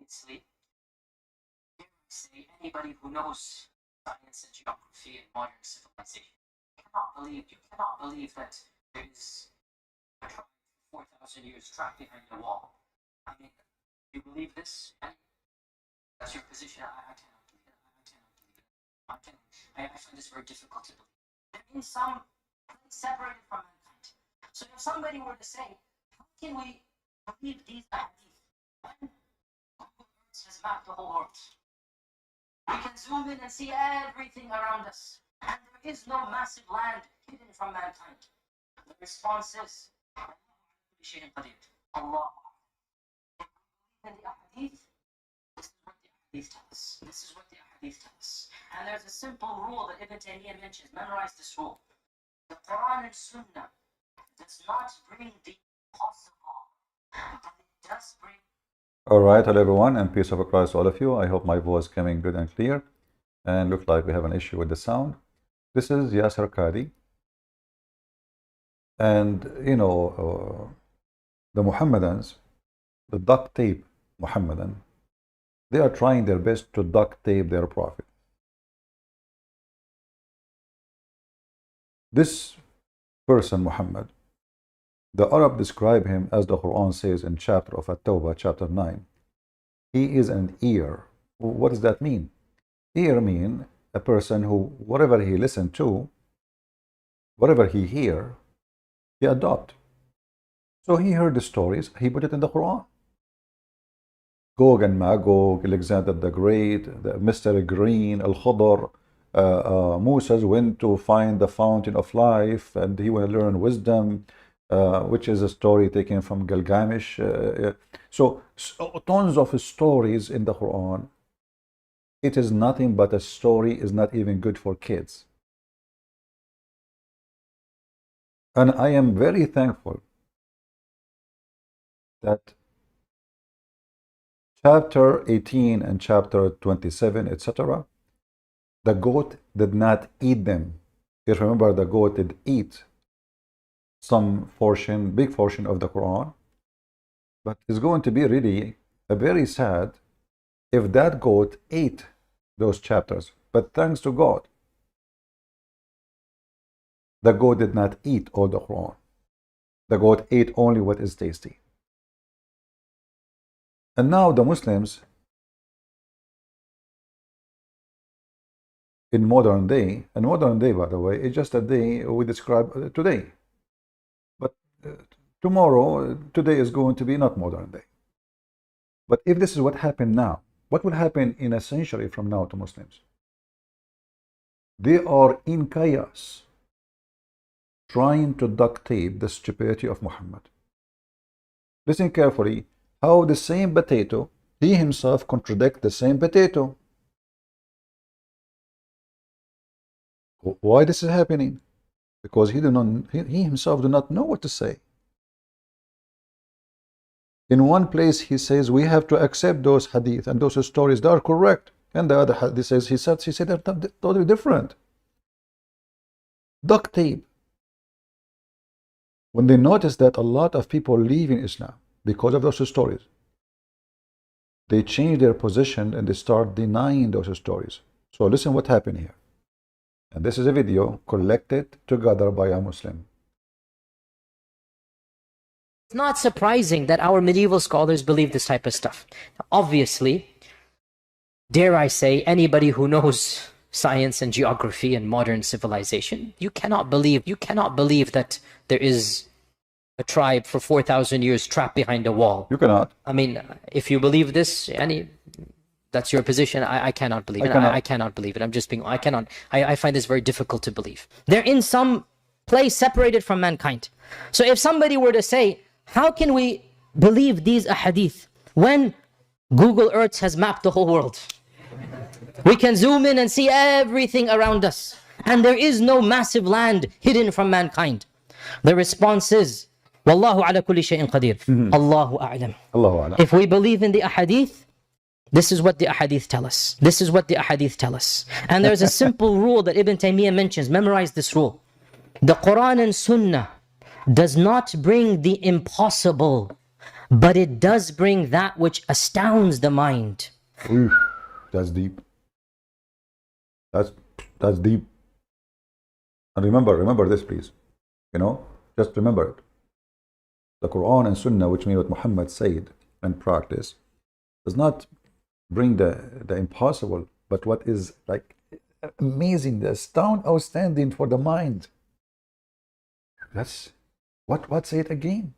obviously, anybody who knows science and geography and modern civilization, you cannot believe that there is a tribe 4,000 years trapped behind a wall. I mean, you believe this? And that's your position. I cannot believe it. I find this very difficult to believe. There is some separated from mankind. So if somebody were to say, how can we believe these ahadith when Google Earth has mapped the whole world? We can zoom in and see everything around us, and there is no massive land hidden from mankind. The response is, Allah. In the ahadith, this is what the ahadith tell us. This is what the ahadith tell us. And there's a simple rule that Ibn Taymiyyah mentions. Memorize this rule. The Quran and Sunnah does not bring the impossible, but it does bring. All right, hello everyone, and peace of Christ to all of you. I hope my voice is coming good and clear. And looks like we have an issue with the sound. This is Yasir Qadhi. And you know, the Muhammadans, the duct tape Muhammadan, they are trying their best to duct tape their prophet. This person, Muhammad, the Arab describe him as the Quran says in chapter of At-Tawbah, chapter 9. He is an ear. What does that mean? Ear mean a person who, whatever he listen to, whatever he hear, he adopt. So he heard the stories, he put it in the Quran. Gog and Magog, Alexander the Great, the Mr. Green, Al-Khudr, Moses went to find the fountain of life and he will learn wisdom, which is a story taken from Gilgamesh. So tons of stories in the Quran. It is nothing but a story, is not even good for kids. And I am very thankful that chapter 18 and chapter 27, etc., the goat did not eat them. You remember the goat did eat some portion, big portion of the Quran. But it's going to be really a very sad if that goat ate those chapters. But thanks to God, the goat did not eat all the Quran. The goat ate only what is tasty. And now the Muslims in modern day, and modern day, by the way, is just a day we describe today. But today is going to be not modern day. But if this is what happened now, what will happen in a century from now to Muslims? They are in chaos, trying to duct tape the stupidity of Muhammad. Listen carefully, how the same potato, he himself contradicts the same potato. Why this is happening? Because he himself do not know what to say. In one place he says we have to accept those hadith and those stories, they are correct. And the other hadith says he said they're totally different. Duct tape. When they notice that a lot of people leave in Islam because of those stories, they change their position and they start denying those stories. So listen what happened here. And this is a video collected together by a Muslim. It's not surprising that our medieval scholars believe this type of stuff. Obviously, dare I say, anybody who knows science and geography and modern civilization, you cannot believe that there is a tribe for 4,000 years trapped behind a wall. You cannot. I mean, if you believe this, that's your position. I cannot believe it. I cannot believe it. I'm just being, I find this very difficult to believe. They're in some place separated from mankind. So if somebody were to say, how can we believe these ahadith when Google Earth has mapped the whole world? We can zoom in and see everything around us, and there is no massive land hidden from mankind. The response is, Wallahu ala kulli shay'in qadir. Allahu a'lam. Allahu a'lam. If we believe in the ahadith, this is what the ahadith tell us. This is what the ahadith tell us. And there's a simple rule that Ibn Taymiyyah mentions. Memorize this rule. The Quran and Sunnah does not bring the impossible, but it does bring that which astounds the mind. Oof, that's deep. That's deep. And remember this, please. Just remember it. The Quran and Sunnah, which mean what Muhammad said and practice, does not bring the impossible, but what is like amazing, the outstanding for the mind. That's what say it again.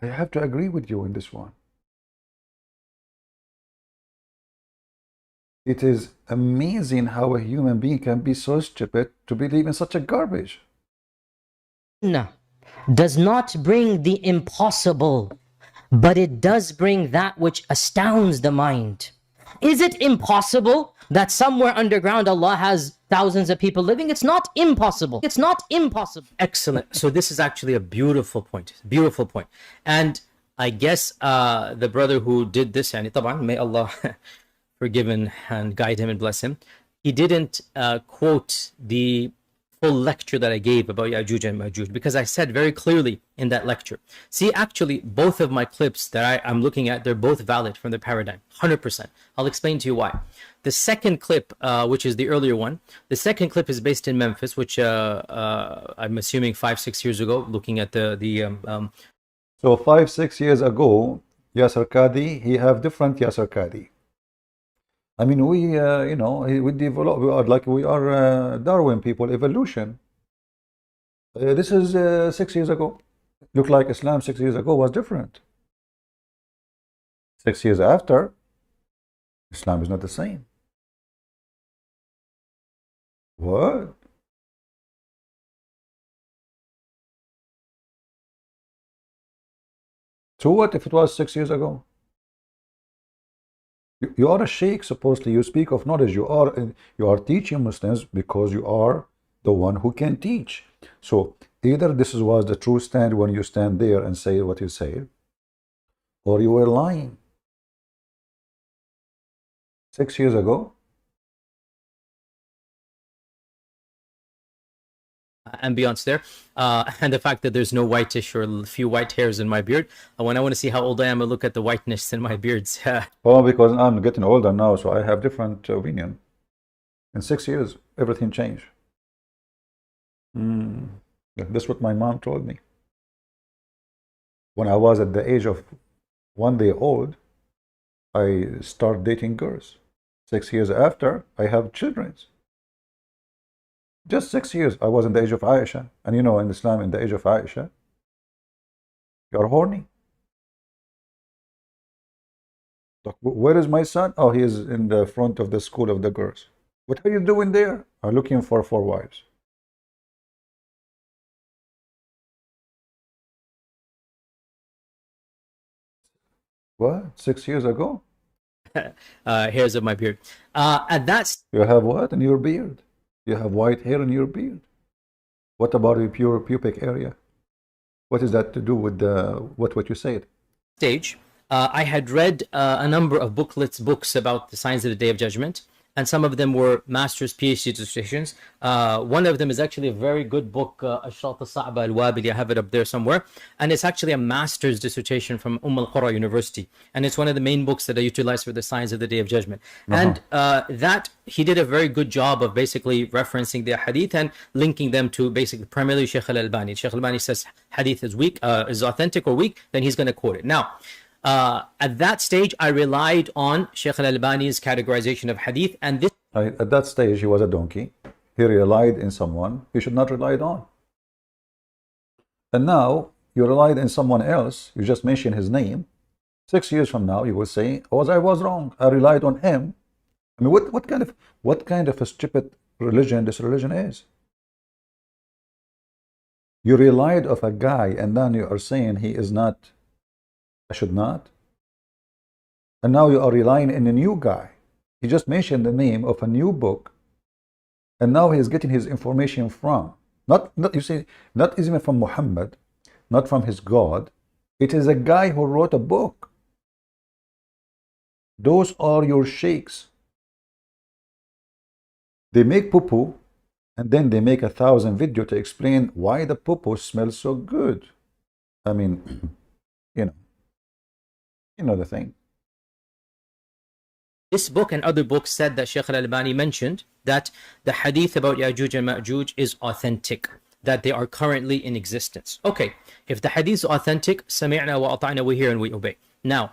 I have to agree with you in this one. It is amazing how a human being can be so stupid to believe in such a garbage. No, does not bring the impossible, but it does bring that which astounds the mind. Is it impossible that somewhere underground Allah has thousands of people living? It's not impossible. It's not impossible. Excellent. So this is actually a beautiful point. Beautiful point. And I guess the brother who did this, and may Allah forgive and guide him and bless him, he didn't quote the full lecture that I gave about Ya'juj and Ma'juj, because I said very clearly in that lecture. See, actually, both of my clips that I'm looking at, they're both valid from the paradigm, 100%. I'll explain to you why. The second clip, which is the earlier one, the second clip is based in Memphis, which I'm assuming 5-6 years ago, looking at So 5-6 years ago, Yasir Qadhi, he have different Yasir Qadhi. I mean, we develop. We are Darwin people, evolution. This is 6 years ago. Look like Islam 6 years ago was different. 6 years after, Islam is not the same. What? So what if it was 6 years ago? You are a sheikh, supposedly. You speak of knowledge. You are teaching Muslims because you are the one who can teach. So either this was the true stand when you stand there and say what you say, or you were lying. 6 years ago. Ambience there, and the fact that there's no whitish or a few white hairs in my beard. When I want to see how old I am, I look at the whiteness in my beards. Oh, because I'm getting older now, so I have different opinion. In 6 years, everything changed. That's what my mom told me. When I was at the age of 1 day old, I start dating girls. 6 years after, I have children. Just 6 years, I was in the age of Aisha. And in Islam, in the age of Aisha, you're horny. Where is my son? Oh, he is in the front of the school of the girls. What are you doing there? I'm looking for 4 wives. What? 6 years ago? Hairs of my beard. And that's... You have what in your beard? You have white hair in your beard. What about your pure pubic area? What is that to do with what you said? Stage, I had read a number of books about the signs of the Day of Judgment, and some of them were master's PhD dissertations. One of them is actually a very good book, Ashrat al-Sa'ba al-Wabili. I have it up there somewhere, and it's actually a master's dissertation from al-Qura University, and it's one of the main books that I utilize for the signs of the Day of Judgment. And that he did a very good job of basically referencing the hadith and linking them to basically primarily Sheikh al-Albani. Sheikh al-Albani says hadith is weak, is authentic or weak, then he's going to quote it. Now, at that stage, I relied on Sheikh al-Albani's categorization of hadith, and this... At that stage, he was a donkey. He relied in someone he should not rely on. And now, you relied in someone else, you just mentioned his name. 6 years from now, you will say, oh, I was wrong, I relied on him. I mean, what kind of a stupid religion this religion is? You relied on a guy, and then you are saying he is not... I should not. And now you are relying on a new guy. He just mentioned the name of a new book, and now he is getting his information from not even from Muhammad, not from his God. It is a guy who wrote a book. Those are your sheiks. They make poo-poo And then they make 1,000 video to explain why the poo-poo smells so good. I mean, you know, the thing. This book and other books said that Shaykh al-Albani mentioned that the hadith about Ya'juj and Ma'juj is authentic, that they are currently in existence. Okay, if the hadith is authentic, sami'na wa ata'na, we hear and we obey. Now,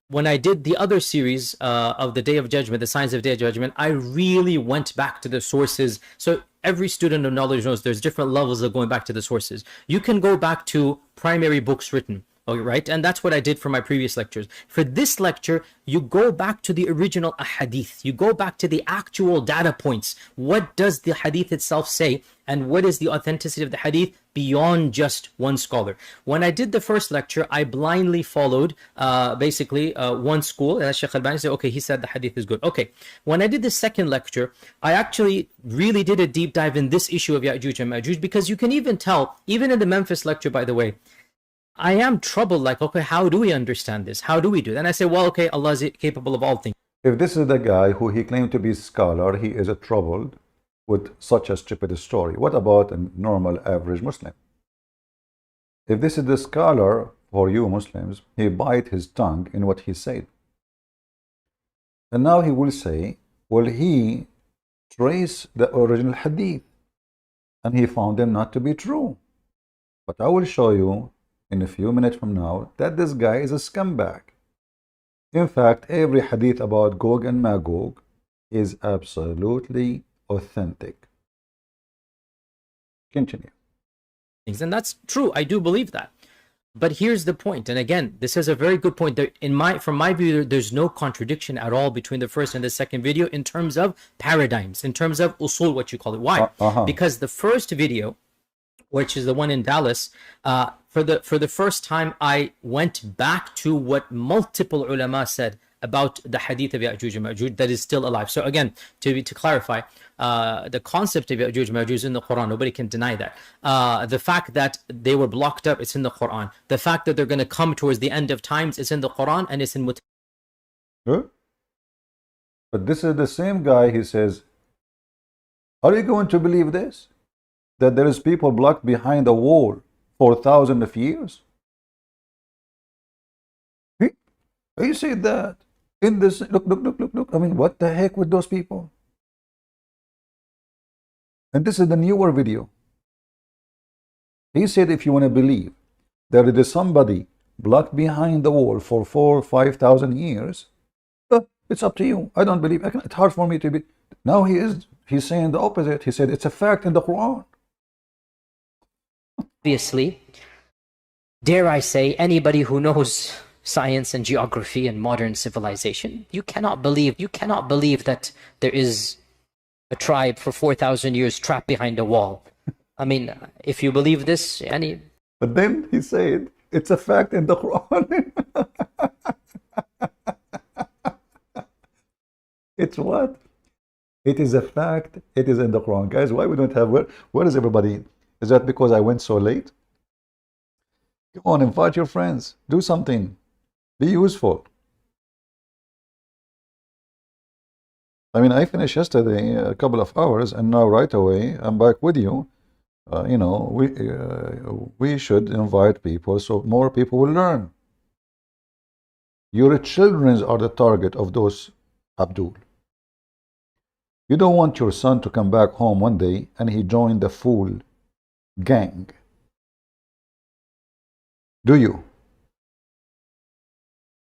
when I did the other series of the Day of Judgment, the Signs of Day of Judgment, I really went back to the sources. So every student of knowledge knows there's different levels of going back to the sources. You can go back to primary books written. Okay, right? And that's what I did for my previous lectures. For this lecture, you go back to the original ahadith. You go back to the actual data points. What does the hadith itself say? And what is the authenticity of the hadith beyond just one scholar? When I did the first lecture, I blindly followed basically one school. And Shaykh al-Albani said, okay, he said the hadith is good. Okay. When I did the second lecture, I actually really did a deep dive in this issue of Ya'juj and Ma'juj, because you can even tell, even in the Memphis lecture, by the way, I am troubled, like, okay, how do we understand this? How do we do it? And I say, well, okay, Allah is capable of all things. If this is the guy who he claimed to be a scholar, he is troubled with such a stupid story. What about a normal average Muslim? If this is the scholar for you Muslims, he bite his tongue in what he said. And now he will say, well, he traced the original hadith and he found them not to be true. But I will show you in a few minutes from now that this guy is a scumbag. In fact, every hadith about Gog and Magog is absolutely authentic. Continue. And that's true. I do believe that. But here's the point. And again, this is a very good point. From my view, there's no contradiction at all between the first and the second video in terms of paradigms, in terms of usul, what you call it. Why? Because the first video, which is the one in Dallas, for the first time, I went back to what multiple ulama said about the hadith of Ya'juj and Ma'juj that is still alive. So again, to clarify, the concept of Ya'juj and Ma'juj is in the Quran. Nobody can deny that. The fact that they were blocked up, it's in the Quran. The fact that they're going to come towards the end of times, it's in the Quran, and it's in Good. But this is the same guy, he says, are you going to believe this? That there is people blocked behind a wall for thousands of years? He said that in this, look. I mean, what the heck with those people? And this is the newer video. He said, if you want to believe that it is somebody blocked behind the wall for 4,000 or 5,000 years, it's up to you. I don't believe. It's hard for me to be. Now he's saying the opposite. He said it's a fact in the Quran. Obviously, dare I say, anybody who knows science and geography and modern civilization, you cannot believe that there is a tribe for 4,000 years trapped behind a wall. I mean, if you believe this, But then he said it's a fact in the Quran. It's what? It is a fact. It is in the Quran. Guys, why we don't have, where is everybody? Is that because I went so late? Come on, invite your friends. Do something. Be useful. I mean, I finished yesterday a couple of hours, and now right away I'm back with you. We should invite people so more people will learn. Your children are the target of those Abdul. You don't want your son to come back home one day and he joined the fool gang. Do you?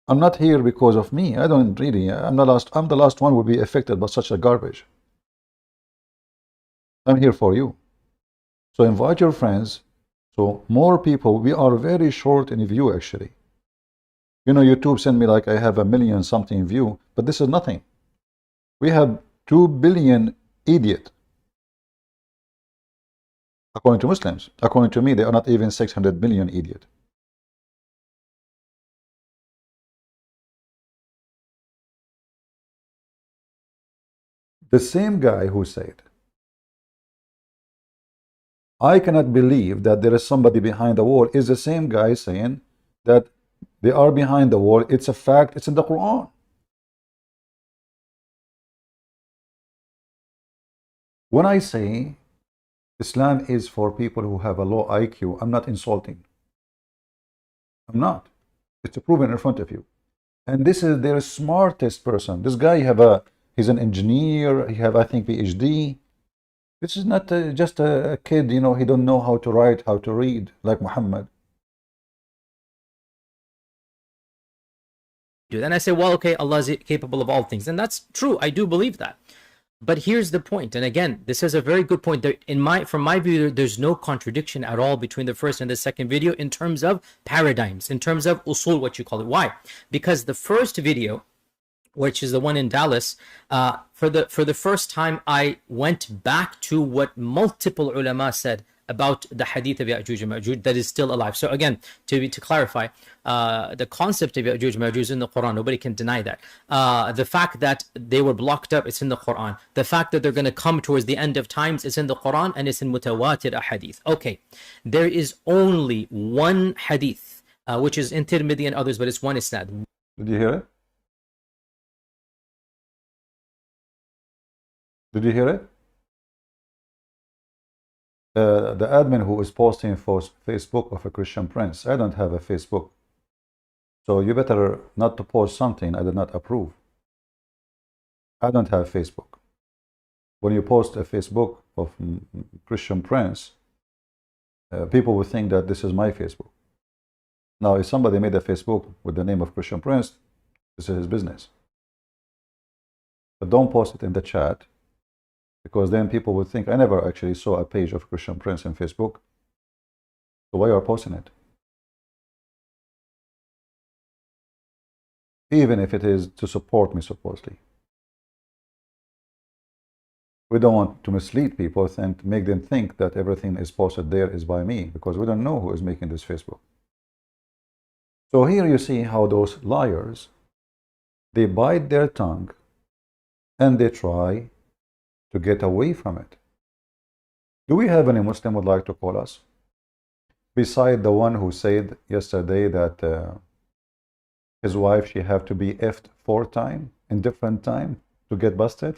I'm not here because of me. I don't really. I'm the last one who will be affected by such a garbage. I'm here for you. So invite your friends. So more people. We are very short in view actually. You know, YouTube sent me like I have 1 million something view, but this is nothing. We have 2 billion idiot. According to Muslims. According to me, they are not even 600 million idiot. The same guy who said, I cannot believe that there is somebody behind the wall, is the same guy saying that they are behind the wall. It's a fact. It's in the Quran. When I say Islam is for people who have a low IQ, I'm not insulting. I'm not. It's proven in front of you. And this is their smartest person. This guy he's an engineer. He have, I think, PhD. This is not just a kid, you know, he don't know how to write, how to read, like Muhammad. Then I say, well, okay, Allah is capable of all things. And that's true. I do believe that. But here's the point. And again, this is a very good point. From my view, there's no contradiction at all between the first and the second video in terms of paradigms, in terms of usul, what you call it. Why? Because the first video, which is the one in Dallas, for the first time, I went back to what multiple ulama said about the hadith of Ya'juj and Ma'juj that is still alive. So again, to clarify, the concept of Ya'juj and Ma'juj is in the Quran. Nobody can deny that. The fact that they were blocked up, it's in the Quran. The fact that they're going to come towards the end of times, it's in the Quran, and it's in mutawatir hadith. Okay, there is only one hadith, which is in Tirmidhi and others, but it's one isnad. Did you hear it? Did you hear it? The admin who is posting for Facebook of a Christian prince. I don't have a Facebook. So you better not to post something I did not approve. I don't have Facebook. When you post a Facebook of Christian prince, people will think that this is my Facebook. Now, if somebody made a Facebook with the name of Christian prince, this is his business. But don't post it in the chat, because then people would think, I never actually saw a page of Christian Prince in Facebook. So why are you posting it? Even if it is to support me, supposedly. We don't want to mislead people and make them think that everything is posted there is by me, because we don't know who is making this Facebook. So here you see how those liars, they bite their tongue and they try to get away from it. Do we have any Muslim would like to call us? Beside the one who said yesterday that his wife, she have to be effed 4 times in different time to get busted?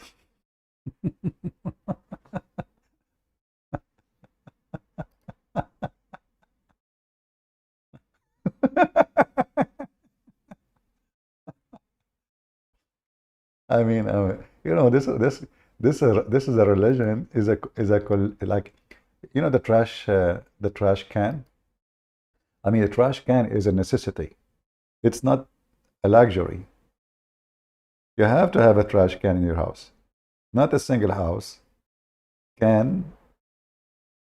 I mean, you know, this is a religion, like, you know, the trash can. I mean, the trash can is a necessity. It's not a luxury. You have to have a trash can in your house. Not a single house can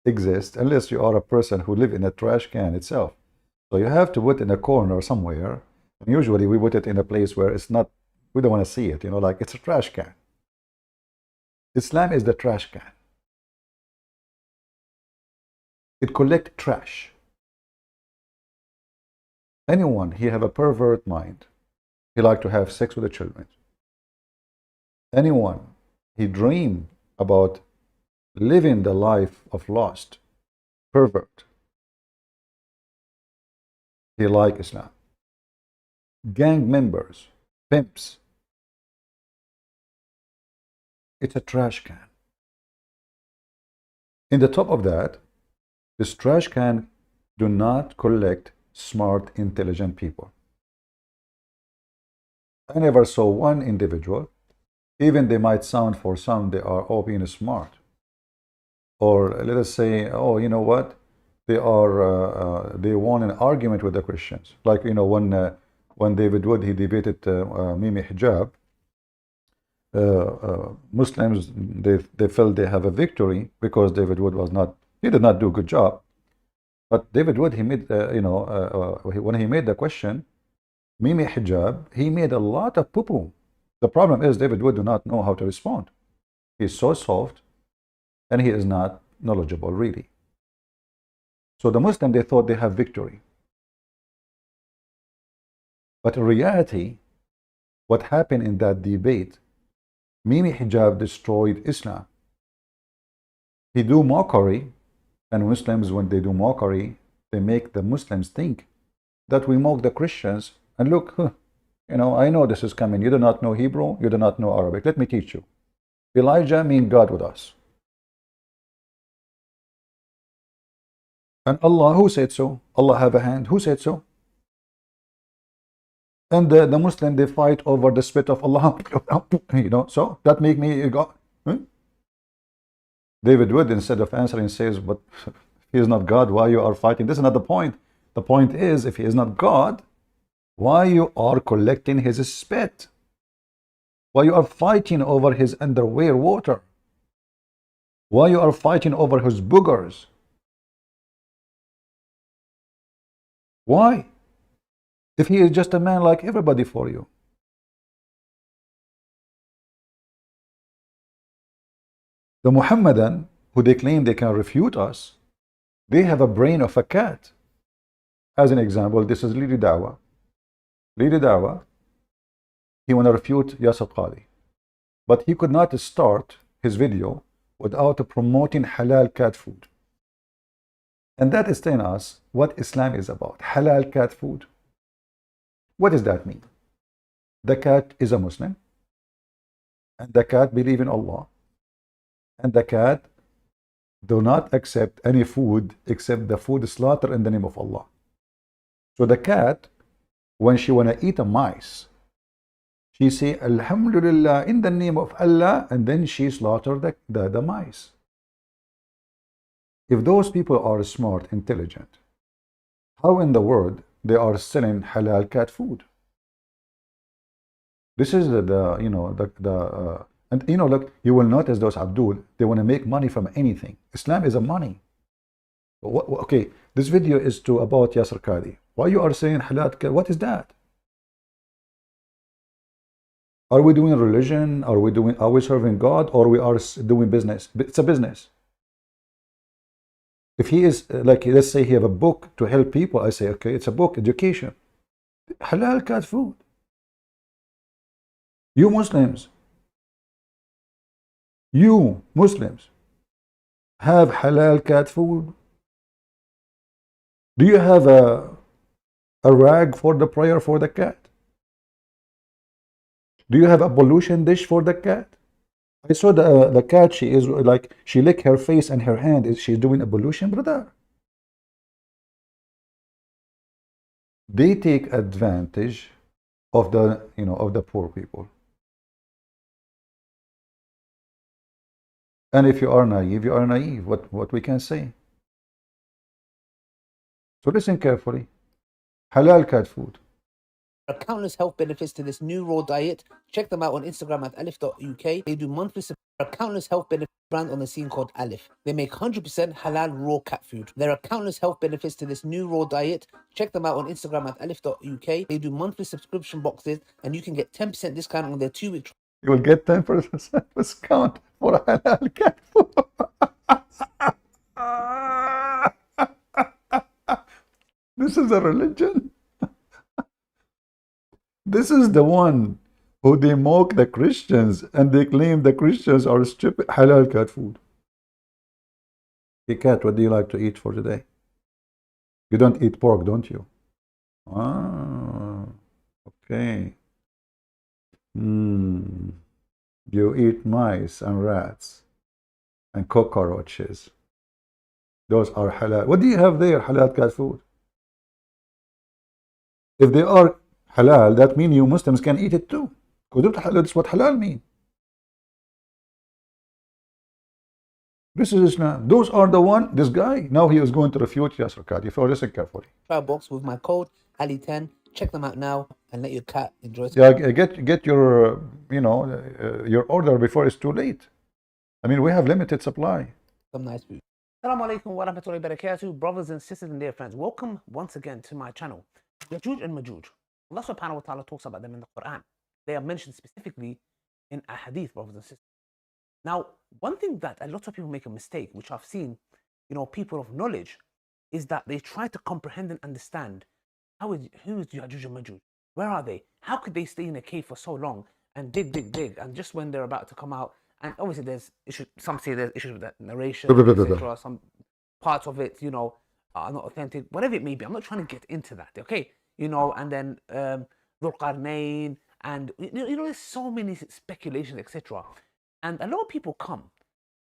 exist unless you are a person who live in a trash can itself. So you have to put it in a corner somewhere. And usually we put it in a place where it's not, we don't want to see it, you know, like it's a trash can. Islam is the trash can. It collects trash. Anyone, he have a pervert mind. He like to have sex with the children. Anyone, he dream about living the life of lust, pervert. He like Islam. Gang members, pimps. It's a trash can. In the top of that, this trash can do not collect smart, intelligent people. I never saw one individual, even they might sound for some, they are all being smart. Or let us say, oh, you know what? They won an argument with the Christians. Like, you know, when David Wood, he debated Mimi Hijab, Muslims, they felt they have a victory because David Wood he did not do a good job. But David Wood, he made, when he made the question, Mimi Hijab, he made a lot of poo-poo. The problem is David Wood do not know how to respond. He's so soft, and he is not knowledgeable, really. So the Muslim, they thought they have victory. But in reality, what happened in that debate, Mimi Hijab destroyed Islam. He do mockery, and Muslims, when they do mockery, they make the Muslims think that we mock the Christians, and look, you know, I know this is coming. You do not know Hebrew, you do not know Arabic. Let me teach you. Elijah means God with us. And Allah, who said so? Allah have a hand, who said so? And the Muslim, they fight over the spit of Allah. You know, so that make me go. David Wood, instead of answering, says, but if he is not God, why you are fighting? This is not the point. The point is, if he is not God, why you are collecting his spit? Why you are fighting over his underwear water? Why you are fighting over his boogers? Why? If he is just a man like everybody for you. The Muhammadan, who they claim they can refute us, they have a brain of a cat. As an example, this is Leader Dawah. Leader Dawah, he want to refute Yasir Qadhi. But he could not start his video without promoting halal cat food. And that is telling us what Islam is about. Halal cat food. What does that mean? The cat is a Muslim. And the cat believes in Allah. And the cat do not accept any food except the food slaughtered in the name of Allah. So the cat, when she want to eat a mice, she say Alhamdulillah in the name of Allah, and then she slaughter the mice. If those people are smart, intelligent, how in the world they are selling halal cat food? This is and look, you will notice those Abdul, they want to make money from anything. Islam is a money. Okay, this video is about Yasir Qadhi. Why you are saying halal cat? What is that? Are we doing religion? Are we serving God? Or we are doing business? It's a business. If he is like, let's say he have a book to help people, I say, okay, it's a book, education. Halal cat food. You Muslims have halal cat food. Do you have a rag for the prayer for the cat? Do you have a pollution dish for the cat? I saw the cat, she is like, she lick her face and her hand. Is she doing ablution, brother? They take advantage of the of the poor people. And if you are naive, you are naive. What we can say? So listen carefully. Halal cat food. There are countless health benefits to this new raw diet. Check them out on Instagram at alif.uk. They do monthly There are countless health benefits brand on the scene called Alif. They make 100% halal raw cat food. There are countless health benefits to this new raw diet. Check them out on Instagram at alif.uk. They do monthly subscription boxes and you can get 10% discount on their 2-week trial. You will get 10% discount for halal cat food. This is a religion. This is the one who they mock the Christians and they claim the Christians are stupid. Halal cat food. Hey cat, what do you like to eat for today? You don't eat pork, don't you? Ah, okay. You eat mice and rats and cockroaches. Those are halal. What do you have there, halal cat food? If they are halal, that means you Muslims can eat it too. Because that's what halal mean. This is Islam. Those are the one, this guy, now he is going to refute Yasir Qadhi. So listen carefully. Trial box with my code Ali10. Check them out now and let your cat enjoy. Yeah, get your your order before it's too late. I mean, we have limited supply. Some nice food. Assalamu alaikum wa rahmatullahi wa barakatuh, brothers and sisters and dear friends. Welcome once again to my channel. Yajuj and Majuj. Allah subhanahu wa ta'ala talks about them in the Quran. They are mentioned specifically in a hadith, brothers and sisters. Now, one thing that a lot of people make a mistake, which I've seen, people of knowledge, is that they try to comprehend and understand who is Yajuj and Majuj? Where are they? How could they stay in a cave for so long and dig, and just when they're about to come out? And obviously there's issues, some say there's issues with that narration, etc. Some parts of it, are not authentic, whatever it may be. I'm not trying to get into that, okay? And then Dhul Qarnayn, and there's so many speculations, etc. And a lot of people come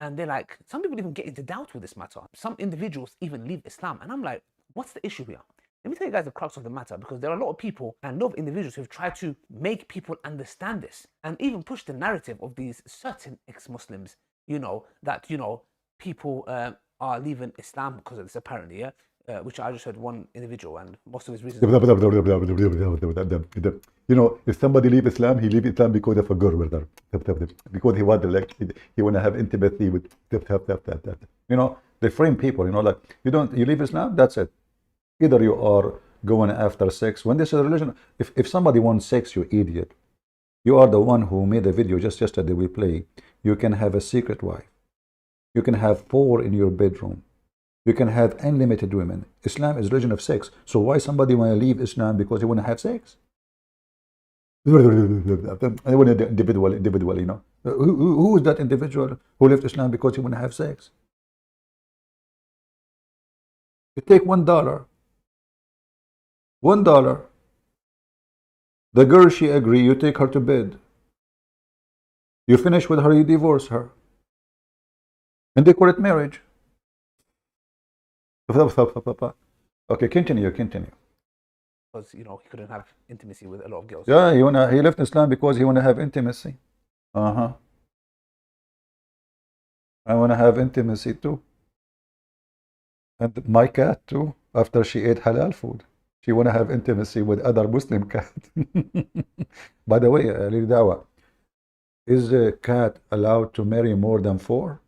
And they're like, some people even get into doubt with this matter. Some individuals even leave Islam. And I'm like, what's the issue here? Let me tell you guys the crux of the matter, because there are a lot of people and a lot of individuals who've tried to make people understand this and even push the narrative of these certain ex-Muslims, that, people are leaving Islam because of this, apparently, yeah? Which I just heard one individual, and most of his reasons. If somebody leave Islam, he leave Islam because of a girl, because he want he want to have intimacy with, they frame people, like you leave Islam, that's it. Either you are going after sex. When this is a religion, if somebody wants sex, you idiot. You are the one who made a video just yesterday we play. You can have a secret wife. You can have 4 in your bedroom. You can have unlimited women. Islam is religion of sex. So why somebody want to leave Islam because they want to have sex? Individual, Who is that individual who left Islam because he want to have sex? You take $1. $1. The girl, she agree, you take her to bed. You finish with her, you divorce her. And they call it marriage. Okay, continue. Because, he couldn't have intimacy with a lot of girls. Yeah, he left Islam because he want to have intimacy. I want to have intimacy too. And my cat too, after she ate halal food. She want to have intimacy with other Muslim cat. By the way, Dawah, is a cat allowed to marry more than 4?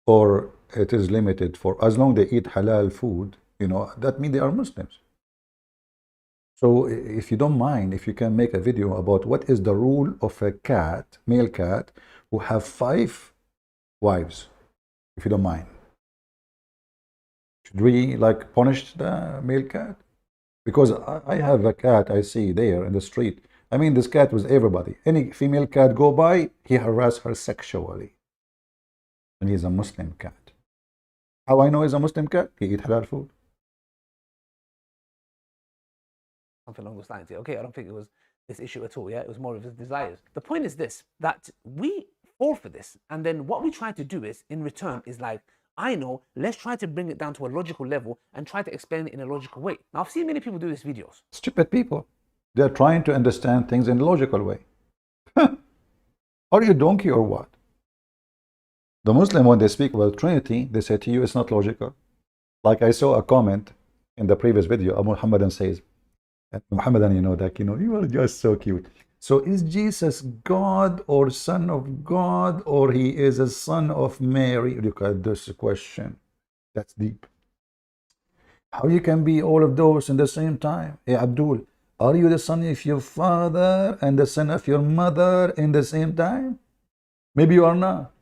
Or it is limited for, as long as they eat halal food, that means they are Muslims. So if you don't mind, if you can make a video about what is the rule of a cat, male cat, who have 5 wives, if you don't mind. Should we punish the male cat? Because I have a cat I see there in the street. I mean, this cat was everybody. Any female cat go by, he harass her sexually. And he's a Muslim cat. How I know he's a Muslim cat? He eat halal food. Something along those lines. Okay, I don't think it was this issue at all. Yeah, it was more of his desires. The point is this, that we fall for this, and then what we try to do is, in return, is let's try to bring it down to a logical level and try to explain it in a logical way. Now, I've seen many people do these videos. Stupid people. They're trying to understand things in a logical way. Are you a donkey or what? The Muslim, when they speak about Trinity, they say to you, it's not logical. Like I saw a comment in the previous video, a Muhammadan says, Muhammadan, you are just so cute. So is Jesus God or son of God, or he is a son of Mary? Look at this question. That's deep. How you can be all of those in the same time? Hey, Abdul, are you the son of your father and the son of your mother in the same time? Maybe you are not.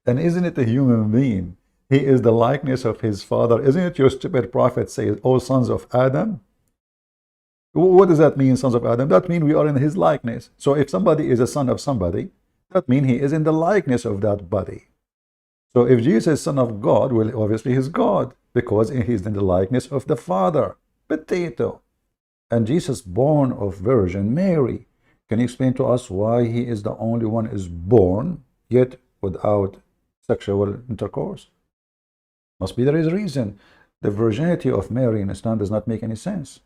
And isn't it a human being? He is the likeness of his father. Isn't it your stupid prophet says, "O sons of Adam"? What does that mean, sons of Adam? That means we are in his likeness. So if somebody is a son of somebody, that means he is in the likeness of that body. So if Jesus is son of God, well, obviously he's God, because he's in the likeness of the Father. Potato. And Jesus born of Virgin Mary. Can you explain to us why he is the only one is born, yet without sexual intercourse? Must be there is a reason. The virginity of Mary in Islam does not make any sense.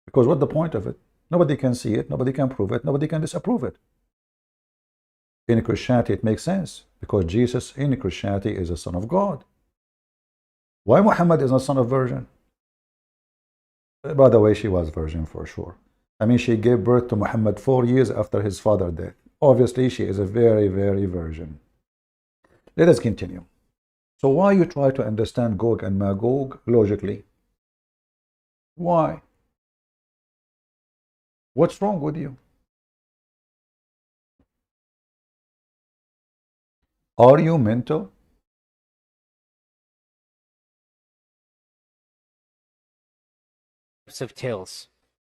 Because what's the point of it? Nobody can see it, nobody can prove it, nobody can disapprove it. In Christianity it makes sense, because Jesus in Christianity is a son of God. Why Muhammad is not son of virgin? By the way, she was virgin for sure. I mean, she gave birth to Muhammad 4 years after his father's death. Obviously, she is a very, very virgin. Let us continue. So why you try to understand Gog and Magog logically? Why? What's wrong with you? Are you mental? Of tales,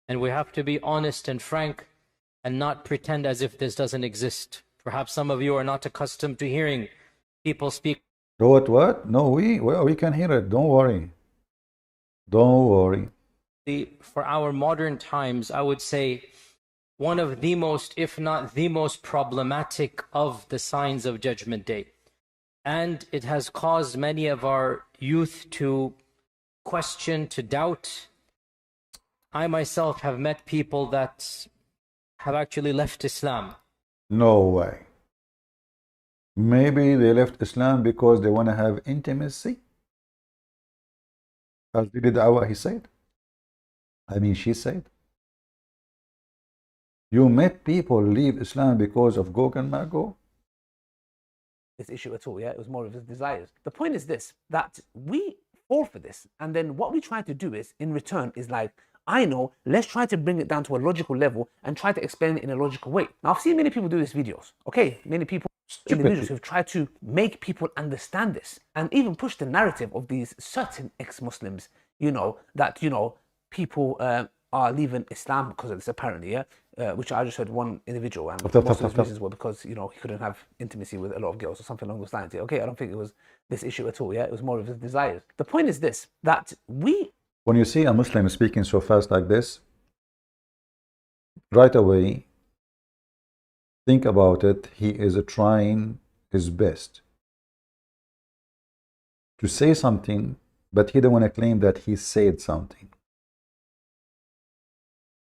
and we have to be honest and frank and not pretend as if this doesn't exist. Perhaps some of you are not accustomed to hearing people speak. What? No, we can hear it. Don't worry. Don't worry. For our modern times, I would say one of the most, if not the most problematic of the signs of Judgment Day. And it has caused many of our youth to question, to doubt. I myself have met people that have actually left Islam. No way. Maybe they left Islam because they want to have intimacy. As did Dawah, he said. I mean, she said. You met people leave Islam because of Gog and Magog? This issue at all, yeah? It was more of his desires. The point is this, that we fall for this, and then what we try to do is, in return, is like, I know, let's try to bring it down to a logical level and try to explain it in a logical way. Now, I've seen many people do these videos, okay? Many people, individuals who've tried to make people understand this and even push the narrative of these certain ex-Muslims, you know, that, you know, people are leaving Islam because of this, apparently, yeah? Which I just heard one individual, and most of his reasons were because, you know, he couldn't have intimacy with a lot of girls or something along those lines. Okay, I don't think it was this issue at all, yeah? It was more of his desires. The point is this, that when you see a Muslim speaking so fast like this, right away, think about it. He is trying his best to say something, but he don't want to claim that he said something.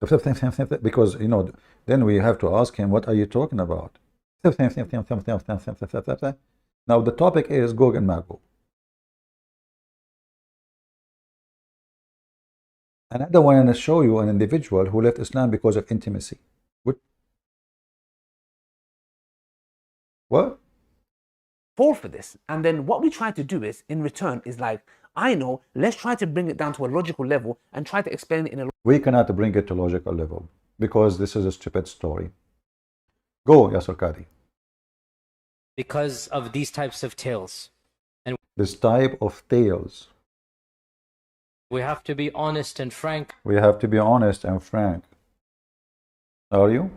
Because, you know, then we have to ask him, what are you talking about? Now, the topic is Gog and Magog. And I don't want to show you an individual who left Islam because of intimacy. What? Fall for this. And then what we try to do is, in return, is like, I know, let's try to bring it down to a logical level and try to explain it in a... We cannot bring it to logical level because this is a stupid story. Go, Yasir Qadhi. Because of these types of tales. And this type of tales. We have to be honest and frank. We have to be honest and frank. Are you?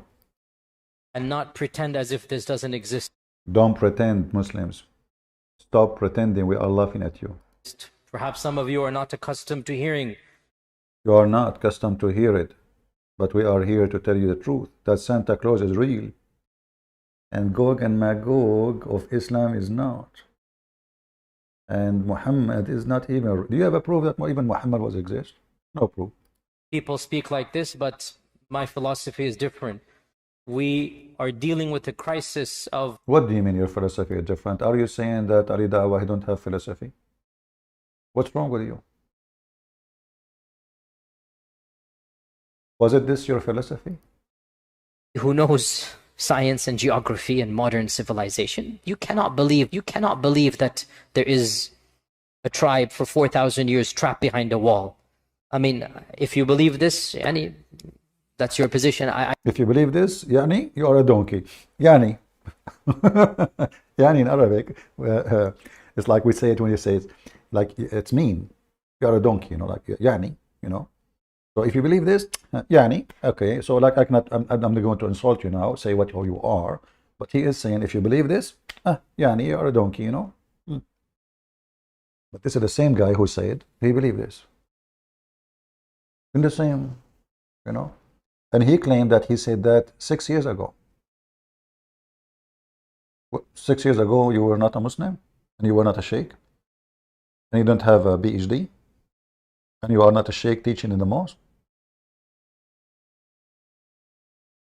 And not pretend as if this doesn't exist. Don't pretend, Muslims. Stop pretending we are laughing at you. Perhaps some of you are not accustomed to hearing. You are not accustomed to hear it. But we are here to tell you the truth. That Santa Claus is real. And Gog and Magog of Islam is not. And Muhammad is not even... Do you have a proof that even Muhammad was exist? No proof. People speak like this, but my philosophy is different. We are dealing with a crisis of... What do you mean your philosophy is different? Are you saying that Ali Dawah don't have philosophy? What's wrong with you? Was it this your philosophy? Who knows science and geography and modern civilization? You cannot believe that there is a tribe for 4,000 years trapped behind a wall. I mean, if you believe this, Yani, that's your position. If you believe this, Yani, you are a donkey. Yani. Yani in Arabic, it's like we say it when you say it, like it's mean. You are a donkey, you know, like Yani, you know. So if you believe this, Yani, okay, so like I'm not going to insult you now, say what you are, but he is saying if you believe this, Yani, you are a donkey, you know. But this is the same guy who said he believed this. In the same, you know. And he claimed that he said that 6 years ago. 6 years ago, you were not a Muslim, and you were not a sheikh, and you don't have a PhD, and you are not a sheikh teaching in the mosque.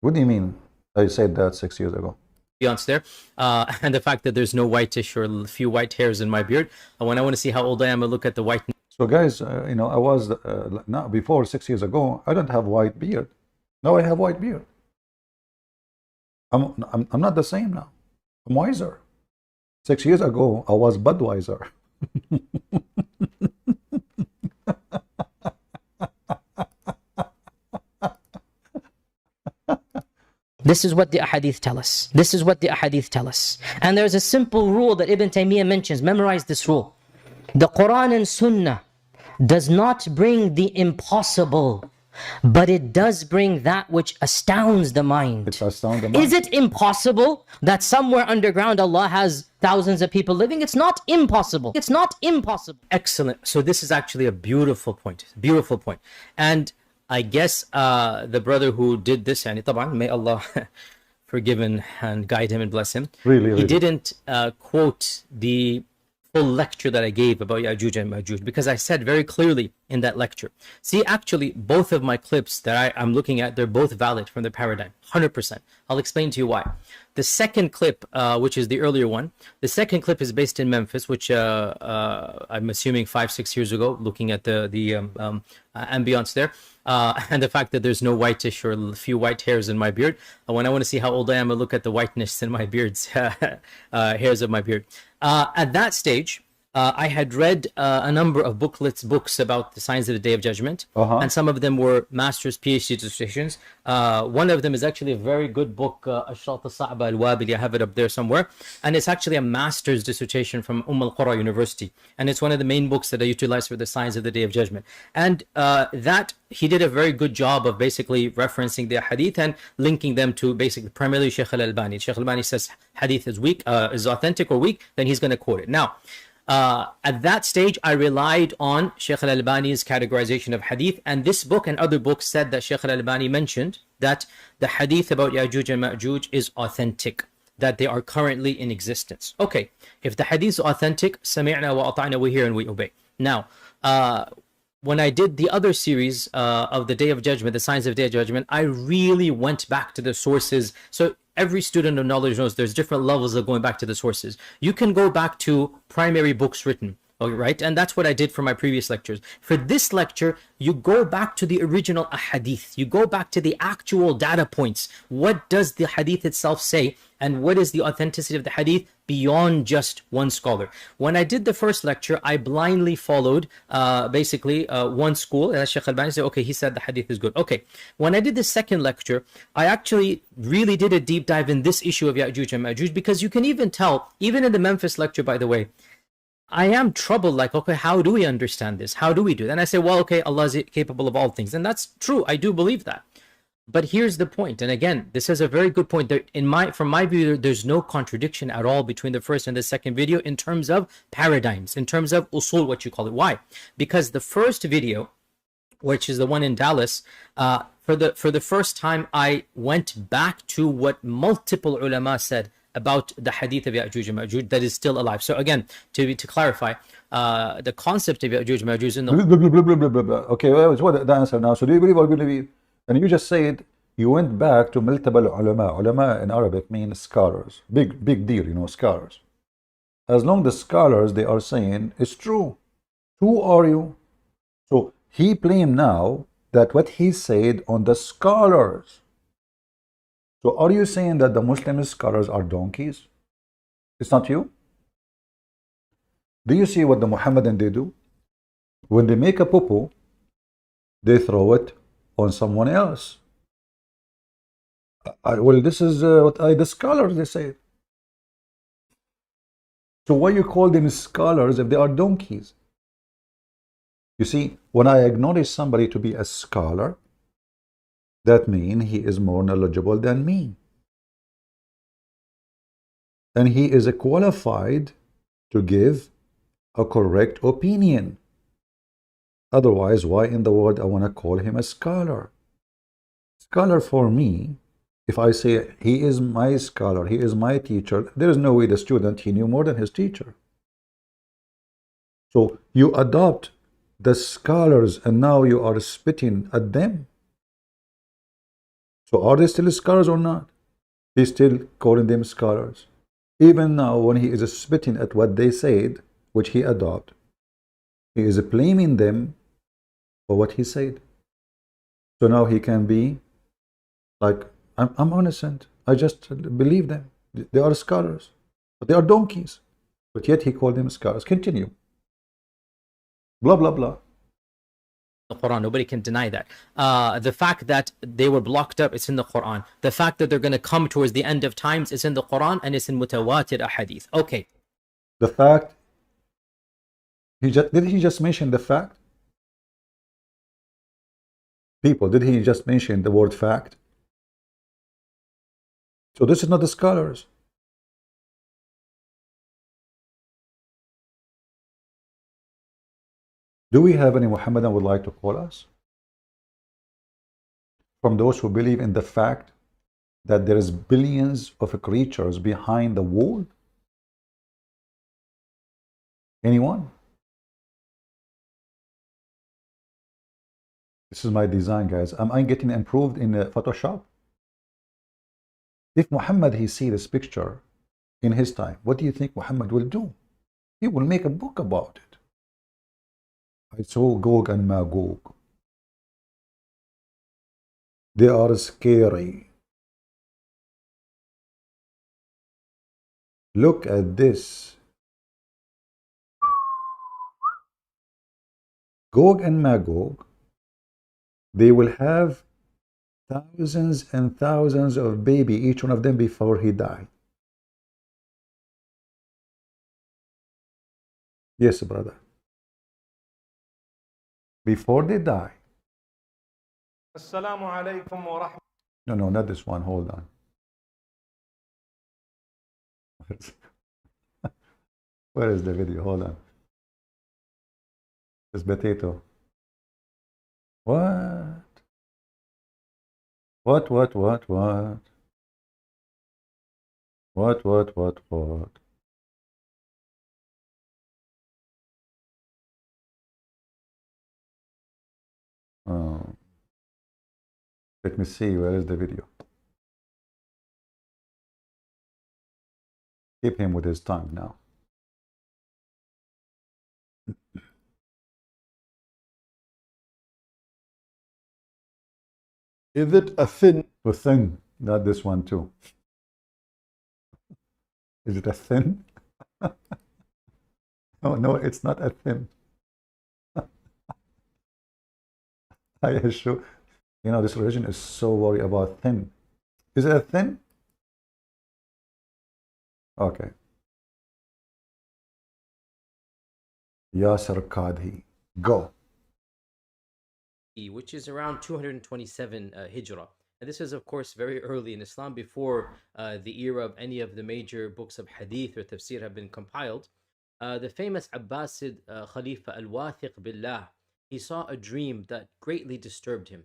What do you mean I said that 6 years ago? There, and the fact that there's no whitish or a few white hairs in my beard. When I want to see how old I am, I look at the white. So guys, you know, I was now before 6 years ago, I don't have white beard. Now I have white beard. I'm not the same now. I'm wiser. 6 years ago, I was Budweiser. This is what the ahadith tell us. This is what the ahadith tell us. And there's a simple rule that Ibn Taymiyyah mentions. Memorize this rule. The Quran and Sunnah does not bring the impossible, but it does bring that which astounds the mind. It's astounding the mind. Is it impossible that somewhere underground Allah has thousands of people living? It's not impossible. It's not impossible. Excellent. So this is actually a beautiful point. Beautiful point. And I guess the brother who did this, and طبعا, may Allah forgive and guide him and bless him. Really. He didn't quote the full lecture that I gave about Ya'juj and Ma'juj, because I said very clearly in that lecture. See, actually, both of my clips that I'm looking at, they're both valid from the paradigm, 100%. I'll explain to you why. The second clip, which is the earlier one, the second clip is based in Memphis, which I'm assuming 5-6 years ago, looking at the ambience there. And the fact that there's no whitish or a few white hairs in my beard. When I want to see how old I am, I look at the whiteness in my beard's hairs of my beard. At that stage, I had read a number of books about the signs of the Day of Judgment, and some of them were master's PhD dissertations. One of them is actually a very good book, Ashrat al-Sa'ba al-Wabili. I have it up there somewhere, and it's actually a master's dissertation from al-Qura University, and it's one of the main books that I utilize for the signs of the Day of Judgment. And that he did a very good job of basically referencing the hadith and linking them to basically primarily Sheikh al-Albani. Sheikh al-Albani says hadith is weak, is authentic or weak, then he's going to quote it. Now, at that stage, I relied on Sheikh al-Albani's categorization of hadith, and this book and other books said that Sheikh al-Albani mentioned that the hadith about Ya'juj and Ma'juj is authentic, that they are currently in existence. Okay, if the hadith is authentic, sami'na wa ata'na, we hear and we obey. Now, when I did the other series of the Day of Judgment, the Signs of Day of Judgment, I really went back to the sources. So every student of knowledge knows there's different levels of going back to the sources. You can go back to primary books written, okay, right? And that's what I did for my previous lectures. For this lecture, you go back to the original hadith. You go back to the actual data points. What does the hadith itself say? And what is the authenticity of the hadith beyond just one scholar? When I did the first lecture, I blindly followed basically one school, and Sheikh Albani said, okay, he said the hadith is good. Okay, when I did the second lecture, I actually really did a deep dive in this issue of Ya'juj and Ma'juj, because you can even tell, even in the Memphis lecture, by the way, I am troubled, like, okay, how do we understand this? How do we do it? And I say, well, okay, Allah is capable of all things. And that's true. I do believe that. But here's the point. And again, this is a very good point. From my view, there's no contradiction at all between the first and the second video in terms of paradigms, in terms of usul, what you call it. Why? Because the first video, which is the one in Dallas, for the first time, I went back to what multiple ulama said about the hadith of Ya'juj and Ma'juj that is still alive. So again, to clarify, the concept of Ya'juj and Ma'juj in the... Okay, well, what's the answer now? So do you believe or believe? And you just said you went back to multiple ulama. Ulama in Arabic means scholars. Big deal, you know, scholars. As long as the scholars, they are saying it's true. Who are you? So he blamed now that what he said on the scholars. So are you saying that the Muslim scholars are donkeys? It's not you? Do you see what the Muhammadan they do? When they make a poo-poo, they throw it on someone else. Well, this is what the scholars, they say. So why you call them scholars if they are donkeys? You see, when I acknowledge somebody to be a scholar, that means he is more knowledgeable than me. And he is qualified to give a correct opinion. Otherwise, why in the world I want to call him a scholar? Scholar for me, if I say he is my scholar, he is my teacher, there is no way the student, he knew more than his teacher. So you adopt the scholars and now you are spitting at them. So are they still scholars or not? He's still calling them scholars. Even now when he is spitting at what they said, which he adopted, he is blaming them for what he said. So now he can be like, I'm innocent. I just believe them. They are scholars. But they are donkeys. But yet he called them scholars. Continue. Blah, blah, blah. The Quran, nobody can deny that. The fact that they were blocked up, it's in the Quran. The fact that they're going to come towards the end of times, it's in the Quran and it's in mutawatir ahadith. Okay. The fact, did he just mention the fact? People, did he just mention the word fact? So this is not the scholars. Do we have any Muhammadan would like to call us? From those who believe in the fact that there is billions of creatures behind the wall? Anyone? This is my design, guys. Am I getting improved in Photoshop? If Muhammad, he see this picture in his time, what do you think Muhammad will do? He will make a book about it. I saw Gog and Magog. They are scary. Look at this. Gog and Magog, they will have thousands and thousands of baby, each one of them, before he died. Yes, brother. Before they die. Assalamu alaikum wa rahmatullahi. No, not this one. Hold on. Where is the video? Hold on. This potato. What? What? What? Oh. Let me see, where is the video? Keep him with his tongue now. Is it a thin? A thin, not this one too. Is it a thin? No, it's not a thin. I assure you know, this religion is so worried about thin. Is it a thin? Okay. Yasir Qadhi. Go. Which is around 227 Hijrah. And this is, of course, very early in Islam, before the era of any of the major books of Hadith or Tafsir have been compiled. The famous Abbasid Khalifa al-Wathiq Billah, he saw a dream that greatly disturbed him.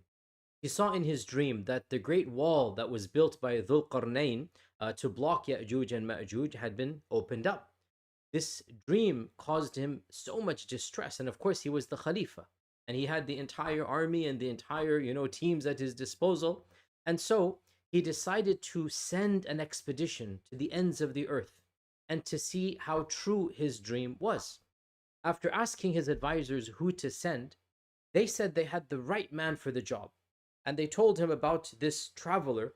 He saw in his dream that the great wall that was built by Dhul Qarnayn to block Ya'juj and Ma'juj had been opened up. This dream caused him so much distress, and of course he was the Khalifa, and he had the entire army and the entire, teams at his disposal. And so he decided to send an expedition to the ends of the earth and to see how true his dream was. After asking his advisors who to send, they said they had the right man for the job. And they told him about this traveler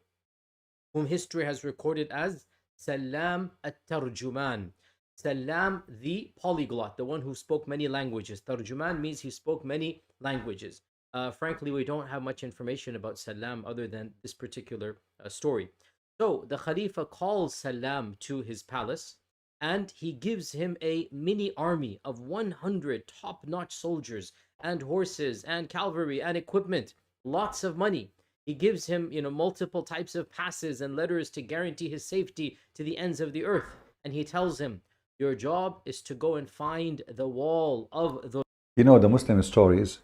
whom history has recorded as Salam at-Tarjuman. Salam, the polyglot, the one who spoke many languages. Tarjuman means he spoke many languages. Frankly, we don't have much information about Salam other than this particular story. So the Khalifa calls Salam to his palace, and he gives him a mini army of 100 top-notch soldiers and horses and cavalry and equipment, lots of money. He gives him, multiple types of passes and letters to guarantee his safety to the ends of the earth. And he tells him, your job is to go and find the wall of the... The Muslim stories,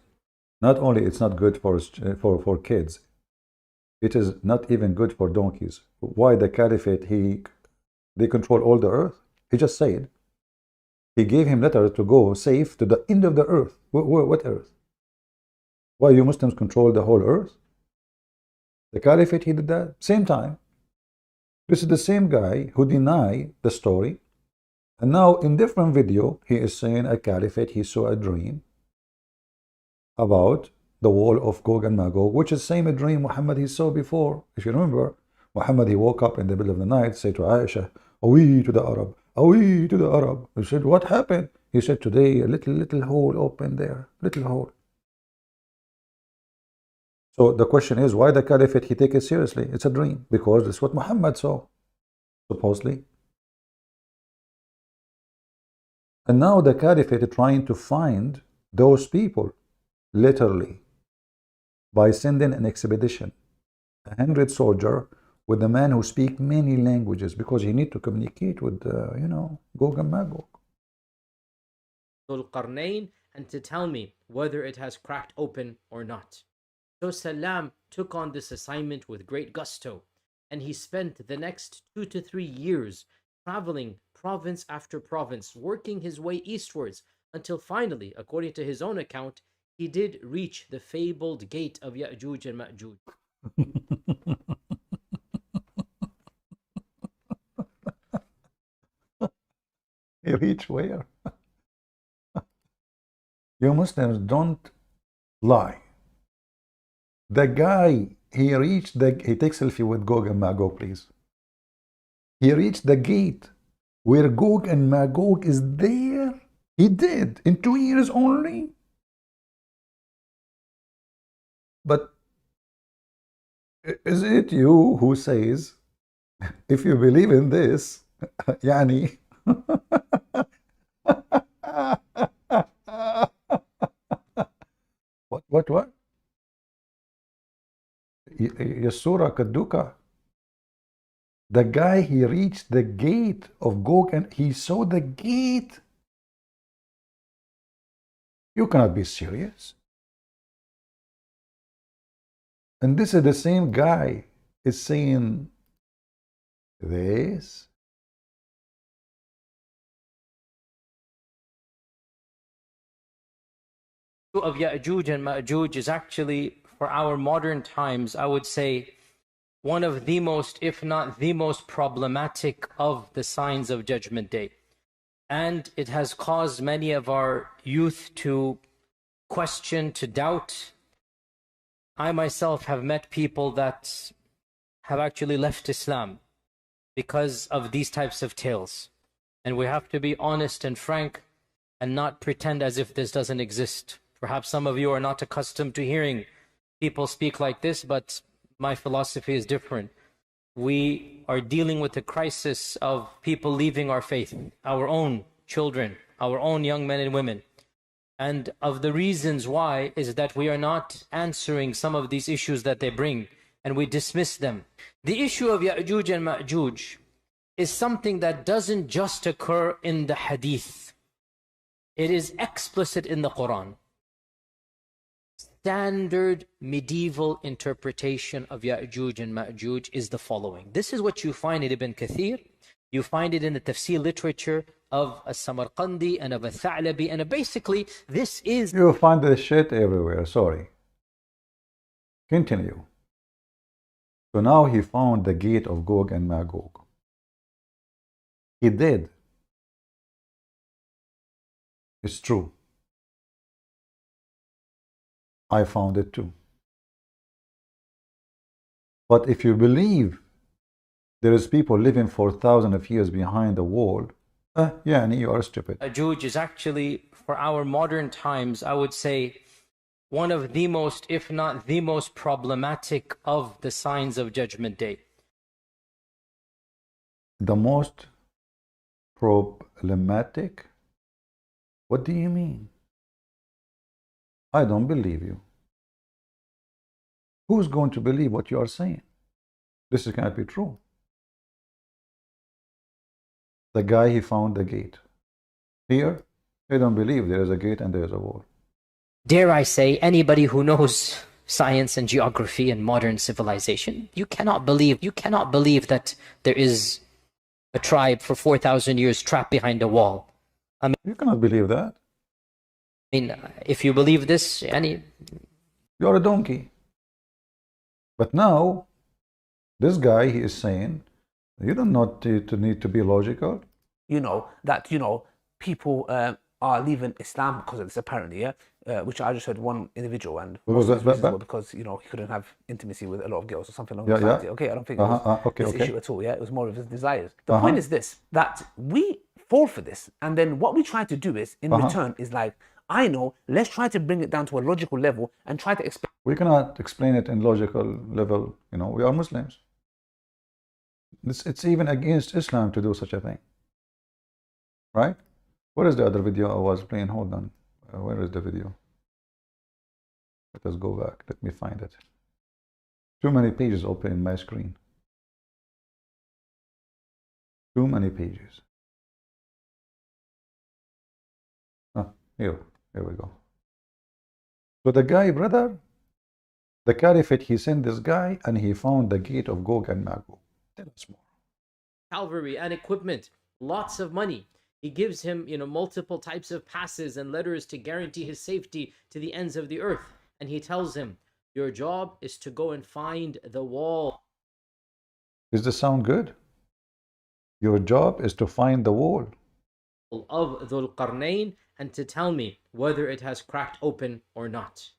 not only it's not good for kids, it is not even good for donkeys. Why the caliphate, they control all the earth? He just said, he gave him letters to go safe to the end of the earth. What earth? Why you Muslims control the whole earth? The caliphate, he did that. Same time. This is the same guy who denied the story. And now in different video, he is saying a caliphate, he saw a dream about the wall of Gog and Magog, which is the same dream Muhammad he saw before. If you remember, Muhammad, he woke up in the middle of the night, said to Aisha, awi to the Arab, awi to the Arab. He said, what happened? He said, today a little hole opened there, little hole. So the question is, why the caliphate, he take it seriously? It's a dream, because it's what Muhammad saw, supposedly. And now the caliphate is trying to find those people, literally. by sending an expedition, 100 soldiers, with a man who speaks many languages, because he need to communicate with, Gog and Magog. Qarnayn, and to tell me whether it has cracked open or not. So Salam took on this assignment with great gusto, and he spent the next 2 to 3 years traveling province after province, working his way eastwards, until finally, according to his own account, he did reach the fabled gate of Ya'juj and Ma'juj. He reached where? You Muslims don't lie. The guy, he takes selfie with Gog and Magog, please. He reached the gate where Gog and Magog is there. He did, in 2 years only. But is it you who says, if you believe in this, يعني what? Yasura Kaduka. The guy, he reached the gate of Gog and he saw the gate. You cannot be serious. And this is the same guy is saying this. Of Ya'juj and Ma'juj is actually, for our modern times, I would say, one of the most, if not the most problematic of the signs of Judgment Day. And it has caused many of our youth to question, to doubt. I myself have met people that have actually left Islam because of these types of tales. And we have to be honest and frank and not pretend as if this doesn't exist. Perhaps some of you are not accustomed to hearing people speak like this, but my philosophy is different. We are dealing with the crisis of people leaving our faith, our own children, our own young men and women. And of the reasons why is that we are not answering some of these issues that they bring, and we dismiss them. The issue of Ya'juj and Ma'juj is something that doesn't just occur in the hadith. It is explicit in the Quran. Standard medieval interpretation of Ya'juj and Ma'juj is the following. This is what you find in Ibn Kathir. You find it in the tafsir literature of a Samarqandi and of a Tha'labi, and basically this is... You find this shit everywhere, sorry. Continue. So now he found the gate of Gog and Magog. He did. It's true. I found it too. But if you believe there is people living for thousands of years behind the wall, yeah, you are stupid. Ya'juj is actually, for our modern times, I would say, one of the most, if not the most problematic of the signs of Judgment Day. The most problematic? What do you mean? I don't believe you. Who's going to believe what you are saying? This cannot be true. The guy, he found the gate. Here, they don't believe there is a gate and there is a wall. Dare I say, anybody who knows science and geography and modern civilization, you cannot believe that there is a tribe for 4,000 years trapped behind a wall. I mean, you cannot believe that. I mean, if you believe this, you're a donkey. But now, this guy, he is saying, you don't need to be logical. People are leaving Islam because of this, apparently, yeah? Which I just heard one individual, and because, he couldn't have intimacy with a lot of girls or something along those lines. Okay, I don't think it was this issue at all, yeah? It was more of his desires. The point is this, that we fall for this, and then what we try to do is, in return, is like, I know, let's try to bring it down to a logical level and try to explain. We cannot explain it in logical level, we are Muslims. It's even against Islam to do such a thing. Right? Where is the other video I was playing? Hold on. Where is the video? Let's go back. Let me find it. Too many pages open in my screen. Too many pages. Ah, here we go. So the guy, brother, the caliphate, he sent this guy and he found the gate of Gog and Magog. Tell us more. Cavalry and equipment, lots of money. He gives him, multiple types of passes and letters to guarantee his safety to the ends of the earth. And he tells him, your job is to go and find the wall. Does this sound good? Your job is to find the wall Of Dhul Qarnayn and to tell me whether it has cracked open or not.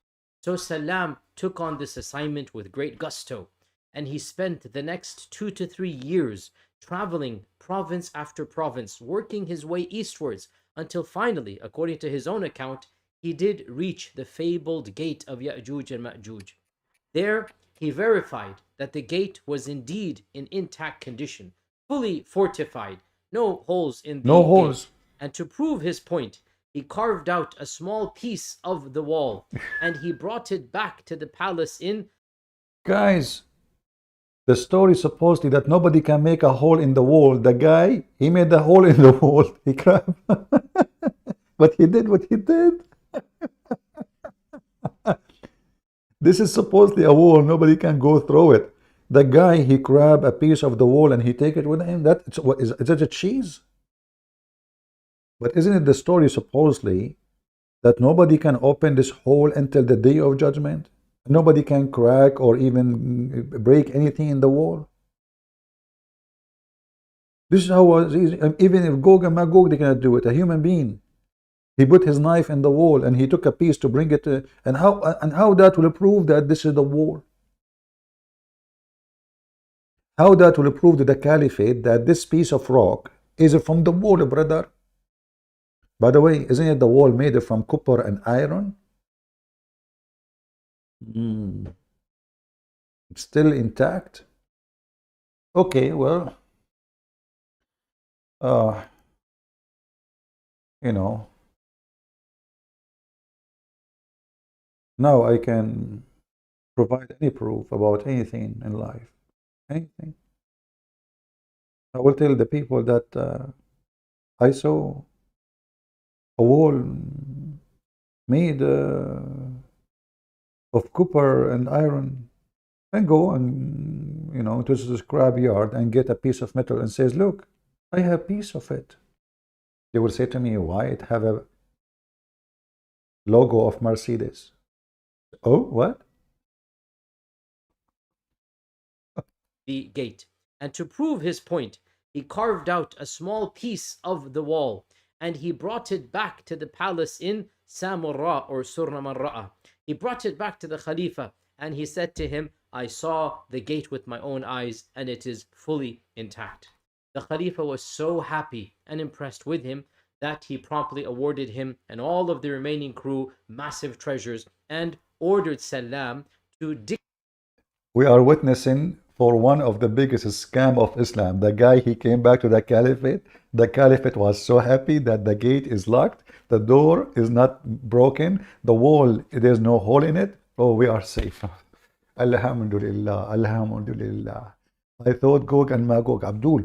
So Salam took on this assignment with great gusto, and he spent the next 2 to 3 years traveling province after province, working his way eastwards until finally, according to his own account, he did reach the fabled gate of Ya'juj and Ma'juj. There, he verified that the gate was indeed in intact condition, fully fortified, no holes in the gate. And to prove his point, he carved out a small piece of the wall and he brought it back to the palace in... Guys, the story supposedly that nobody can make a hole in the wall. The guy, he made a hole in the wall. He grabbed. But he did what he did. This is supposedly a wall. Nobody can go through it. The guy, he grabbed a piece of the wall and he take it with him. That's what is it a cheese? But isn't it the story supposedly that nobody can open this hole until the day of judgment? Nobody can crack or even break anything in the wall. This is how even if Gog and Magog, they cannot do it. A human being, he put his knife in the wall and he took a piece to bring it to, and how that will prove that this is the wall? How that will prove to the caliphate that this piece of rock is from the wall, brother? By the way, isn't it the wall made from copper and iron? It's still intact. Okay, well, now I can provide any proof about anything in life. Anything. I will tell the people that I saw a wall made of copper and iron, and go and to the scrap yard and get a piece of metal and says, look, I have a piece of it. They will say to me, why it have a logo of Mercedes? Oh, what? The gate. And to prove his point, he carved out a small piece of the wall and he brought it back to the palace in Samurra or Surna Marra'a. He brought it back to the Khalifa and he said to him, I saw the gate with my own eyes and it is fully intact. The Khalifa was so happy and impressed with him that he promptly awarded him and all of the remaining crew massive treasures and ordered Salam to We are witnessing for one of the biggest scam of Islam. The guy, he came back to the caliphate. The caliphate was so happy that the gate is locked, the door is not broken, the wall, there's no hole in it. Oh, we are safe. Alhamdulillah, Alhamdulillah. I thought Gog and Magog. Abdul,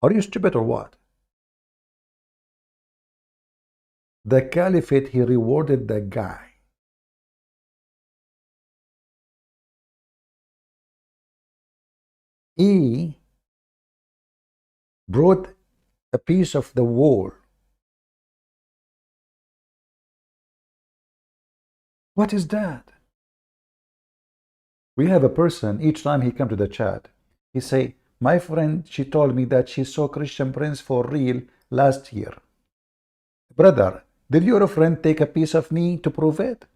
are you stupid or what? The caliphate, he rewarded the guy. He brought a piece of the wall. What is that? We have a person, each time he come to the chat, he say, my friend, she told me that she saw Christian Prince for real last year. Brother, did your friend take a piece of me to prove it?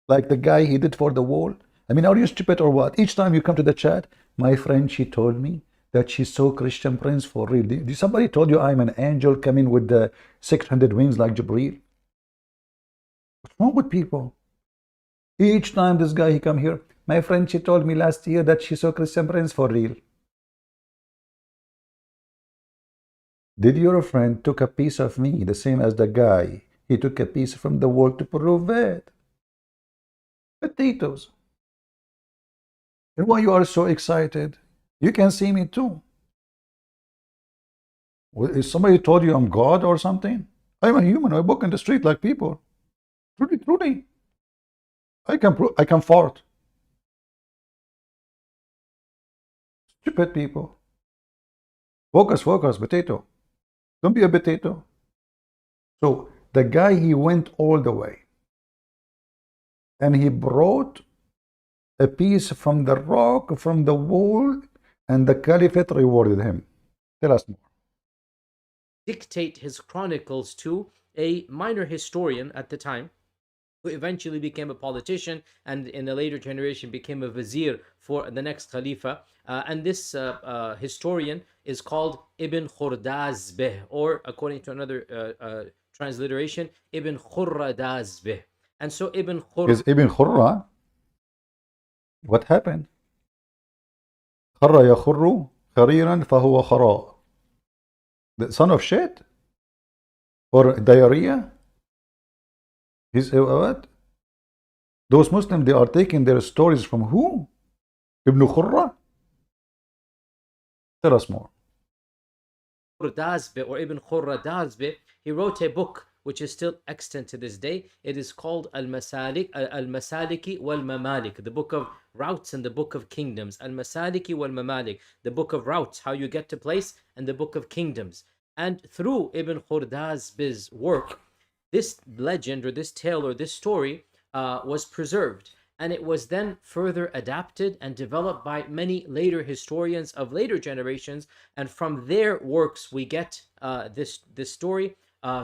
Like the guy he did for the wall? I mean, are you stupid or what? Each time you come to the chat, my friend, she told me that she saw Christian Prince for real. Did somebody told you I'm an angel coming with the 600 wings like Jibreel? What's wrong with people? Each time this guy, he come here, my friend, she told me last year that she saw Christian Prince for real. Did your friend took a piece of me, the same as the guy? He took a piece from the wall to prove it. Potatoes. And why you are so excited? You can see me too. Is somebody told you I'm God or something? I'm a human. I walk in the street like people. Truly, truly. I can fart. Stupid people. Focus, focus, potato. Don't be a potato. So the guy, he went all the way. And he brought a piece from the rock, from the wall, and the caliphate rewarded him. Tell us more. Dictate his chronicles to a minor historian at the time, who eventually became a politician and in a later generation became a vizier for the next Khalifa. And this historian is called Ibn Khurdazbeh, or according to another transliteration, Ibn Khurradazbeh. And so Is Ibn Khurra? What happened? خر يخر خريرا فهو خراء. The son of shit? Or diarrhea? He's what? Those Muslims, they are taking their stories from who? Ibn Khurra? Tell us more. Khurdazbeh, or Ibn Khurradazbeh, he wrote a book which is still extant to this day. It is called Al-Masaliki wal-Mamalik, the book of routes and the book of kingdoms. Al-Masaliki wal-Mamalik, the book of routes, how you get to place, and the book of kingdoms. And through Ibn Khurdazbeh's work, this legend or this tale or this story was preserved. And it was then further adapted and developed by many later historians of later generations. And from their works, we get this story.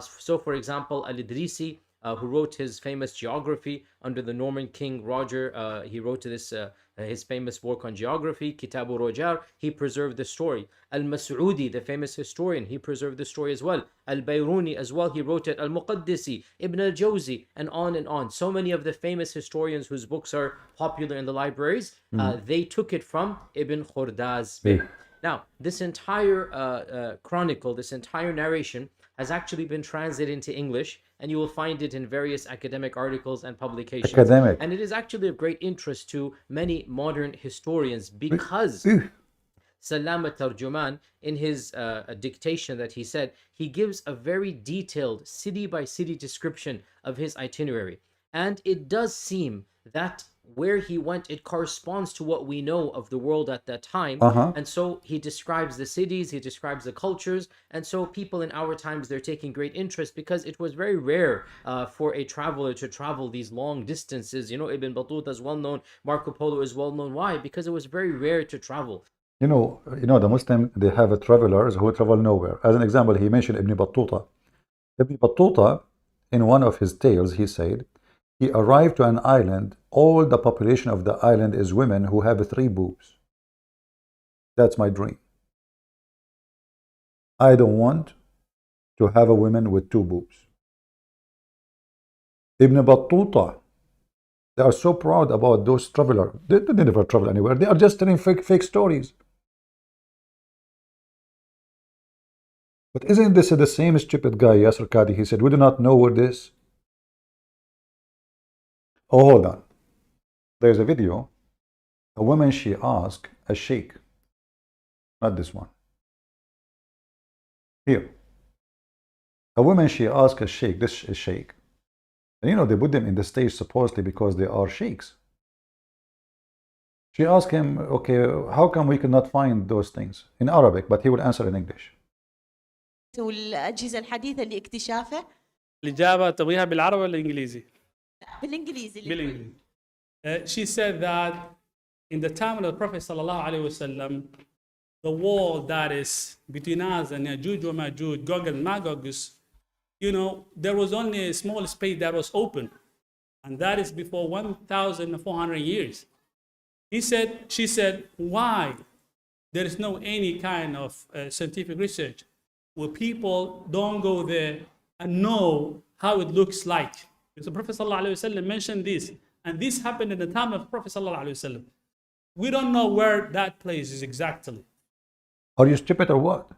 So, for example, Al-Idrisi, who wrote his famous geography under the Norman king Roger, he wrote this his famous work on geography, Kitabu Rojar. He preserved the story. Al-Mas'udi, the famous historian, he preserved the story as well. Al-Bayruni as well, he wrote it. Al-Muqaddisi, Ibn al-Jawzi, and on and on. So many of the famous historians whose books are popular in the libraries, they took it from Ibn Khurdazbeh. Now, this entire chronicle, this entire narration has actually been translated into English, and you will find it in various academic articles and publications. And it is actually of great interest to many modern historians because Salama Tarjuman, in his dictation that he said, he gives a very detailed city-by-city description of his itinerary. And it does seem that where he went, it corresponds to what we know of the world at that time. And so he describes the cities, he describes the cultures, and so people in our times, they're taking great interest because it was very rare for a traveler to travel these long distances. You know, Ibn Battuta is well known, Marco Polo is well known. Why? Because it was very rare to travel. You know, the Muslim, they have travelers who travel nowhere. As an example, he mentioned Ibn Battuta. Ibn Battuta, in one of his tales, he said, he arrived to an island. All the population of the island is women who have 3 boobs. That's my dream. I don't want to have a woman with 2 boobs. Ibn Battuta, they are so proud about those travelers. They never travel anywhere. They are just telling fake stories. But isn't this the same stupid guy, Yasir Qadhi? He said, we do not know where this. Oh, hold on. There's a video. A woman, she asked a sheikh. Not this one. Here. A woman, she asked a sheikh. This is sheikh. And you know, they put them in the stage supposedly because they are sheiks. She asked him, okay, how come we cannot find those things in Arabic? But he would answer in English. والأجهزة الحديثة لاكتشافه. الإجابة تبغيها بالعربي ولا الإنجليزي؟ بالإنجليزي. بالإنجليزي. She said that in the time of the Prophet sallallahu alaihi wasallam, the wall that is between us and Yajuj wa Majuj, Gog and Magog, you know, there was only a small space that was open, and that is before 1,400 years. She said, why there is no any kind of scientific research where people don't go there and know how it looks like? Because the Prophet ﷺ mentioned this, and this happened in the time of the Prophet ﷺ. We don't know where that place is exactly. Are you stupid or what?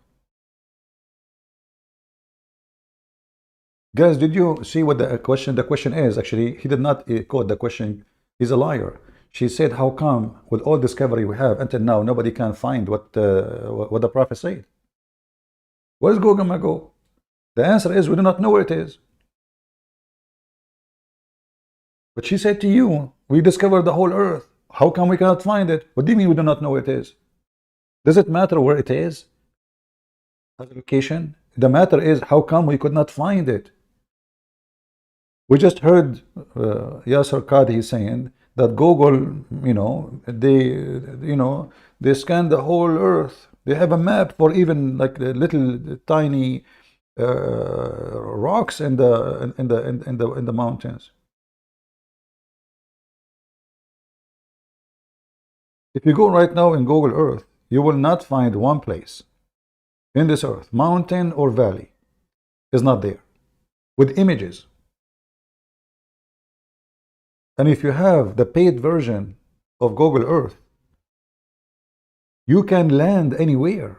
Guys, did you see what the question is? Actually, he did not quote the question He's a liar. She said, how come with all discovery we have until now nobody can find what the prophet said? Where's Gog and Magog? The answer is we do not know where it is. But she said to you, we discovered the whole earth. How come we cannot find it? What do you mean we do not know where it is? Does it matter where it is? As a location? The matter is, how come we could not find it? We just heard Yasir Qadhi saying that Google, they scan the whole earth. They have a map for even like the little tiny rocks in the mountains. If you go right now in Google Earth, you will not find one place in this earth, mountain or valley, is not there, with images. And if you have the paid version of Google Earth, you can land anywhere.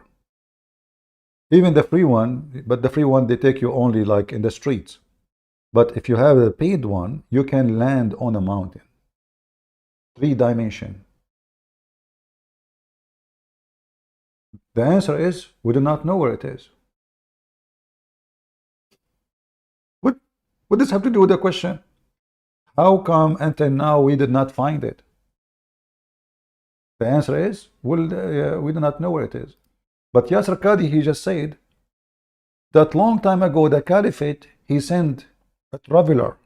Even the free one, but the free one, they take you only like in the streets. But if you have the paid one, you can land on a mountain. 3-dimension. The answer is, we do not know where it is. What does this have to do with the question? How come until now we did not find it? The answer is, well, we do not know where it is. But Yasir Qadhi, he just said that long time ago, the Caliphate, he sent a traveler,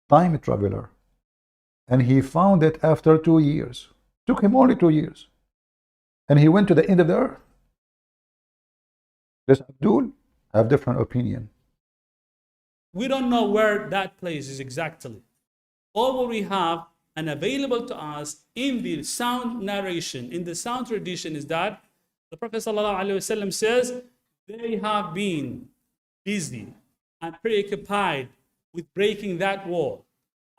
time traveler, and he found it after 2 years. Took him only 2 years. And he went to the end of the earth. Does Abdul have different opinion? We don't know where that place is exactly. All what we have and available to us in the sound narration, in the sound tradition, is that the Prophet ﷺ says they have been busy and preoccupied with breaking that wall.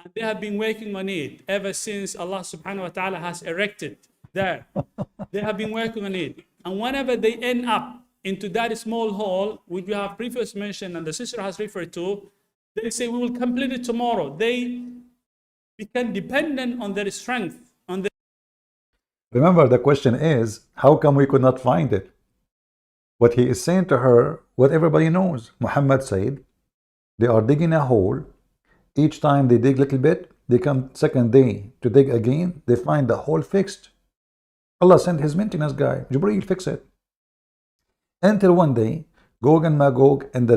And they have been working on it ever since Allah subhanahu wa ta'ala has erected there. They have been working on it. And whenever they end up into that small hole, which we have previously mentioned and the sister has referred to, they say we will complete it tomorrow. They become dependent on their strength. Remember, the question is, how come we could not find it? What he is saying to her, what everybody knows. Muhammad said, they are digging a hole. Each time they dig a little bit, they come second day to dig again, they find the hole fixed. Allah sent his maintenance guy, Jibreel, fix it. Until one day, Gog and Magog, and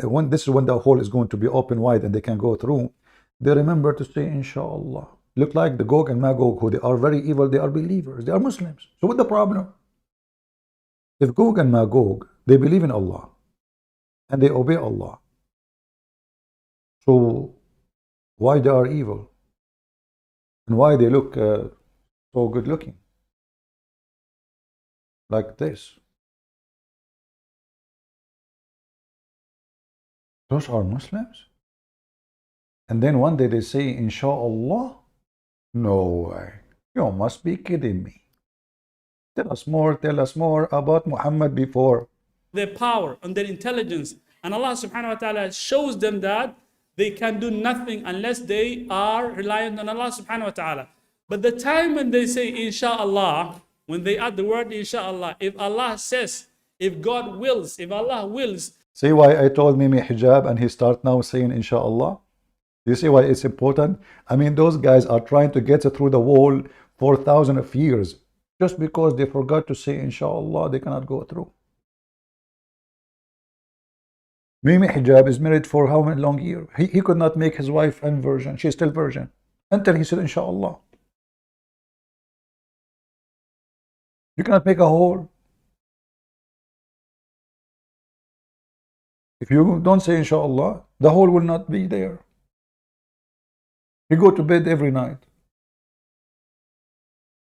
when this is when the hole is going to be open wide and they can go through, they remember to say, Inshallah. Look like the Gog and Magog, who they are very evil, they are believers, they are Muslims. So what's the problem? If Gog and Magog, they believe in Allah and they obey Allah, so why they are evil? And why they look so good looking? Like this. Those are Muslims? And then one day they say, Inshallah? No way. You must be kidding me. Tell us more about Muhammad before. Their power and their intelligence. And Allah subhanahu wa ta'ala shows them that they can do nothing unless they are reliant on Allah subhanahu wa ta'ala. But the time when they say Inshallah, when they add the word Inshallah, if Allah says, if God wills, if Allah wills. See why I told Mimi hijab and he start now saying Inshallah? You see why it's important? I mean, those guys are trying to get through the wall for thousands of years. Just because they forgot to say Inshallah, they cannot go through. Mimi hijab is married for how many long years? He could not make his wife a virgin. She's still virgin. Until he said Inshallah. You cannot make a hole. If you don't say Inshallah, the hole will not be there. You go to bed every night.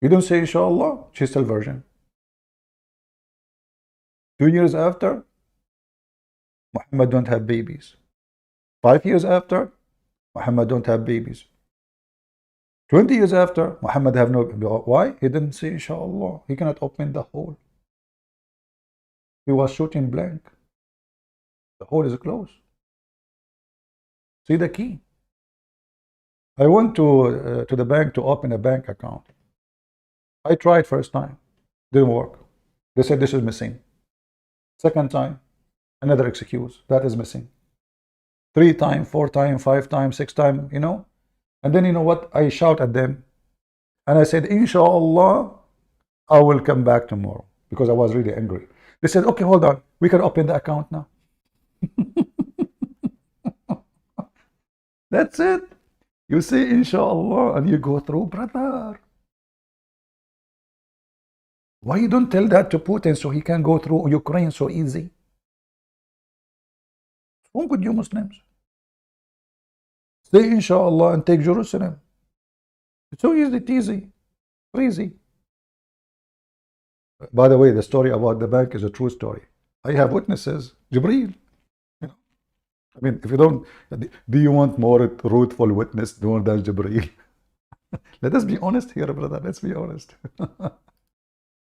You don't say Inshallah, she's still virgin. 2 years after, Muhammad don't have babies. 5 years after, Muhammad don't have babies. 20 years after, Muhammad have no. Why? He didn't say Inshallah. He cannot open the hole. He was shooting blank. The hole is closed. See the key. I went to the bank to open a bank account. I tried first time, didn't work. They said this is missing. Second time, another excuse, that is missing. 3 times, 4 times, 5 times, 6 times, you know. And then you know what? I shout at them, and I said, Inshallah, I will come back tomorrow, because I was really angry. They said, okay, hold on, we can open the account now. That's it. You say Inshallah and you go through, brother. Why you don't tell that to Putin so he can go through Ukraine so easy? What's wrong with you Muslims? Say Inshallah and take Jerusalem. It's so easy, easy. By the way, the story about the bank is a true story. I have witnesses. Jibreel. You know, I mean, if you don't, do you want more truthful witness more than Jibreel? Let us be honest here, brother. Let's be honest.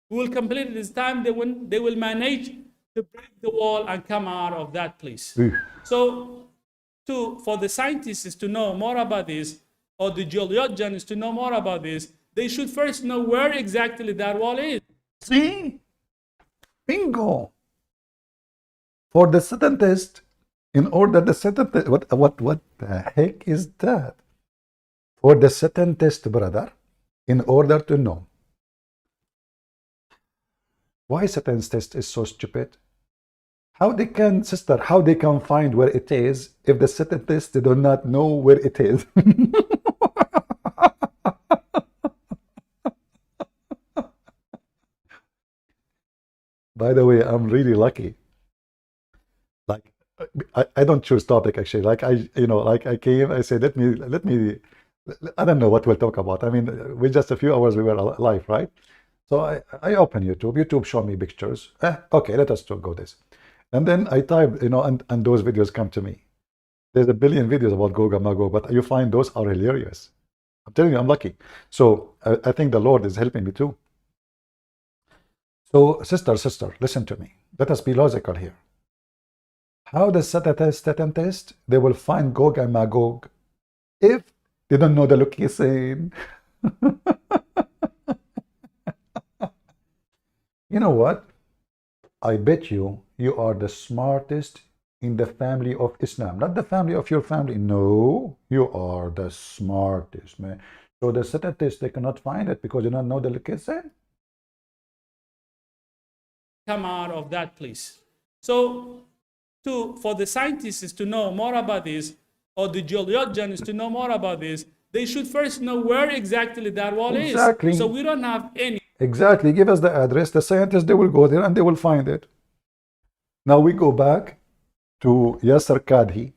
We will complete this time. They will manage to break the wall and come out of that place. So, for the scientists to know more about this, or the geologians to know more about this, they should first know where exactly that wall is. See? Bingo. For the Satan test, in order the Satan test, what the heck is that? For the Satan test, brother, in order to know. Why Satan's test is so stupid? How they can, sister, how they can find where it is if the Satan test they do not know where it is? By the way, I'm really lucky. Like, I don't choose topic actually. Like I came, I said, let me, I don't know what we'll talk about. I mean, with just a few hours we were alive, right? So I open YouTube. YouTube show me pictures. Okay, let us go this. And then I type, and those videos come to me. There's a billion videos about Gog and Magog, but you find those are hilarious. I'm telling you, I'm lucky. So I think the Lord is helping me too. So sister, listen to me. Let us be logical here. How does Satan test? They will find Gog and Magog if they don't know the location. You know what? I bet you are the smartest in the family of Islam. Not the family of your family. No, you are the smartest, man. So the Satan test, they cannot find it because they don't know the location. Come out of that place. So, for the scientists to know more about this, or the geologians to know more about this, they should first know where exactly that wall is. So we don't have any. Exactly. Give us the address. The scientists, they will go there and they will find it. Now we go back to Yasir Qadhi.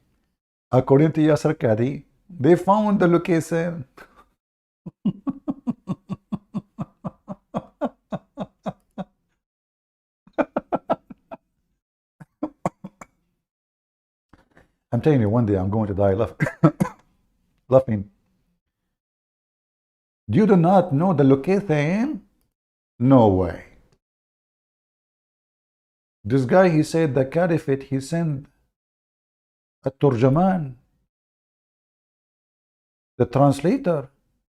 According to Yasir Qadhi, they found the location. I'm telling you, one day I'm going to die laughing. You do not know the location? No way. This guy, he said the caliphate, he sent a turjaman, the translator.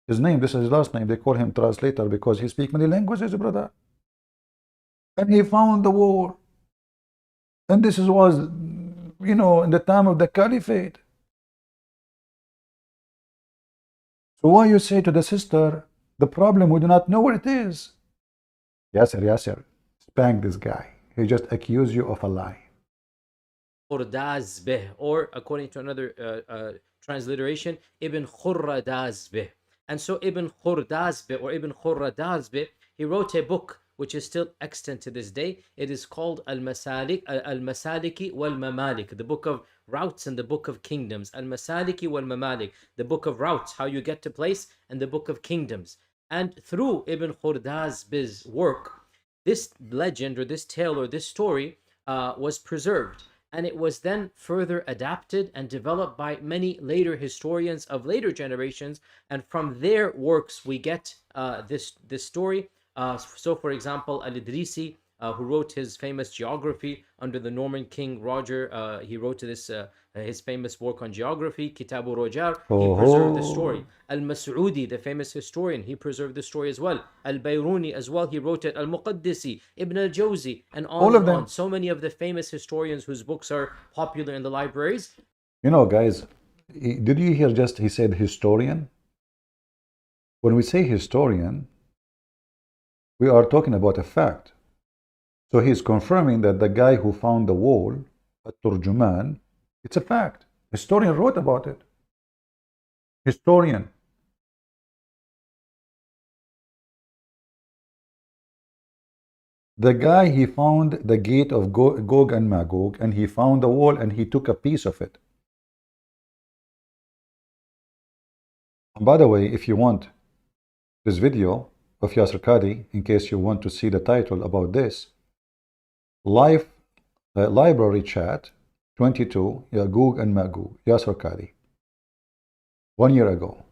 His name, this is his last name. They call him translator because he speaks many languages, brother. And he found the war. And this was, in the time of the caliphate. So why you say to the sister, the problem, we do not know where it is? Yasir, spank this guy. He just accused you of a lie. Or according to another transliteration, Ibn Khurradazbeh. And so Ibn Khurdazbeh or Ibn Khurradazbeh, he wrote a book which is still extant to this day. It is called Al-Masaliki wal-Mamalik, the book of routes and the book of kingdoms. Al-Masaliki wal-Mamalik, the book of routes, how you get to place, and the book of kingdoms. And through Ibn Khurdazbeh's work, this legend or this tale or this story was preserved. And it was then further adapted and developed by many later historians of later generations. And from their works, we get this story. So, for example, Al-Idrisi who wrote his famous geography under the Norman King Roger. He wrote this his famous work on geography, Kitabu Rojar. He preserved the story. Al-Mas'udi, the famous historian, he preserved the story as well. Al-Bayruni as well, he wrote it. Al-Muqaddisi, Ibn al-Jawzi, and on All of and them. on. So many of the famous historians whose books are popular in the libraries. You know, guys, did you hear just he said historian? When we say historian, we are talking about a fact. So he's confirming that the guy who found the wall, a Turjuman, it's a fact. Historian wrote about it. Historian. The guy, he found the gate of Gog and Magog, and he found the wall, and he took a piece of it. And by the way, if you want this video of Yasir Qadhi, in case you want to see the title about this, library chat 22, Gog and Magog, Yasir Qadhi, 1 year ago,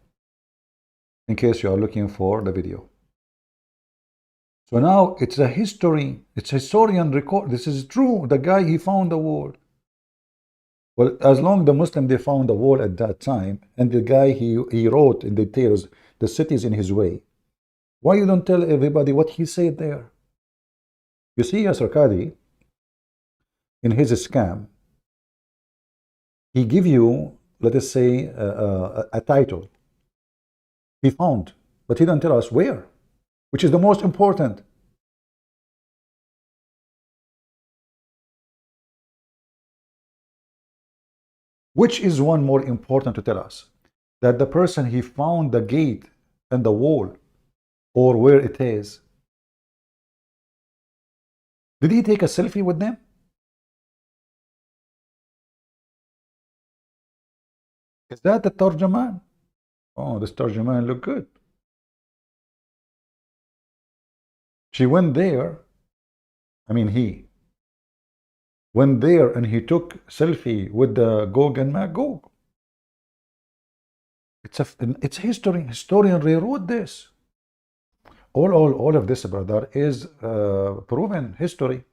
in case you are looking for the video. So now it's a history, it's a historian record. This is true. The guy, he found the wall. Well, as long the Muslim, they found the wall at that time, and the guy, he wrote in details the cities in his way. Why you don't tell everybody what he said there? You see, Yasir Qadhi, in his scam, he give you, let us say, a title. He found, but he don't tell us where, which is the most important. Which is one more important to tell us? That the person, he found the gate and the wall, or where it is. Did he take a selfie with them? Is that the Tarjuman? Oh, this Tarjuman look good. She went there, I mean he went there and he took selfie with the Gog and Magog. It's history. Historian rewrote this. All of this, brother, is proven history.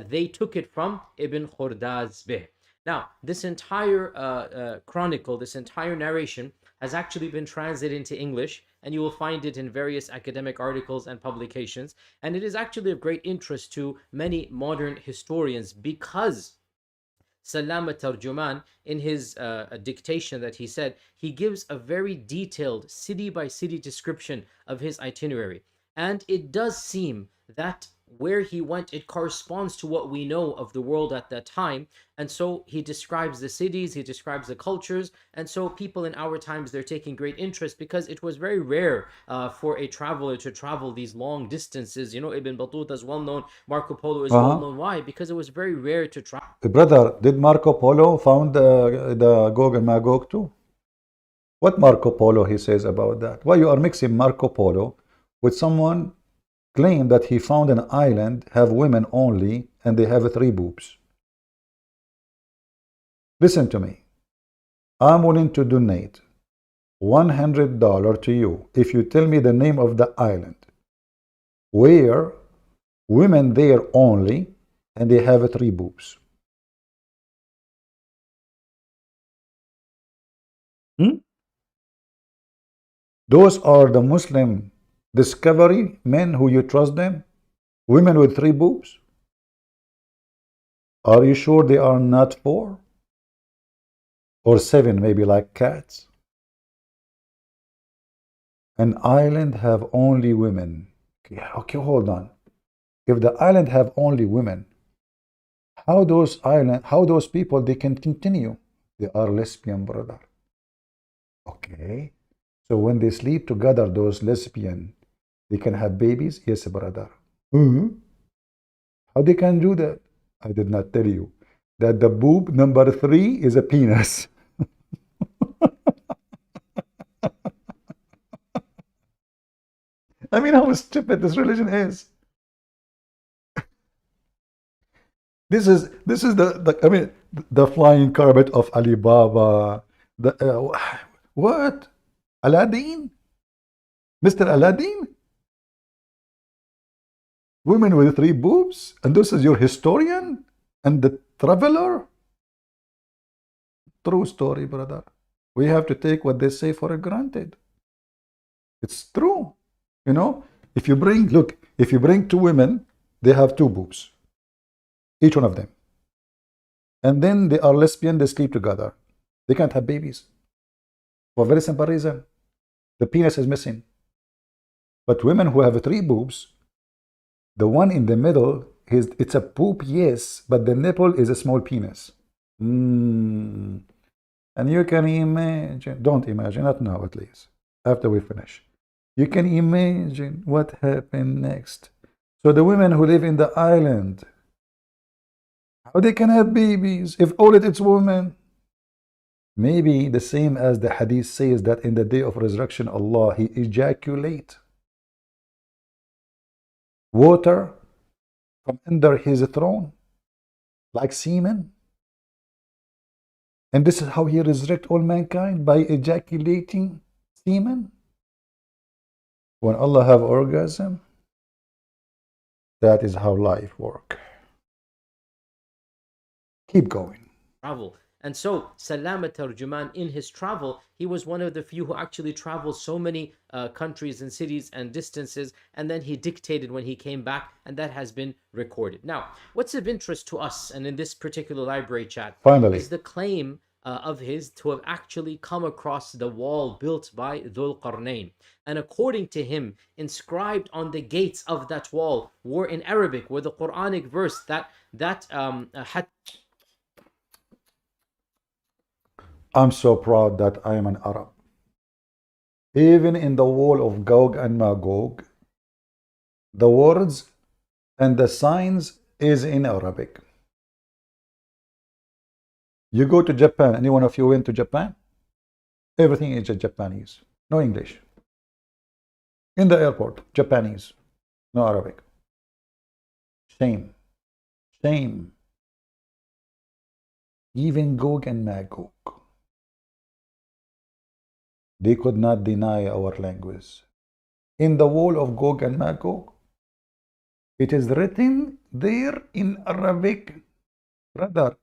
They took it from Ibn Khordazbeh. Now, this entire chronicle, this entire narration has actually been translated into English, and you will find it in various academic articles and publications. And it is actually of great interest to many modern historians because Salam Tarjuman, in his dictation that he said, he gives a very detailed city-by-city description of his itinerary. And it does seem that where he went, it corresponds to what we know of the world at that time. And so he describes the cities, he describes the cultures, and so people in our times, they're taking great interest because it was very rare for a traveler to travel these long distances. You know, Ibn Battuta is well known, Marco Polo is well known. Why? Because it was very rare to travel. Brother, did Marco Polo found the Gog and Magog too? What Marco Polo he says about that? Why you are mixing Marco Polo with someone claim that he found an island, have women only, and they have 3 boobs? Listen to me. I'm willing to donate $100 to you if you tell me the name of the island where women there only and they have 3 boobs. Those are the Muslim discovery men who you trust them? Women with 3 boobs? Are you sure they are not 4? Or 7, maybe, like cats? An island have only women. Okay, hold on. If the island have only women, how those people, they can continue? They are lesbian, brother. Okay. So when they sleep together, those lesbian, they can have babies? Yes, brother. How they can do that? I did not tell you that the boob number 3 is a penis. I mean, how stupid this religion is. This is the flying carpet of Alibaba. What? Aladdin? Mr. Aladdin? Women with 3 boobs? And this is your historian? And the traveler? True story, brother. We have to take what they say for granted. It's true. You know, if you bring, look, if you bring 2 women, they have 2 boobs, each one of them. And then they are lesbian, they sleep together. They can't have babies. For a very simple reason. The penis is missing. But women who have 3 boobs, the one in the middle, it's a boob, yes, but the nipple is a small penis. And you can imagine, don't imagine, not now at least, after we finish. You can imagine what happened next. So the women who live in the island, how they can have babies if all it's women? Maybe the same as the hadith says that in the day of resurrection, Allah, He ejaculate water from under His throne, like semen. And this is how He resurrect all mankind, by ejaculating semen. When Allah have orgasm, that is how life works. Keep going. Travel. And so, Salama Tarjuman, in his travel, he was one of the few who actually traveled so many countries and cities and distances, and then he dictated when he came back, and that has been recorded. Now, what's of interest to us, and in this particular library chat, Finally, is the claim of his to have actually come across the wall built by Dhul Qarnayn. And according to him, inscribed on the gates of that wall were in Arabic, were the Quranic verse I'm so proud that I am an Arab. Even in the wall of Gog and Magog, the words and the signs is in Arabic. You go to Japan, any one of you went to Japan? Everything is just Japanese, no English. In the airport, Japanese, no Arabic. Shame. Shame. Even Gog and Magog, they could not deny our language. In the wall of Gog and Magog, it is written there in Arabic. Brother,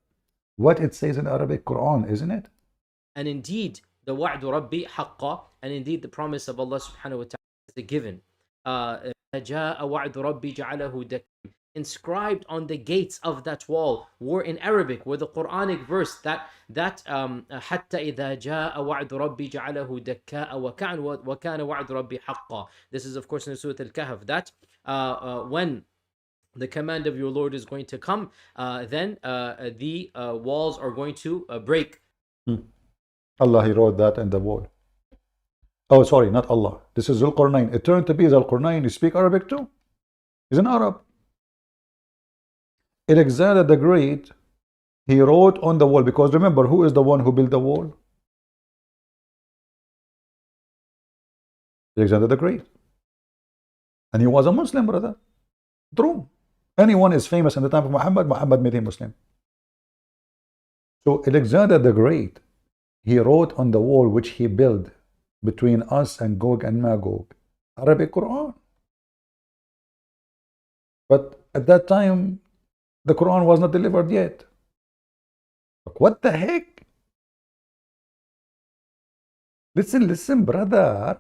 what it says in Arabic, Quran, isn't it? And indeed, the wa'du Rabbi haqqa, and indeed the promise of Allah subhanahu wa ta'ala is given. جاء وعد ربي جعله دكا. Inscribed on the gates of that wall were in Arabic, were the Quranic verse that حتى إذا جاء وعد ربي جعله دكاء وكان وعد ربي حقا. This is of course in Surah Al-Kahf, that when the command of your Lord is going to come, then the walls are going to break. Allah, He wrote that in the wall. Oh, sorry, not Allah. This is Dhul Qarnayn. It turned to be Dhul Qarnayn. You speak Arabic too? He's an Arab. Alexander the Great, he wrote on the wall, because remember, who is the one who built the wall? Alexander the Great. And he was a Muslim, brother. True. Anyone is famous in the time of Muhammad, Muhammad made him Muslim. So Alexander the Great, he wrote on the wall which he built between us and Gog and Magog, Arabic Quran. But at that time, the Quran was not delivered yet. What the heck? Listen, brother.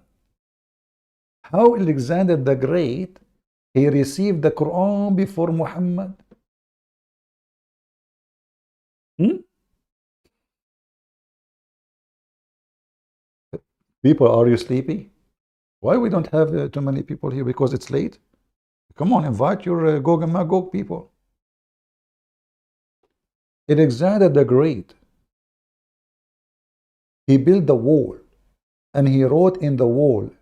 How Alexander the Great, he received the Quran before Muhammad? People, are you sleepy? Why we don't have too many people here? Because it's late? Come on, invite your Gog and Magog people. Alexander the Great, he built the wall, and he wrote in the wall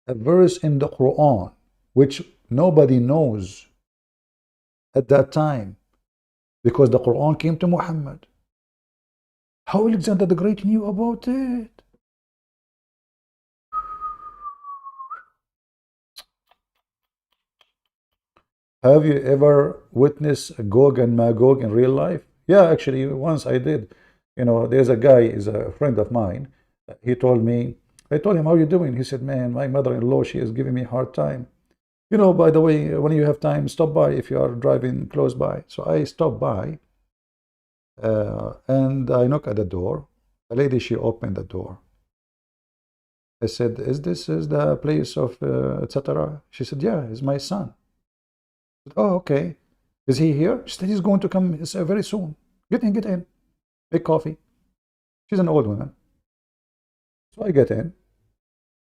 a verse in the Quran which nobody knows at that time, because the Quran came to Muhammad. How Alexander the Great knew about it? Have you ever witnessed Gog and Magog in real life? Yeah, actually, once I did. You know, there's a guy, is a friend of mine. He told me, I told him, how are you doing? He said, man, my mother-in-law, she is giving me a hard time. You know, by the way, when you have time, stop by if you are driving close by. So I stopped by and I knock at the door. The lady, she opened the door. I said, is this is the place of etc.? She said, yeah, it's my son. I said, oh, okay. Is he here? She said, he's going to come very soon. Get in, get in. Make coffee. She's an old woman. So I get in.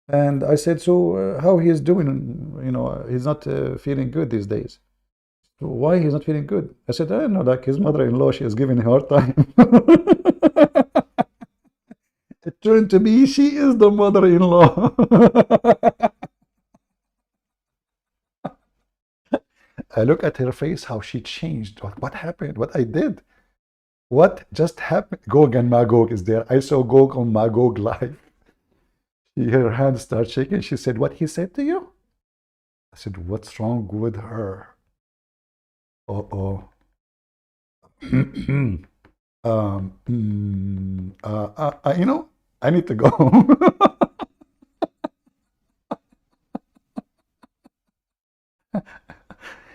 And I said, so how he is doing? You know, he's not feeling good these days. So why he's not feeling good? I said, I don't know, like his mother-in-law, she is giving him a hard time. It turned to be she is the mother-in-law. I look at her face, how she changed. What happened? What I did? What just happened? Gog and Magog is there. I saw Gog on Magog live. Her hand started shaking. She said, what he said to you? I said, what's wrong with her? Uh-oh. You know, I need to go.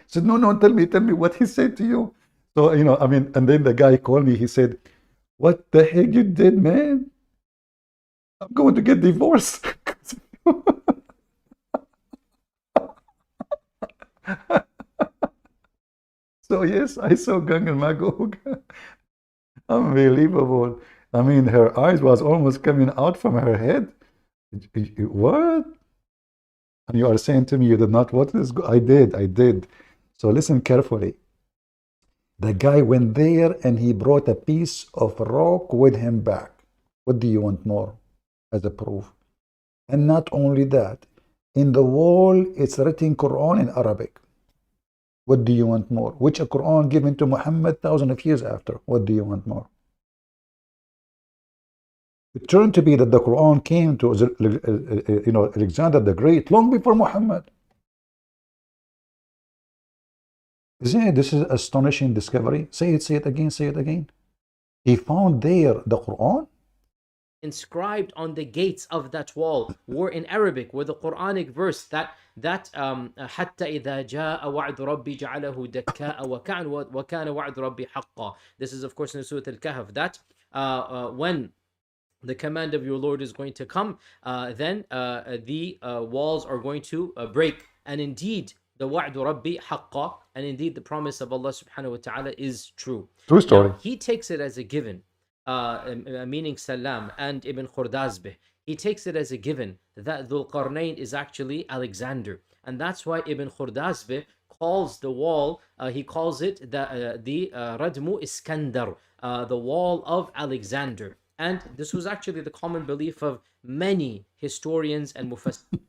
Said, no, tell me what he said to you. So, you know, I mean, and then the guy called me, he said, what the heck you did, man? I'm going to get divorced. So yes, I saw Gang and Magog. Unbelievable. I mean, her eyes was almost coming out from her head. What? And you are saying to me you did not watch this? I did. So listen carefully. The guy went there and he brought a piece of rock with him back. What do you want more as a proof? And not only that, in the wall it's written Quran in Arabic. What do you want more? Which a Quran given to Muhammad thousands of years after. What do you want more? It turned to be that the Quran came to you know, Alexander the Great long before Muhammad. Isn't it? This is an astonishing discovery. Say it again. He found there the Quran. Inscribed on the gates of that wall were in Arabic with the Quranic verse that حتى إذا جاء وعد ربي جعله دكاء وكان وعد ربي حقا. This is of course in Surah Al-Kahf, that when the command of your Lord is going to come, then the walls are going to break, and indeed the wa'd Rabbi haqqa, and indeed the promise of Allah subhanahu wa ta'ala is true. True story. Now, he takes it as a given, meaning Salam and Ibn Khurdazbeh. He takes it as a given that Dhul Qarnayn is actually Alexander, and that's why Ibn Khurdazbeh calls the wall, he calls it the Radmu Iskandar, the wall of Alexander. And this was actually the common belief of many historians and mufassirin.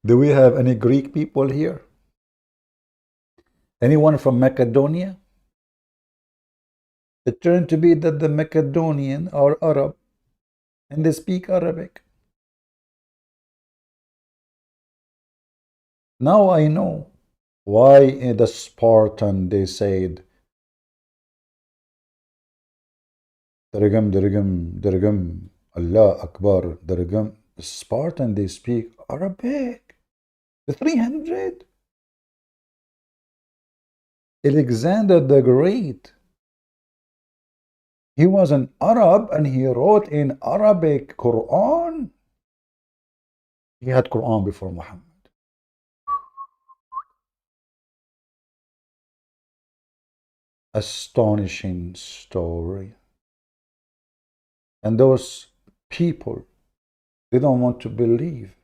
Do we have any Greek people here? Anyone from Macedonia? It turned to be that the Macedonian are Arab and they speak Arabic. Now I know why in the Spartan they said Dargam, Allah Akbar, Dargam. The Spartan, they speak Arabic. The 300. Alexander the Great, he was an Arab and he wrote in Arabic Quran. He had Quran before Muhammad. Astonishing story. And those people, they don't want to believe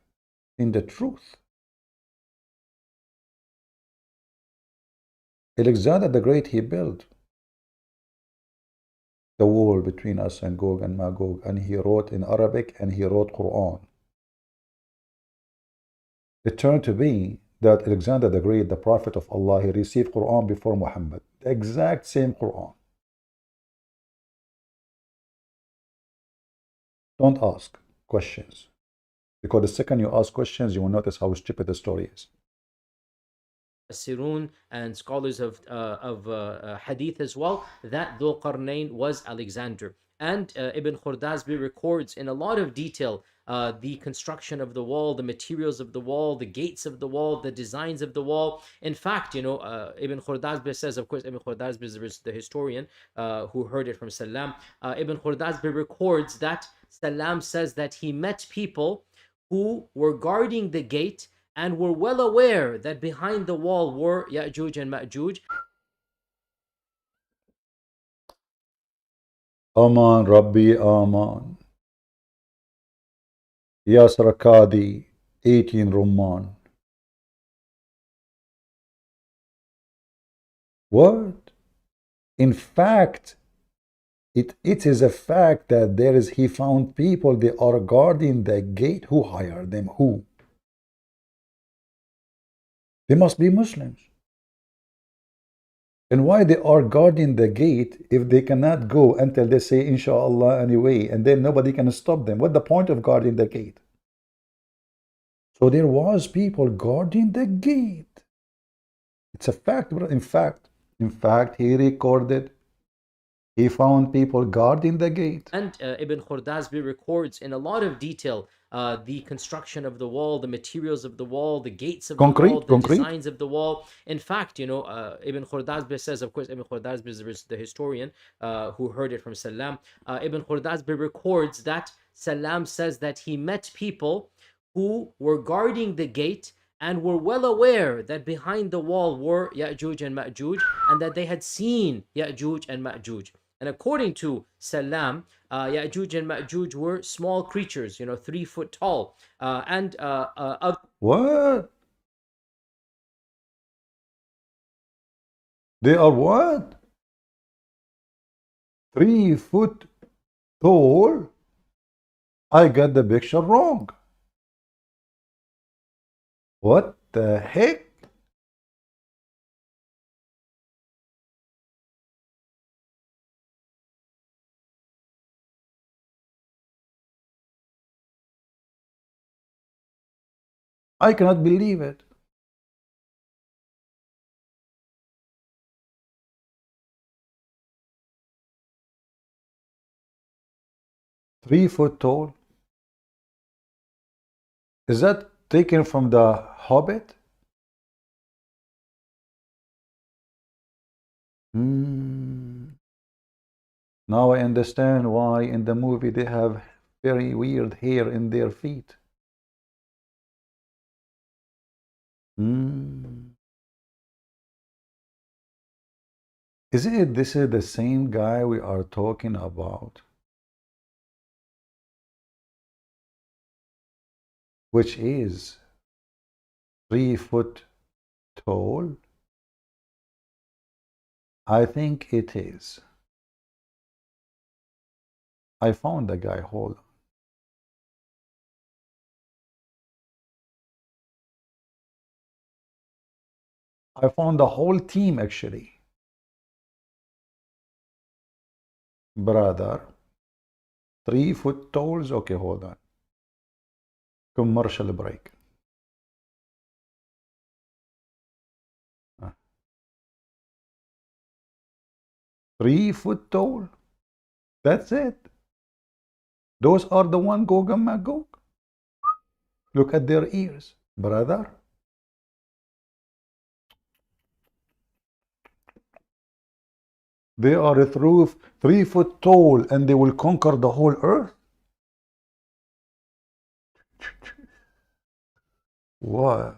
in the truth. Alexander the Great, he built the wall between us and Gog and Magog, and he wrote in Arabic and he wrote Quran. It turned to be that Alexander the Great, the prophet of Allah, he received Quran before Muhammad, the exact same Quran. Don't ask questions, because the second you ask questions, you will notice how stupid the story is. Sirun and scholars of hadith as well, that Dhul Qarnayn was Alexander. And Ibn Khurdazbeh records in a lot of detail the construction of the wall, the materials of the wall, the gates of the wall, the designs of the wall. In fact, Ibn Khordazbeh says, of course, Ibn Khordazbeh is the historian who heard it from Salam. Ibn Khordazbeh records that Salam says that he met people who were guarding the gate and were well aware that behind the wall were Ya'juj and Ma'juj. Aman Rabbi Aman. Yasir Qadhi, 18 Rumman. What? In fact, it is a fact that he found people, they are guarding the gate. Who hired them? Who? They must be Muslims. And why they are guarding the gate if they cannot go until they say inshallah anyway, and then nobody can stop them? What's the point of guarding the gate? So there was people guarding the gate. It's a fact, bro. In fact, he recorded, he found people guarding the gate. And Ibn Khordazbeh records in a lot of detail the construction of the wall, the materials of the wall, the gates of the wall, the designs of the wall. In fact, Ibn Khordazbeh says, of course, Ibn Khordazbeh is the historian who heard it from Salam. Ibn Khordazbeh records that Salam says that he met people who were guarding the gate and were well aware that behind the wall were Ya'juj and Ma'juj, and that they had seen Ya'juj and Ma'juj. And according to Salam, Ya'juj and Ma'juj were small creatures, 3 foot tall. What? They are what? 3 foot tall? I got the picture wrong. What the heck? I cannot believe it. Three foot tall? Is that taken from the Hobbit? Now I understand why in the movie they have very weird hair in their feet. This is the same guy we are talking about, which is 3 foot tall? I think it is. I found the guy. Hold on. I found the whole team actually. Brother. 3 foot talls. Okay, hold on. Commercial break. 3 foot tall. That's it. Those are the one Gog and Magog. Look at their ears, brother. They are 3 foot tall and they will conquer the whole earth. What?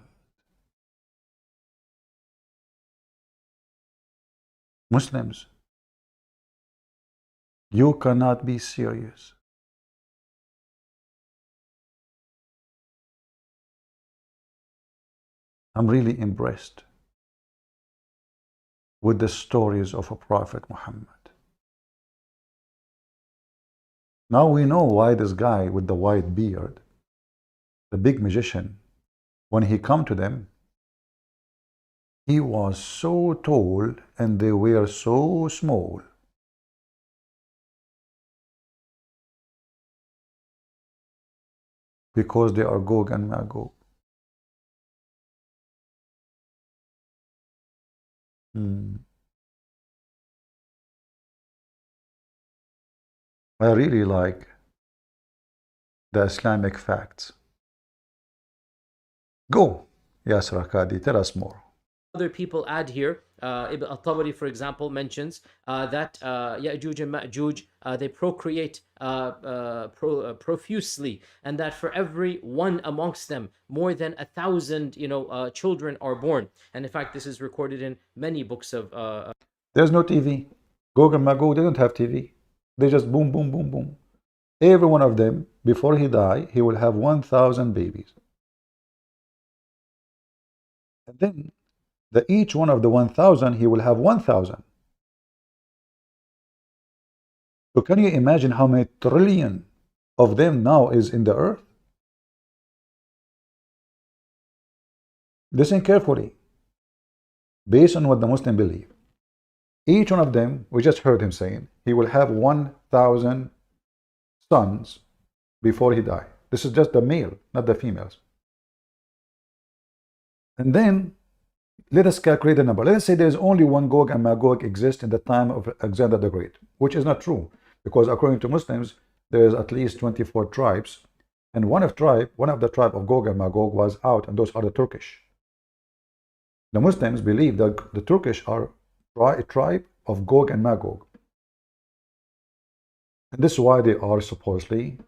Muslims, you cannot be serious. I'm really impressed with the stories of a Prophet Muhammad. Now we know why this guy with the white beard, the big magician, when he come to them, he was so tall and they were so small. Because they are Gog and Magog. I really like the Islamic facts. Go, Yasir Qadhi, tell us more. Other people add here, Ibn al-Tabari, for example, mentions that Ya'juj and Ma'juj, they procreate profusely, and that for every one amongst them, more than 1,000, children are born. And in fact, this is recorded in many books of. There's no TV. Gog and Magog didn't have TV. They just boom, boom, boom, boom. Every one of them, before he die, he will have 1,000 babies. And then each one of the 1,000, he will have 1,000. So can you imagine how many trillion of them now is in the earth? Listen carefully. Based on what the Muslim believe, each one of them, we just heard him saying, he will have 1,000 sons before he die. This is just the male, not the females. And then let us calculate the number. Let us say there is only one Gog and Magog exist in the time of Alexander the Great, which is not true, because according to Muslims, there is at least 24 tribes, and one of the tribe of Gog and Magog was out, and those are the Turkish. The Muslims believe that the Turkish are a tribe of Gog and Magog, and this is why they are supposedly,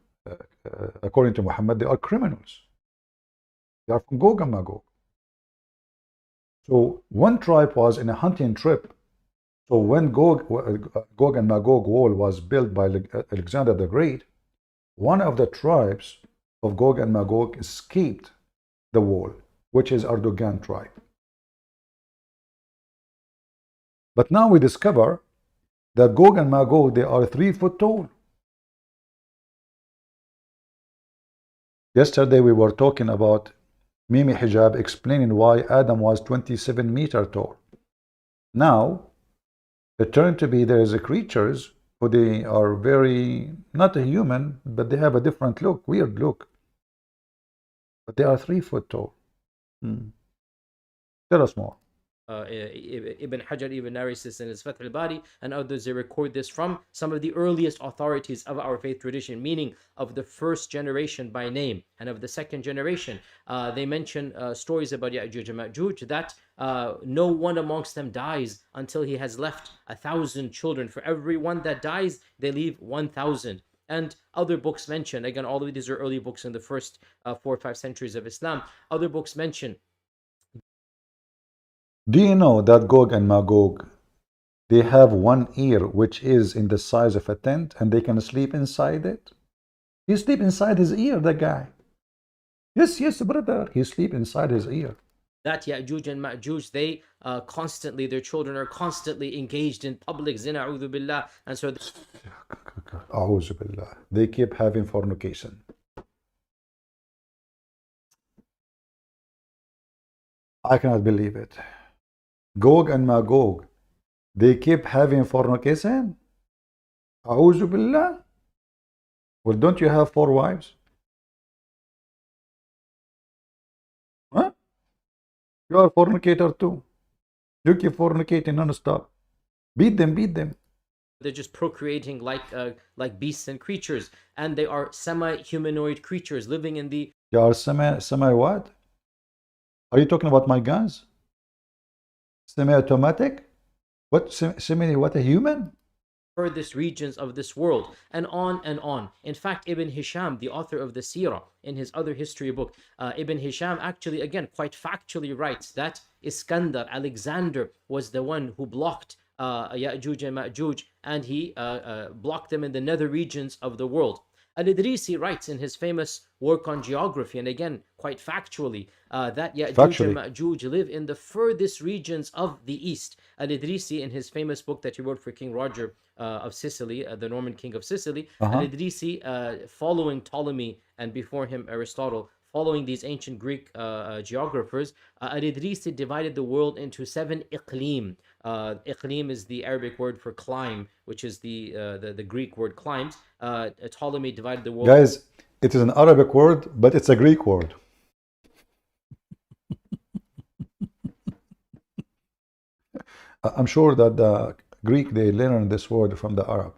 according to Muhammad, they are criminals. They are from Gog and Magog. So one tribe was in a hunting trip. So when Gog and Magog wall was built by Alexander the Great, one of the tribes of Gog and Magog escaped the wall, which is Erdogan tribe. But now we discover that Gog and Magog, they are 3 foot tall. Yesterday we were talking about Mimi Hijab explaining why Adam was 27 meters tall. Now, it turned to be there is a creatures who they are very, not a human, but they have a different look, weird look. But they are 3 foot tall. Tell us more. Ibn Hajar even narrates this in his Fath al-Bari, and others, they record this from some of the earliest authorities of our faith tradition, meaning of the first generation by name and of the second generation. They mention stories about Ya'juj and Ma'juj, that no one amongst them dies until he has left 1,000 children. For every one that dies, they leave 1,000. And other books mention, again, all of these are early books in the first 4 or 5 centuries of Islam. Other books mention. Do you know that Gog and Magog, they have one ear which is in the size of a tent, and they can sleep inside it? He sleep inside his ear, the guy. Yes, brother. He sleep inside his ear. That Ya'juj and Ma'juj, they constantly, their children are constantly engaged in public zina, a'udhu billah. And so A'udhu billah. They keep having fornication. I cannot believe it. Gog and Magog, they keep having fornication? A'udhu billah. Well, don't you have 4 wives? Huh? You are a fornicator too. You keep fornicating non-stop. Beat them. they're just procreating like beasts and creatures, and they are semi-humanoid creatures living in the. You are semi what? Are you talking about my guns? Semi-automatic? What what, a human? Furthest regions of this world, and on and on. In fact, Ibn Hisham, the author of the Seerah, in his other history book, Ibn Hisham actually, again, quite factually writes that Iskandar, Alexander, was the one who blocked Ya'juj and Ma'juj, and he blocked them in the nether regions of the world. Al-Idrisi writes in his famous work on geography, and again, quite factually, that Ya'juj and Ma'juj live in the furthest regions of the east. Al-Idrisi, in his famous book that he wrote for King Roger of Sicily, the Norman king of Sicily, Al-Idrisi, following Ptolemy and before him Aristotle, following these ancient Greek geographers, Al-Idrisi divided the world into 7 iqlim. Iqlim is the Arabic word for climb, which is the Greek word climbs. Ptolemy divided the world. Guys, it is an Arabic word, but it's a Greek word. I'm sure that the Greek, they learned this word from the Arab.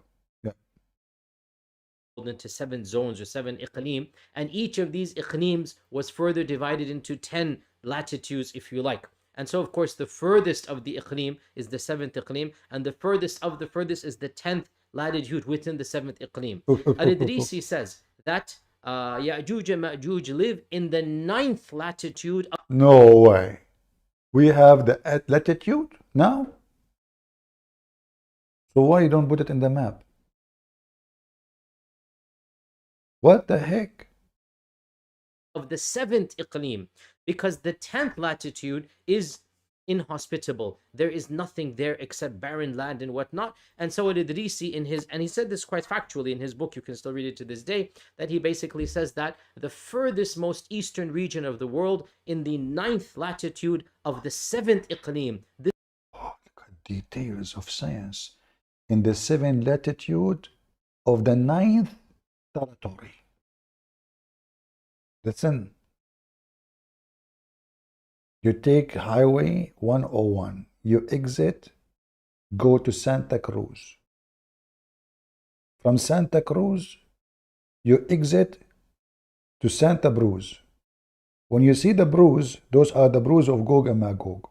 into 7 zones or 7 iqlim, and each of these iqlims was further divided into 10 latitudes, if you like. And so, of course, the furthest of the iqlim is the 7th iqlim, and the furthest of the furthest is the 10th latitude within the 7th iqlim. Al-Idrisi says that Ya'juj and Ma'juj live in the 9th latitude. No way. We have the latitude now? So why you don't put it in the map? What the heck? Of the 7th iqlim, because the 10th latitude is inhospitable. There is nothing there except barren land and whatnot. And so Al-Idrisi and he said this quite factually in his book, you can still read it to this day, that he basically says that the furthest most eastern region of the world in the 9th latitude of the 7th iqlim. Oh, look at details of science. In the 7th latitude of the 9th territory. Listen. You take Highway 101. You exit, go to Santa Cruz. From Santa Cruz, you exit to Santa Cruz. When you see the bruise, those are the bruise of Gog and Magog.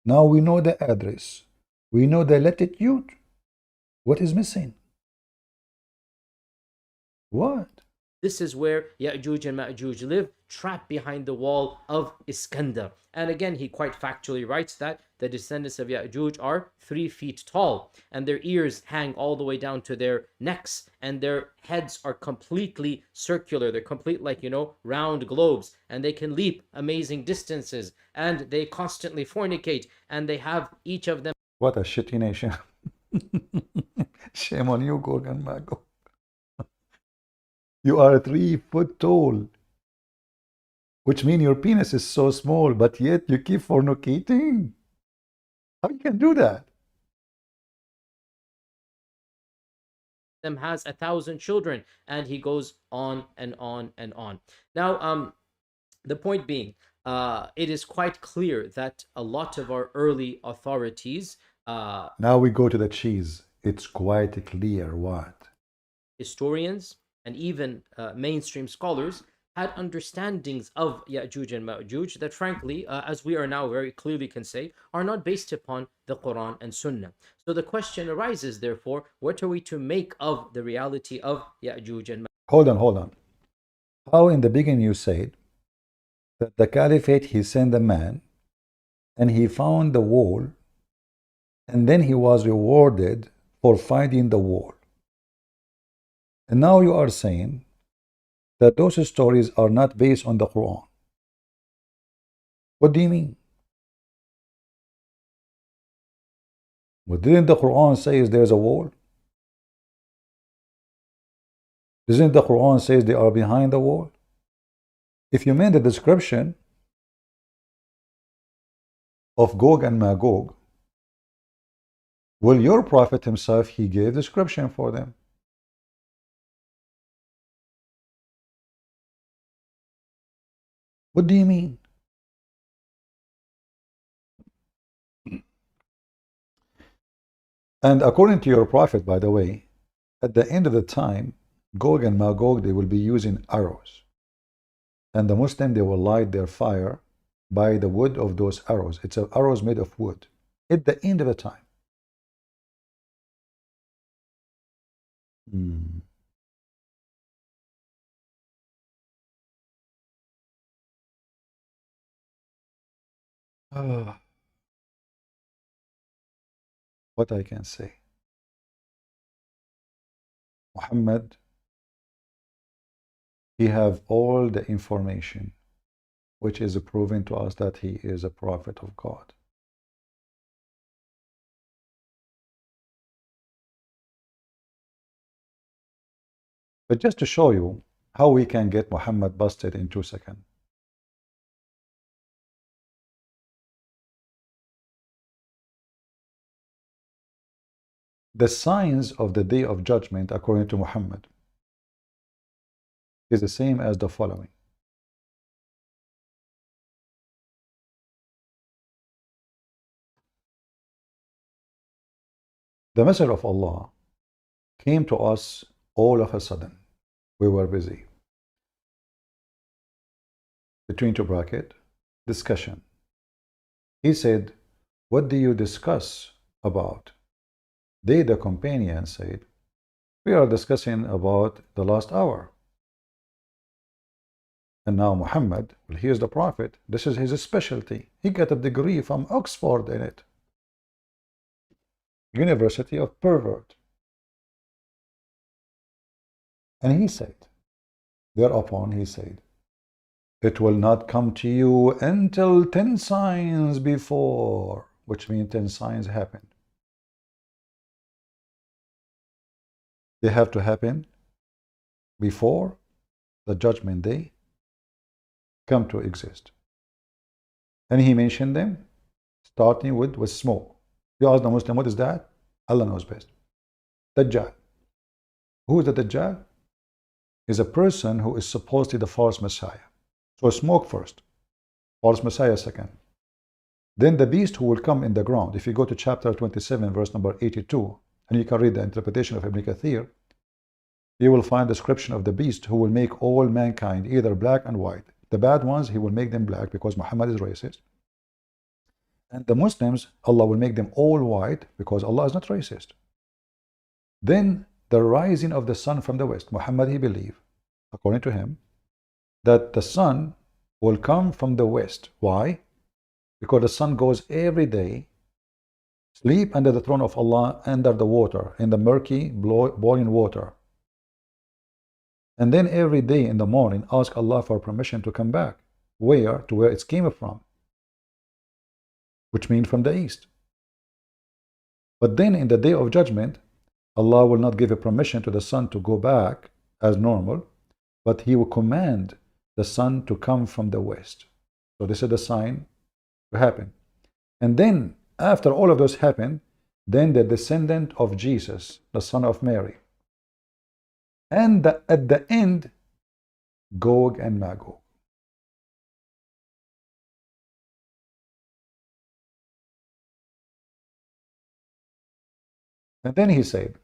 Now we know the address. We know the latitude. What is missing? What? This is where Ya'juj and Ma'juj live, trapped behind the wall of Iskandar. And again, he quite factually writes that the descendants of Ya'juj are 3 feet tall, and their ears hang all the way down to their necks, and their heads are completely circular. They're complete, like, round globes, and they can leap amazing distances, and they constantly fornicate, and they have each of them. What a shitty nation. Shame on you, Gog and Magog. You are 3 foot tall, which means your penis is so small, but yet you keep fornicating. How you can do that? Them has 1,000 children, and he goes on and on and on. Now, the point being, it is quite clear that a lot of our early authorities. Now we go to the cheese. It's quite clear what? Historians and even mainstream scholars had understandings of Ya'juj and Ma'juj that, frankly, as we are now very clearly can say, are not based upon the Quran and Sunnah. So the question arises, therefore, what are we to make of the reality of Ya'juj and Ma'juj? Hold on. How in the beginning you said that the caliphate, he sent a man and he found the wall, and then he was rewarded for finding the wall. And now you are saying that those stories are not based on the Quran. What do you mean? What didn't the Quran say is there's a wall? Doesn't the Quran say they are behind the wall? If you mean the description of Gog and Magog, well, your Prophet himself, he gave description for them. What do you mean? And according to your Prophet, by the way, at the end of the time, Gog and Magog, they will be using arrows. And the Muslim, they will light their fire by the wood of those arrows. It's arrows made of wood. At the end of the time. What I can say. Muhammad, he have all the information which is proving to us that he is a prophet of God. But just to show you how we can get Muhammad busted in 2 seconds. The signs of the Day of Judgment, according to Muhammad, is the same as the following. The Messenger of Allah came to us all of a sudden, we were busy. Between two bracket, discussion. He said, what do you discuss about? They, the companion, said, we are discussing about the last hour. And now Muhammad, well, he is the prophet. This is his specialty. He got a degree from Oxford in it. University of Pervert. And he said, thereupon he said, it will not come to you until 10 signs before, which means 10 signs happened. They have to happen before the judgment day come to exist. And he mentioned them, starting with smoke. You ask the Muslim, what is that? Allah knows best. Dajjal. Who is the Dajjal? Is a person who is supposedly the false Messiah. So smoke first, false Messiah second. Then the beast who will come in the ground. If you go to chapter 27, verse number 82, and you can read the interpretation of Ibn Kathir, you will find description of the beast who will make all mankind either black and white. The bad ones, he will make them black because Muhammad is racist. And the Muslims, Allah will make them all white because Allah is not racist. Then the rising of the sun from the west. Muhammad, he believed, according to him, that the sun will come from the west. Why? Because the sun goes every day, sleep under the throne of Allah, under the water, in the murky, boiling water. And then every day in the morning, ask Allah for permission to come back. Where? To where it came from. Which means from the east. But then in the day of judgment, Allah will not give a permission to the sun to go back as normal, but He will command the sun to come from the west. So this is the sign to happen. And then after all of those happen, then the descendant of Jesus, the son of Mary, and at the end, Gog and Magog. And then he said,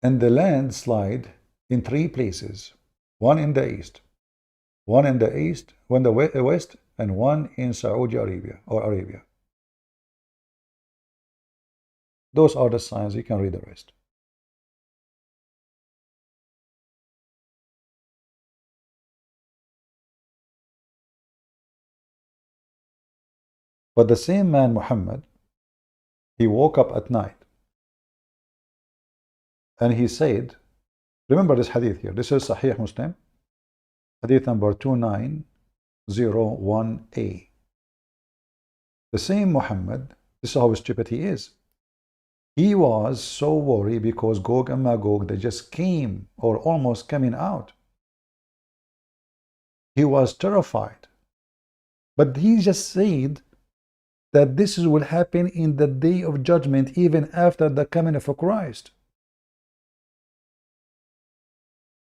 and the land slide in 3 places, one in the east, one in the east, one in the west, and one in Saudi Arabia or Arabia. Those are the signs. You can read the rest. But the same man, Muhammad, he woke up at night and he said, remember this hadith here. This is Sahih Muslim, hadith number 2901a. The same Muhammad, this is how stupid he is. He was so worried because Gog and Magog, they just came or almost coming out. He was terrified. But he just said that this will happen in the day of judgment, even after the coming of Christ.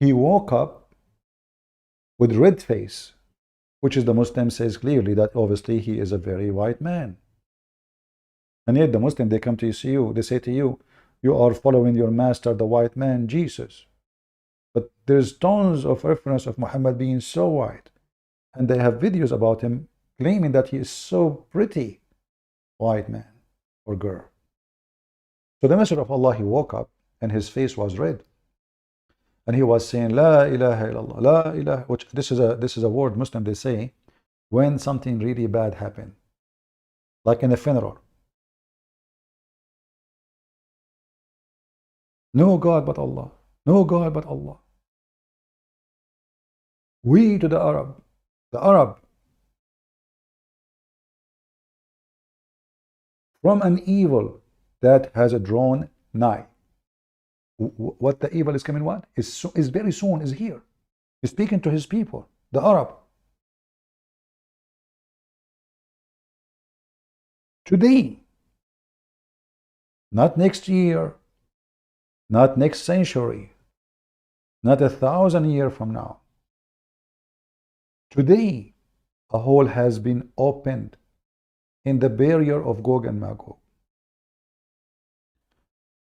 He woke up with red face, which is the Muslim says clearly that obviously he is a very white man. And yet the Muslim, they come to see you, they say to you, you are following your master, the white man, Jesus. But there's tons of reference of Muhammad being so white. And they have videos about him claiming that he is so pretty, white man or girl. So the Messenger of Allah, he woke up and his face was red. And he was saying, La ilaha illallah, La ilaha, which this is a word Muslim they say when something really bad happened. Like in a funeral. No God but Allah. No God but Allah. We to the Arab. The Arab. From an evil that has drawn nigh. What the evil is coming, what? Is very soon, is here. He's speaking to his people, the Arab. Today. Not next year. Not next century. Not 1,000 years from now. Today, a hole has been opened in the barrier of Gog and Magog.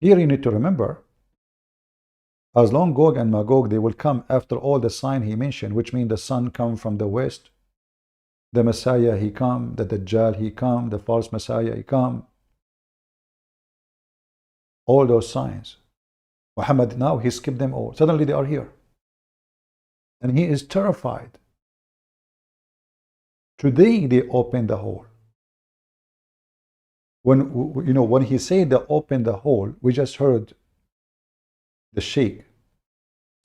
Here you need to remember As long Gog and Magog, they will come after all the sign he mentioned, which means the sun come from the west, the Messiah he come, the Dajjal he come, the false Messiah he come. All those signs. Muhammad now, he skipped them all. Suddenly they are here. And he is terrified. Today they open the hole. When he said they open the hole, we just heard the sheikh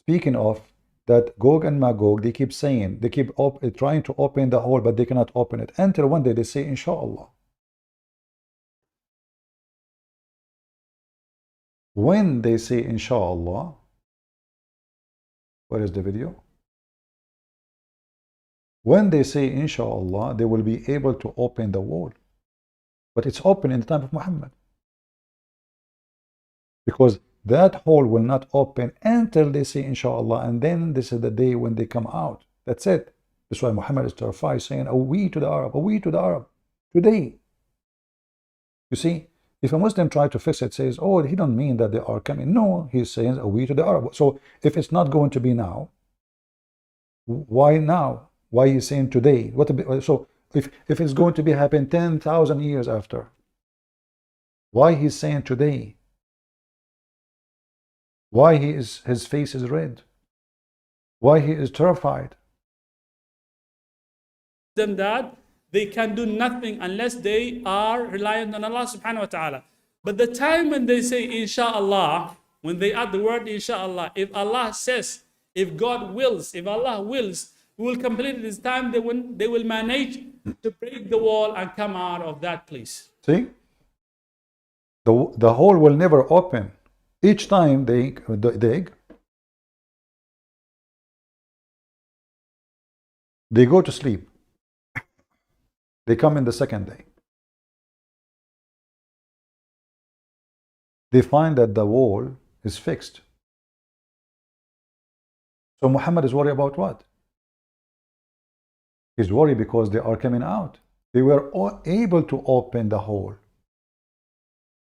speaking of that Gog and Magog, they keep saying, they keep trying to open the hole, but they cannot open it. Until one day they say, Inshallah. When they say Inshallah, where is the video? When they say Inshallah, they will be able to open the wall. But it's open in the time of Muhammad. Because that hole will not open until they say Inshallah, and then this is the day when they come out. That's it. That's why Muhammad is terrified, saying, "Oh, we to the Arab, oh, we to the Arab." Today. You see, if a Muslim tries to fix it, says, "Oh, he don't mean that they are coming." No, he's saying, "Oh, we to the Arab." So if it's not going to be now, why now? Why he's saying today? So if it's going to be happen 10,000 years after, why he's saying today? Why his face is red? Why he is terrified? Them that they can do nothing unless they are reliant on Allah subhanahu wa ta'ala. But the time when they say Inshallah, when they add the word Inshallah, if Allah says, if God wills, if Allah wills, we will complete this time, they will manage to break the wall and come out of that place. See? The hole will never open. Each time they dig, they go to sleep. They come in the second day. They find that the wall is fixed. So Muhammad is worried about what? He's worried because they are coming out. They were able to open the hole.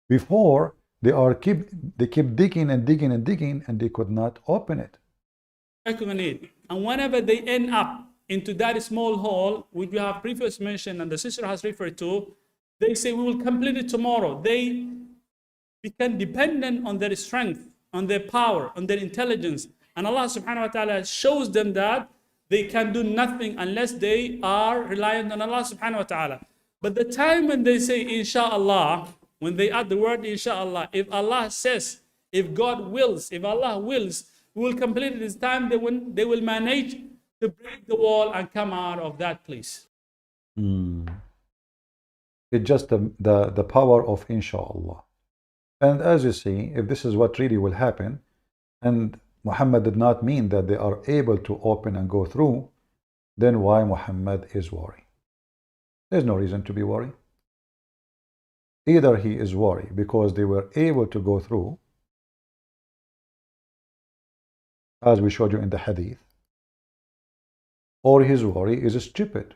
Before, they keep digging and digging and digging, and they could not open it. And whenever they end up into that small hole, which we have previously mentioned and the sister has referred to, they say we will complete it tomorrow. They become dependent on their strength, on their power, on their intelligence. And Allah subhanahu wa ta'ala shows them that they can do nothing unless they are reliant on Allah subhanahu wa ta'ala. But the time when they say Inshallah, when they add the word Inshallah, if Allah says, if God wills, if Allah wills, we will complete this time, they will manage to break the wall and come out of that place. It's just the power of Inshallah. And as you see, if this is what really will happen, and Muhammad did not mean that they are able to open and go through, then why Muhammad is worried? There's no reason to be worried. Either he is worried because they were able to go through, as we showed you in the hadith, or his worry is stupid.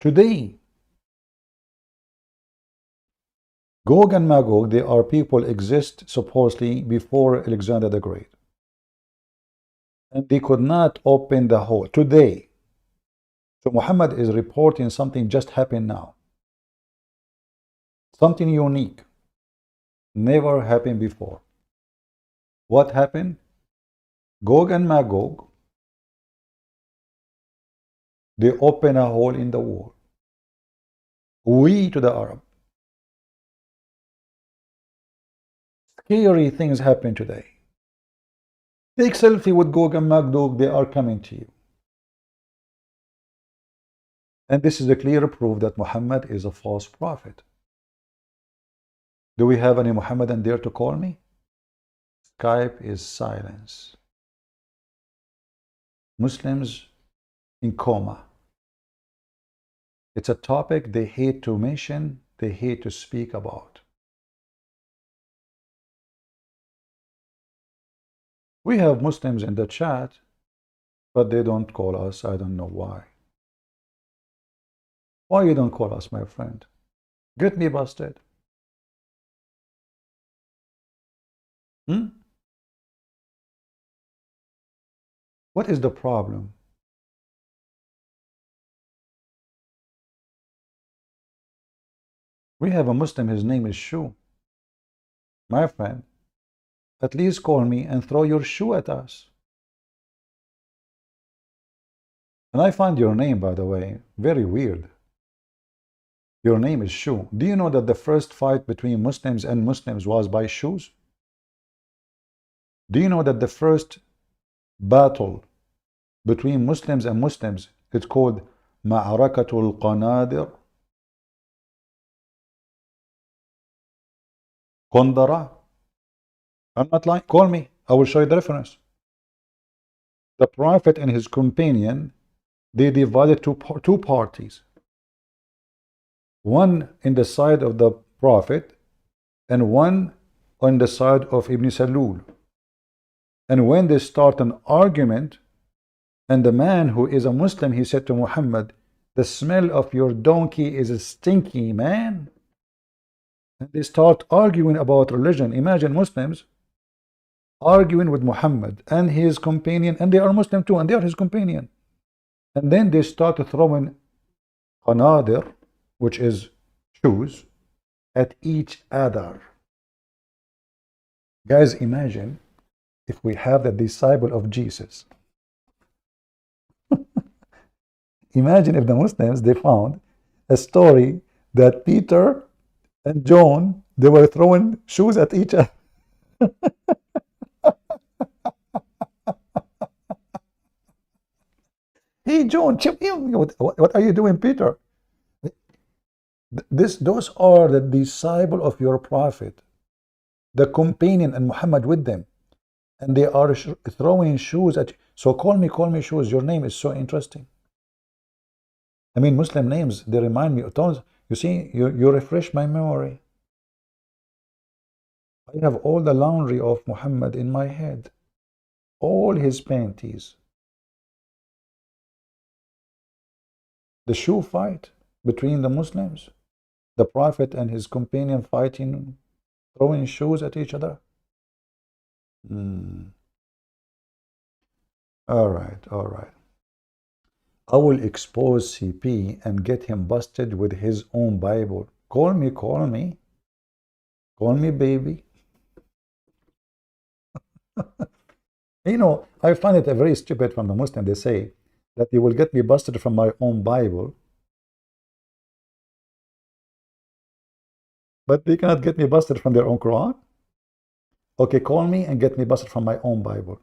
Today, Gog and Magog, they are people exist supposedly before Alexander the Great. And they could not open the hole today. So Muhammad is reporting something just happened now. Something unique. Never happened before. What happened? Gog and Magog, they open a hole in the wall. We to the Arab. Scary things happen today. Take selfie with Gog and Magog, they are coming to you. And this is a clear proof that Muhammad is a false prophet. Do we have any Muhammadan there to call me? Skype is silence. Muslims in coma. It's a topic they hate to mention, they hate to speak about. We have Muslims in the chat, but they don't call us. I don't know why. Why you don't call us, my friend? Get me busted. Hmm? What is the problem? We have a Muslim, his name is Shu. My friend, at least call me and throw your shoe at us. And I find your name, by the way, very weird. Your name is Shu. Do you know that the first fight between Muslims and Muslims was by shoes? Do you know that the first battle between Muslims and Muslims is called Ma'arakatul Qanadir? Qandara? I'm not lying. Call me. I will show you the reference. The Prophet and his companion, they divided two parties. One in the side of the Prophet and one on the side of Ibn Salul. And when they start an argument, and the man who is a Muslim, he said to Muhammad, the smell of your donkey is stinky, man. And they start arguing about religion. Imagine Muslims arguing with Muhammad and his companion, and they are Muslim too, and they are his companion. And then they start throwing qanadir, which is shoes, at each other. Guys, imagine if we have the disciple of Jesus. Imagine if the Muslims, they found a story that Peter and John, they were throwing shoes at each other. Hey, John, what are you doing, Peter? Those are the disciple of your prophet, the companion, and Muhammad with them. And they are throwing shoes at you. So call me shoes. Your name is so interesting. I mean, Muslim names, they remind me of tons. You see, you refresh my memory. I have all the laundry of Muhammad in my head. All his panties. The shoe fight between the Muslims. The Prophet and his companion fighting, throwing shoes at each other. All right. I will expose CP and get him busted with his own Bible. Call me, baby. You know, I find it very stupid from the Muslim. They say that you will get me busted from my own Bible, but they cannot get me busted from their own Quran. Okay, call me and get me busted from my own Bible.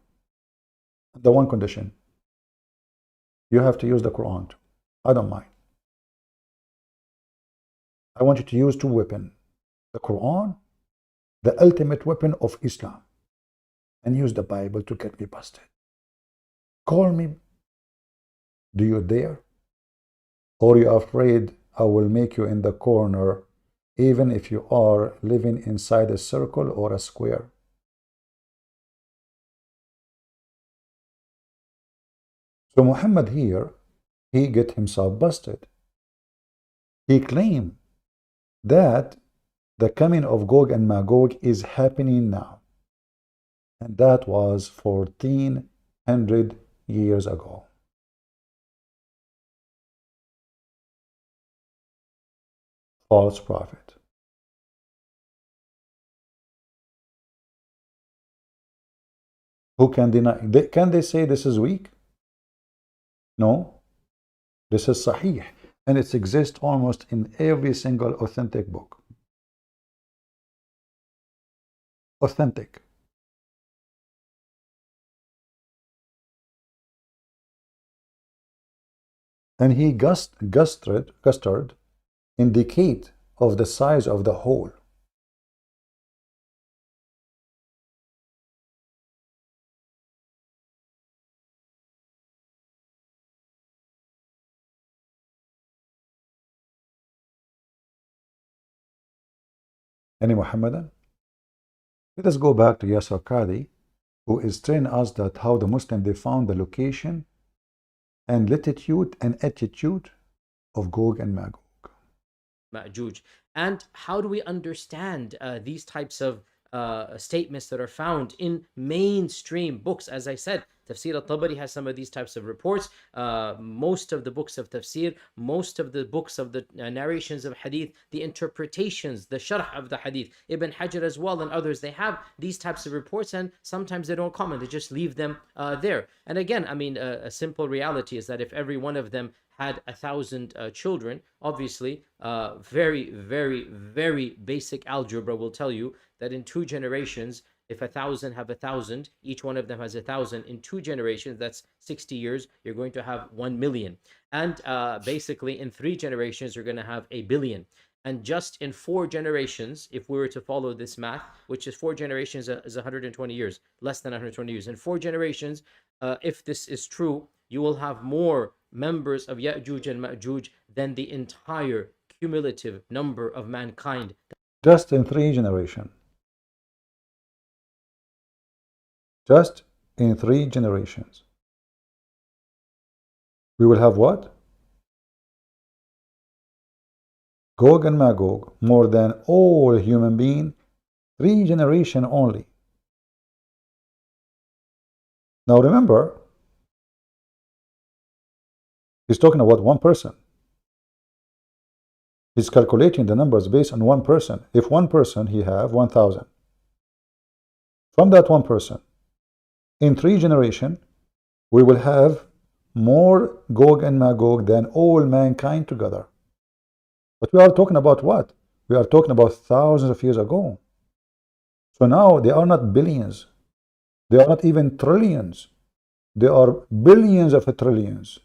The one condition, you have to use the Quran too. I don't mind. I want you to use two weapons. The Quran, the ultimate weapon of Islam, and use the Bible to get me busted. Call me. Do you dare? Or are you afraid I will make you in the corner, even if you are living inside a circle or a square? So Muhammad here, he get himself busted. He claimed that the coming of Gog and Magog is happening now. And that was 1400 years ago. False prophet. Who can deny? Can they say this is weak? No. This is Sahih. And it exists almost in every single authentic book. Authentic. And he gustered indicate of the size of the hole. Any Muhammadan? Let us go back to Yasir Qadhi, who is telling us that how the Muslim, they found the location and latitude and attitude of Gog and Magog. Ma'juj. And how do we understand these types of statements that are found in mainstream books. As I said, Tafsir al-Tabari has some of these types of reports. Most of the books of tafsir, most of the books of the narrations of hadith, the interpretations, the sharh of the hadith, Ibn Hajar as well and others, they have these types of reports, and sometimes they don't comment, they just leave them there. And again, I mean, a simple reality is that if every one of them had 1,000 children, obviously, very, very, very basic algebra will tell you that in 2 generations, if 1,000 have 1,000, each one of them has 1,000. In 2 generations, that's 60 years, you're going to have 1 million. And basically, in 3 generations, you're going to have 1 billion. And just in 4 generations, if we were to follow this math, which is 4 generations is 120 years, less than 120 years. In 4 generations, if this is true, you will have more members of Ya'juj and Ma'juj than the entire cumulative number of mankind. Just in 3 generations. Just in 3 generations. We will have what? Gog and Magog, more than all human beings, 3 generations only. Now remember, he's talking about one person. He's calculating the numbers based on one person. If one person, he have 1,000. From that one person, in 3 generations, we will have more Gog and Magog than all mankind together. But we are talking about what? We are talking about thousands of years ago. So now they are not billions. They are not even trillions. They are billions of trillions,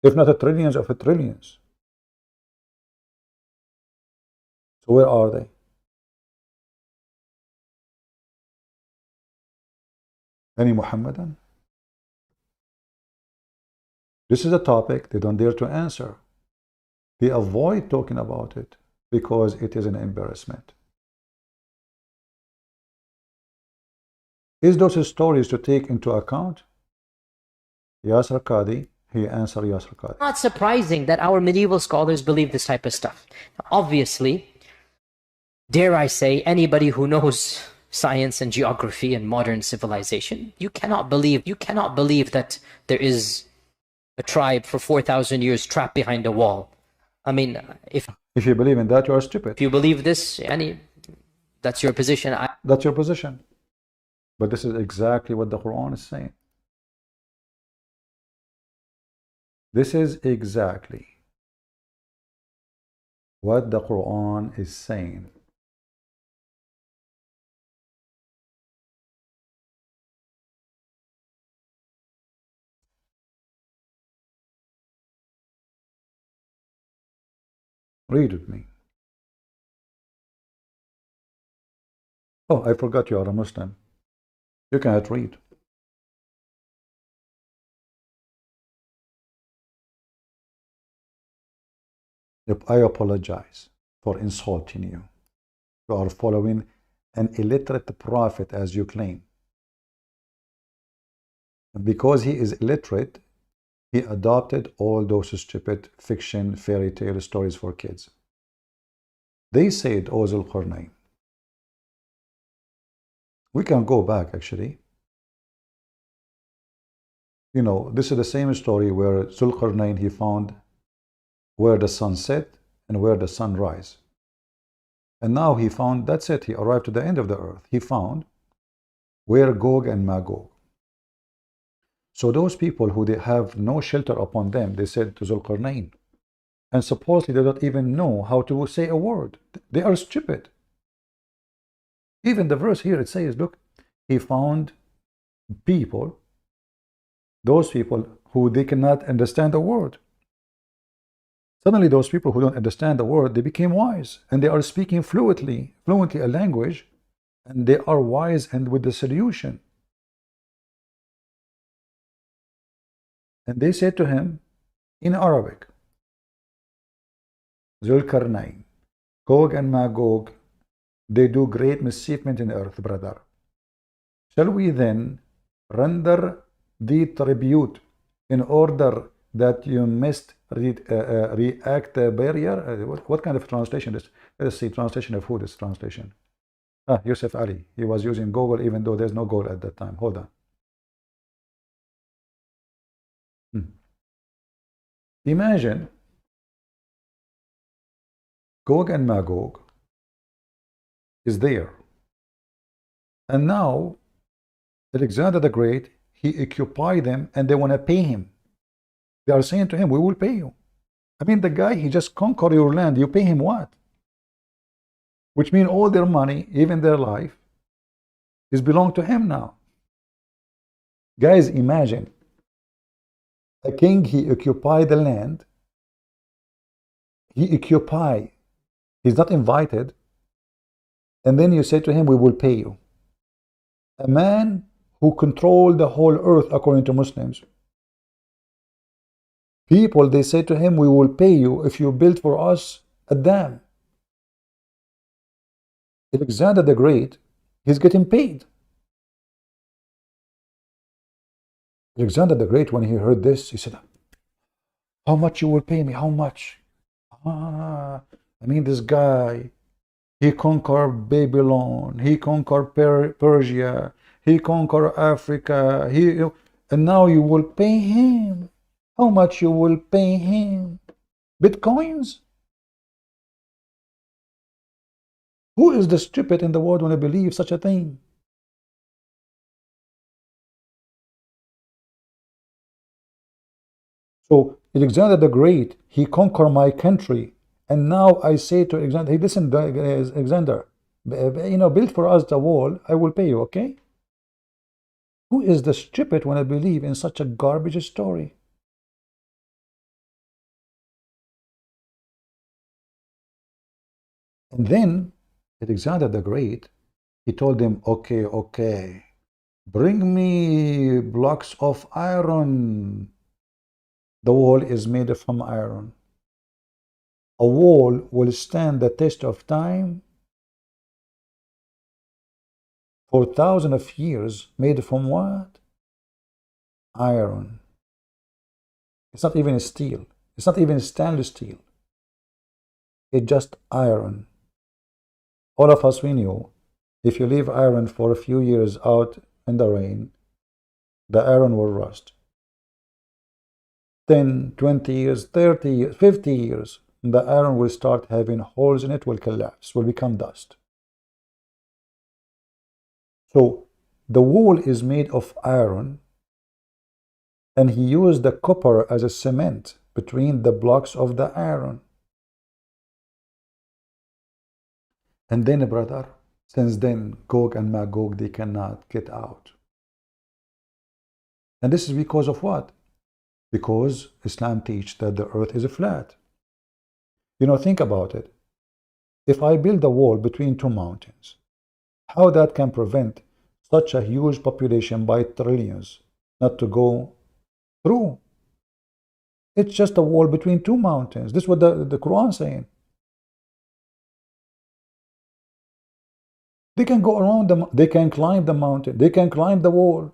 if not trillions of trillions. So where are they? Any Muhammadan? This is a topic they don't dare to answer. They avoid talking about it because it is an embarrassment. Is those stories to take into account? Yasir Qadhi, he answered Yasir Qadhi. Not surprising that our medieval scholars believe this type of stuff. Obviously, dare I say, anybody who knows science and geography and modern civilization, you cannot believe that there is a tribe for 4,000 years trapped behind a wall. I mean, if you believe in that, you are stupid. If you believe this, that's your position. That's your position. But this is exactly what the Quran is saying. This is exactly what the Quran is saying. Read with me. Oh, I forgot you are a Muslim. You cannot read. I apologize for insulting you. You are following an illiterate prophet as you claim. And because he is illiterate, he adopted all those stupid fiction, fairy tale stories for kids. They said, O Zulqarnain. We can go back actually. You know, this is the same story where Zulqarnain, he found where the sun set and where the sun rise. And now he found, that's it, he arrived to the end of the earth. He found where Gog and Magog. So those people who they have no shelter upon them, they said to Zulqarnain, and supposedly they don't even know how to say a word. They are stupid. Even the verse here, it says, look, he found people, those people who they cannot understand the word. Suddenly those people who don't understand the word, they became wise, and they are speaking fluently a language, and they are wise and with the solution. And they said to him in Arabic, Zulqarnain, Gog and Magog, they do great mischievement in the earth, brother. Shall we then render the tribute in order that you must react the barrier? What kind of translation is this? Let us see, translation of who this translation? Yusuf Ali. He was using Google even though there's no Google at that time. Hold on. Imagine Gog and Magog is there. And now Alexander the Great, he occupied them and they want to pay him. They are saying to him, we will pay you. I mean, the guy, he just conquered your land. You pay him what? Which means all their money, even their life, is belong to him now. Guys, imagine a king, he occupied the land. He occupy. He's not invited. And then you say to him, we will pay you. A man who controlled the whole earth according to Muslims. People, they say to him, we will pay you if you build for us a dam. Alexander the Great, he's getting paid. Alexander the Great, when he heard this, he said, how much you will pay me? How much? I mean, this guy, he conquered Babylon, he conquered Persia, he conquered Africa, and now you will pay him. How much you will pay him? Bitcoins? Who is the stupid in the world when I believe such a thing? So Alexander the Great, he conquered my country, and now I say to Alexander, hey, listen, Alexander, build for us the wall, I will pay you, okay? Who is the stupid when I believe in such a garbage story? And then Alexander the Great, he told them, okay, bring me blocks of iron. The wall is made from iron. A wall will stand the test of time for thousands of years, made from what? Iron. It's not even steel. It's not even stainless steel. It's just iron. All of us, we knew, if you leave iron for a few years out in the rain, the iron will rust. 10, 20 years, 30 years, 50 years, the iron will start having holes in it, will collapse, will become dust. So the wall is made of iron, and he used the copper as a cement between the blocks of the iron. And then, brother, since then, Gog and Magog, they cannot get out. And this is because of what? Because Islam teaches that the earth is flat. Think about it. If I build a wall between two mountains, how that can prevent such a huge population by trillions not to go through? It's just a wall between two mountains. This is what the Quran is saying. They can go around them, they can climb the mountain, they can climb the wall.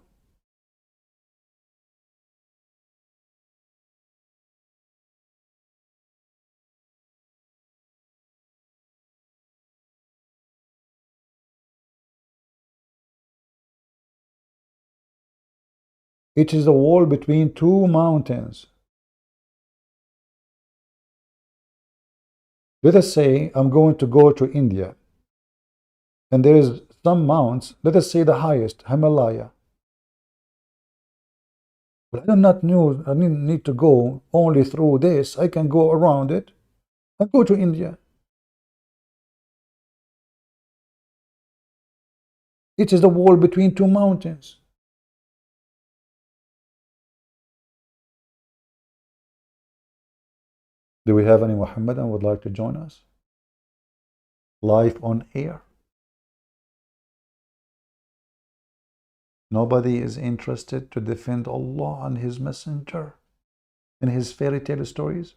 It is a wall between two mountains. Let us say I'm going to go to India, and there is some mounts, let us say the highest, Himalaya. But I do not know, I need to go only through this. I can go around it and go to India. It is the wall between two mountains. Do we have any Muhammadan who would like to join us? Live on air. Nobody is interested to defend Allah and His Messenger in his fairy tale stories.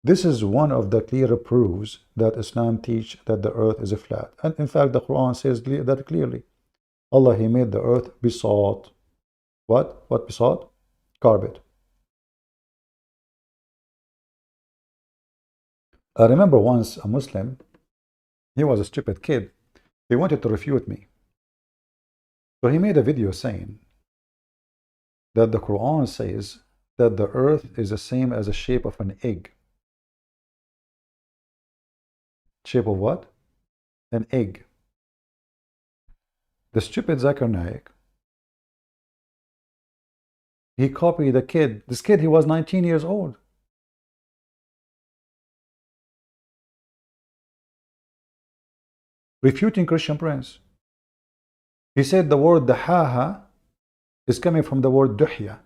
This is one of the clear proofs that Islam teaches that the earth is flat. And in fact, the Quran says that clearly. Allah, He made the earth bisat. What? What bisat? Carpet. I remember once a Muslim, he was a stupid kid. He wanted to refute me. So he made a video saying that the Quran says that the earth is the same as the shape of an egg. Shape of what? An egg. The stupid Zakir Naik, he copied the kid. This kid, he was 19 years old. Refuting Christian Prince. He said the word dahaha is coming from the word duhya.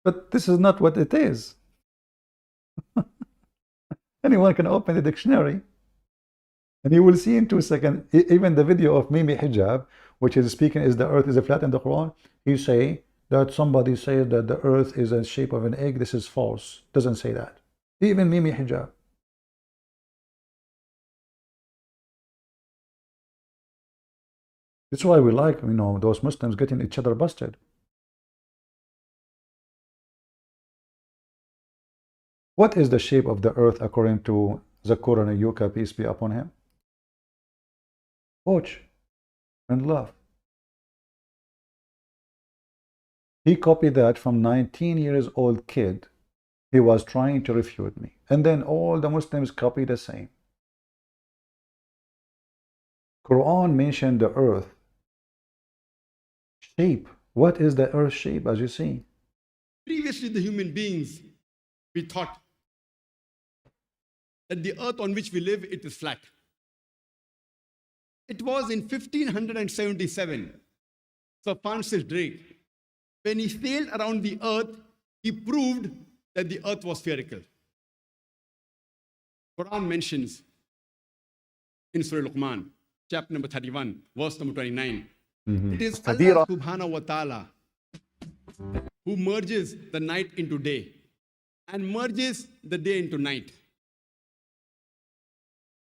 But this is not what it is. Anyone can open the dictionary and you will see in 2 seconds, even the video of Mimi Hijab, which is speaking is the earth is a flat in the Quran, he say that somebody says that the earth is a shape of an egg. This is false. Doesn't say that. Even Mimi Hijab. That's why we like, those Muslims getting each other busted. What is the shape of the earth according to Zakur and Ayuka, peace be upon him? Watch and love. He copied that from 19 years old kid. He was trying to refute me. And then all the Muslims copy the same. Quran mentioned the earth shape. What is the earth shape, as you see? Previously, the human beings, we thought that the earth on which we live, it is flat. It was in 1577, Sir Francis Drake, when he sailed around the earth, he proved that the earth was spherical. Quran mentions in Surah Luqman, chapter number 31, verse number 29, it is Allah subhanahu wa ta'ala who merges the night into day and merges the day into night.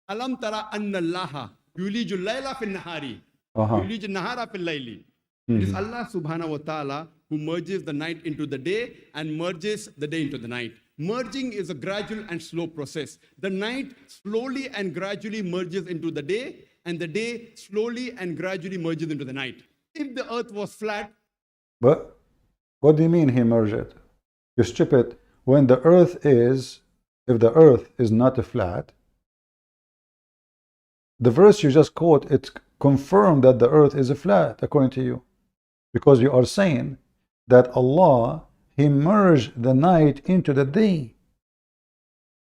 Alam tara anna allaha yuliju layla fil nahari yuliju nahara fil layli. It is Allah subhanahu wa ta'ala who merges the night into the day and merges the day into the night. Merging is a gradual and slow process. The night slowly and gradually merges into the day, and the day slowly and gradually merges into the night. If the earth was flat... But what do you mean he merged it? You're stupid. When the earth is, if the earth is not flat, the verse you just quote, it confirmed that the earth is flat, according to you. Because you are saying that Allah, He merged the night into the day.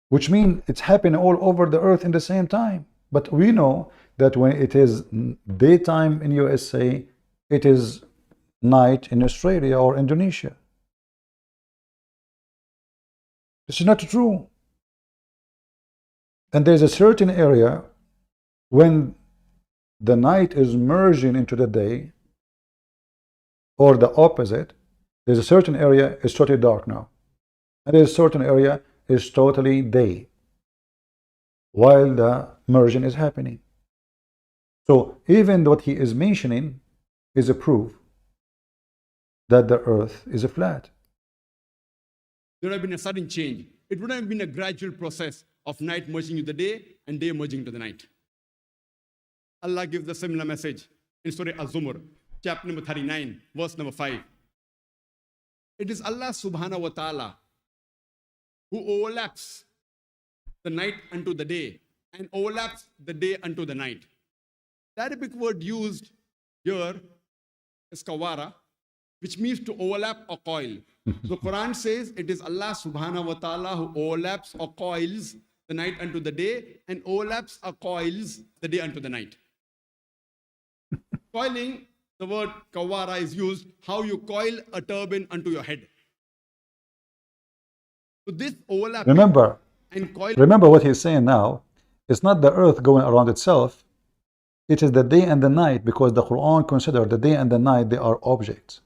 Which means it's happening all over the earth in the same time. But we know that when it is daytime in USA, it is night in Australia or Indonesia. This is not true. And there's a certain area when the night is merging into the day, or the opposite, there's a certain area is totally dark now. And there's a certain area is totally day, while the merging is happening. So even what he is mentioning is a proof that the earth is flat. There would have been a sudden change. It would have been a gradual process of night merging into the day and day merging into the night. Allah gives a similar message in Surah Az-Zumar, chapter number 39, verse number 5. It is Allah subhanahu wa ta'ala who overlaps the night unto the day and overlaps the day unto the night. The Arabic word used here is kawara, which means to overlap or coil. The Quran says it is Allah subhanahu wa ta'ala who overlaps or coils the night unto the day and overlaps or coils the day unto the night. Coiling, the word kawara is used, how you coil a turban onto your head. So this overlap. Remember and coil. Remember what he's saying now. It's not the earth going around itself. It is the day and the night, because the Quran considers the day and the night, they are objects.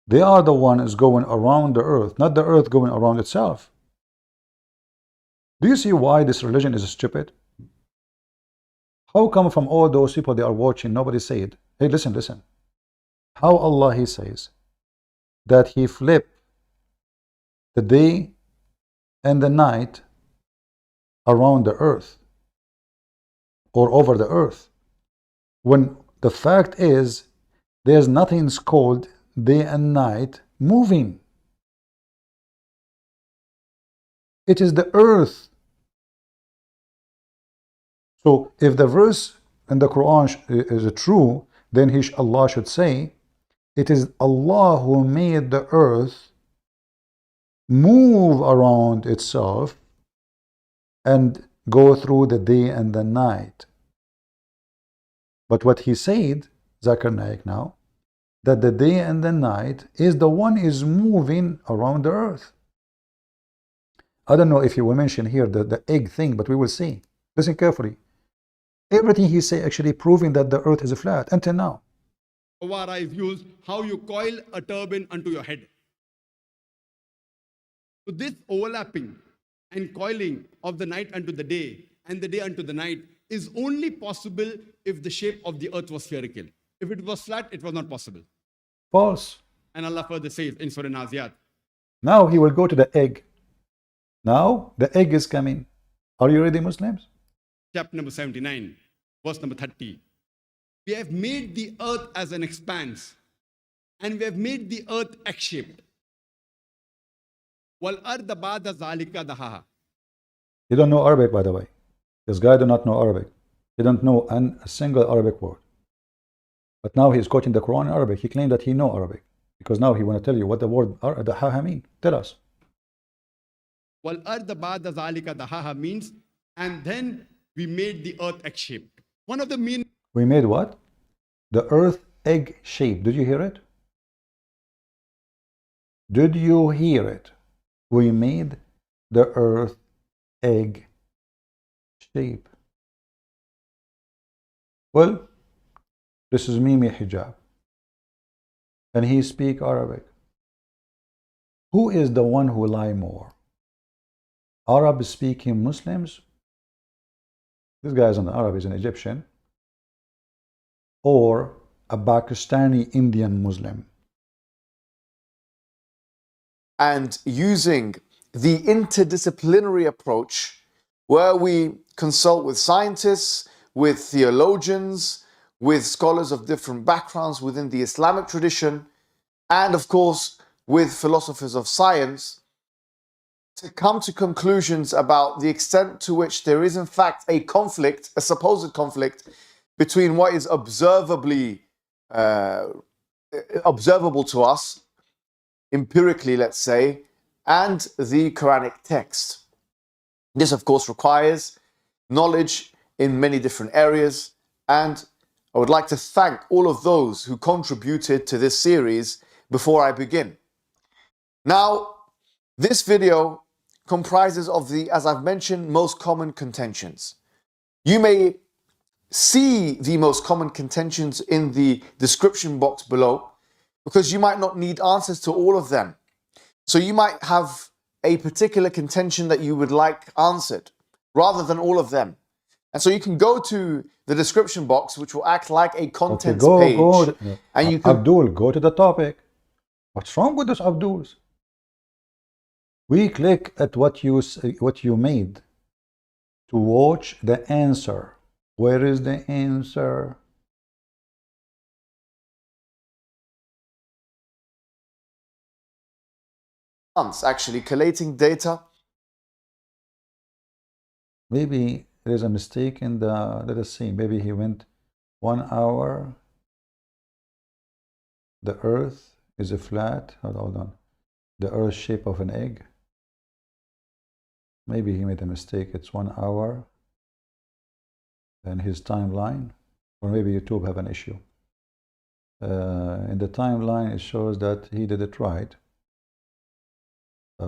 They are the ones going around the earth, not the earth going around itself. Do you see why this religion is stupid? How come from all those people they are watching, nobody said, hey, listen, listen. How Allah, He says that He flipped the day and the night around the earth or over the earth, when the fact is there's nothing called day and night moving. It is the earth. So if the verse in the Quran is true, then Allah should say, it is Allah who made the earth move around itself and go through the day and the night. But what he said, Zakir Naik now, that the day and the night is the one is moving around the earth. I don't know if he will mention here the egg thing, but we will see. Listen carefully. Everything he say actually proving that the earth is flat until now. Dawah is used how you coil a turban onto your head. So this overlapping and coiling of the night unto the day and the day unto the night is only possible if the shape of the earth was spherical. If it was flat, it was not possible. False. And Allah further says in Surah Naziyat. Now he will go to the egg. Now the egg is coming. Are you ready, Muslims? Chapter number 79, verse number 30. We have made the earth as an expanse, and we have made the earth egg-shaped. وَالْأَرْضَ بَعْدَ ذَلِكَ دَحَاهَا. You don't know Arabic, by the way. This guy do not know Arabic. He don't know a single Arabic word. But now he is quoting the Quran in Arabic. He claimed that he know Arabic. Because now he want to tell you what the word dahaha mean. Tell us. وَالْأَرْضَ بَعْدَ ذَلِكَ دَحَاهَا means, and then we made the earth egg-shaped. One of the mean. We made what? The earth egg shape. Did you hear it? Did you hear it? We made the earth egg shape. Well, this is Mimi Hijab. And he speak Arabic. Who is the one who lie more? Arab speaking Muslims? This guy is an Arab, he's an Egyptian. Or a Pakistani Indian Muslim. And using the interdisciplinary approach where we consult with scientists, with theologians, with scholars of different backgrounds within the Islamic tradition, and of course with philosophers of science, to come to conclusions about the extent to which there is in fact a conflict, a supposed conflict, between what is observably observable to us, empirically, let's say, and the Quranic text. This, of course, requires knowledge in many different areas, and I would like to thank all of those who contributed to this series before I begin. Now, this video comprises of the, as I've mentioned, most common contentions. You may see the most common contentions in the description box below, because you might not need answers to all of them. So you might have a particular contention that you would like answered, rather than all of them. And so you can go to the description box, which will act like a contents page. And you can... Abdul, go to the topic. What's wrong with this Abduls? We click at what you made to watch the answer. Where is the answer? Actually collating data. Maybe there's a mistake in the, let us see, maybe he went 1 hour. The earth is a flat, hold on, the earth shape of an egg. Maybe he made a mistake, it's 1 hour. And his timeline, or maybe YouTube have an issue. In the timeline it shows that he did it right. Right.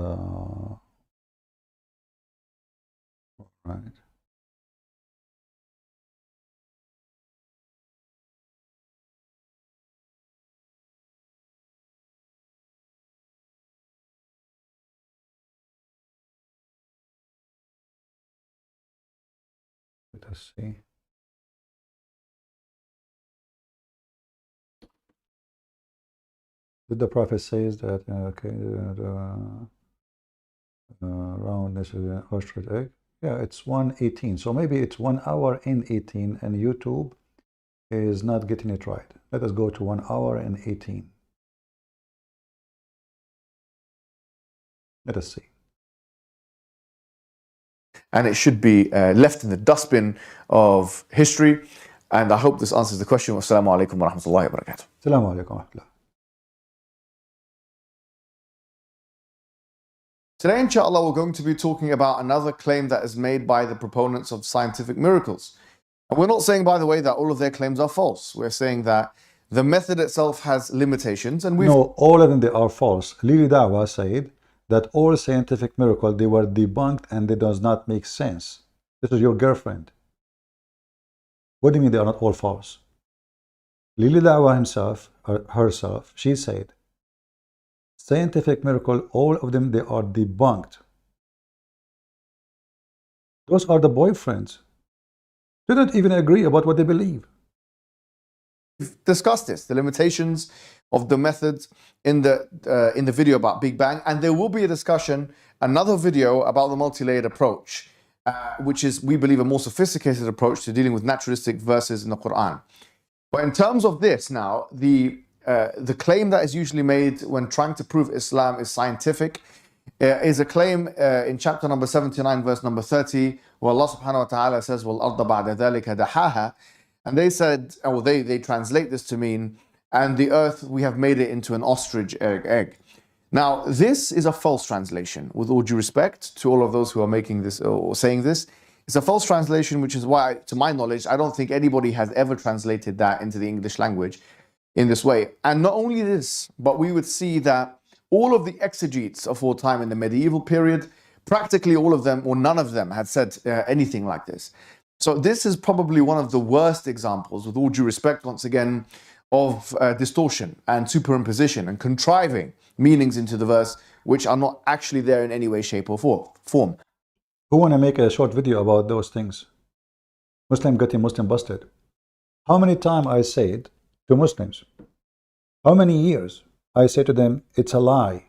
Let us see. Did the Prophet says that okay? roundness of an ostrich egg. Yeah, it's 1:18. So maybe it's 1 hour and 18, and YouTube is not getting it right. Let us go to 1 hour and 18. Let us see. And it should be left in the dustbin of history. And I hope this answers the question. Wassalamu alaikum wa rahmatullahi wa barakatuh. Assalamu alaikum wa rahmatullah. Today, inshallah, we're going to be talking about another claim that is made by the proponents of scientific miracles. And we're not saying, by the way, that all of their claims are false. We're saying that the method itself has limitations, and No, all of them, they are false. Lily Dawah said that all scientific miracles, they were debunked and they does not make sense. This is your girlfriend. What do you mean they are not all false? Lily Dawah herself, she said, scientific miracle, all of them, they are debunked. Those are the boyfriends. They don't even agree about what they believe. We've discussed this, the limitations of the methods in the video about Big Bang, and there will be a discussion, another video about the multi-layered approach, which is, we believe, a more sophisticated approach to dealing with naturalistic verses in the Quran. But in terms of this now, the claim that is usually made when trying to prove Islam is scientific is a claim in chapter number 79, verse number 30, where Allah subhanahu wa ta'ala says, وَالْأَرْضَ بَعْدَ ذَلِكَ دَحَاهَا. And they said, or they translate this to mean, and the earth, we have made it into an ostrich egg. Now, this is a false translation, with all due respect to all of those who are making this or saying this. It's a false translation, which is why, to my knowledge, I don't think anybody has ever translated that into the English language in this way. And not only this, but we would see that all of the exegetes of all time in the medieval period, practically all of them or none of them had said anything like this. So this is probably one of the worst examples, with all due respect, once again, of distortion and superimposition and contriving meanings into the verse which are not actually there in any way, shape or form. Who want to make a short video about those things? Muslim getting Muslim busted. How many times I said to Muslims, how many years I say to them, it's a lie.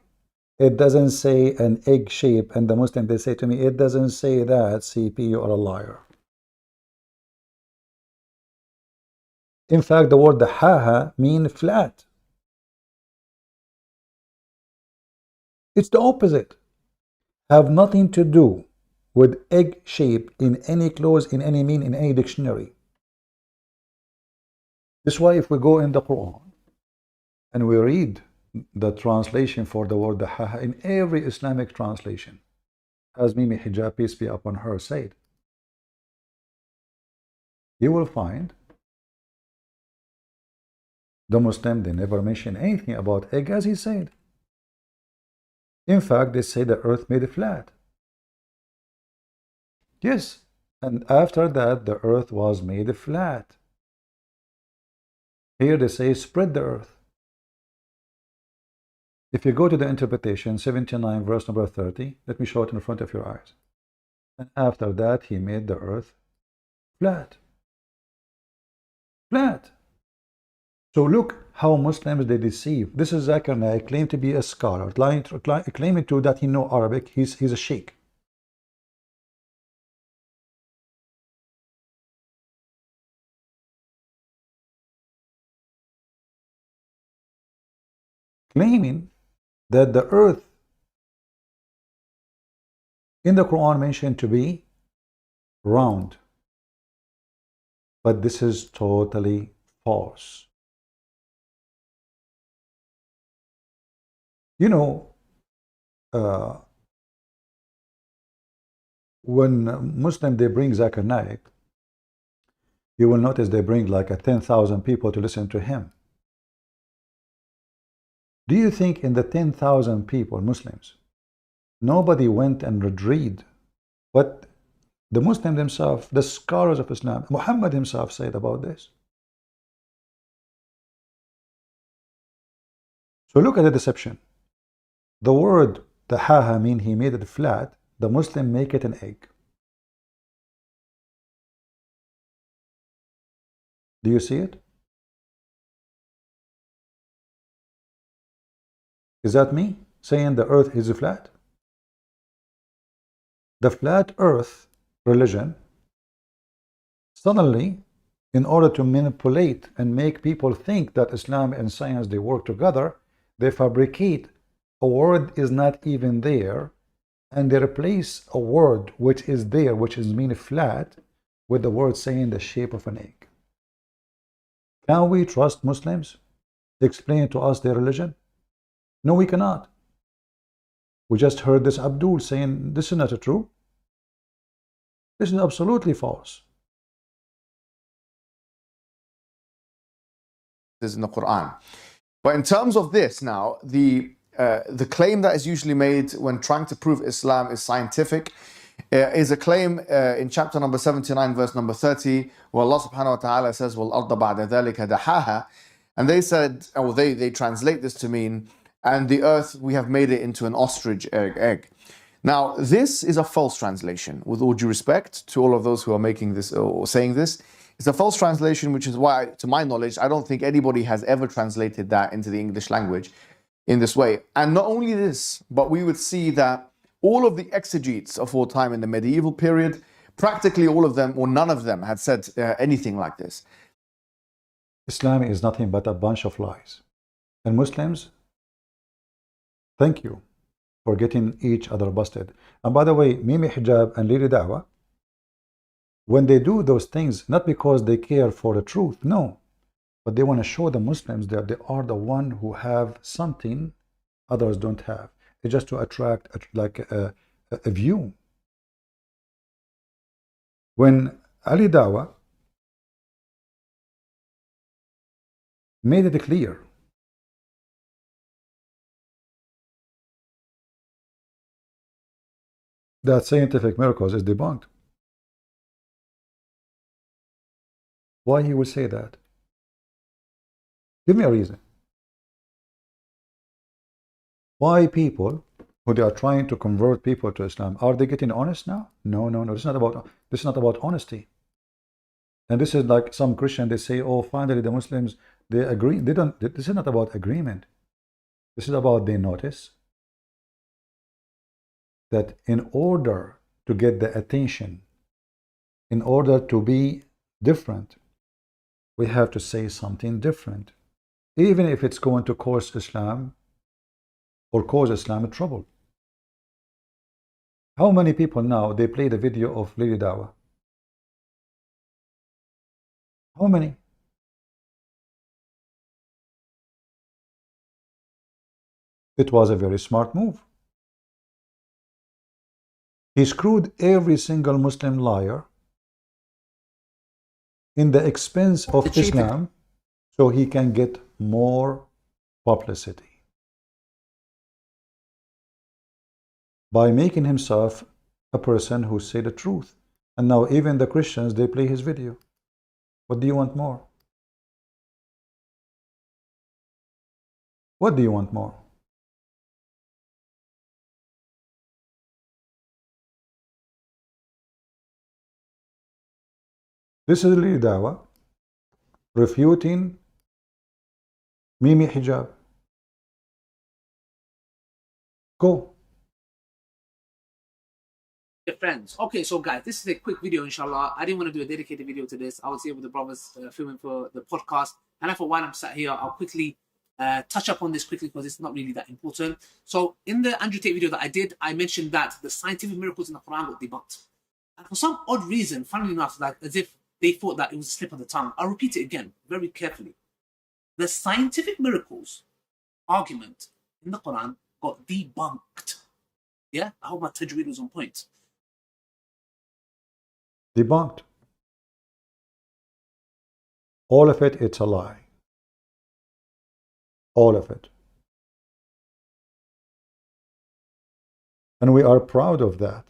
It doesn't say an egg shape, and the Muslim, they say to me, it doesn't say that, CP, you are a liar. In fact, the word dahaha mean flat. It's the opposite. Have nothing to do with egg shape in any clause, in any mean, in any dictionary. This is why if we go in the Quran and we read the translation for the word dahaha in every Islamic translation, as Mimi Hijab, peace be upon her, said, you will find the Muslim, they never mention anything about egg, as he said. In fact, they say the earth made it flat. Yes, and after that, the earth was made flat. Here they say, spread the earth. If you go to the interpretation, 79, verse number 30, let me show it in front of your eyes. And after that, he made the earth flat. Flat. So look how Muslims, they deceive. This is Zakir Naik, claimed to be a scholar, claiming to that he know Arabic. He's a sheikh. Claiming that the earth in the Quran mentioned to be round. But this is totally false. You know, when Muslim, they bring Zakir Naik, you will notice they bring like 10,000 people to listen to him. Do you think in the 10,000 people, Muslims, nobody went and read what the Muslims themselves, the scholars of Islam, Muhammad himself said about this? So look at the deception. The word dahaha mean he made it flat. The Muslim make it an egg. Do you see it? Is that me saying the earth is flat? the flat earth religion, suddenly, in order to manipulate and make people think that Islam and science, they work together, they fabricate a word is not even there, and they replace a word which is there, which is mean flat, with the word saying the shape of an egg. Can we trust Muslims to explain to us their religion? No, we cannot. We just heard this Abdul saying this is not true. This is absolutely false. This is in the Quran. But in terms of this now, the claim that is usually made when trying to prove Islam is scientific is a claim in chapter number 79, verse number 30, where Allah subhanahu wa ta'ala says, وَالْأَرْضَ بَعْدَ ذَلِكَ دَحَاهَا. And they said, or they translate this to mean, and the earth, we have made it into an ostrich egg. Now, this is a false translation, with all due respect to all of those who are making this or saying this. It's a false translation, which is why, to my knowledge, I don't think anybody has ever translated that into the English language in this way. And not only this, but we would see that all of the exegetes of all time in the medieval period, practically all of them, or none of them, had said anything like this. Islam is nothing but a bunch of lies. And Muslims, thank you for getting each other busted. And by the way, Mimi Hijab and Lady Dawah, when they do those things, not because they care for the truth, no, but they want to show the Muslims that they are the one who have something others don't have. It's just to attract a view. When Ali Dawah made it clear that scientific miracles is debunked, why he would say that? Give me a reason. Why people who they are trying to convert people to Islam, are they getting honest now? No. This is not about honesty. And this is like some Christian, they say, oh, finally the Muslims, they agree. They don't. This is not about agreement. This is about they notice that in order to get the attention, in order to be different, we have to say something different, even if it's going to cause Islam or cause Islam trouble. How many people now, they play the video of Lady Dawah? How many? It was a very smart move. He screwed every single Muslim liar in the expense of Islam so he can get more publicity. By making himself a person who say the truth. And now even the Christians, they play his video. What do you want more? What do you want more? This is Lady Dawah refuting Mimi Hijab. Go. Friends. Okay, so guys, this is a quick video, inshallah. I didn't want to do a dedicated video to this. I was here with the brothers filming for the podcast, and I thought while I'm sat here, I'll quickly touch up on this quickly because it's not really that important. So in the Andrew Tate video that I did, I mentioned that the scientific miracles in the Quran got debunked. And for some odd reason, funnily enough, like as if they thought that it was a slip of the tongue. I'll repeat it again, very carefully. The scientific miracles argument in the Quran got debunked. Yeah? I hope my tajweed was on point. Debunked. All of it, it's a lie. All of it. And we are proud of that.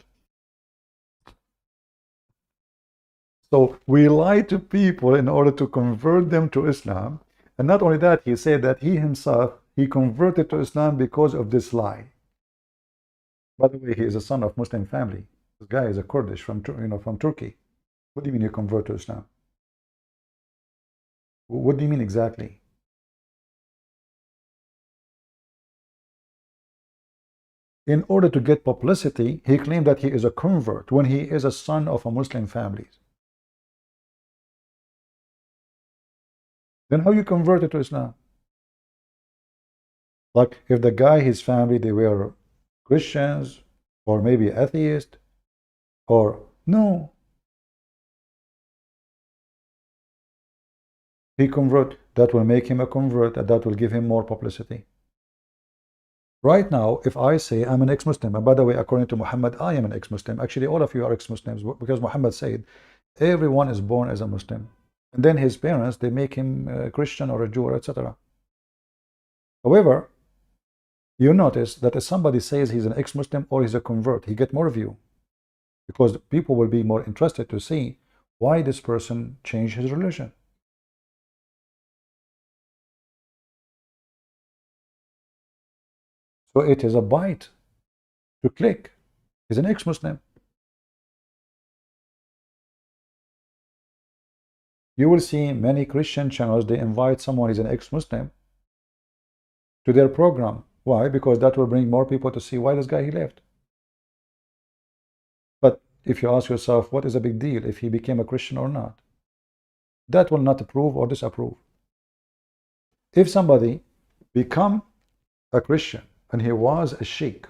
So we lie to people in order to convert them to Islam. And not only that, he said that he himself, he converted to Islam because of this lie. By the way, he is a son of Muslim family. This guy is a Kurdish from Turkey. What do you mean you convert to Islam? What do you mean exactly? In order to get publicity, he claimed that he is a convert when he is a son of a Muslim family. Then how you converted to Islam? Like if the guy, his family, they were Christians or maybe atheist, or no. He convert, that will make him a convert, and that will give him more publicity. Right now, if I say I'm an ex-Muslim, and by the way, according to Muhammad, I am an ex-Muslim. Actually, all of you are ex-Muslims, because Muhammad said everyone is born as a Muslim, and then his parents, they make him a Christian or a Jew, etc. However, you notice that if somebody says he's an ex-Muslim or he's a convert, he get more view, because people will be more interested to see why this person changed his religion. So it is a bite to click. He's an ex-Muslim. You will see many Christian channels, they invite someone who's an ex-Muslim to their program. Why? Because that will bring more people to see why this guy he left. But if you ask yourself, what is a big deal if he became a Christian or not? That will not approve or disapprove. If somebody become a Christian and he was a sheik,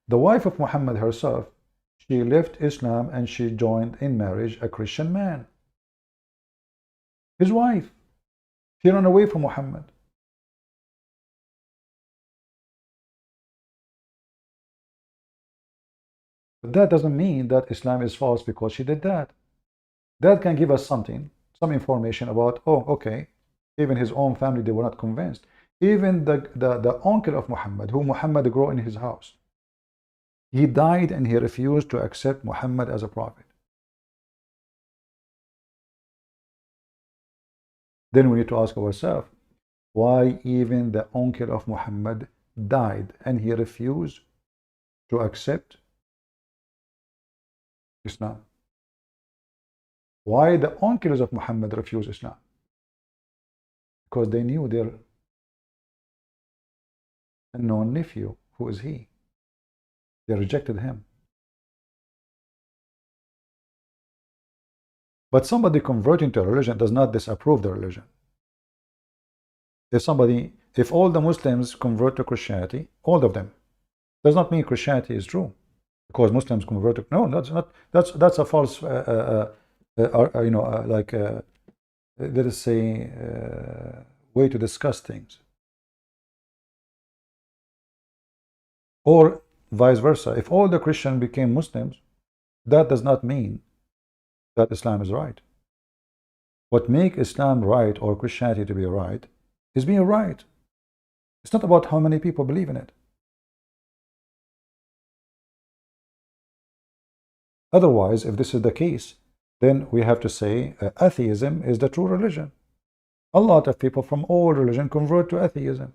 the wife of Muhammad herself, she left Islam and she joined in marriage a Christian man. His wife, she ran away from Muhammad. But that doesn't mean that Islam is false because she did that. That can give us something, some information about, oh, okay, even his own family, they were not convinced. Even the uncle of Muhammad, who Muhammad grew in his house, he died and he refused to accept Muhammad as a prophet. Then we need to ask ourselves, why even the uncle of Muhammad died and he refused to accept Islam? Why the uncles of Muhammad refused Islam? Because they knew their unknown nephew, who is he? They rejected him. But somebody converting to a religion does not disapprove the religion. If all the Muslims convert to Christianity, all of them, does not mean Christianity is true, because Muslims convert to, no, that's not, that's a false, let us say, way to discuss things. Or vice versa, if all the Christians became Muslims, that does not mean that Islam is right. What makes Islam right or Christianity to be right is being right. It's not about how many people believe in it. Otherwise, if this is the case, then we have to say atheism is the true religion. A lot of people from all religion convert to atheism.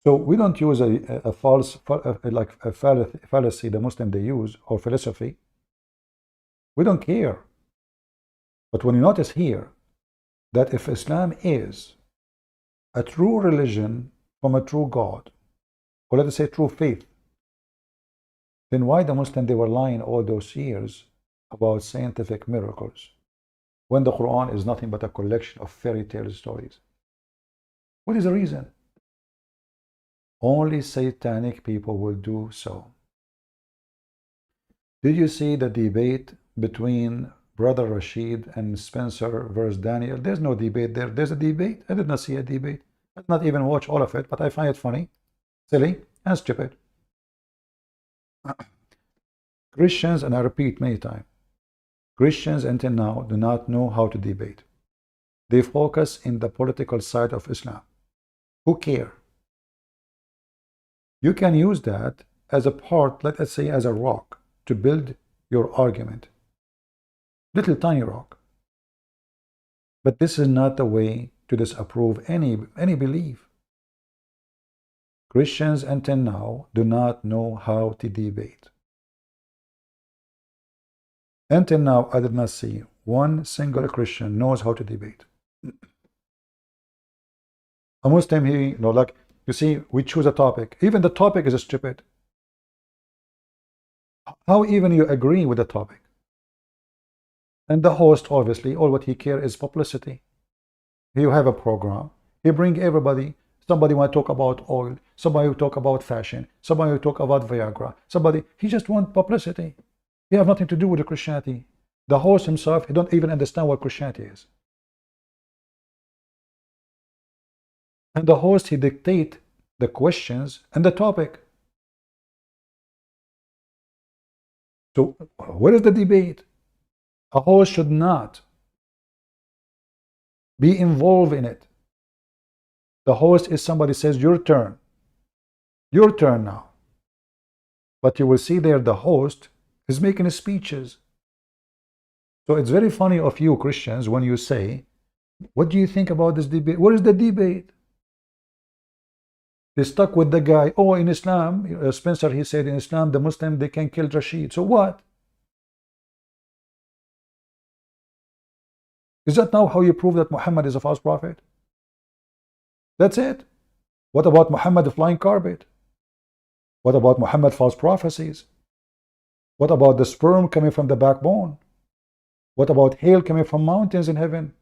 So we don't use a false, like a fallacy the Muslim they use, or philosophy. We don't care. But when you notice here that if Islam is a true religion from a true God, or let us say true faith, then why the Muslim they were lying all those years about scientific miracles when the Quran is nothing but a collection of fairy tale stories? What is the reason? Only satanic people will do so. Did you see the debate between Brother Rashid and Spencer versus Daniel? There's no debate there. There's a debate. I did not see a debate. I did not even watch all of it, but I find it funny, silly, and stupid. Christians, and I repeat many times, Christians until now do not know how to debate. They focus in the political side of Islam. Who care? You can use that as a part, let us say, as a rock to build your argument. Little tiny rock. But this is not the way to disapprove any belief. Christians until now do not know how to debate. Until now, I did not see one single Christian knows how to debate. A Muslim, he, like, you see, we choose a topic. Even the topic is stupid. How even you agree with the topic? And the host, obviously, all what he cares is publicity. You have a program. He bring everybody. Somebody want to talk about oil. Somebody will talk about fashion. Somebody will talk about Viagra. Somebody, he just want publicity. He have nothing to do with the Christianity. The host himself, he don't even understand what Christianity is. And the host, he dictate the questions and the topic. So where is the debate? A host should not be involved in it. The host is somebody says, your turn now. But you will see there the host is making speeches. So it's very funny of you Christians when you say, what do you think about this debate? Where is the debate? They stuck with the guy. Oh, in Islam, Spencer, he said in Islam, the Muslim, they can kill Rashid. So what? Is that now how you prove that Muhammad is a false prophet? That's it. What about Muhammad the flying carpet? What about Muhammad false prophecies? What about the sperm coming from the backbone? What about hail coming from mountains in heaven?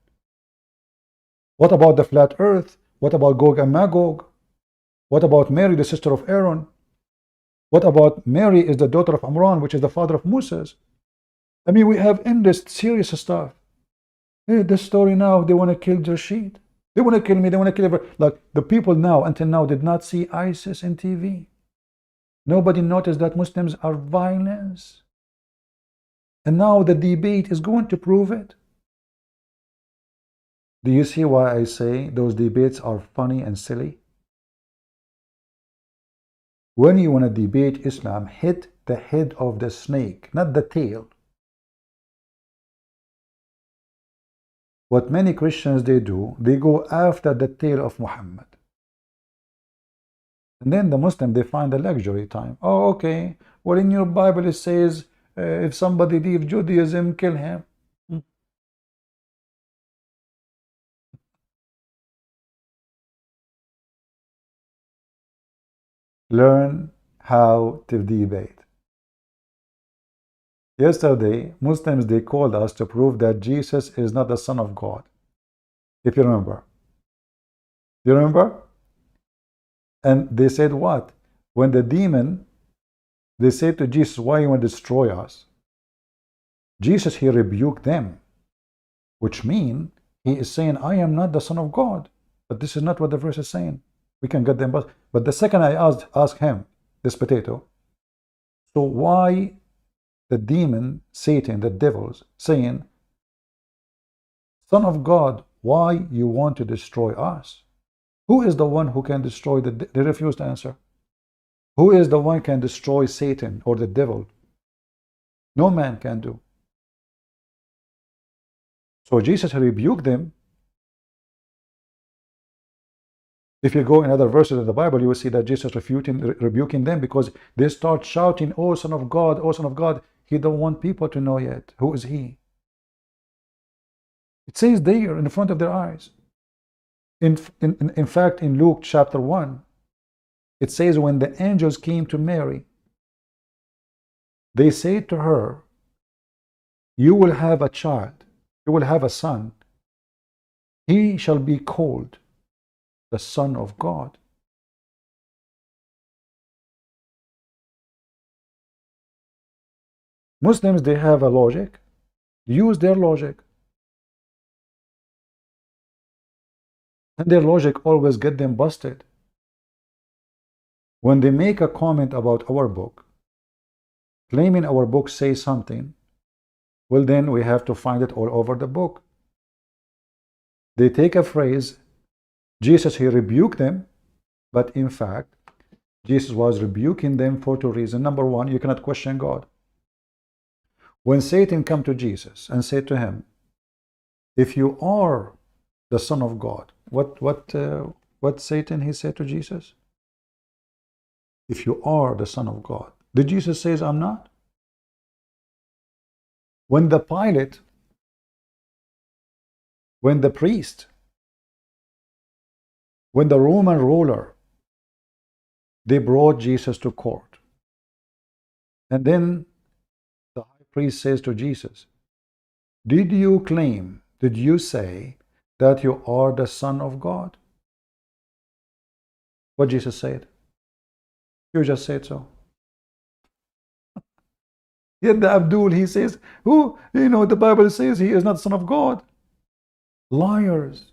What about the flat earth? What about Gog and Magog? What about Mary, the sister of Aaron? What about Mary is the daughter of Amran, which is the father of Moses? I mean, we have endless serious stuff. Hey, this story now, they want to kill Rashid. They want to kill me, they want to kill everyone. Like, the people now, until now, did not see ISIS in TV. Nobody noticed that Muslims are violence. And now the debate is going to prove it. Do you see why I say those debates are funny and silly? When you want to debate Islam, hit the head of the snake, not the tail. What many Christians they do, they go after the tail of Muhammad. And then the Muslim, they find a luxury time. Oh, okay. Well, in your Bible it says, if somebody leaves Judaism, kill him. Learn how to debate. Yesterday, Muslims, they called us to prove that Jesus is not the Son of God. If you remember. Do you remember? And they said what? When the demon, they said to Jesus, why you want to destroy us? Jesus, he rebuked them. Which means, he is saying, I am not the Son of God. But this is not what the verse is saying. We can get them. But the second I asked him, this potato, so why the demon, Satan, the devils, saying, Son of God, why you want to destroy us? Who is the one who can destroy they refused to answer. Who is the one who can destroy Satan or the devil? No man can do. So Jesus rebuked them. If you go in other verses of the Bible, you will see that Jesus rebuking them because they start shouting, oh, Son of God, oh, Son of God. He don't want people to know yet. Who is he? It says there in front of their eyes. In fact, in Luke chapter 1, it says when the angels came to Mary, they said to her, you will have a child, you will have a son. He shall be called the Son of God. Muslims, they have a logic. Use their logic. And their logic always get them busted. When they make a comment about our book, claiming our book says something, well then we have to find it all over the book. They take a phrase, Jesus, he rebuked them, but in fact, Jesus was rebuking them for two reasons. Number one, you cannot question God. When Satan came to Jesus and said to him, if you are the Son of God, what Satan he said to Jesus? If you are the Son of God. Did Jesus say I'm not? When the Pilate when the priest, when the Roman ruler, they brought Jesus to court. And then the high priest says to Jesus, did you say that you are the Son of God? What Jesus said? You just said so. Yet the Abdul, he says, who, the Bible says he is not the Son of God. Liars.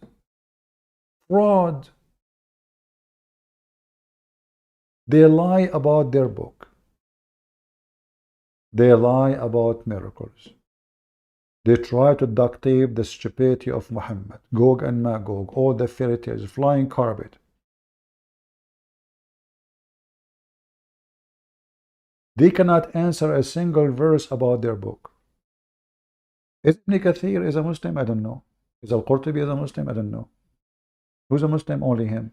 Fraud. They lie about their book. They lie about miracles. They try to duct tape the stupidity of Muhammad, Gog and Magog, all the fairy tales, flying carpet. They cannot answer a single verse about their book. Is Ibn Kathir is a Muslim? I don't know. Is Al-Qurtubi a Muslim? I don't know. Who's a Muslim? Only him.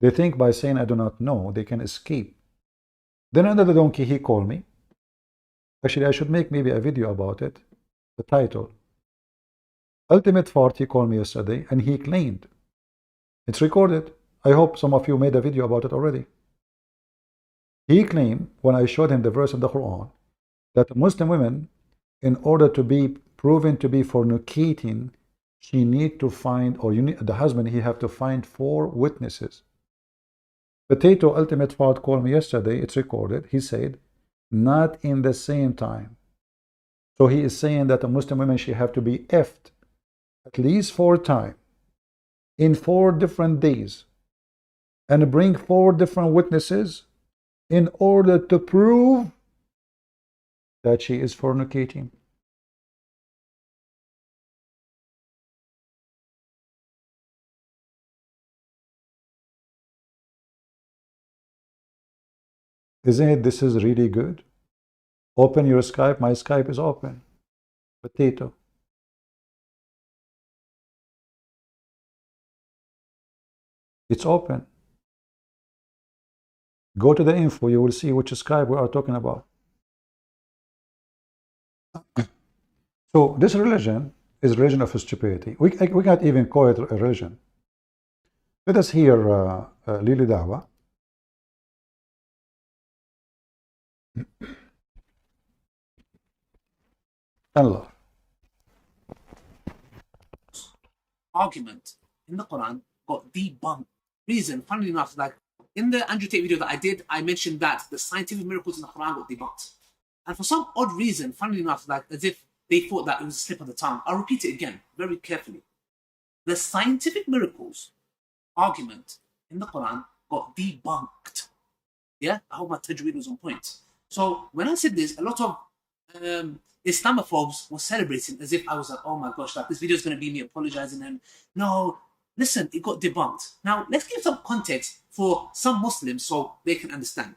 They think by saying I do not know, they can escape. Then another donkey, he called me. Actually, I should make maybe a video about it. The title. Ultimate Fart, he called me yesterday, and he claimed. It's recorded. I hope some of you made a video about it already. He claimed, when I showed him the verse of the Quran, that Muslim women, in order to be proven to be fornicating, she need to find, or the husband, he have to find 4 witnesses. Potato Ultimate Fart called me yesterday, it's recorded. He said, not in the same time. So he is saying that a Muslim woman, she have to be effed at least 4 times in 4 different days and bring 4 different witnesses in order to prove that she is fornicating. Isn't it? This is really good. Open your Skype. My Skype is open. Potato. It's open. Go to the info. You will see which Skype we are talking about. So this religion is a religion of stupidity. We can't even call it a religion. Let us hear Lily Dawah. Allah. Argument in the Quran got debunked. Reason, funnily enough, like in the Andrew Tate video that I did, I mentioned that the scientific miracles in the Quran got debunked. And for some odd reason, funnily enough, like as if they thought that it was a slip of the tongue. I'll repeat it again, very carefully. The scientific miracles argument in the Quran got debunked. Yeah, I hope my tajweed was on point. So when I said this, a lot of Islamophobes were celebrating as if I was like, oh my gosh, like this video is going to be me apologizing. And no, listen, it got debunked. Now, let's give some context for some Muslims so they can understand.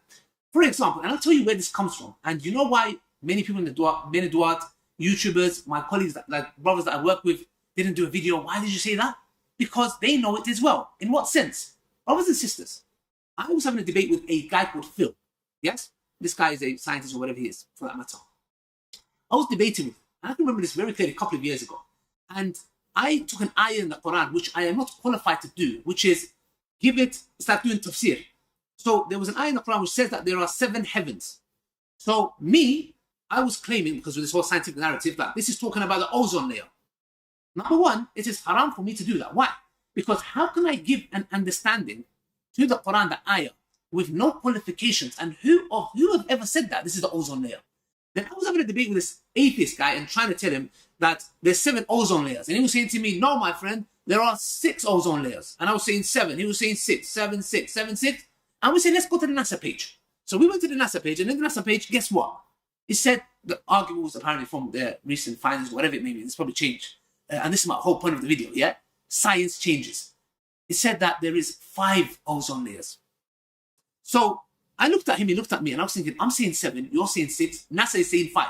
For example, and I'll tell you where this comes from. And you know why many people in the Dawah, YouTubers, my colleagues, like brothers that I work with, didn't do a video. Why did you say that? Because they know it as well. In what sense? Brothers and sisters, I was having a debate with a guy called Phil. Yes? This guy is a scientist or whatever he is, for that matter. I was debating with him, and I can remember this very clearly a couple of years ago. And I took an ayah in the Quran, which I am not qualified to do, which is start doing tafsir. So there was an ayah in the Quran which says that there are 7 heavens. So I was claiming, because of this whole scientific narrative, that this is talking about the ozone layer. Number one, it is haram for me to do that. Why? Because how can I give an understanding to the Quran, the ayah, with no qualifications? And who have ever said that this is the ozone layer? Then I was having a debate with this atheist guy and trying to tell him that there's 7 ozone layers. And he was saying to me, no, my friend, there are 6 ozone layers. And I was saying 7. He was saying 6, 7, 6, 7, 6. And we said, let's go to the NASA page. So we went to the NASA page, and in the NASA page, guess what? It said the argument was apparently from their recent findings, whatever it may be. It's probably changed. And this is my whole point of the video, yeah? Science changes. It said that there is 5 ozone layers. So I looked at him, he looked at me, and I was thinking, I'm saying 7, you're saying 6, NASA is saying 5.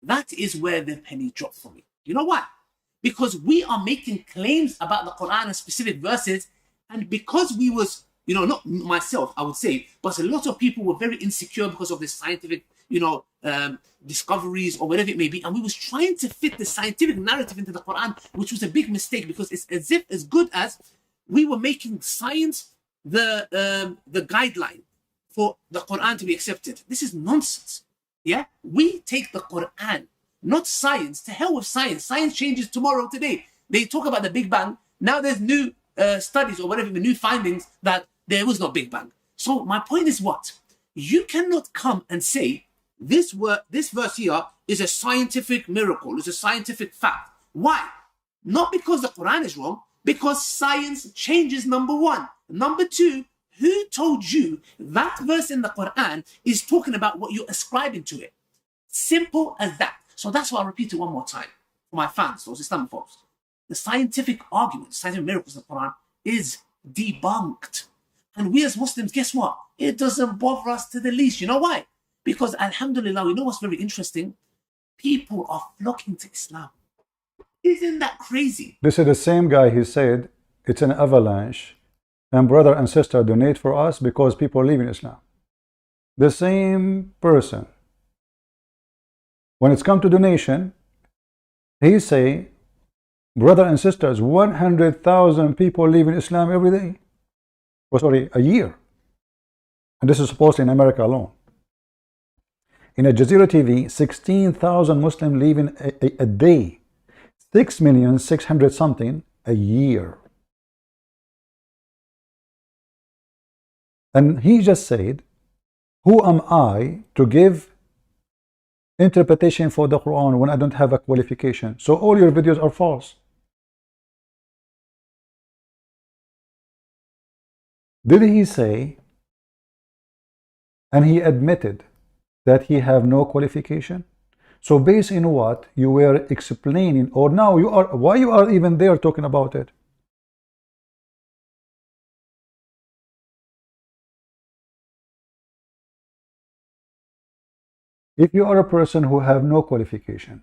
That is where the penny dropped for me. You know why? Because we are making claims about the Quran and specific verses, and because we was, not myself, I would say, but a lot of people were very insecure because of this scientific, discoveries or whatever it may be, and we was trying to fit the scientific narrative into the Quran, which was a big mistake, because it's as if as good as we were making science the guideline for the Quran to be accepted. This is nonsense. Yeah, we take the Quran, not science. To hell with science. Science changes tomorrow, today. They talk about the Big Bang. Now there's new studies or whatever, new findings that there was no Big Bang. So my point is what? You cannot come and say this verse here is a scientific miracle, is a scientific fact. Why? Not because the Quran is wrong, because science changes, number one. Number two, who told you that verse in the Quran is talking about what you're ascribing to it? Simple as that. So that's why I'll repeat it one more time for my fans, those Islamophobes. The scientific argument, scientific miracles in the Quran is debunked. And we as Muslims, guess what? It doesn't bother us to the least. You know why? Because alhamdulillah, you know what's very interesting? People are flocking to Islam. Isn't that crazy? This is the same guy who said it's an avalanche and brother and sister donate for us because people leave in Islam. The same person. When it's come to donation, he say, brother and sisters, 100,000 people leave in Islam every day. Oh, sorry, a year. And this is supposedly in America alone. In Al Jazeera TV, 16,000 Muslims leave in a day. 6,600,000 something a year. And he just said, who am I to give interpretation for the Quran when I don't have a qualification? So all your videos are false. Did he say, and he admitted that he have no qualification? So based on what you were explaining, or now you are, why you are even there talking about it? If you are a person who have no qualification,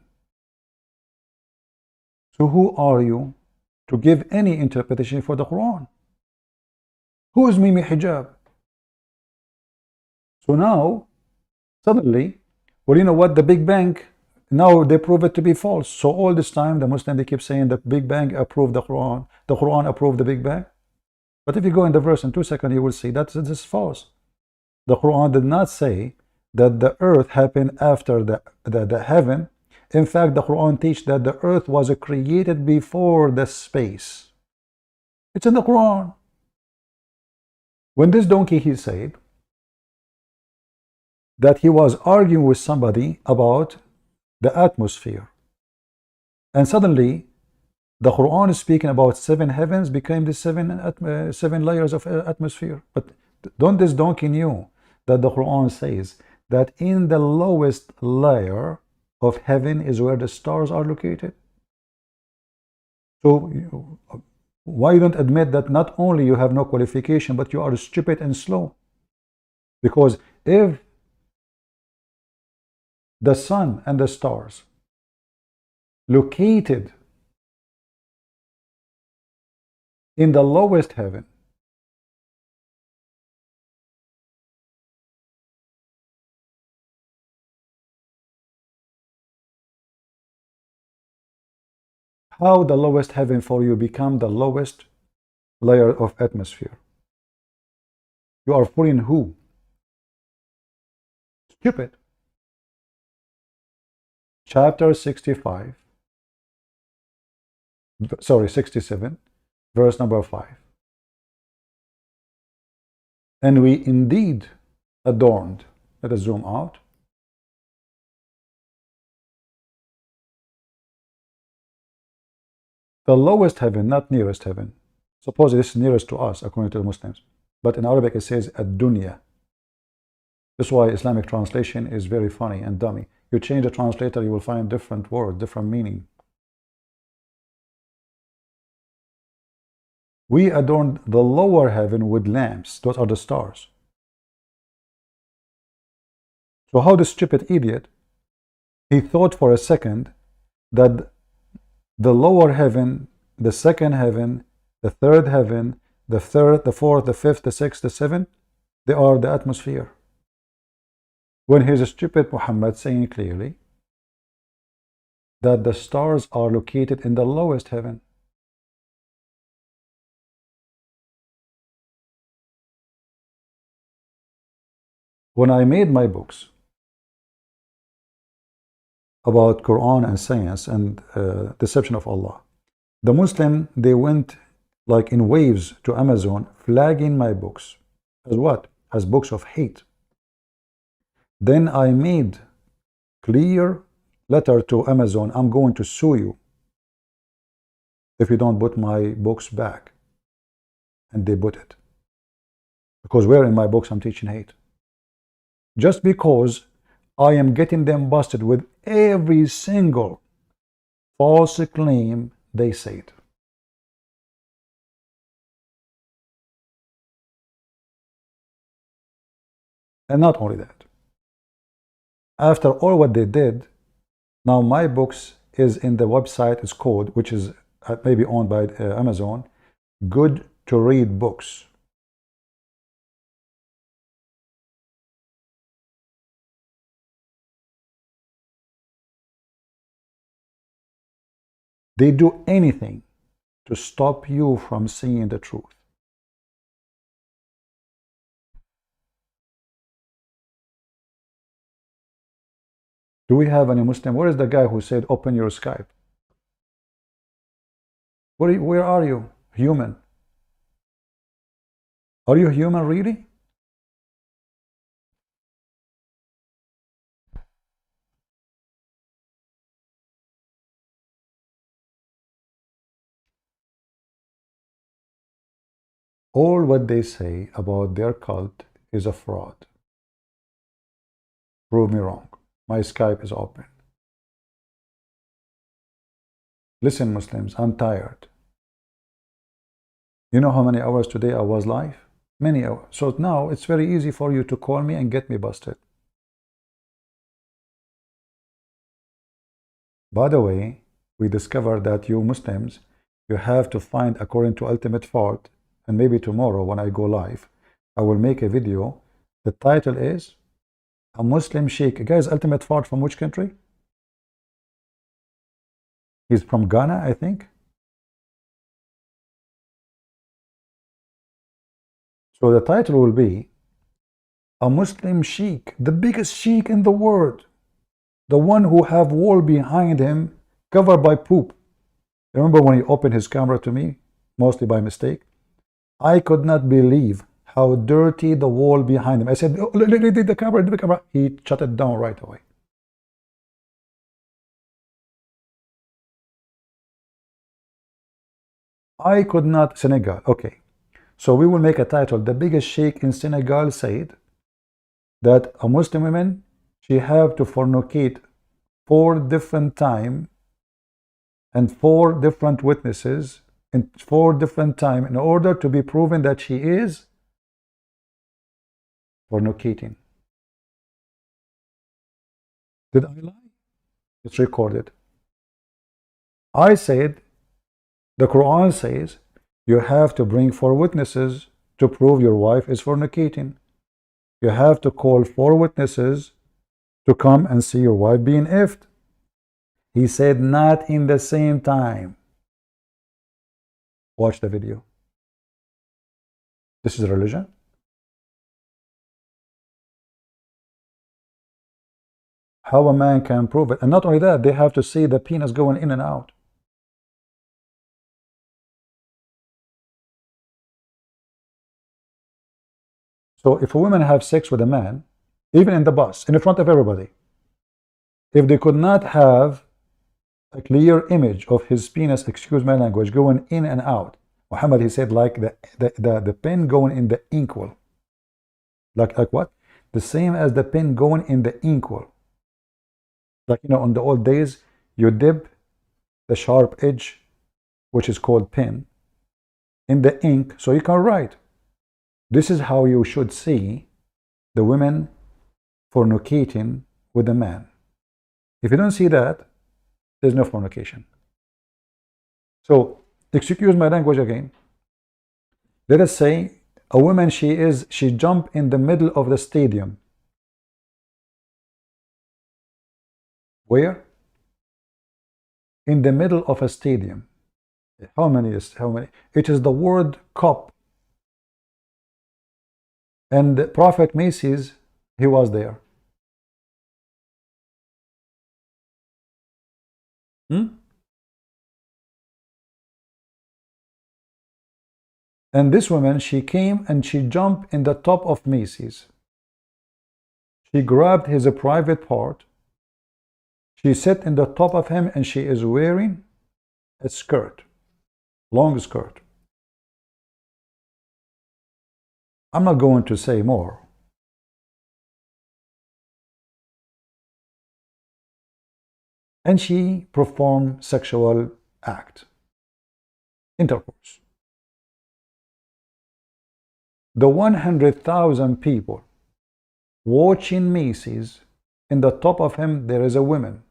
so who are you to give any interpretation for the Quran? Who is Mimi Hijab? So now, suddenly, well, you know what, the Big Bang, now they prove it to be false. So all this time, the Muslim, they keep saying the Big Bang approved the Quran approved the Big Bang. But if you go in the verse in 2 seconds, you will see that this is false. The Quran did not say that the earth happened after the heaven. In fact, the Quran teaches that the earth was created before the space. It's in the Quran. When this donkey, he said that he was arguing with somebody about the atmosphere, and suddenly the Quran is speaking about 7 heavens became the 7 layers of atmosphere. But don't this donkey knew that the Quran says that in the lowest layer of heaven is where the stars are located? So why you don't admit that not only you have no qualification, but you are stupid and slow? Because if the sun and the stars located in the lowest heaven, how the lowest heaven for you become the lowest layer of atmosphere? You are fooling who? Stupid. Chapter 65, sorry, 67, verse number 5. And we indeed adorned, let us zoom out, the lowest heaven, not nearest heaven. Suppose this is nearest to us according to the Muslims, but in Arabic it says ad-dunya. That's why Islamic translation is very funny and dummy. You change the translator, you will find different word, different meaning. We adorned the lower heaven with lamps. Those are the stars. So how the stupid idiot, he thought for a second that the lower heaven, the second heaven, the third heaven, the third, the fourth, the fifth, the sixth, the seventh, they are the atmosphere. when he's a stupid Muhammad saying clearly that the stars are located in the lowest heaven. When I made my books about Quran and science and deception of Allah, the Muslim, they went like in waves to Amazon flagging my books as what? As books of hate. Then I made clear letter to Amazon, I'm going to sue you if you don't put my books back. And they put it. Because where in my books I'm teaching hate? Just because I am getting them busted with every single false claim they said. And not only that, after all what they did, now my books is in the website is called, which is maybe owned by Amazon, Good to Read Books. They do anything to stop you from seeing the truth. Do we have any Muslim? Where is the guy who said, open your Skype? Where are you? Human. Are you human really? All what they say about their cult is a fraud. Prove me wrong. My Skype is open. Listen, Muslims, I'm tired. You know how many hours today I was live? Many hours. So now it's very easy for you to call me and get me busted. By the way, we discovered that you Muslims, you have to find according to Ultimate Fault, and maybe tomorrow when I go live, I will make a video. The title is A Muslim Sheikh. Guys, Ultimate Fault from which country? He's from Ghana, I think. So the title will be A Muslim Sheikh, the biggest sheikh in the world, the one who have wall behind him covered by poop. Remember when he opened his camera to me, mostly by mistake? I could not believe how dirty the wall behind him. I said, oh, look, the camera. He shut it down right away. I could not. Senegal. Okay. So we will make a title. The biggest sheikh in Senegal said that a Muslim woman, she have to fornicate 4 different times and 4 different witnesses in 4 different times in order to be proven that she is fornicating. Did I lie? It's recorded. I said, the Quran says, you have to bring 4 witnesses to prove your wife is fornicating. You have to call 4 witnesses to come and see your wife being effed. He said, not in the same time. Watch the video. This is religion. How a man can prove it. And not only that, they have to see the penis going in and out. So if a woman have sex with a man, even in the bus, in front of everybody, if they could not have a clear image of his penis, excuse my language, going in and out, Muhammad, he said, like the pen going in the inkwell. Like what? The same as the pen going in the inkwell. Like, you know, on the old days, you dip the sharp edge, which is called pen, in the ink so you can write. This is how you should see the women fornicating with the man. If you don't see that, there's no fornication. So, excuse my language again. Let us say a woman, she jumped in the middle of the stadium Where? In the middle of a stadium. How many? It is the word cup. And Prophet Macy's, he was there. And this woman, she came and she jumped in the top of Macy's. She grabbed his private part. She sat in the top of him and she is wearing a skirt, long skirt. I'm not going to say more. And she performed sexual act, intercourse. The 100,000 people watching Macy's, in the top of him there is a woman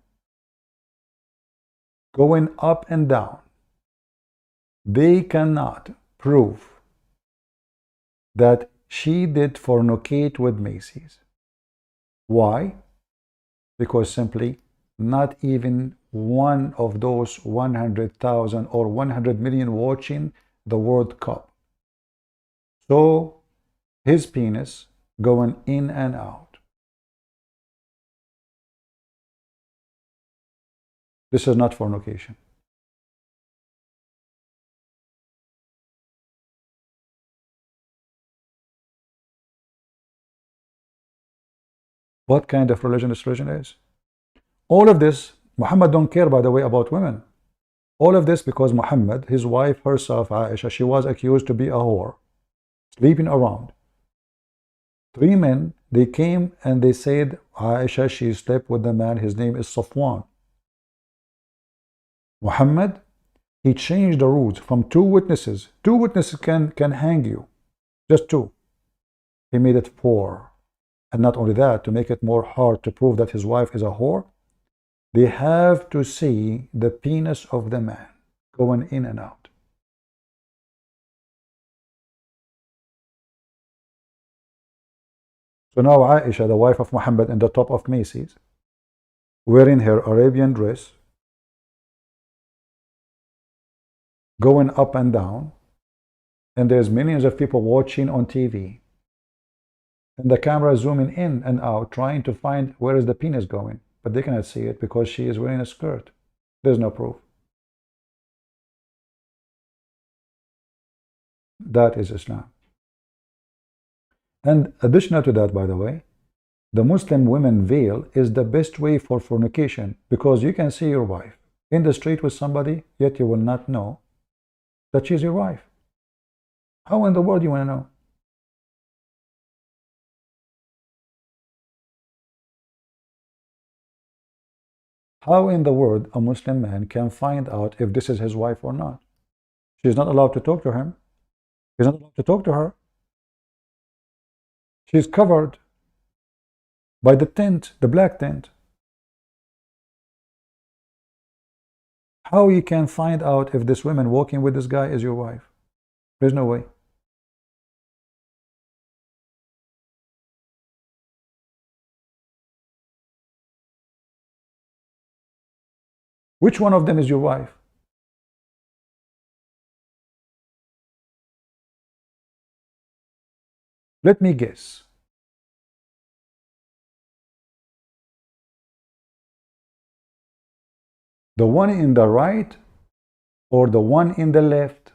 going up and down. They cannot prove that she did fornicate with Macy's. Why? Because simply not even one of those 100,000 or 100 million watching the World Cup saw his penis going in and out. This is not fornication. What kind of religion this religion is? All of this, Muhammad don't care, by the way, about women. All of this because Muhammad, his wife herself, Aisha, she was accused to be a whore, sleeping around. 3 men, they came and they said, Aisha, she slept with the man, his name is Safwan. Muhammad, he changed the rules from 2 witnesses. 2 witnesses can hang you, just 2. He made it 4. And not only that, to make it more hard to prove that his wife is a whore, they have to see the penis of the man going in and out. So now Aisha, the wife of Muhammad, in the top of Macy's, wearing her Arabian dress, going up and down, and there's millions of people watching on TV. And the camera zooming in and out, trying to find where is the penis going. But they cannot see it because she is wearing a skirt. There's no proof. That is Islam. And additional to that, by the way, the Muslim women veil is the best way for fornication, because you can see your wife in the street with somebody, yet you will not know that she's your wife. How in the world you want to know? How in the world a Muslim man can find out if this is his wife or not? She's not allowed to talk to him. He's not allowed to talk to her. She's covered by the tent, the black tent. How you can find out if this woman walking with this guy is your wife? There's no way. Which one of them is your wife? Let me guess. The one in the right, or the one in the left,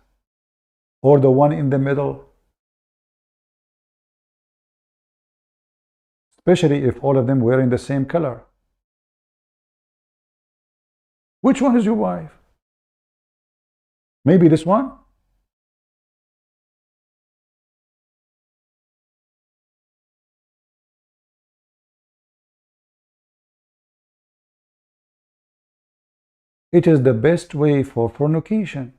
or the one in the middle? Especially if all of them wearing the same color. Which one is your wife? Maybe this one? It is the best way for fornication.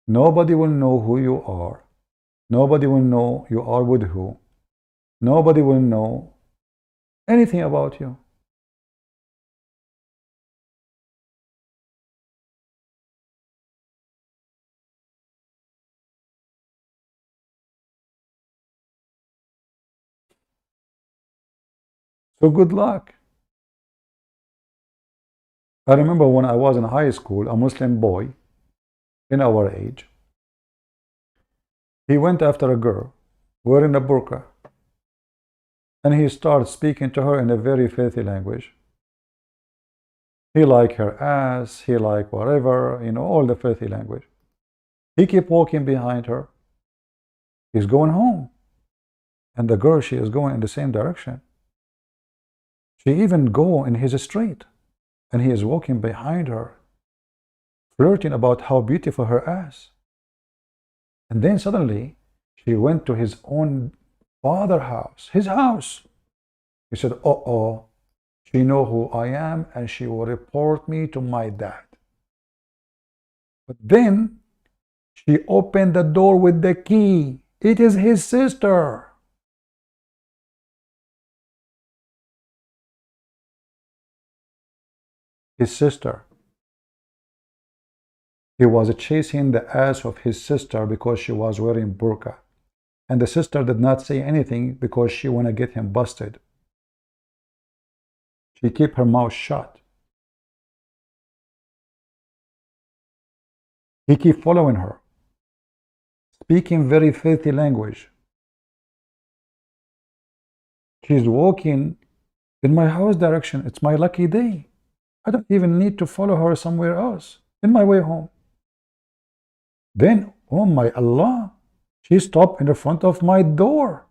Nobody will know who you are. Nobody will know you are with who. Nobody will know anything about you. So good luck. I remember when I was in high school, a Muslim boy in our age, he went after a girl wearing a burqa, and he started speaking to her in a very filthy language. He liked her ass, he liked whatever, you know, all the filthy language. He kept walking behind her. He's going home. And the girl, she is going in the same direction. She even go in his street. And he is walking behind her, flirting about how beautiful her ass. And then suddenly, she went to his own father's house, his house. He said, uh-oh, she know who I am and she will report me to my dad. But then, she opened the door with the key. It is his sister. His sister. He was chasing the ass of his sister because she was wearing burqa. And the sister did not say anything because she want to get him busted. She kept her mouth shut. He kept following her, speaking very filthy language. She's walking in my house direction. It's my lucky day. I don't even need to follow her somewhere else in my way home. Then, oh my Allah, she stopped in the front of my door.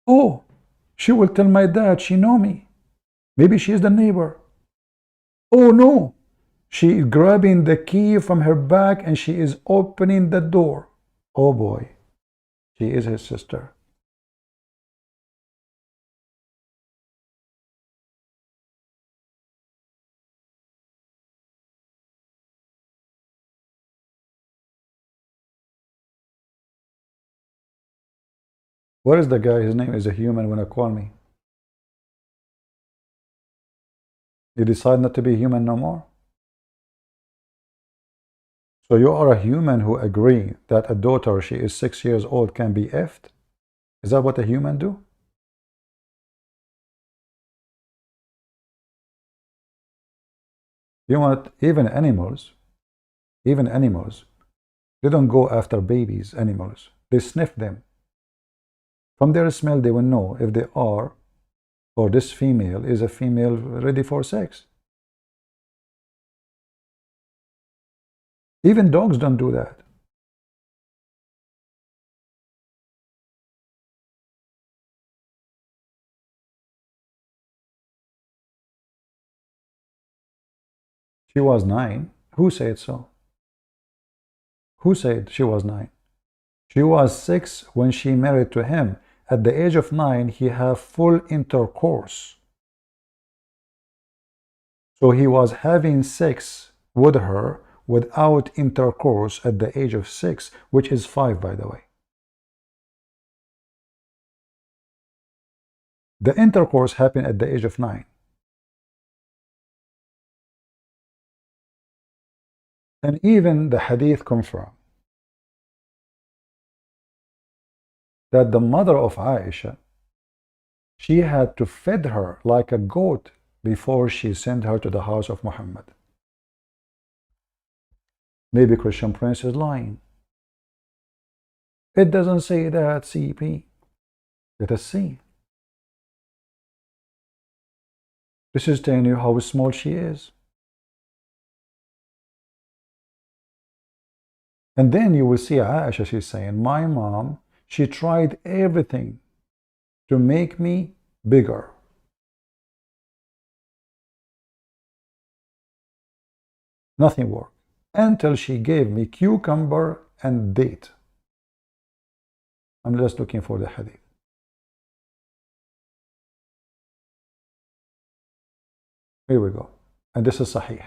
Oh, she will tell my dad she know me. Maybe she is the neighbor. Oh no, she is grabbing the key from her bag and she is opening the door. Oh boy, she is his sister. Where is the guy? His name is a human when I call me. You decide not to be human no more? So you are a human who agree that a daughter, she is 6 years old, can be effed? Is that what a human do? You want even animals, they don't go after babies, animals. They sniff them. From their smell, they will know if they are, or this female is a female ready for sex. Even dogs don't do that. She was 9. Who said so? Who said she was 9? She was 6 when she married to him. At the age of 9, he had full intercourse. So he was having sex with her without intercourse at the age of 6, which is 5, by the way. The intercourse happened at the age of 9. And even the hadith confirm that the mother of Aisha, she had to feed her like a goat before she sent her to the house of Muhammad. Maybe Christian Prince is lying. It doesn't say that, CP. Let us see. This is telling you how small she is. And then you will see Aisha, she's saying, my mom, she tried everything to make me bigger. Nothing worked until she gave me cucumber and date. I'm just looking for the hadith. Here we go. And this is Sahih.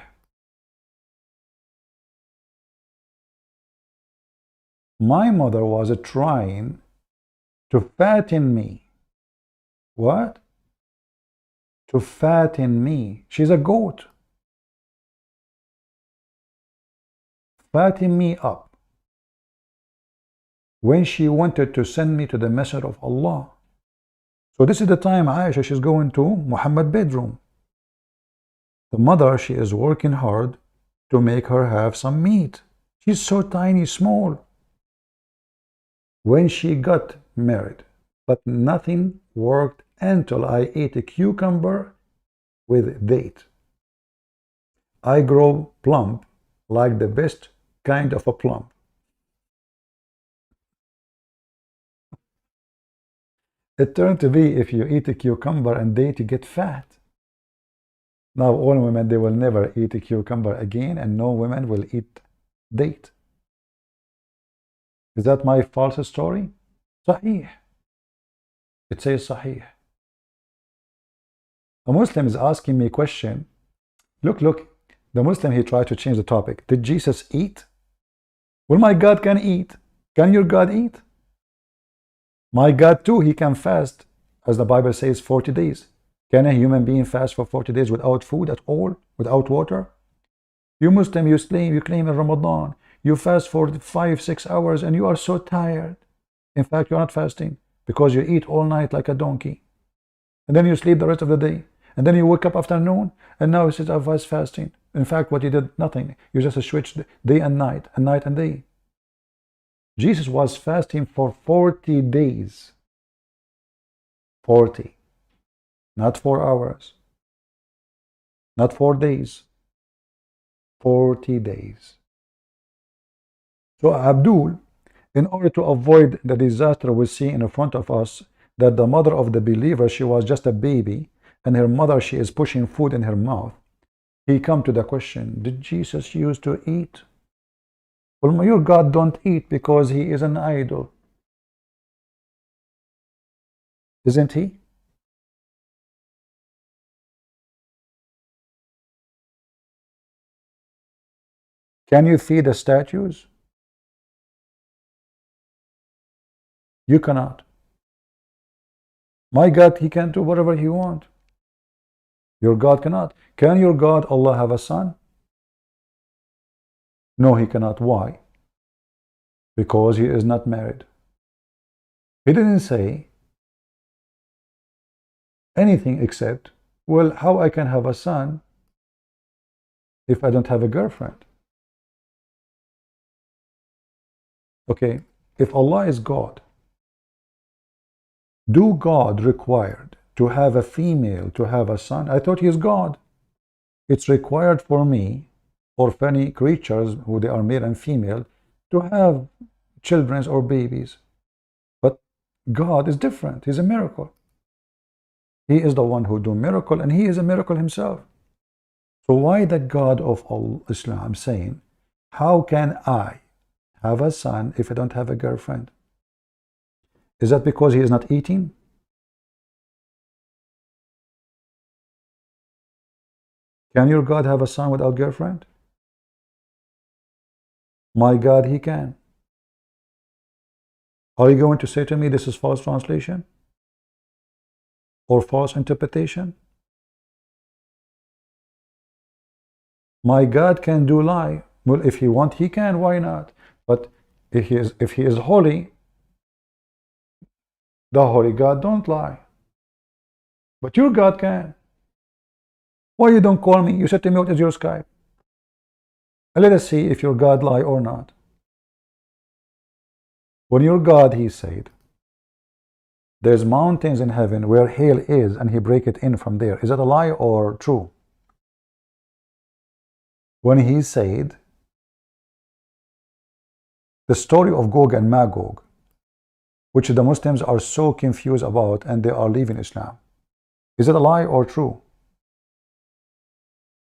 My mother was trying to fatten me. What? To fatten me. She's a goat. Fatten me up. When she wanted to send me to the Messenger of Allah. So this is the time Aisha, she's going to Muhammad's bedroom. The mother, she is working hard to make her have some meat. She's so tiny, small. When she got married, but nothing worked until I ate a cucumber with date. I grow plump like the best kind of a plump. It turned to be if you eat a cucumber and date, you get fat. Now all women, they will never eat a cucumber again, and no women will eat date. Is that my false story? Sahih. It says Sahih. A Muslim is asking me a question. Look, the Muslim, he tried to change the topic. Did Jesus eat? Well, my God can eat. Can your God eat? My God too, he can fast, as the Bible says, 40 days. Can a human being fast for 40 days without food at all, without water? You Muslim, you claim in Ramadan, you fast for 5-6 hours and you are so tired. In fact, you're not fasting because you eat all night like a donkey. And then you sleep the rest of the day. And then you wake up afternoon and now you say, I was fasting. In fact, what you did, nothing. You just switched day and night and day. Jesus was fasting for 40 days. 40. Not 4 hours. Not 4 days. 40 days. So Abdul, in order to avoid the disaster we see in front of us, that the mother of the believer, she was just a baby, and her mother, she is pushing food in her mouth, he come to the question, did Jesus used to eat? Well, your God don't eat because he is an idol. Isn't he? Can you feed the statues? You cannot. My God, he can do whatever he wants. Your God cannot. Can your God, Allah, have a son? No, he cannot. Why? Because he is not married. He didn't say anything except, well, how I can have a son if I don't have a girlfriend? Okay, if Allah is God, do God required to have a female to have a son? I thought he is God. It's required for me or for any creatures who they are male and female to have children or babies. But God is different. He's a miracle. He is the one who do miracle, and he is a miracle himself. So why the God of Islam saying, how can I have a son if I don't have a girlfriend? Is that because he is not eating? Can your God have a son without girlfriend? My God, he can. Are you going to say to me this is false translation? Or false interpretation? My God can do lie. Well, if he want, he can. Why not? But if he is holy, the holy God don't lie. But your God can. Why you don't call me? You said to me, what is your Skype? And let us see if your God lie or not. When your God, he said, there's mountains in heaven where hail is, and he break it in from there. Is that a lie or true? When he said, the story of Gog and Magog, which the Muslims are so confused about and they are leaving Islam, is it a lie or true?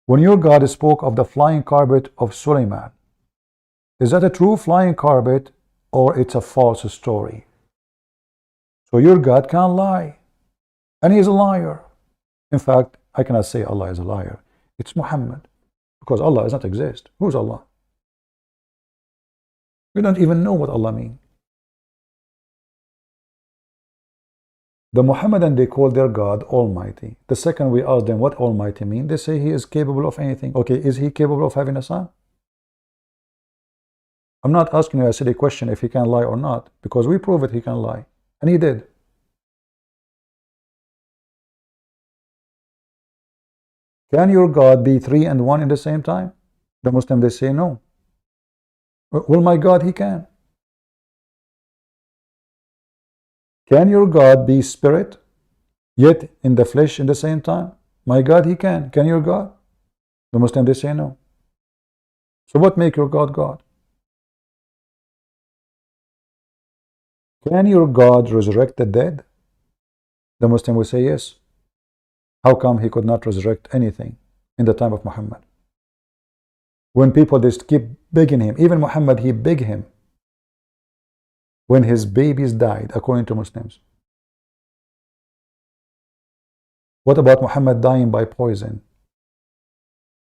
When your God spoke of the flying carpet of Suleiman, is that a true flying carpet or it's a false story? So your God can't lie, and he is a liar. In fact, I cannot say Allah is a liar. It's Muhammad, because Allah does not exist. Who's Allah? We don't even know what Allah means. The Muhammadan, they call their God Almighty. The second we ask them what Almighty mean, they say he is capable of anything. Okay, is he capable of having a son? I'm not asking you a silly question if he can lie or not, because we prove it he can lie. And he did. Can your God be three and one in the same time? The Muslims, they say no. Well, my God, he can. Can your God be spirit, yet in the flesh in the same time? My God, he can. Can your God? The Muslims, they say no. So what make your God God? Can your God resurrect the dead? The Muslim will say yes. How come he could not resurrect anything in the time of Muhammad? When people just keep begging him, even Muhammad, he begged him when his babies died, according to Muslims. What about Muhammad dying by poison?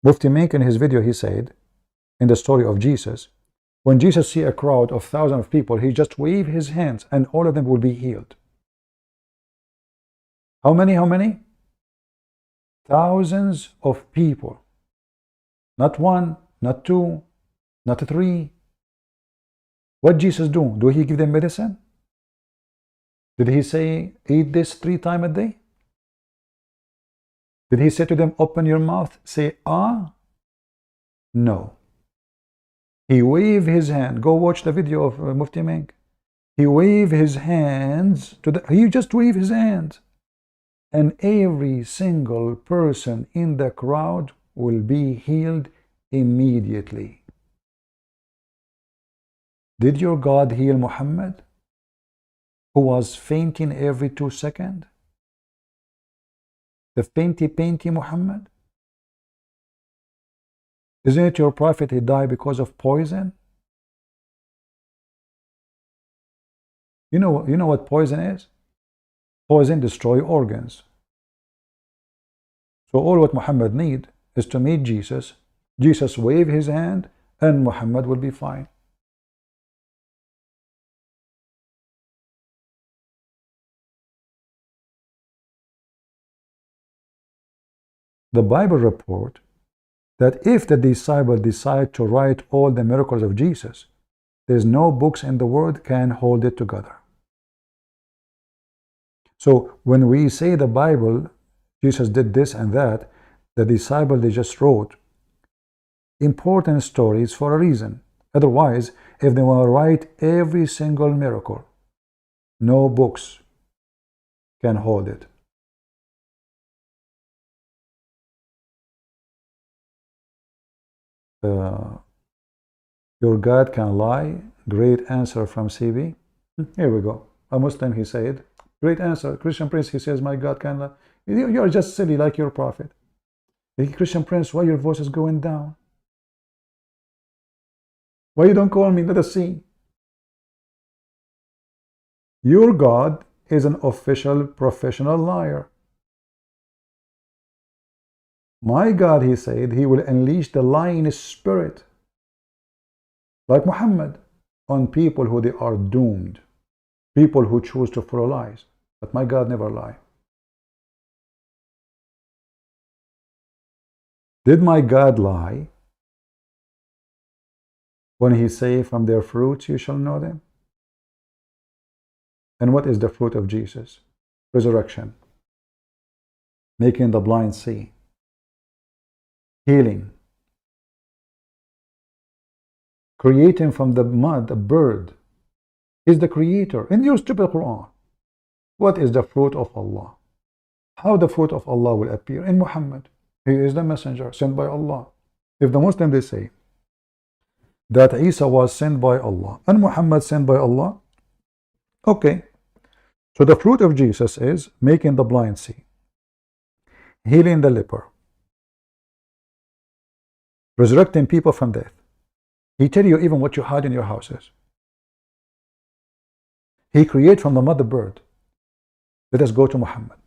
Mufti Mink, in his video, he said, in the story of Jesus, when Jesus see a crowd of thousands of people, he just wave his hands and all of them will be healed. How many? How many? Thousands of people. Not one, not two, not three. What Jesus do? Do he give them medicine? Did he say, eat this 3 times a day? Did he say to them, open your mouth, say, ah? No. He waved his hand. Go watch the video of Mufti Mink. He waved his hands to the, he just waved his hands. And every single person in the crowd will be healed immediately. Did your God heal Muhammad, who was fainting every 2 seconds? The fainty Muhammad? Isn't it your prophet he died because of poison? You know what poison is? Poison destroy organs. So all what Muhammad need is to meet Jesus. Jesus wave his hand and Muhammad will be fine. The Bible report that if the disciple decide to write all the miracles of Jesus, there's no books in the world can hold it together. So when we say the Bible, Jesus did this and that, the disciple, they just wrote important stories for a reason. Otherwise, if they want to write every single miracle, no books can hold it. Your God can lie. Great answer from CB. Here we go. A Muslim, he said. Great answer. Christian Prince, he says, my God can lie. You are just silly like your prophet. Christian Prince, why your voice is going down? Why you don't call me? Let us see. Your God is an official professional liar. My God, he said, he will unleash the lying spirit, like Muhammad, on people who they are doomed, people who choose to follow lies. But my God never lie. Did my God lie when he say, from their fruits you shall know them? And what is the fruit of Jesus? Resurrection, making the blind see, healing, creating from the mud a bird. He's the creator. In your stupid Quran, what is the fruit of Allah? How the fruit of Allah will appear? In Muhammad. He is the messenger sent by Allah. If the Muslims, they say that Isa was sent by Allah and Muhammad sent by Allah, okay. So the fruit of Jesus is making the blind see, healing the leper, resurrecting people from death. He tell you even what you hide in your houses. He create from the mother bird. Let us go to Muhammad.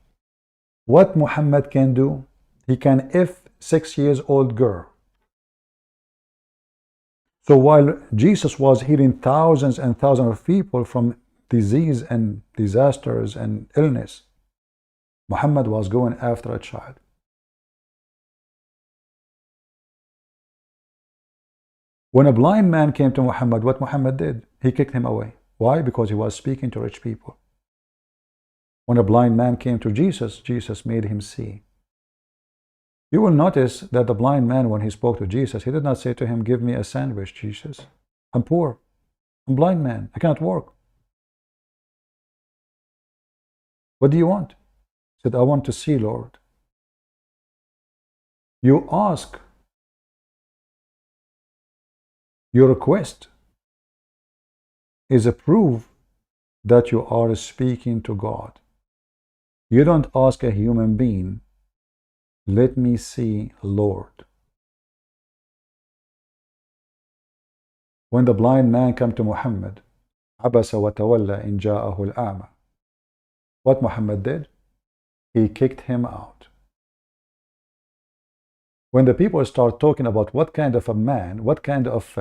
What Muhammad can do? He can F 6-year-old girl. So while Jesus was healing thousands and thousands of people from disease and disasters and illness, Muhammad was going after a child. When a blind man came to Muhammad, what Muhammad did? He kicked him away. Why? Because he was speaking to rich people. When a blind man came to Jesus, Jesus made him see. You will notice that the blind man, when he spoke to Jesus, he did not say to him, give me a sandwich, Jesus. I'm poor. I'm a blind man. I cannot work. What do you want? He said, I want to see, Lord. You ask. Your request is a proof that you are speaking to God. You don't ask a human being, let me see, Lord. When the blind man came to Muhammad, عبس وتولى إن جاءه الأعمى. What Muhammad did? He kicked him out. When the people start talking about what kind of a man, what kind of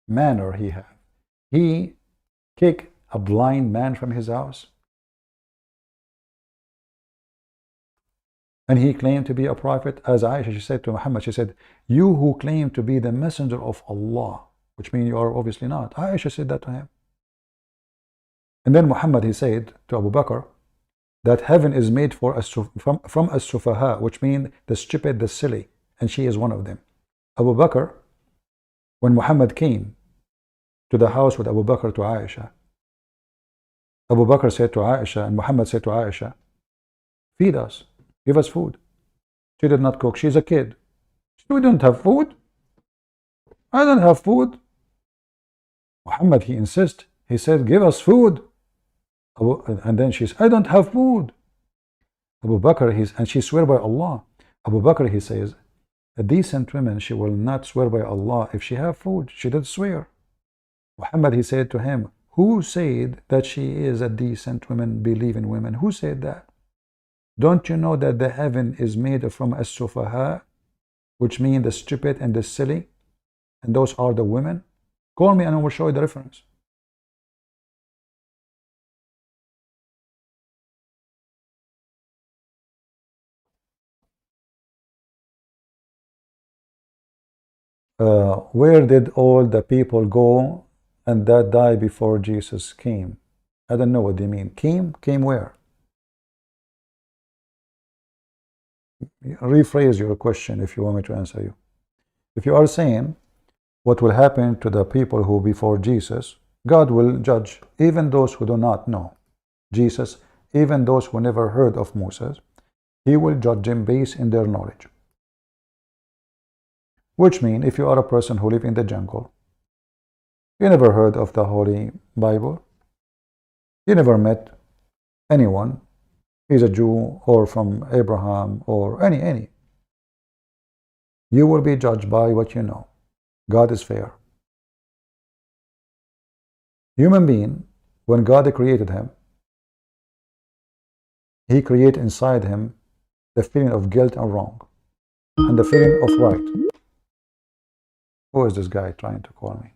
manner he had, he kicked a blind man from his house. And he claimed to be a prophet. As Aisha, she said to Muhammad, she said, you who claim to be the messenger of Allah, which means you are obviously not. Aisha said that to him. And then Muhammad, he said to Abu Bakr, that heaven is made for from as-sufaha, which means the stupid, the silly, and she is one of them. Abu Bakr, when Muhammad came to the house with Abu Bakr to Aisha, Abu Bakr said to Aisha, and Muhammad said to Aisha, feed us, give us food. She did not cook. She's a kid. She said, we don't have food. I don't have food. Muhammad, he insists. He said, give us food. And then she said, I don't have food. Abu Bakr, and she swear by Allah. Abu Bakr, he says, a decent woman, she will not swear by Allah if she have food. She did swear. Muhammad, he said to him, who said that she is a decent woman, believe in women? Who said that? Don't you know that the heaven is made from as-sufaha, which means the stupid and the silly, and those are the women? Call me and I will show you the reference. Where did all the people go and that died before Jesus came? I don't know what they mean. Came where? Rephrase your question if you want me to answer you. If you are saying what will happen to the people who before Jesus, God will judge even those who do not know Jesus, even those who never heard of Moses. He will judge them based in their knowledge. Which means if you are a person who live in the jungle, you never heard of the Holy Bible, you never met anyone, he's a Jew or from Abraham or any, you will be judged by what you know. God is fair. Human being, when God created him, he created inside him the feeling of guilt and wrong and the feeling of right. Who is this guy trying to call me?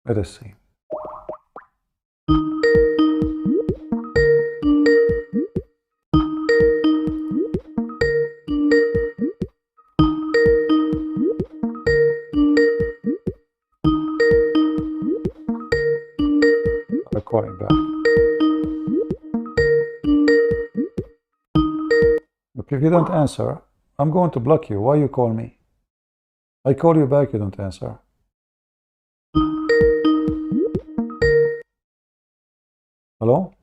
Let us see. Recording back. Look, if you don't answer, I'm going to block you. Why you call me? I call you back, you don't answer. Hello?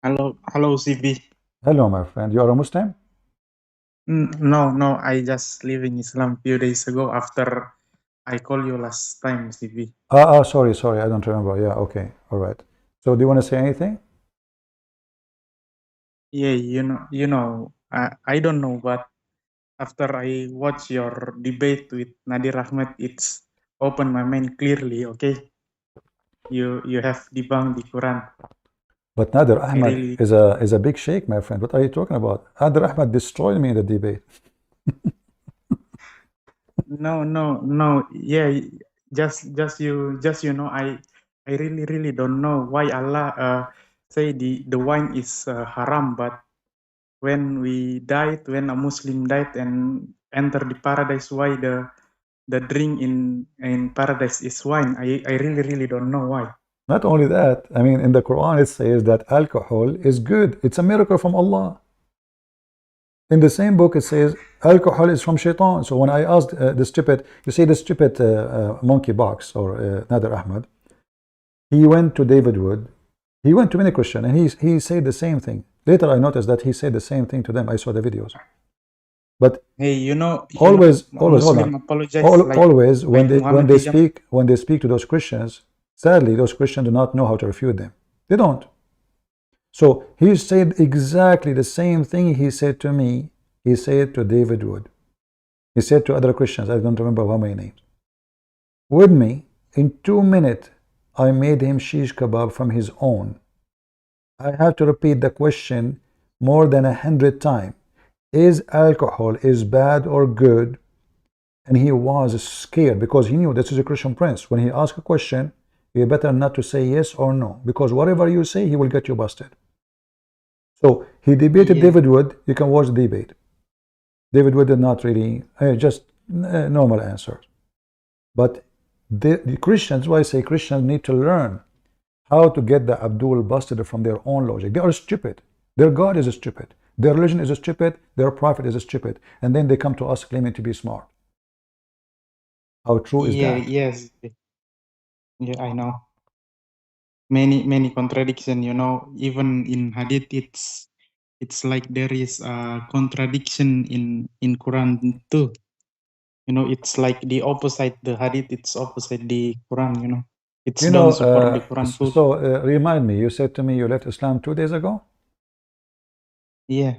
Hello, CB. Hello, my friend. You are a Muslim? No, I just leave in Islam few days ago after I called you last time, CB. Sorry, I don't remember. Yeah, okay, all right. So, do you want to say anything? Yeah, I don't know, but after I watch your debate with Nadir Ahmed, it's opened my mind clearly. Okay, you have debunked the Quran. But Nadir Ahmed is a big sheikh, my friend. What are you talking about? Nadir Ahmed destroyed me in the debate. No. Yeah, just you know, I really don't know why Allah say the wine is haram, but when a Muslim died and enter the paradise, why the drink in paradise is wine? I really don't know why. Not only that, I mean, in the Quran it says that alcohol is good. It's a miracle from Allah. In the same book it says alcohol is from shaitan. So when I asked the stupid, you see the stupid monkey box, or Nader Ahmed, he went to David Wood, he went to many Christians, and he said the same thing. Later I noticed that he said the same thing to them. I saw the videos. But hey, always hold Muslim on. apologize Always when Muhammad they speak to those Christians, sadly those Christians do not know how to refute them. They don't. So he said exactly the same thing he said to me. He said to David Wood. He said to other Christians. I don't remember how many names. With me, in 2 minutes, I made him shish kebab from his own. I have to repeat the question more than 100 times. Is alcohol is bad or good? And he was scared because he knew this is a Christian prince. When he asked a question, you better not to say yes or no, because whatever you say, he will get you busted. So he debated David Wood. You can watch the debate. David Wood did not really, just normal answers. But the Christians, why I say Christians need to learn how to get the Abdul busted from their own logic. They are stupid. Their God is stupid. Their religion is stupid. Their prophet is stupid. And then they come to us claiming to be smart. How true is that? Yes. Yeah, I know. Many contradiction, even in hadith it's like there is a contradiction in Quran too. It's like the opposite, the hadith, it's opposite the Quran, It's don't support the Quran too. So remind me, you said to me you left Islam 2 days ago? Yeah.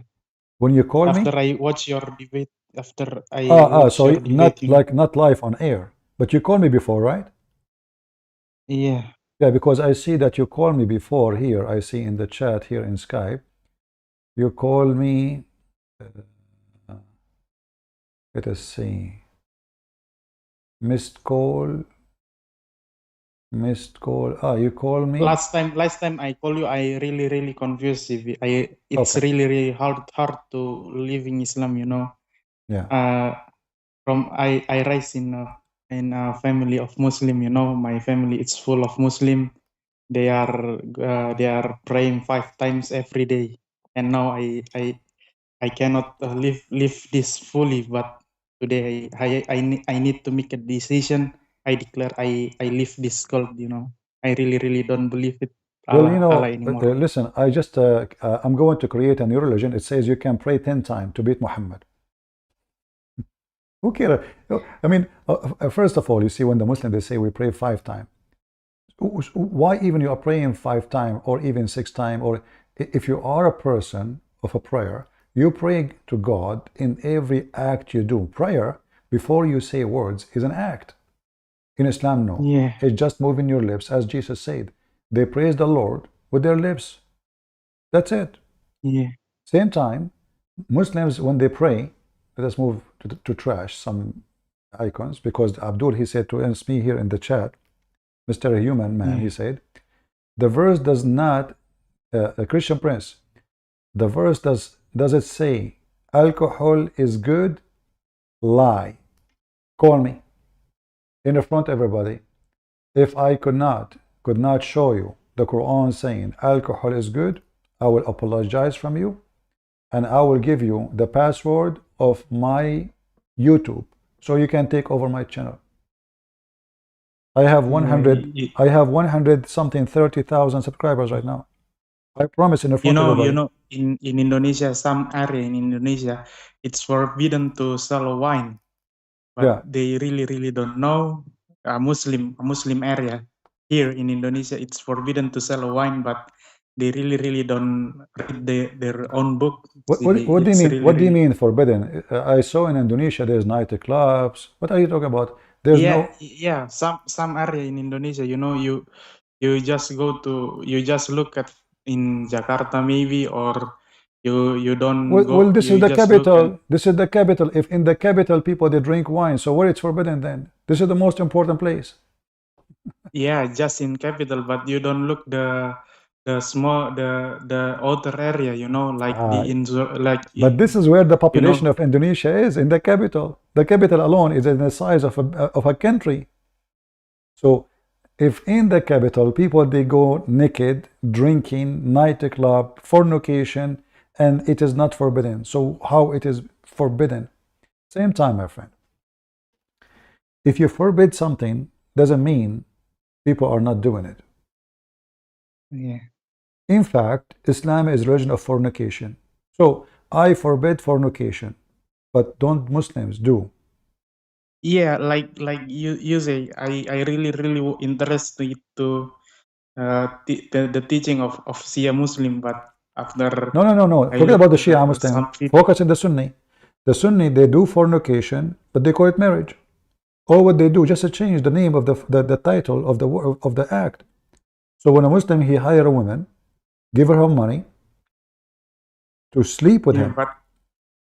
When you called me? After I watch your debate, after I watch so your debate, not live on air, but you called me before, right? Yeah. Yeah, because I see that you called me before here. I see in the chat here in Skype. You called me. Let us see. Missed call. You called me. Last time I call you, I really confused. It's Okay. really hard to live in Islam, Yeah. From I rise in a family of Muslim, my family is full of Muslim. They are praying 5 times every day, and now I cannot live this fully. But today I need to make a decision. I declare I leave this cult. I really don't believe it. Well, Allah anymore. listen. I just I'm going to create a new religion. It says you can pray 10 times to beat Muhammad. Who cares? I mean, first of all, you see, when the Muslims they say we pray 5 times. Why even you are praying 5 times or even 6 times? Or if you are a person of a prayer, you pray to God in every act you do. Prayer, before you say words, is an act. In Islam, no. Yeah. It's just moving your lips, as Jesus said. They praise the Lord with their lips. That's it. Yeah. Same time, Muslims, when they pray, let us move to trash some icons, because Abdul, he said to me here in the chat, Mr. Human Man, he said, the verse does not, a Christian prince, the verse does it say alcohol is good? Lie. Call me in front of everybody. If I could not show you the Quran saying alcohol is good, I will apologize from you, and I will give you the password of my YouTube so you can take over my channel. I have 100 something 30,000 subscribers right now. I promise in front of everybody. In Indonesia, some area in Indonesia, it's forbidden to sell wine, but they really don't know. A Muslim area here in Indonesia, it's forbidden to sell wine, but they really don't read their own book. What do you mean? What do you mean forbidden? I saw in Indonesia there's nightclubs. What are you talking about? There's some area in Indonesia, you just look at in Jakarta maybe, or you don't go. Well, this is the capital. This is the capital. If in the capital people they drink wine, so where it's forbidden then? This is the most important place. Yeah, just in capital, but you don't look the small the outer area, But this is where the population of Indonesia is, in the capital. The capital alone is in the size of a country. So if in the capital people they go naked, drinking, nightclub, fornication, and it is not forbidden, so how it is forbidden? Same time, my friend. If you forbid something, doesn't mean people are not doing it. Yeah. In fact, Islam is religion of fornication. So I forbid fornication, but don't Muslims do? Yeah, like you say, I really interested to the teaching of Shia Muslim, but after No. I Forget look about the Shia Muslim. some video, Focus on the Sunni. The Sunni, they do fornication, but they call it marriage. All what they do just to change the name of the title of the act. So when a Muslim he hire a woman, give her money to sleep with yeah, him, but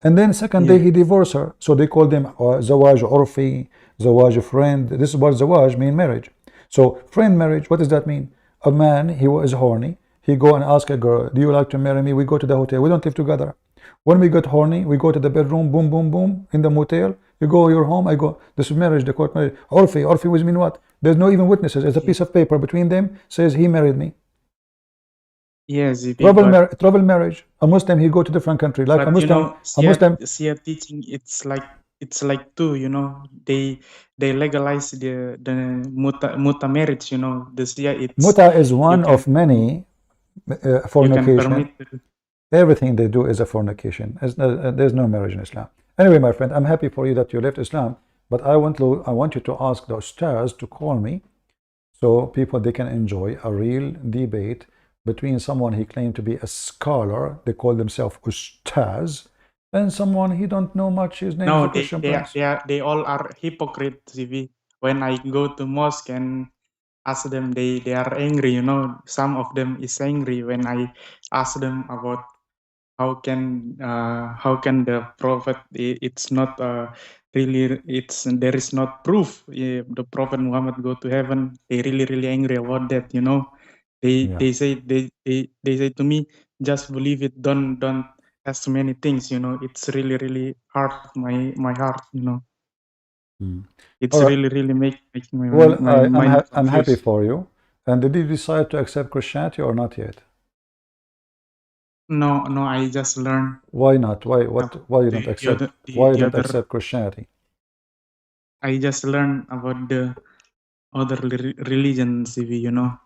and then second day yeah, he divorce her. So they call them zawaj urfi, zawaj friend. This is what zawaj mean, marriage. So friend marriage, what does that mean? A man, he was horny, he go and ask a girl, do you like to marry me? We go to the hotel, we don't live together. When we get horny, we go to the bedroom, boom, boom, boom, in the motel. You go, you're home, I go. This is marriage, the court marriage. Urfi which mean what? There's no even witnesses. There's a piece of paper between them, says he married me. yes, but Travel marriage. A Muslim, he go to different country. Like a but you Muslim, know, a Muslim. Shia teaching, it's like two, you know, they legalize the muta marriage, you know, the Shia it's Muta is you one can of many you can fornication. permit. Everything they do is a fornication. There's no marriage in Islam. Anyway, my friend, I'm happy for you that you left Islam, but I want you to ask the stars to call me, so people they can enjoy a real debate between someone he claimed to be a scholar, they call themselves ustaz, and someone he don't know much, his name is No, a Christian prince. they all are hypocrites. CV. When I go to mosque and ask them, they are angry. You know, some of them is angry when I ask them about how can the prophet it's not really it's there is not proof the prophet Muhammad go to heaven. They really angry about that. You know, Yeah. they say to me, just believe it. Don't ask many things. You know, it's really hard my heart. You know, Mm. it's All right. really making Well, my mind I'm happy confused. for you. And did you decide to accept Christianity or not yet? No, I just learned Why not? Why you don't the accept? other Why you the don't other. accept Christianity? I just learned about the other religions, you know.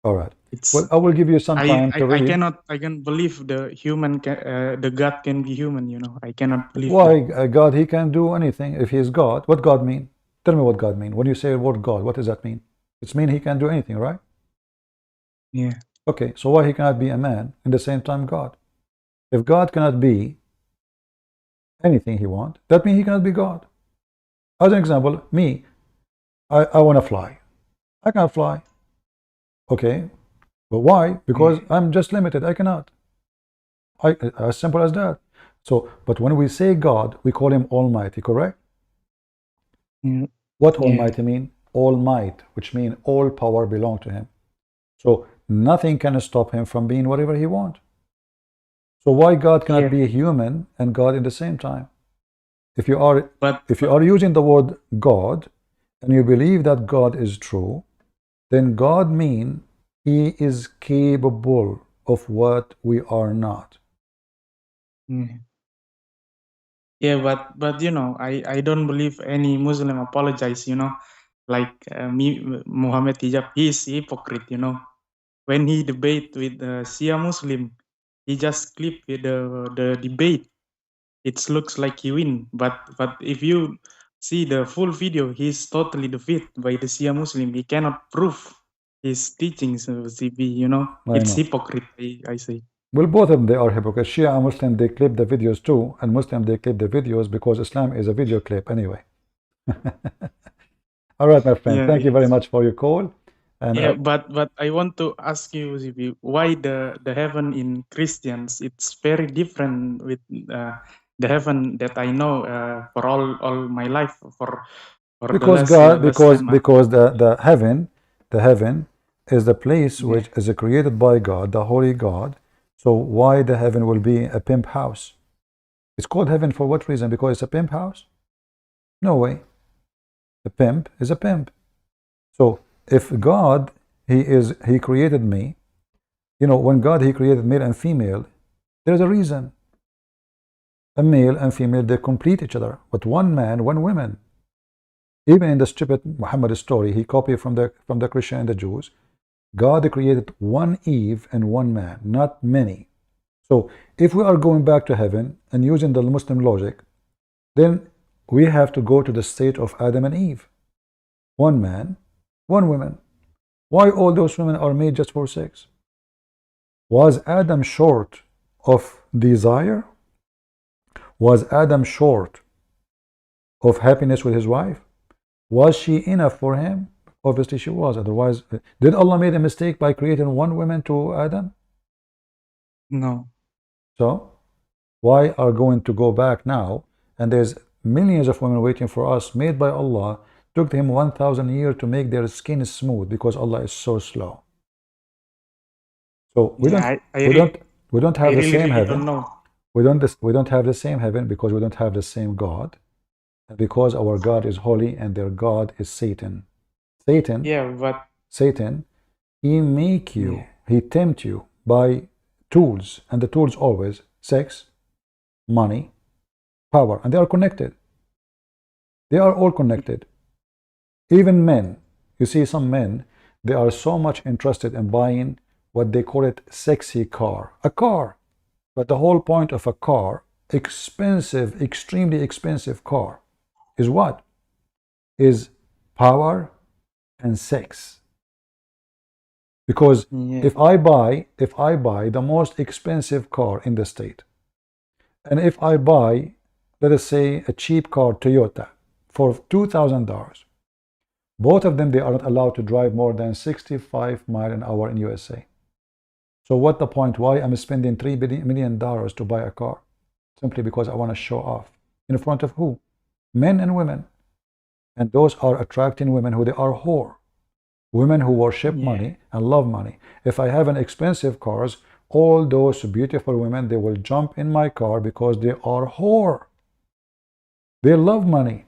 All right. Well, It's I will give you some time to I read. I can believe the the God can be human, you know. I cannot believe that. Why God? He can do anything if he is God. What God mean? Tell me what God mean. When you say the word God, what does that mean? It's mean he can do anything, right? Yeah. Okay. So why he cannot be a man in the same time God? If God cannot be anything he want, that means he cannot be God. As an example, me, I want to fly. I cannot fly. Okay. But why? Because I'm just limited. I cannot. As simple as that. So, but when we say God, we call him Almighty, correct? Yeah. What Yeah. Almighty mean? All might, which mean all power belong to him. So nothing can stop him from being whatever he wants. So why God cannot Yeah. be a human and God in the same time? If you are But using the word God and you believe that God is true, then God mean he is capable of what we are not. yeah, but you know, I don't believe any Muslim apologize, you know. Like me Muhammad Hijab, he's hypocrite, you know. When he debate with Shia Muslim, he just clip the debate. It looks like he win, but if you see the full video, he's totally defeated by the Shia Muslim. He cannot prove his teachings of CB. You know, I it's know. hypocrite. I say. Well, both of them, they are hypocrites. Shia and Muslim, they clip the videos too, and Muslim, they clip the videos because Islam is a video clip anyway. All right, my friend. Yeah, Thank you very much for your call. And yeah. But I want to ask you, CB, why the heaven in Christians it's very different with the heaven that I know for all my life for the because last time. the heaven is the place Yeah. which is created by God, the holy God. So why the heaven will be a pimp house? It's called heaven for what reason? Because it's a pimp house? No way. A pimp is a pimp. So if God, he created me, you know, when God, he created male and female, there's a reason. A male and female, they complete each other, but one man, one woman. Even in the stupid Muhammad story, he copied from the Christian and the Jews. God created one Eve and one man, not many. So if we are going back to heaven and using the Muslim logic, then we have to go to the state of Adam and Eve. One man, one woman. Why all those women are made just for sex? Was Adam short of desire? Was Adam short of happiness with his wife? Was she enough for him? Obviously she was. Otherwise, did Allah made a mistake by creating one woman to Adam? No. So why are going to go back now? And there's millions of women waiting for us, made by Allah. Took him 1,000 years to make their skin smooth because Allah is so slow. So we don't have the same heaven. We don't have the same heaven because we don't have the same God, and because our God is holy and their God is Satan. Satan, Satan, he make you, he tempt you by tools, and the tools always sex, money, power, and they are connected. They are all connected. Even men, you see some men, they are so much interested in buying what they call it sexy car, a car. But the whole point of a car, expensive, extremely expensive car, is what? Is power and sex. Because if I buy the most expensive car in the state, and if I buy, let us say, a cheap car, Toyota, for $2,000, both of them, they are not allowed to drive more than 65 miles an hour in USA. So what the point? Why I'm spending $3 million to buy a car? Simply because I want to show off. In front of who? Men and women. And those are attracting women who they are whore. Women who worship money and love money. If I have an expensive cars, all those beautiful women, they will jump in my car because they are whore. They love money.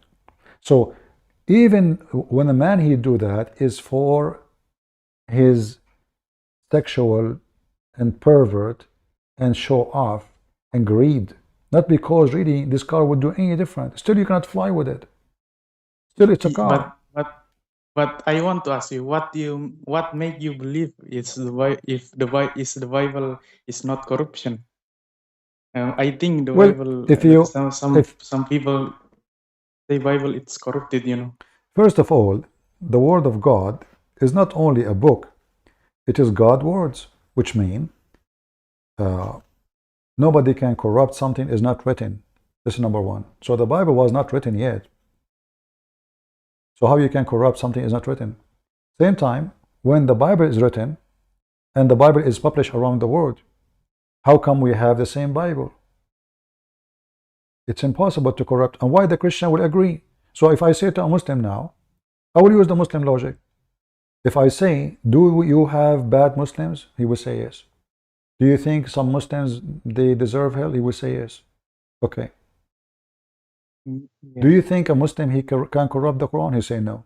So even when a man he do that is for his sexual and pervert and show off and greed, not because really this car would do any different. Still you cannot fly with it. Still it's a car. But I want to ask you, what make you believe it's the Bible is not corruption? I think the Bible, if some people say Bible it's corrupted, you know. First of all, the word of God is not only a book, it is God's words, which mean nobody can corrupt something is not written. This is number one. So the Bible was not written yet. So how you can corrupt something is not written? Same time, when the Bible is written and the Bible is published around the world, how come we have the same Bible? It's impossible to corrupt. And why the Christian will agree? So if I say to a Muslim now, I will use the Muslim logic. If I say, do you have bad Muslims? He will say yes. Do you think some Muslims, they deserve hell? He will say yes. Okay. Do you think a Muslim, he can corrupt the Quran? He say no.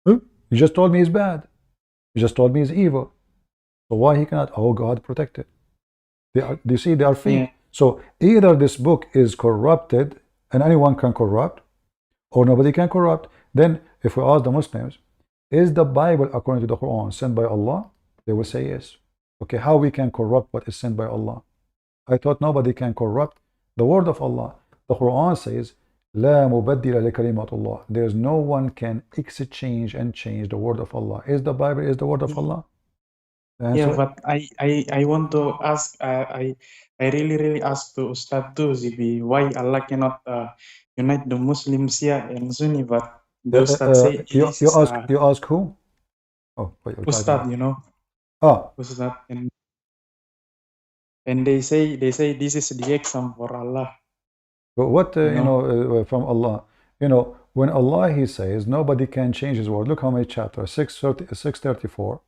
Huh? You just told me it's bad. You just told me it's evil. So why he cannot? Oh, God protect it. Do you see, they are fake. So either this book is corrupted and anyone can corrupt, or nobody can corrupt. Then if we ask the Muslims, is the Bible according to the Quran sent by Allah? They will say yes. Okay, how we can corrupt what is sent by Allah? I thought nobody can corrupt the word of Allah. The Quran says, لا مبدل لكلمات الله. There's no one can exchange and change the word of Allah. Is the Bible is the word of Allah? Yeah, but I want to ask, I really ask to Ustad too, Zibi, why Allah cannot unite the Muslims here and Sunni, but the Ustad say you ask who? Oh, wait, Ustad, you know. Ustad, and they say this is the exam for Allah. But what you know from Allah, you know, when Allah he says nobody can change his word. Look how many chapters: 634,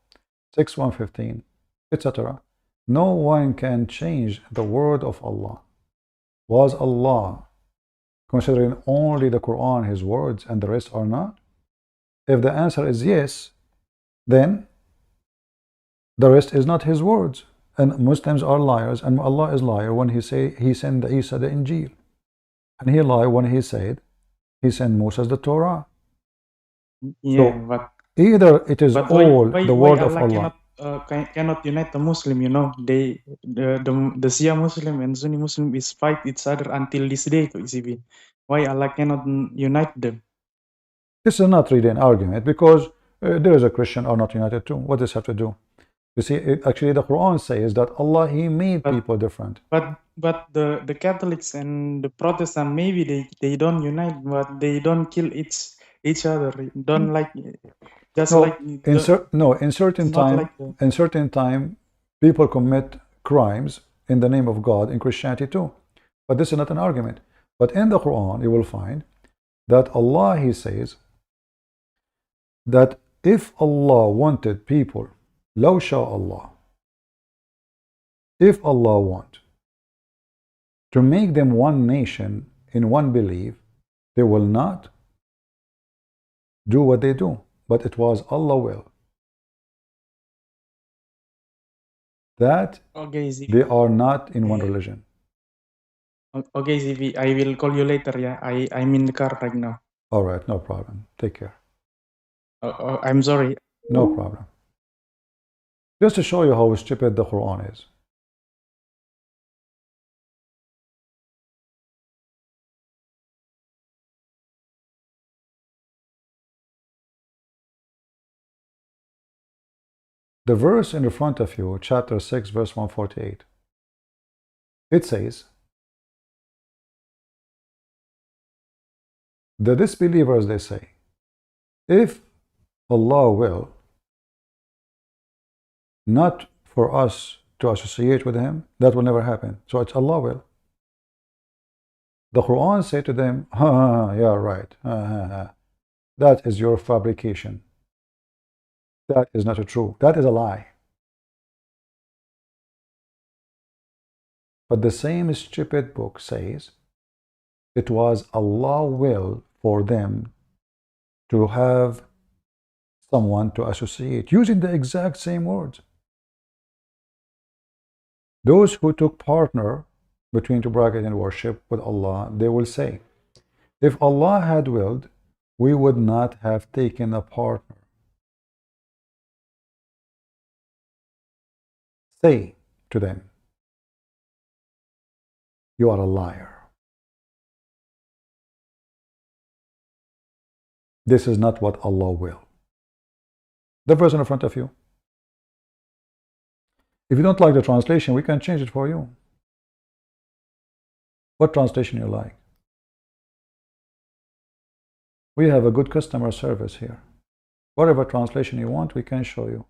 6115, etc. No one can change the word of Allah. Was Allah considering only the Quran his words and the rest are not? If the answer is yes, then the rest is not his words. And Muslims are liars, and Allah is liar when he sent Isa the Injil, and he lied when he said he sent Moses the Torah. Yeah, So but either it is all why the word of Allah Allah. cannot unite the Muslim? You know, the Shia Muslim and Sunni Muslim is fight each other until this day to ECB. Why Allah cannot unite them? This is not really an argument, because there is a Christian are not united too. What does this have to do? You see, actually the Quran says that Allah, he made people different. But the Catholics and the Protestant, maybe they don't unite, but they don't kill each other. Don't like just No, like in certain not time, like in certain time, people commit crimes in the name of God in Christianity too. But this is not an argument. But in the Quran, you will find that Allah, he says that if Allah wanted people, لو شاء Allah, if Allah want to make them one nation in one belief, they will not do what they do, but it was Allah will that they are not in one religion. Okay, ZV, I will call you later. Yeah, I'm in the car right now. All right, no problem. Take care. I'm sorry. No problem. Just to show you how stupid the Quran is. The verse in front of you, chapter 6, verse 148. It says, the disbelievers, they say, if Allah will not for us to associate with him, that will never happen. So it's Allah will. The Quran say to them, yeah, right. That is your fabrication. That is not true. That is a lie. But the same stupid book says it was Allah will for them to have someone to associate, using the exact same words. Those who took partner between two brackets in worship with Allah, they will say, if Allah had willed, we would not have taken a partner. Say to them, you are a liar. This is not what Allah will. The verse in front of you. If you don't like the translation, we can change it for you. What translation you like? We have a good customer service here. Whatever translation you want, we can show you.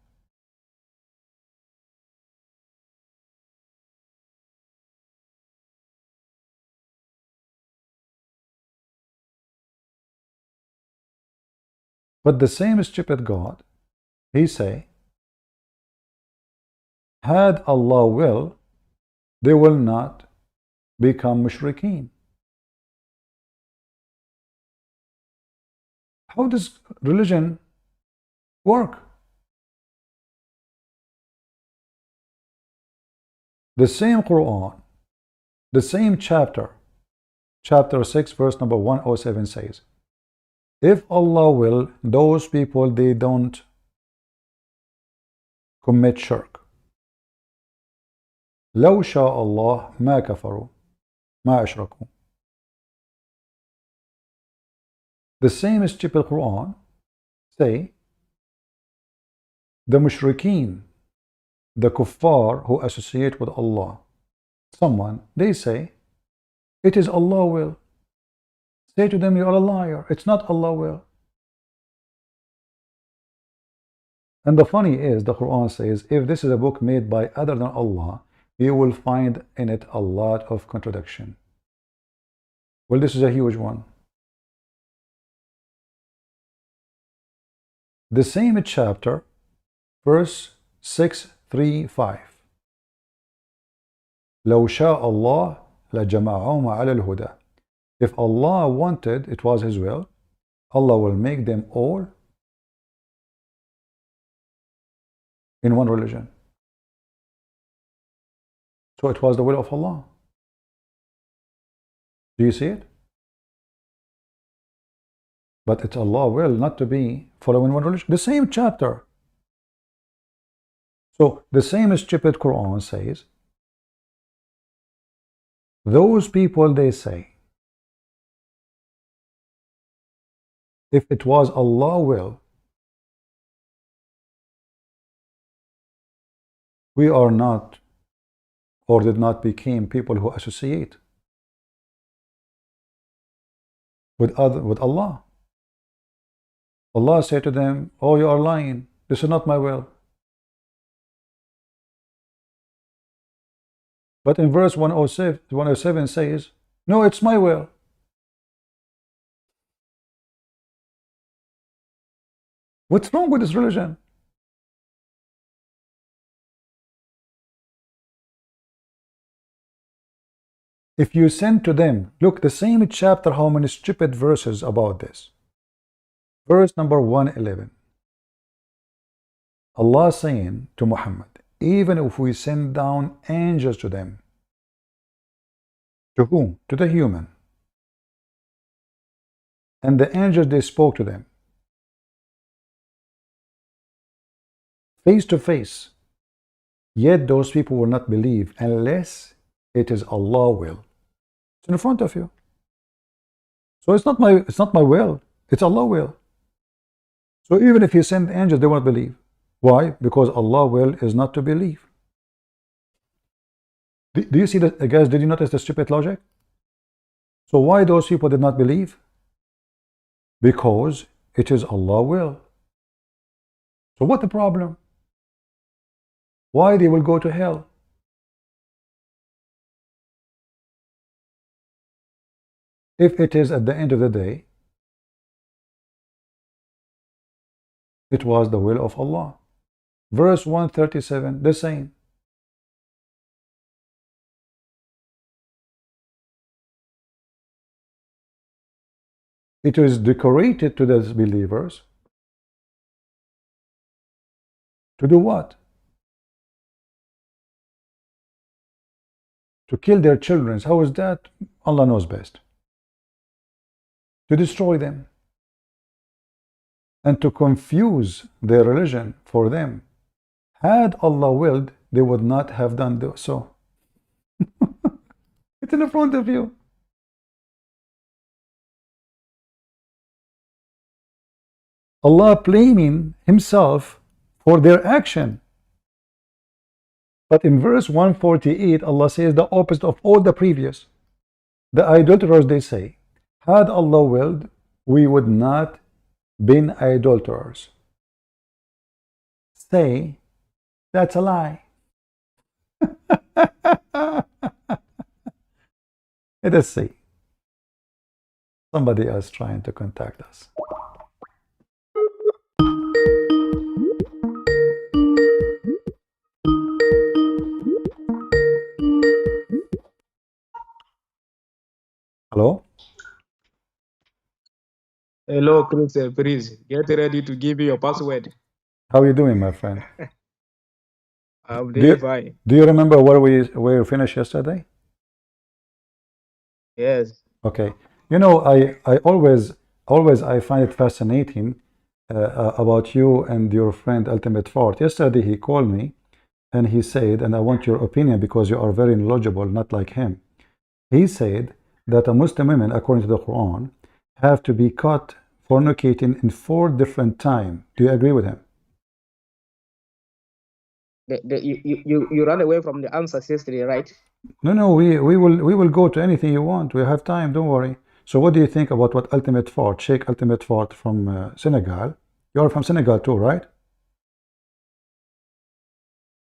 But the same stupid God, he say, had Allah will, they will not become mushrikeen. How does religion work? The same Quran, the same chapter 6, verse number 107 says, if Allah will, those people, they don't commit shirk. لو شاء الله ما كفروا ما أشركوا. The same stupid Quran say the mushrikeen, the kuffar who associate with Allah, someone, they say it is Allah will. Say to them, you are a liar. It's not Allah will. And the funny is, the Quran says, if this is a book made by other than Allah, you will find in it a lot of contradiction. Well, this is a huge one. The same chapter, verse 635. لو شاء الله لجمعهم على الهدى. If Allah wanted, it was His will, Allah will make them all in one religion. So it was the will of Allah. Do you see it? But it's Allah will not to be following one religion. The same chapter. So the same stupid Quran says, those people, they say, if it was Allah will, we are not or did not become people who associate with Allah. Allah said to them, oh, you are lying. This is not my will. But in verse 107 says, no, it's my will. What's wrong with this religion? If you send to them, look, the same chapter, how many stupid verses about this. Verse number 111. Allah saying to Muhammad, even if we send down angels to them, to whom? To the human. And the angels, they spoke to them face to face, yet those people will not believe unless it is Allah will. It's in front of you. So it's not my will, it's Allah will. So even if you send angels, they won't believe. Why? Because Allah will is not to believe. Do you see that, guys? Did you notice the stupid logic? So why those people did not believe? Because it is Allah will. So what the problem? Why they will go to hell? If it is at the end of the day, it was the will of Allah. Verse 137, the same. It is decorated to the believers to do what? To kill their children. How is that? Allah knows best. To destroy them and to confuse their religion for them. Had Allah willed, they would not have done so. It's in front of you. Allah blaming himself for their action. But in verse 148, Allah says the opposite of all the previous. The idolaters, they say, had Allah willed, we would not been idolaters. Say, that's a lie. Let us see. Somebody else trying to contact us. Hello? Hello, Chris. Please get ready to give me your password. How are you doing, my friend? I'm doing fine. Do you remember where we finished yesterday? Yes. Okay. You know, I always I find it fascinating about you and your friend Ultimate Fort. Yesterday he called me and he said, and I want your opinion because you are very knowledgeable, not like him. He said that a Muslim woman, according to the Quran, have to be caught fornicating in 4 different times. Do you agree with him? You ran away from the answers yesterday, right? No, we will go to anything you want. We have time, don't worry. So what do you think about what Ultimate Fort, Sheikh Ultimate Fort from Senegal? You're from Senegal too, right?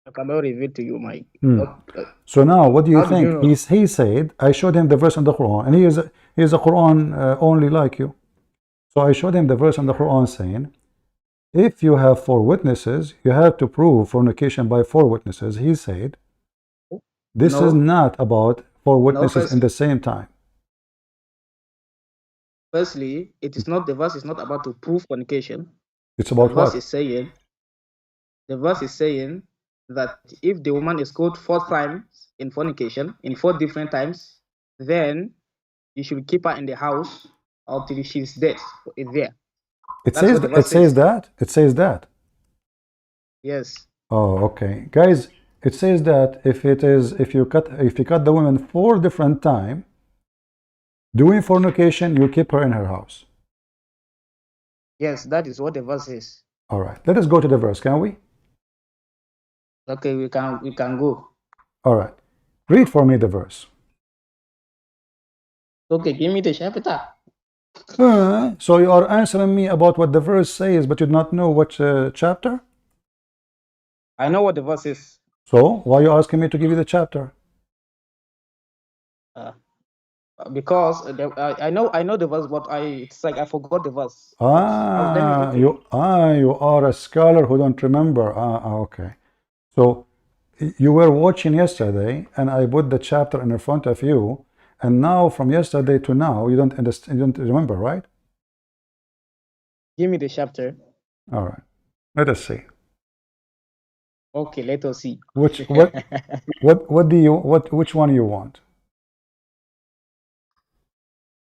I cannot reveal to you my. So now, what do you think? You know? He said, I showed him the verse in the Quran, and he is a Quran only like you. So I showed him the verse in the Quran saying, if you have 4 witnesses, you have to prove fornication by 4 witnesses. He said, this is not about 4 witnesses in the same time. Firstly, it is not the verse is not about to prove fornication. It's about the verse what? is saying The verse is saying that if the woman is caught 4 times in fornication, in 4 different times, then you should keep her in the house until she's dead. There. It That's says what the th- it verse says says. that. It says that. Yes. Oh, okay, guys. It says that if you cut the woman 4 different times doing fornication, you keep her in her house. Yes, that is what the verse says. All right. Let us go to the verse, can we? Okay, we can go. All right. Read for me the verse. Okay, give me the chapter. So you are answering me about what the verse says, but you do not know what chapter? I know what the verse is. So why are you asking me to give you the chapter? Because I know the verse, but it's like I forgot the verse. You are a scholar who don't remember. Okay. So you were watching yesterday, and I put the chapter in front of you, and now from yesterday to now, you don't understand, you don't remember, right? Give me the chapter. All right. Let us see. Okay, let us see. Which one you want?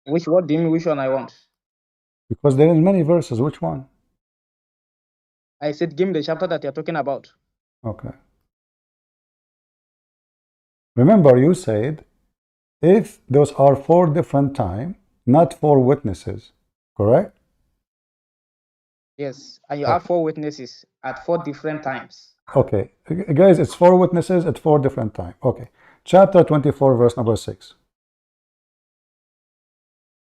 What do you mean which one I want? Because there is many verses. Which one? I said give me the chapter that you're talking about. Okay. Remember, you said if those are 4 different times, not 4 witnesses, correct? Yes, and you have 4 witnesses at 4 different times. Okay, guys, it's 4 witnesses at 4 different times. Okay, chapter 24, verse number 6.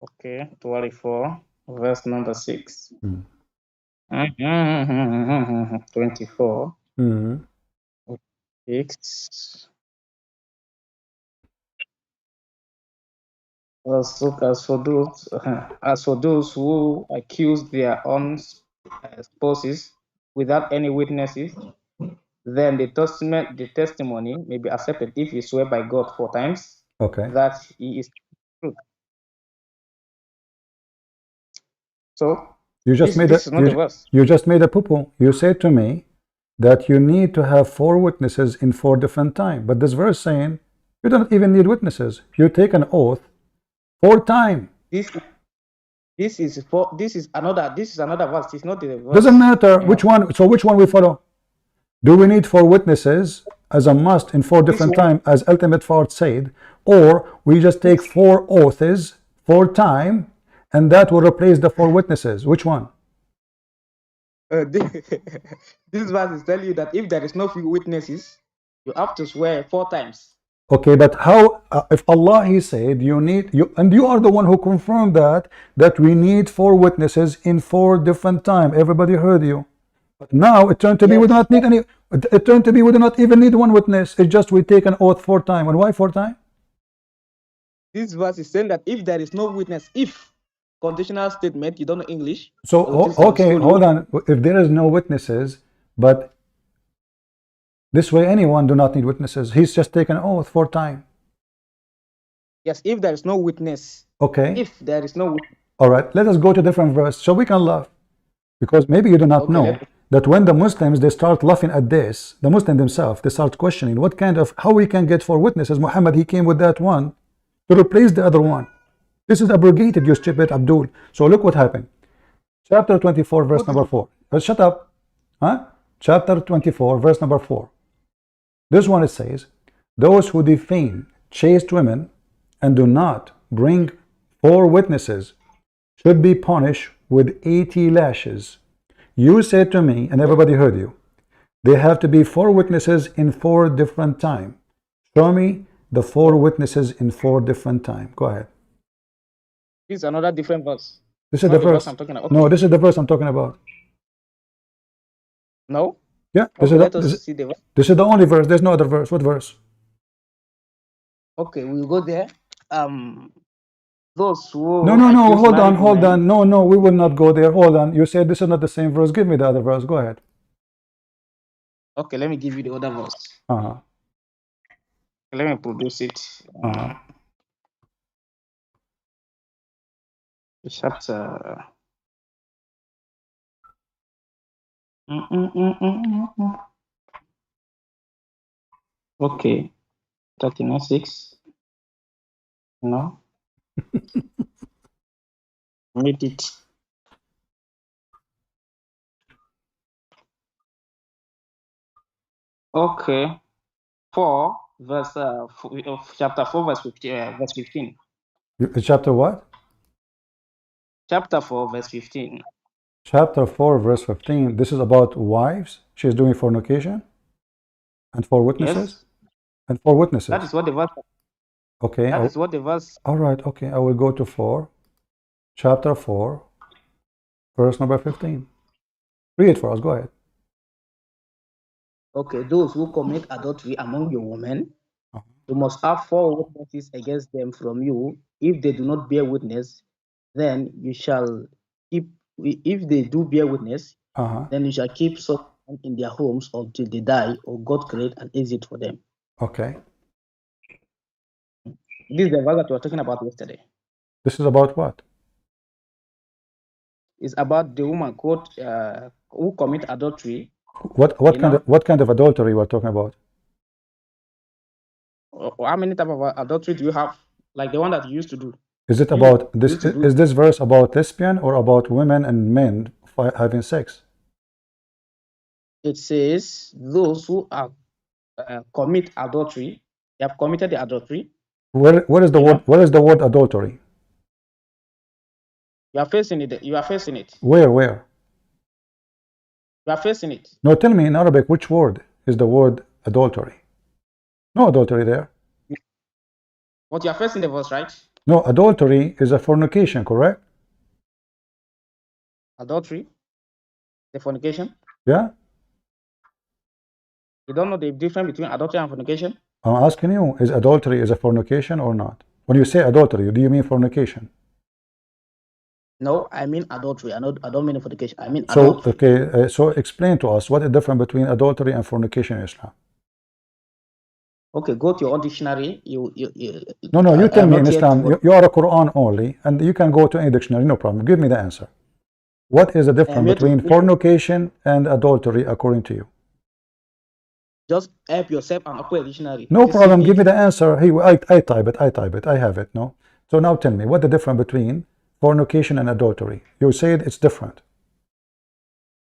Okay, 24, verse number 6. 24, 6. As for those who accuse their own spouses without any witnesses, then the testimony may be accepted if he swear by God 4 times that he is true. So you just made a poo-poo. You said to me that you need to have 4 witnesses in 4 different times, but this verse saying you don't even need witnesses. You take an oath 4 times. This is another verse. It's not the verse. Doesn't matter which one. So which one we follow? Do we need 4 witnesses as a must in 4 different times, as Ultimate Fard said, or we just take 4 oaths 4 times, and that will replace the 4 witnesses? Which one? This verse is telling you that if there is no few witnesses, you have to swear 4 times. Okay, but how? If Allah He said you need and you are the one who confirmed that we need 4 witnesses in 4 different times. Everybody heard you. But now it turned to be we do not need any. It turned to be we do not even need 1 witness. It's just we take an oath 4 times. And why 4 times? This verse is saying that if there is no witness, if conditional statement, you don't know English. So okay, hold on. If there is no witnesses, but this way anyone do not need witnesses. He's just taken an oath 4 times. Yes, if there is no witness. Okay. If there is no witness. All right, let us go to different verse so we can laugh. Because maybe you do not know that when the Muslims, they start laughing at this, the Muslim themselves, they start questioning what kind of, how we can get 4 witnesses. Muhammad, he came with that one to replace the other one. This is abrogated, you stupid Abdul. So look what happened. Chapter 24, verse number 4. Shut up. Huh? Chapter 24, verse number 4. This one it says, those who defame chaste women and do not bring 4 witnesses should be punished with 80 lashes. You said to me, and everybody heard you, they have to be 4 witnesses in 4 different times. Show me the 4 witnesses in 4 different times. Go ahead. This is another different verse. This is the verse I'm talking about. Okay. No, this is the verse I'm talking about. No? Yeah, this is the only verse. There's no other verse. What verse? Okay, we'll go there. Those who No, hold on. No, we will not go there. Hold on. You said this is not the same verse. Give me the other verse. Go ahead. Okay, let me give you the other verse. Let me produce it. Chapter Okay, 39:6. No, read it. Okay, 4 verse chapter 4 verse 15. Verse 15. Chapter what? Chapter 4 verse 15. Chapter 4, verse 15. This is about wives. She's doing fornication. And for witnesses? Yes, And for that witnesses. is what the verse. Okay. That is what the verse. All right. Okay. I will go to 4. Chapter 4, verse number 15. Read it for us. Go ahead. Okay, those who commit adultery among your women, you must have 4 witnesses against them from you. If they do not bear witness, then you shall keep. If they do bear witness, then you shall keep such in their homes until they die, or God create an exit for them. Okay. This is the verse that we were talking about yesterday. This is about what? It's about the woman quote who commit adultery. What kind of adultery we're talking about? How many type of adultery do you have? Like the one that you used to do? Is it about this? Is this verse about lesbian or about women and men having sex? It says those who are commit adultery, they have committed the adultery. Where is the word? Where is the word adultery? You are facing it. You are facing it. Where? You are facing it. No, tell me in Arabic which word is the word adultery. No adultery there. But you are facing the verse, right? No, adultery is a fornication, correct? Adultery, the fornication. Yeah. You don't know the difference between adultery and fornication? I'm asking you, is adultery is a fornication or not? When you say adultery, do you mean fornication? No, I mean adultery. I don't mean fornication. I mean so adultery. Okay, so explain to us what is the difference between adultery and fornication in Islam. Okay, go to your own dictionary. No, you tell me in Islam. You are a Quran only, and you can go to any dictionary, no problem. Give me the answer. What is the difference between fornication and adultery according to you? Just help yourself and open a dictionary. No problem. Give me the answer. Hey, I type it. I have it. No. So now tell me, what the difference between fornication and adultery? You said it's different.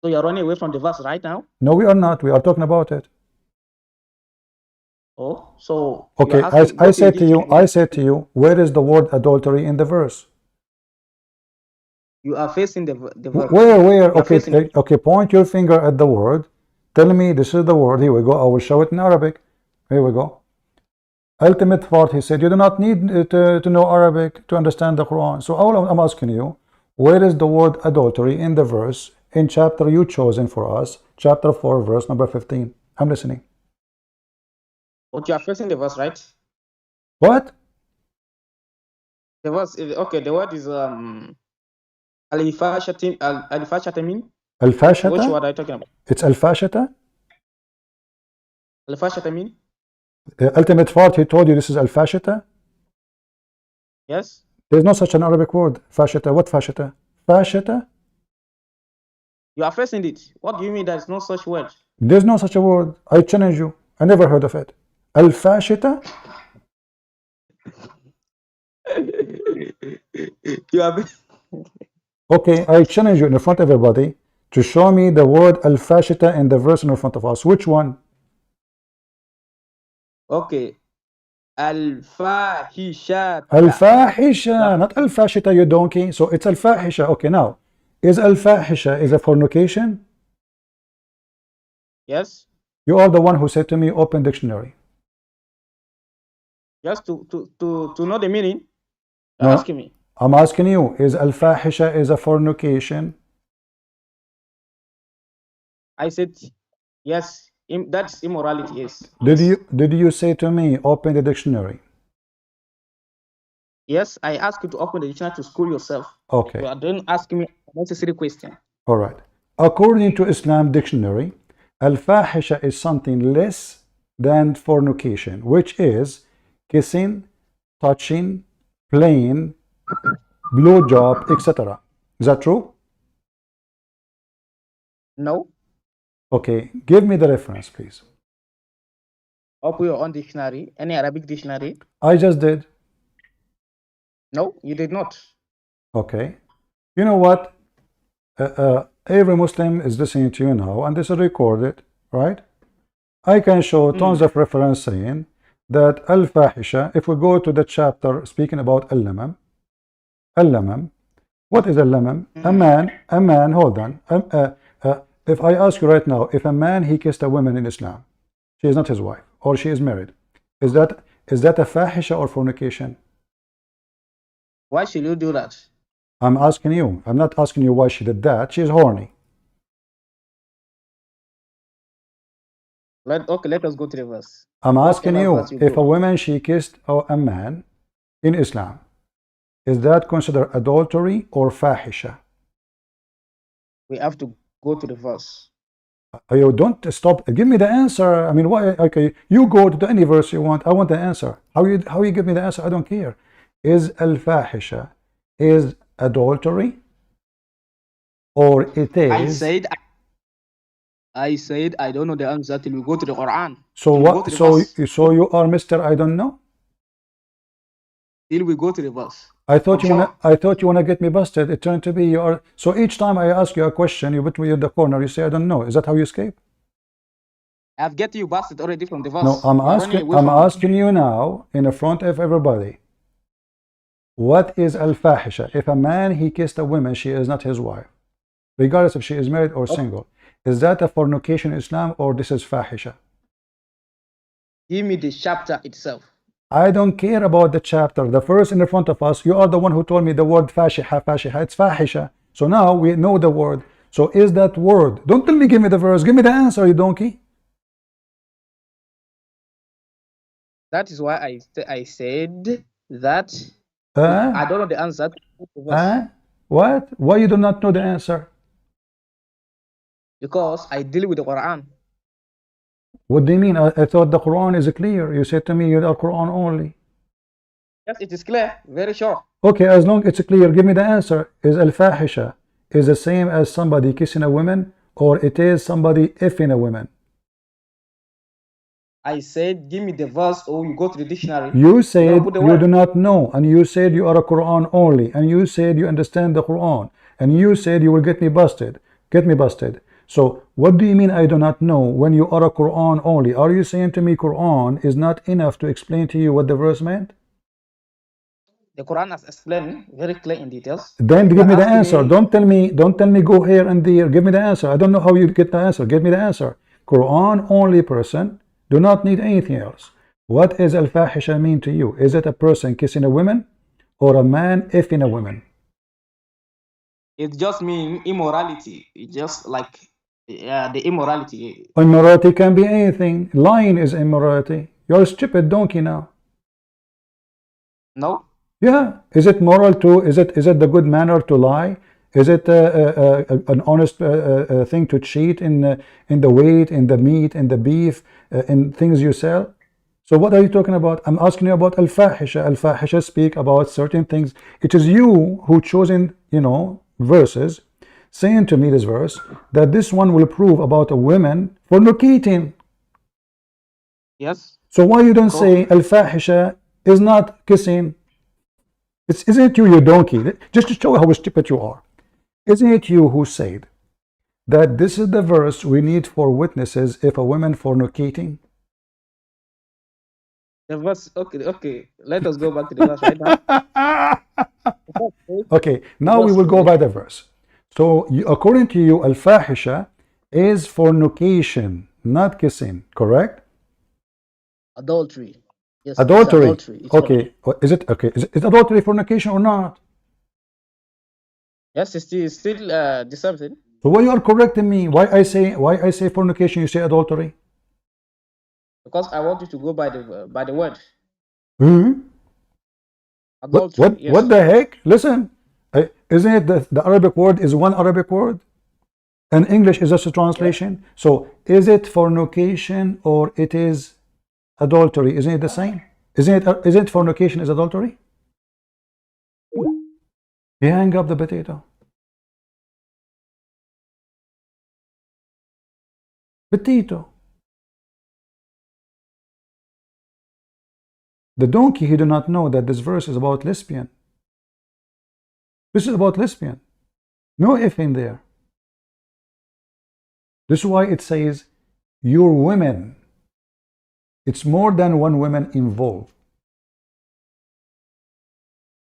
So you're running away from the verse right now? No, we are not. We are talking about it. Oh, so okay. I said to you, where is the word adultery in the verse? You are facing the verse. Where? Okay, point your finger at the word. Tell me this is the word. Here we go. I will show it in Arabic. Here we go. Ultimate part, he said, you do not need to know Arabic to understand the Quran. So all I'm asking you, where is the word adultery in the verse in chapter you chosen for us, chapter 4, verse number 15? I'm listening. But you are facing the verse, right? What? The verse is okay. The word is al-fashatamin. Al-fashata? Which word are you talking about? It's al-fashata? Al-fashatamin? Ultimate part, he told you this is al-fashata? Yes. There's no such an Arabic word. Fashata. What fashata? Fashata? You are facing it. What do you mean there is no such word? There's no such a word. I challenge you. I never heard of it. Al-fashita? You are. Okay, I challenge you in front of everybody to show me the word al-fashita in the verse in front of us. Which one? Okay. Al-fahisha. Al-fahisha, not al-fashita, you donkey. So it's al-fahisha. Okay, now, is al-fahisha is a fornication? Yes. You are the one who said to me, open dictionary. Just to know the meaning. No, asking me. I'm asking you, is al-fahisha is a fornication? I said yes. That's immorality. Yes. Did you say to me, open the dictionary? Yes, I asked you to open the dictionary to school yourself. Okay. You don't ask me unnecessary question. All right. According to Islam dictionary, al-fahisha is something less than fornication, which is kissing, touching, playing, blowjob, etc. Is that true? No. Okay, give me the reference, please. Open your own dictionary, any Arabic dictionary. I just did. No, you did not. Okay. You know what? Every Muslim is listening to you now, and this is recorded, right? I can show tons of reference saying that al-fahisha, if we go to the chapter speaking about al-lamam, what is al-lamam? A man, hold on. If I ask you right now, if a man, he kissed a woman in Islam, she is not his wife, or she is married, is that a fahisha or fornication? Why should you do that? I'm asking you. I'm not asking you why she did that. She is horny. Let us go to the verse. I'm asking you, verse if a go? woman, she kissed a man in Islam, is that considered adultery or fahisha? We have to go to the verse. You don't stop. Give me the answer. I mean, why? Okay, you go to any verse you want. I want the answer. How you give me the answer? I don't care. Is al-fahisha is adultery, or it is? I said I don't know the answer till we go to the Quran. So what? So you are Mr. I don't know. Till we go to the verse. I thought you wanna get me busted. It turned to be you are. So each time I ask you a question, you put me in the corner. You say I don't know. Is that how you escape? I've get you busted already from the verse. No, I'm asking you now in front of everybody. What is al-fahisha? If a man, he kissed a woman, she is not his wife, regardless if she is married or single. Is that a fornication in Islam, or this is fahisha? Give me the chapter itself. I don't care about the chapter. The verse in the front of us, you are the one who told me the word fashiha, it's fahisha. So now we know the word. So is that word? Don't tell me, give me the verse. Give me the answer, you donkey. That is why I said that I don't know the answer. What? Why you do not know the answer? Because I deal with the Quran. What do you mean? I thought the Quran is clear. You said to me you are Quran only. Yes, it is clear, very sure. Okay, as long as it's clear, give me the answer. Is al-fahisha is the same as somebody kissing a woman, or it is somebody effing a woman? I said, give me the verse, or you go to the dictionary. You said you do not know, and you said you are a Quran only, and you said you understand the Quran, and you said you will get me busted. Get me busted. So what do you mean I do not know when you are a Quran only? Are you saying to me Quran is not enough to explain to you what the verse meant? The Quran has explained very clear in details. Then give me the answer. Don't tell me go here and there. Give me the answer. I don't know how you get the answer. Give me the answer. Quran only person do not need anything else. What is al-fahisha mean to you? Is it a person kissing a woman, or a man effing a woman? It just means immorality. It just like the immorality. Immorality can be anything. Lying is immorality. You're a stupid donkey now. No. Yeah. Is it moral to? Is it the good manner to lie? Is it an honest thing to cheat in the weight, in the meat, in the beef, in things you sell? So what are you talking about? I'm asking you about al-fahisha. Al-fahisha speak about certain things. It is you who chosen, verses, saying to me this verse that this one will prove about a woman fornicating. Yes. So why you don't say al-fahisha is not kissing? Isn't it you donkey? Just to show how stupid you are. Isn't it you who said that this is the verse we need for witnesses if a woman fornicating? The verse, okay. Let us go back to the verse right now. Okay, now we will go by the verse. So according to you, al-fahisha is fornication, not kissing, correct? Adultery. Yes. Adultery. It's okay. Is it okay? Is adultery fornication or not? Yes, it's still deceptive. So why you are correcting me? Why I say fornication? You say adultery? Because I want you to go by the word. Adultery. What the heck? Listen, isn't it the Arabic word is one Arabic word, and English is just a translation? Yeah. So is it fornication or it is adultery? Isn't it the same? Isn't fornication is adultery? You hang up the potato. Potato. The donkey, he do not know that this verse is about lesbian. This is about lesbian. No if in there. This is why it says your women. It's more than one woman involved.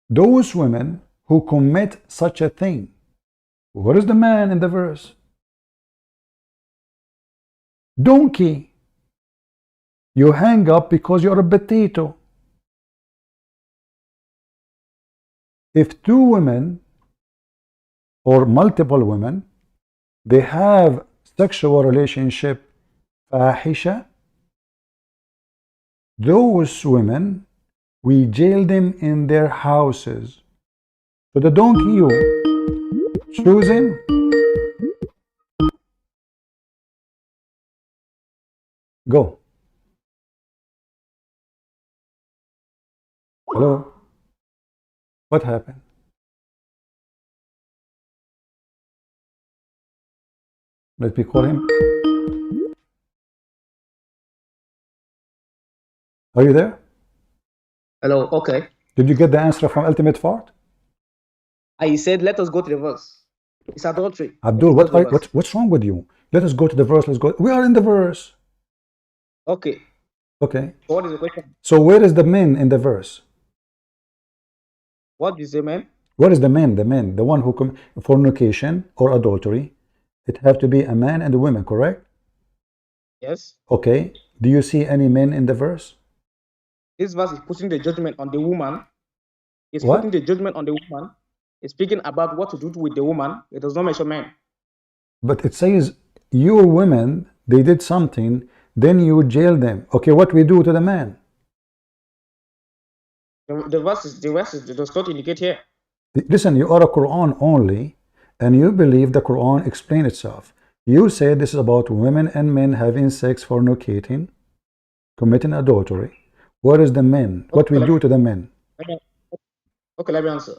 Those women who commit such a thing. What is the man in the verse? Donkey. You hang up because you're a potato. If two women or multiple women, they have sexual relationship, fahisha, those women, we jail them in their houses. So the donkey you choosing, go. Hello? What happened? Let me call him. Are you there? Hello, okay. Did you get the answer from Ultimate Fart? I said, let us go to the verse. It's adultery. Abdul, what's wrong with you? Let us go to the verse. Let's go. We are in the verse. Okay. Okay. What is the question? So where is the men in the verse? What is the man? What is the men? The men, the one who commit fornication or adultery. It have to be a man and a woman, correct? Yes. Okay. Do you see any men in the verse? This verse is putting the judgment on the woman. It's What? putting the judgment on the woman. It's speaking about what to do with the woman. It does not mention men. But it says your women, they did something, then you jail them. Okay, what we do to the man? The verse does not indicate here. Listen, you are a Quran only, and you believe the Quran explains itself. You say this is about women and men having sex, fornicating, committing adultery. What is the men? What we do to the men? Okay, let me answer.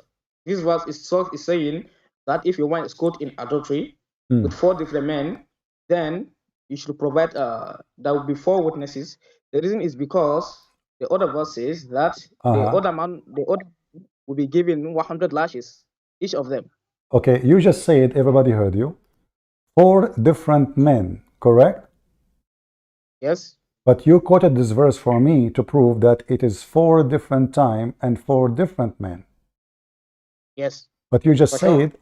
This verse is saying that if your wife is caught in adultery with 4 different men, then you should provide there will be 4 witnesses. The reason is because the other verse says that the other will be given 100 lashes, each of them. Okay, you just said, everybody heard you. 4 different men, correct? Yes. But you quoted this verse for me to prove that it is 4 different time and 4 different men. Yes. But you just said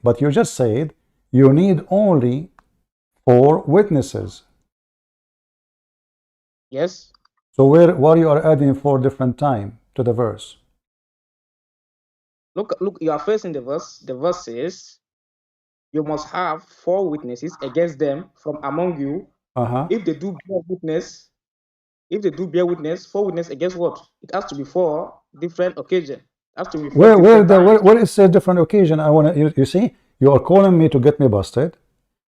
you need only 4 witnesses. Yes. So why you are adding 4 different time to the verse? Look, you are facing the verse. The verse says you must have 4 witnesses against them from among you. If they do bear witness, 4 witnesses against what? It has to be 4 different occasions. It has to be 4 where is a different occasion? I want to. You see, you are calling me to get me busted,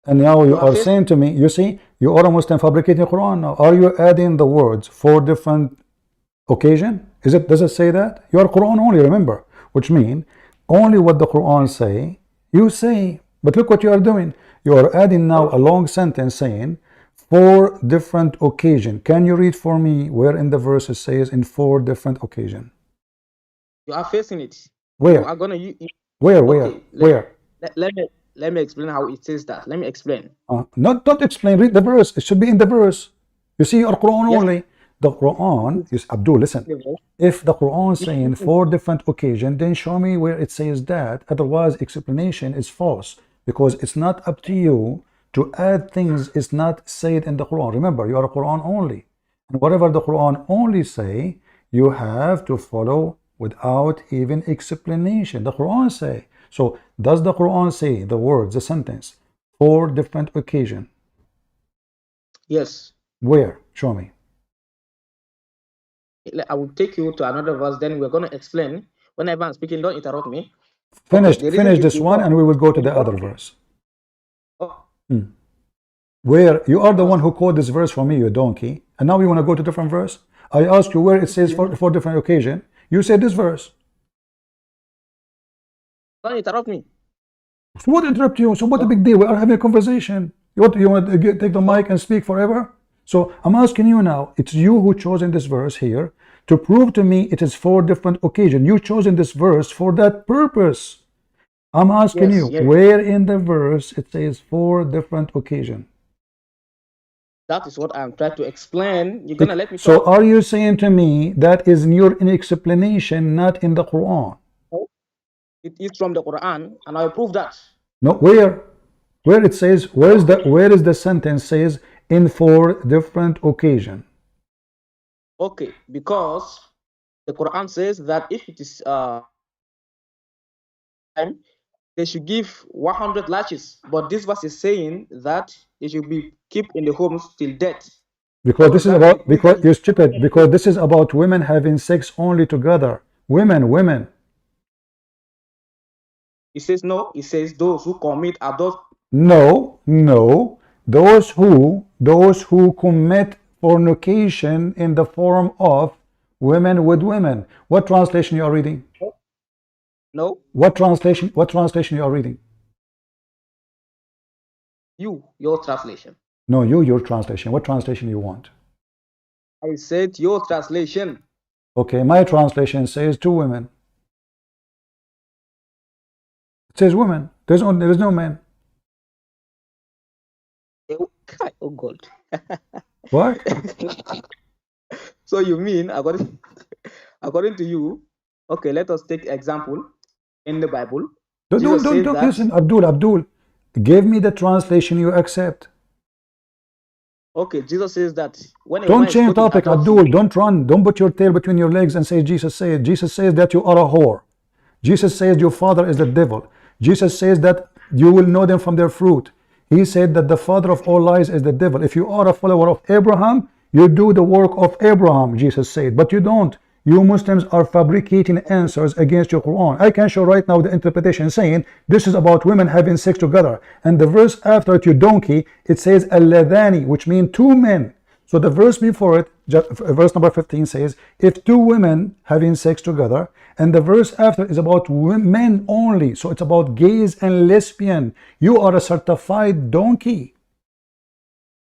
and now you are saying to me, you see, you are almost fabricating Quran now. Are you adding the words 4 different occasion? Does it say that? You are Quran only, remember, which means only what the Quran say, you say. But look what you are doing. You are adding now a long sentence saying 4 different occasion. Can you read for me where in the verse it says in 4 different occasion? You are facing it. Where? You are gonna Where? Let me explain how it says that. Let me explain. Not explain. Read the verse. It should be in the verse. You see, your Quran only. The Quran is Abdul. Listen. If the Quran is saying 4 different occasions, then show me where it says that. Otherwise, explanation is false because it's not up to you to add things. It's not said in the Quran. Remember, you are a Quran only, and whatever the Quran only say, you have to follow without even explanation. The Quran say. So, does the Quran say the words, the sentence, 4 different occasions? Yes. Where? Show me. I will take you to another verse, then we're going to explain. Whenever I'm speaking, don't interrupt me. Finish this one and we will go to the other verse. Where? You are the one who quoted this verse for me, you donkey. And now you want to go to a different verse? I asked you where it says 4 different occasions. You said this verse. Don't interrupt me. So what interrupt you? So what a big deal? We are having a conversation. You want to take the mic and speak forever? So I'm asking you now, it's you who chosen this verse here to prove to me it is 4 different occasions. You chosen this verse for that purpose. I'm asking you, where in the verse it says 4 different occasions? That is what I'm trying to explain. You're gonna let me So talk? are you saying to me that is in your explanation, not in the Quran? It is from the Quran, and I prove that. No, where it says, where is the sentence says in 4 different occasions? Okay, because the Quran says that if it is time, they should give 100 lashes. But this verse is saying that they should be kept in the homes till death. Because this is about, because you're stupid, because this is about women having sex only together. Women. It says no, it says those who commit adultery. No. Those who commit fornication in the form of women with women. What translation you are reading? No. What translation you are reading? Your translation. No, your translation. What translation you want? I said your translation. Okay, my translation says 2 women. It says women. There is no man. Oh God. What? So you mean according to you? Okay, let us take example in the Bible. Don't listen, Abdul. Give me the translation you accept. Okay, Jesus says that when don't change topic, Abdul. Don't run. Don't put your tail between your legs and say Jesus said. Jesus says that you are a whore. Jesus says your father is the devil. Jesus says that you will know them from their fruit. He said that the father of all lies is the devil. If you are a follower of Abraham, you do the work of Abraham, Jesus said, but you don't. You Muslims are fabricating answers against your Quran. I can show right now the interpretation saying this is about women having sex together. And the verse after it, you donkey, it says alladhani, which means 2 men. So the verse before it, verse number 15 says, if 2 women having sex together, and the verse after is about men only. So it's about gays and lesbian. You are a certified donkey.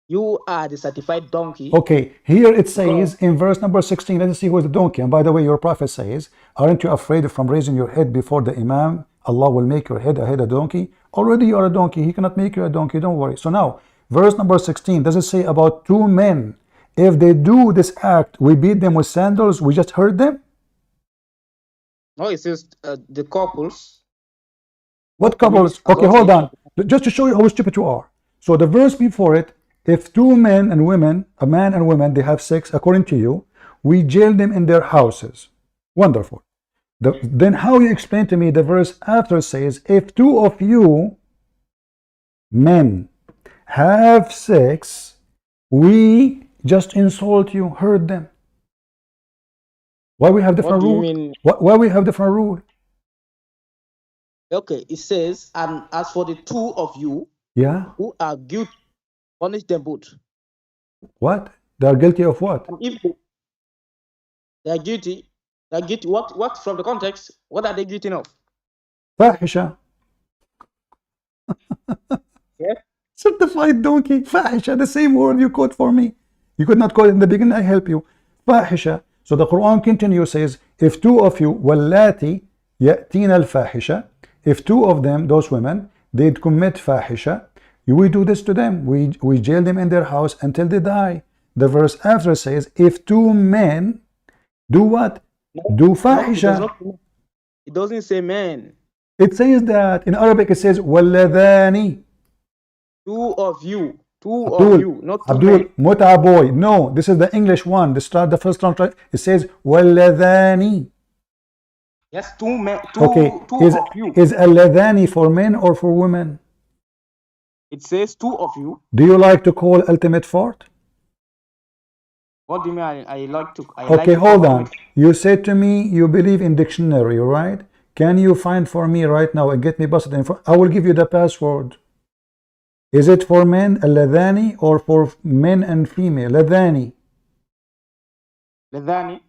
You are the certified donkey. Okay, here it says in verse number 16, let's see who is the donkey. And by the way, your prophet says, aren't you afraid from raising your head before the imam? Allah will make your head a donkey. Already you are a donkey. He cannot make you a donkey. Don't worry. So now, verse number 16, does it say about 2 men? If they do this act, we beat them with sandals. We just hurt them? No, it says the couples. What couples? Okay, hold on. Just to show you how stupid you are. So the verse before it, if 2 men and women, a man and woman, they have sex, according to you, we jail them in their houses. Wonderful. Then how you explain to me the verse after says, if 2 of you men have sex, we just insult you, hurt them. Why we have different rule? Why we have different rule? Okay, it says, and as for the 2 of you, who are guilty, punish them both. What? They are guilty of what? And if they are guilty, what from the context, what are they guilty of? Fahisha. Yes. Certified donkey. Fahisha, the same word you quote for me. You could not quote it in the beginning, I help you. Fahisha. So the Quran continues, says, if 2 of you, wallati yatina al-fahisha, if 2 of them, those women, they commit fahisha, we do this to them. We jail them in their house until they die. The verse after says, if 2 men do what? Do fahisha. No, it doesn't say men. It says that. In Arabic it says, walladhani. 2 of you. 2 of you, not 2 Abdul, men. muta boy. No, this is the English one. The first translation, it says, walladhani. Yes, 2 men. Okay, two of you. Is alladhani for men or for women? It says 2 of you. Do you like to call ultimate fart? What do you mean? I like to. Okay, hold on. You said to me you believe in dictionary, right? Can you find for me right now and get me busted in front? I will give you the password. Is it for men, alladhani, or for men and female? Ladhani. Ladhani.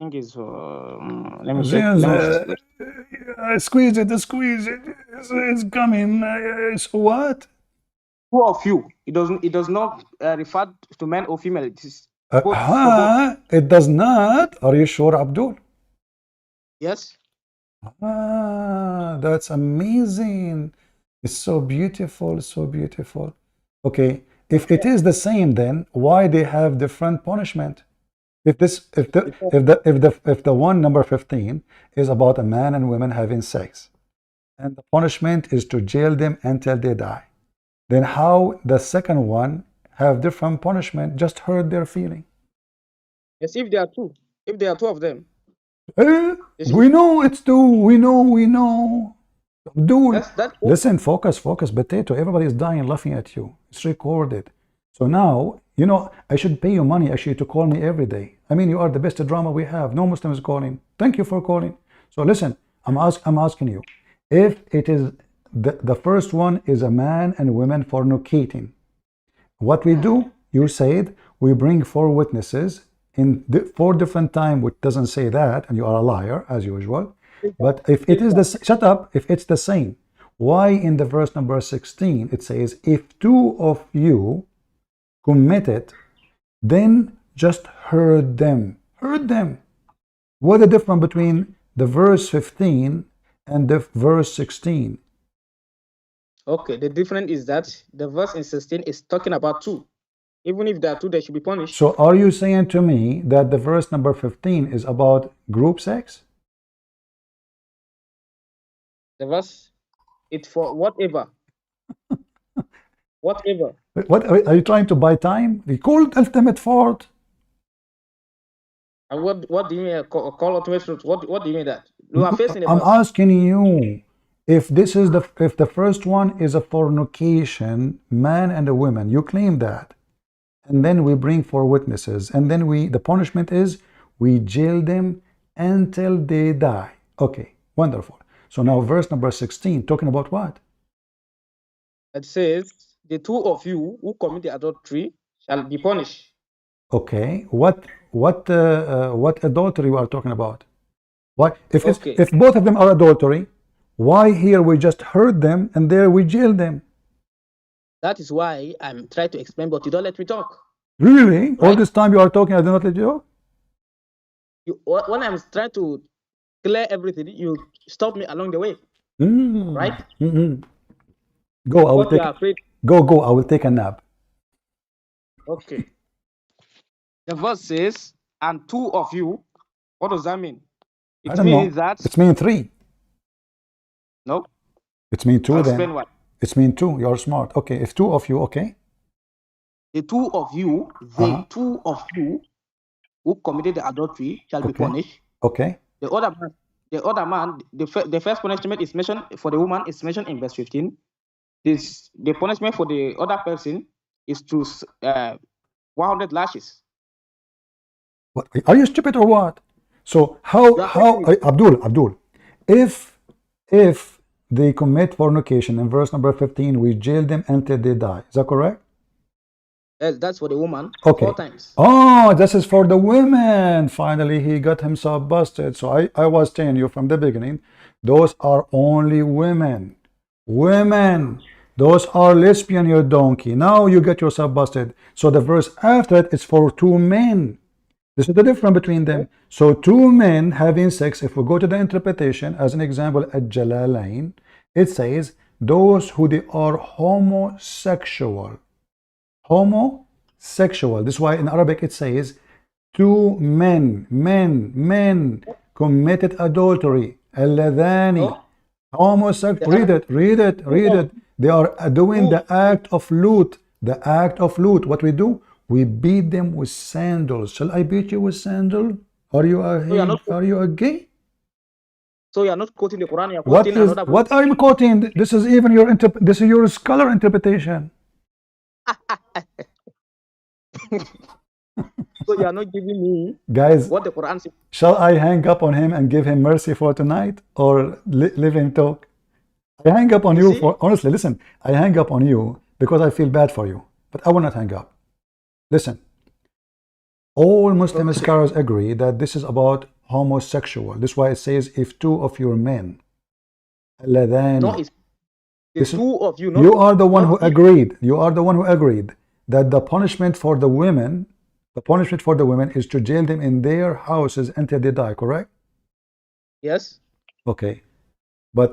think it's let me check. Squeeze it, squeeze it. It's coming. It's what? Two of you. It does not refer to men or female. It is both, for both. It does not. Are you sure, Abdul? Yes. That's amazing. It's so beautiful, so beautiful. Okay, if it is the same, then why they have different punishment? If the one number 15 is about a man and women having sex, and the punishment is to jail them until they die, then how the second one have different punishment? Just hurt their feeling. Yes, if there are two of them. We know it's two. We know. Dude, listen, focus, potato. Everybody is dying laughing at you. It's recorded. So now, you know, I should pay you money actually to call me every day. I mean, you are the best drama we have. No Muslims calling. Thank you for calling. So listen, I'm asking you, if it is the first one is a man and women fornicating, what we do, you said, we bring 4 witnesses in 4 different time, which doesn't say that, and you are a liar as usual. But if it is the shut up, if it's the same, why in the verse number 16 it says, if 2 of you commit it, then just hurt them. Hurt them. What the difference between the verse 15 and the verse 16? Okay, the difference is that the verse in 16 is talking about 2. Even if there are 2, they should be punished. So are you saying to me that the verse number 15 is about group sex? The verse, it's for whatever. Whatever. What are you trying to buy time? We called ultimate fault. And what do you mean call ultimate truth? What do you mean that? You are facing I'm asking you, if this is if the first one is a fornication, man and a woman, you claim that, and then we bring 4 witnesses, and then the punishment is we jail them until they die. Okay, wonderful. So now verse number 16 talking about what? It says the 2 of you who commit the adultery shall be punished. Okay, what adultery we are talking about? Why if both of them are adultery, why here we just hurt them and there we jail them? That is why I'm trying to explain, but you don't let me talk. Really? Right? All this time you are talking, I do not let you talk? When I'm trying to clear everything, you stop me along the way. Right? Go, I will take. Go. I will take a nap. Okay. The verse says, and 2 of you. What does that mean? I don't know. It means 3. No. It means 2 then. Explain what. It means 2. You're smart. Okay. If 2 of you, okay. The 2 of you, the 2 of you who committed the adultery shall be punished. Okay. The other man, the first punishment is mentioned for the woman is mentioned in verse 15. The punishment for the other person is to 100 lashes. What? Are you stupid or what? So how Abdul, if they commit fornication in verse number 15, we jail them until they die. Is that correct? Yes, that's for the woman. Okay. 4 times. Oh, this is for the women. Finally, he got himself busted. So I was telling you from the beginning, those are only women. Women. Those are lesbian, you donkey. Now you get yourself busted. So the verse after it is for 2 men. This is the difference between them. So 2 men having sex, if we go to the interpretation, as an example at Jalalain, it says, those who they are homosexual. Homosexual. This is why in Arabic it says, 2 men committed adultery. Alladhani. Homosexual. Read it. They are doing the act of loot. The act of loot. What we do? We beat them with sandals. Shall I beat you with sandal? Are you a gay? So you are not quoting the Quran. You are quoting another book. What are you quoting? This is even your scholar interpretation. So you are not giving me guys what the Quran says. Shall I hang up on him and give him mercy for tonight, or live him talk? I hang up on you for honestly. Listen, I hang up on you because I feel bad for you, but I will not hang up. Listen, all Muslim scholars agree that this is about homosexual. This is why it says, if two of your men, No, it's the two of you. You are the one who agreed. You are the one who agreed that the punishment for the women, is to jail them in their houses until they die, correct? Yes. Okay. But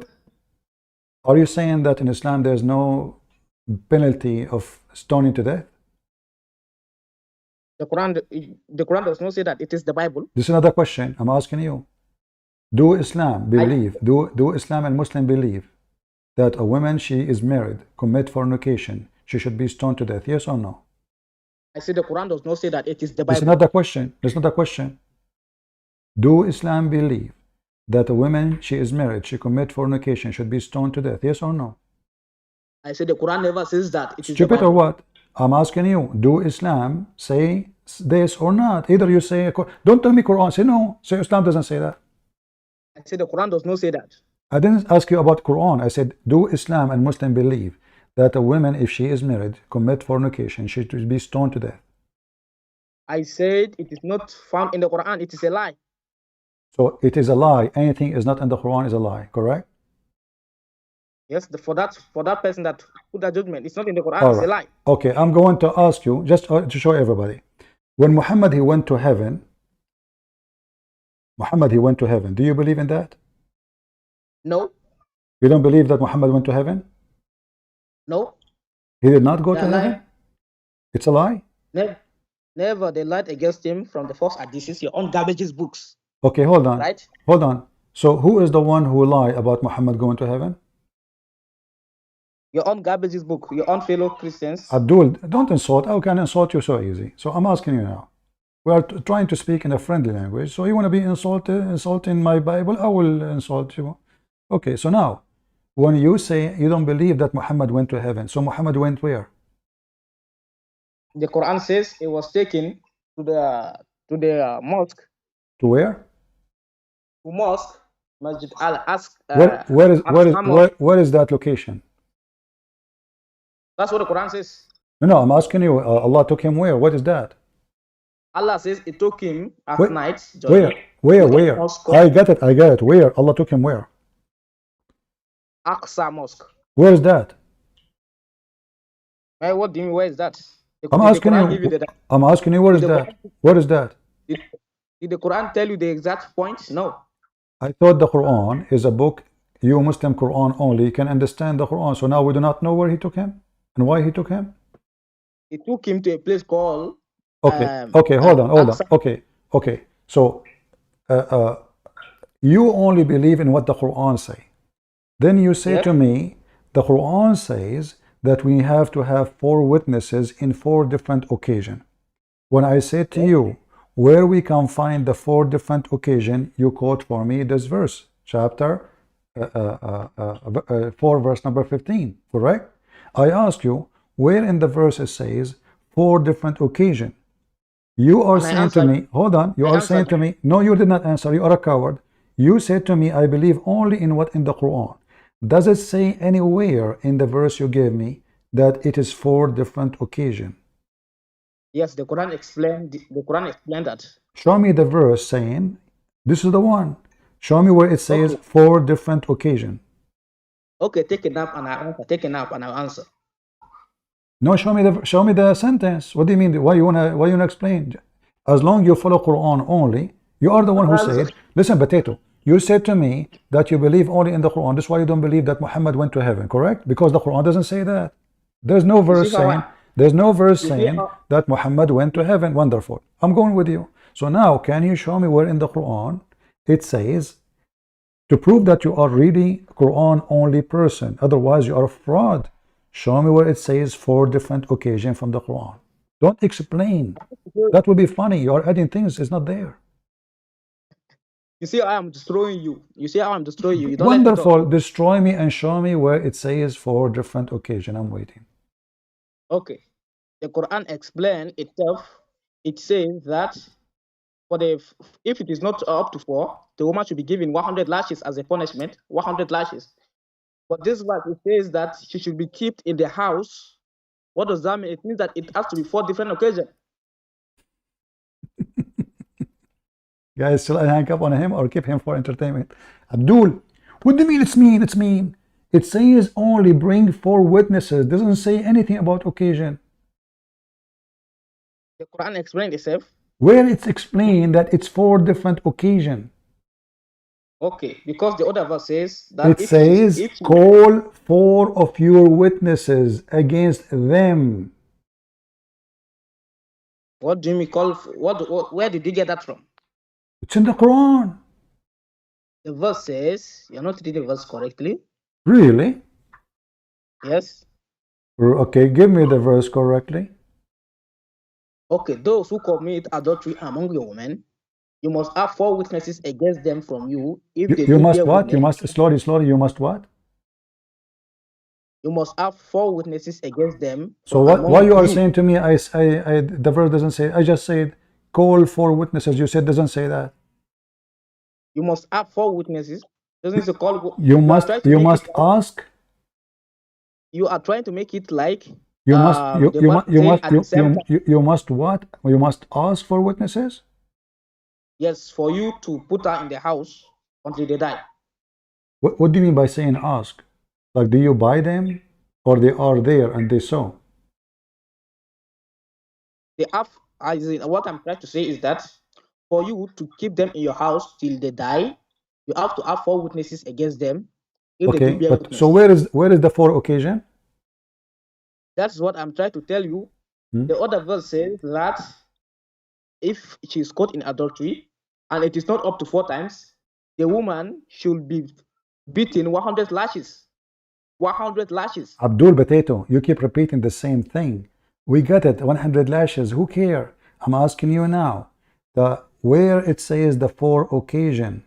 are you saying that in Islam there's no penalty of stoning to death? The Quran does not say that. It is the Bible. This is another question I'm asking you. Do Islam believe, do Islam and Muslim believe that a woman, she is married, commit fornication, she should be stoned to death? Yes or no? I say the Quran does not say that. It is the Bible. This is not the question. That's not the question. Do Islam believe that a woman, she is married, she commit fornication, should be stoned to death? Yes or no? I say the Quran never says that. It is Stupid or what? I'm asking you, do Islam say this or not? Either you say, don't tell me Quran, say no, say Islam doesn't say that. I say the Quran does not say that. I didn't ask you about Quran. I said, do Islam and Muslim believe that a woman, if she is married, commit fornication, she should be stoned to death? I said it is not found in the Quran. It is a lie. So it is a lie. Anything is not in the Quran is a lie, correct? Yes, for that person that put that judgment, it's not in the Quran. All it's right. a lie. Okay, I'm going to ask you, just to show everybody. When Muhammad, he went to heaven, do you believe in that? No. You don't believe that Muhammad went to heaven? No. He did not go to lie. heaven? It's a lie? Never. They lied against him from the first editions, your own garbage's books. Okay, hold on. Right? Hold on. So who is the one who lied about Muhammad going to heaven? Your own garbage's book, your own fellow Christians. Abdul, don't insult. How can I insult you so easy? So I'm asking you now. We are trying to speak in a friendly language. So you want to be insulting my Bible? I will insult you. Okay, so now, when you say you don't believe that Muhammad went to heaven, so Muhammad went where? The Quran says it was taken to the mosque. To where? To mosque, Masjid al-Aqsa. Where is that location? That's what the Quran says. No, I'm asking you. Allah took him where? What is that? Allah says it took him at night. Where? I got it. Where? Allah took him where? Aqsa Mosque. Where is that? Hey, what do you mean? Where is that? I'm asking you. Where is that? Where is that? Did the Quran tell you the exact point? No. I thought the Quran is a book. You Muslim Quran only can understand the Quran. So now we do not know where he took him and why he took him. He took him to a place called. Okay. Hold on. Okay. So you only believe in what the Quran say. Then you say to me, the Quran says that we have to have 4 witnesses in 4 different occasions. When I say to you, where we can find the 4 different occasions, you quote for me this verse, chapter 4, verse number 15, correct? I ask you, where in the verse it says 4 different occasions? You are saying to me, hold on, you are saying to me, no, you did not answer, you are a coward. You said to me, I believe only in what in the Quran. Does it say anywhere in the verse you gave me that it is 4 different occasions? Yes, the Quran explained that. Show me the verse saying, this is the one. Show me where it says 4 different occasions. Okay, take a nap and I answer. Take a nap and I'll answer. No, show me the sentence. What do you mean? Why you wanna explain? As long you follow Quran only, you are the one who said. Listen, Potato. You said to me that you believe only in the Quran. That's why you don't believe that Muhammad went to heaven, correct? Because the Quran doesn't say that. There's no verse saying. There's no verse saying that Muhammad went to heaven. Wonderful. I'm going with you. So now, can you show me where in the Quran it says, to prove that you are really Quran only person, otherwise you are a fraud? Show me where it says 4 different occasions from the Quran. Don't explain. That would be funny. You are adding things. It's not there. You see how I'm destroying you. You see how I'm destroying you. You don't Wonderful. Destroy me and show me where it says 4 different occasions. I'm waiting. Okay. The Quran explains itself. It says that if it is not up to 4, the woman should be given 100 lashes as a punishment. 100 lashes. But this verse, it says that she should be kept in the house. What does that mean? It means that it has to be 4 different occasions. Guys, shall I hang up on him or keep him for entertainment? Abdul, what do you mean it's mean? It's mean. It says only bring 4 witnesses. Doesn't say anything about occasion. The Quran explained itself. Where it's explained that it's 4 different occasions. Okay, because the other verse says that It says call 4 of your witnesses against them. What do you mean call? Where did you get that from? It's in the Quran. The verse says you're not reading the verse correctly. Really? Yes. Okay, give me the verse correctly. Okay, those who commit adultery among your women, you must have 4 witnesses against them from you. If they You don't must bear what? witness, You must slowly. You must what? you must have 4 witnesses against them. So what you are saying to me? The verse doesn't say. I just said call 4 witnesses. You said doesn't say that. You must have 4 witnesses. Doesn't say call. You must ask. You are trying to make it like You must what? You must ask for witnesses. Yes, for you to put her in the house until they die. What do you mean by saying ask? Like, do you buy them, or they are there and they saw? They have. What I'm trying to say is that for you to keep them in your house till they die, you have to have 4 witnesses against them. Okay, but so where is the 4 occasion? That's what I'm trying to tell you. The other verse says that if she is caught in adultery and it is not up to 4 times, the woman should be beaten 100 lashes. 100 lashes. Abdul Potato, you keep repeating the same thing. We got it, 100 lashes. Who care? I'm asking you now. Where it says the 4 occasion.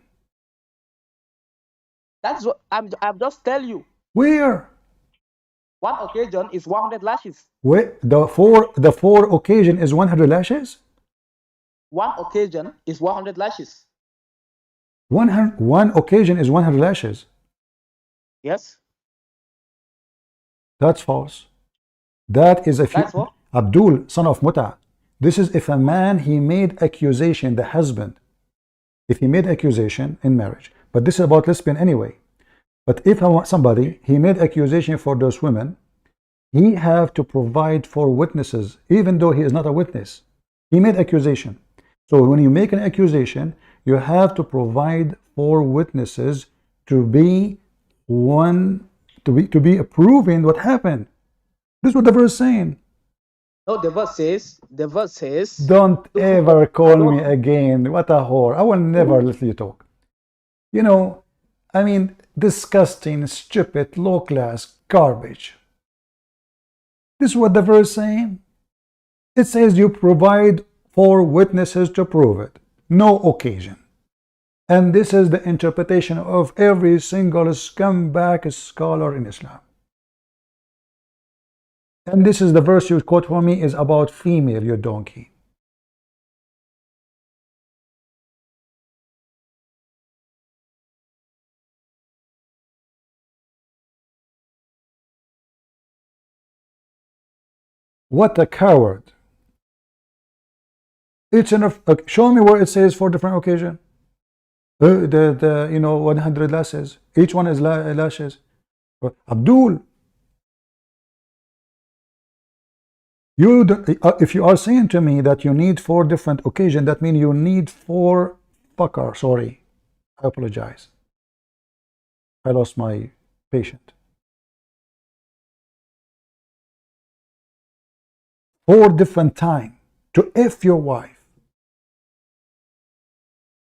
That's what I'm just tell you. Where? 1 occasion is 100 lashes. Where the 4 occasion is 100 lashes? 1 occasion is 100 lashes. 1 occasion is 100 lashes. Yes. That's false. That is if you, Abdul, son of Muta. This is if a man, he made accusation, the husband, if he made accusation in marriage. But this is about lesbian anyway. But if somebody, he made accusation for those women, he have to provide 4 witnesses, even though he is not a witness. He made accusation. So when you make an accusation, you have to provide 4 witnesses to be approving what happened. This is what the verse is saying. No, the verse says, don't ever call me again. What a whore. I will never let you talk. You know, I mean, disgusting, stupid, low class garbage. This is what the verse is saying. It says you provide 4 witnesses to prove it. No occasion. And this is the interpretation of every single scumbag scholar in Islam. And this is the verse you quote for me is about female, you donkey. What a coward. It's enough. Show me where it says 4 different occasions. You know, 100 lashes. Each one is lashes. Abdul, if you are saying to me that you need 4 different occasions, that means you need 4 fucker. Sorry, I apologize. I lost my patient. 4 different times to F your wife.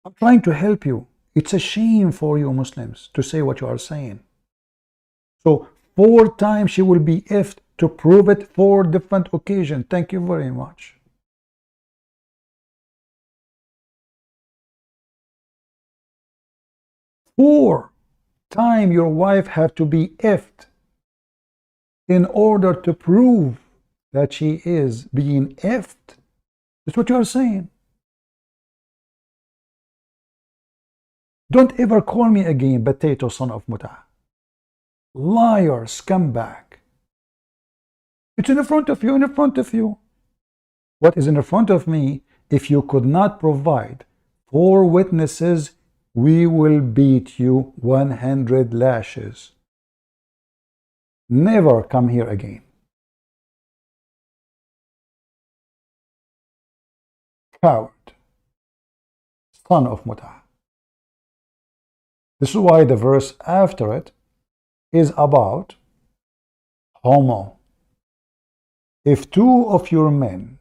I'm trying to help you. It's a shame for you Muslims to say what you are saying. So 4 times she will be F'd to prove it, 4 different occasions. Thank you very much. Four times your wife have to be F'd in order to prove that she is being F'd. That's what you are saying. Don't ever call me again, potato son of Muta. Liar, scumbag. It's in the front of you, in the front of you. What is in the front of me? If you could not provide 4 witnesses, we will beat you 100 lashes. Never come here again. Coward, son of Mut'ah. This is why the verse after it is about homo. If two of your men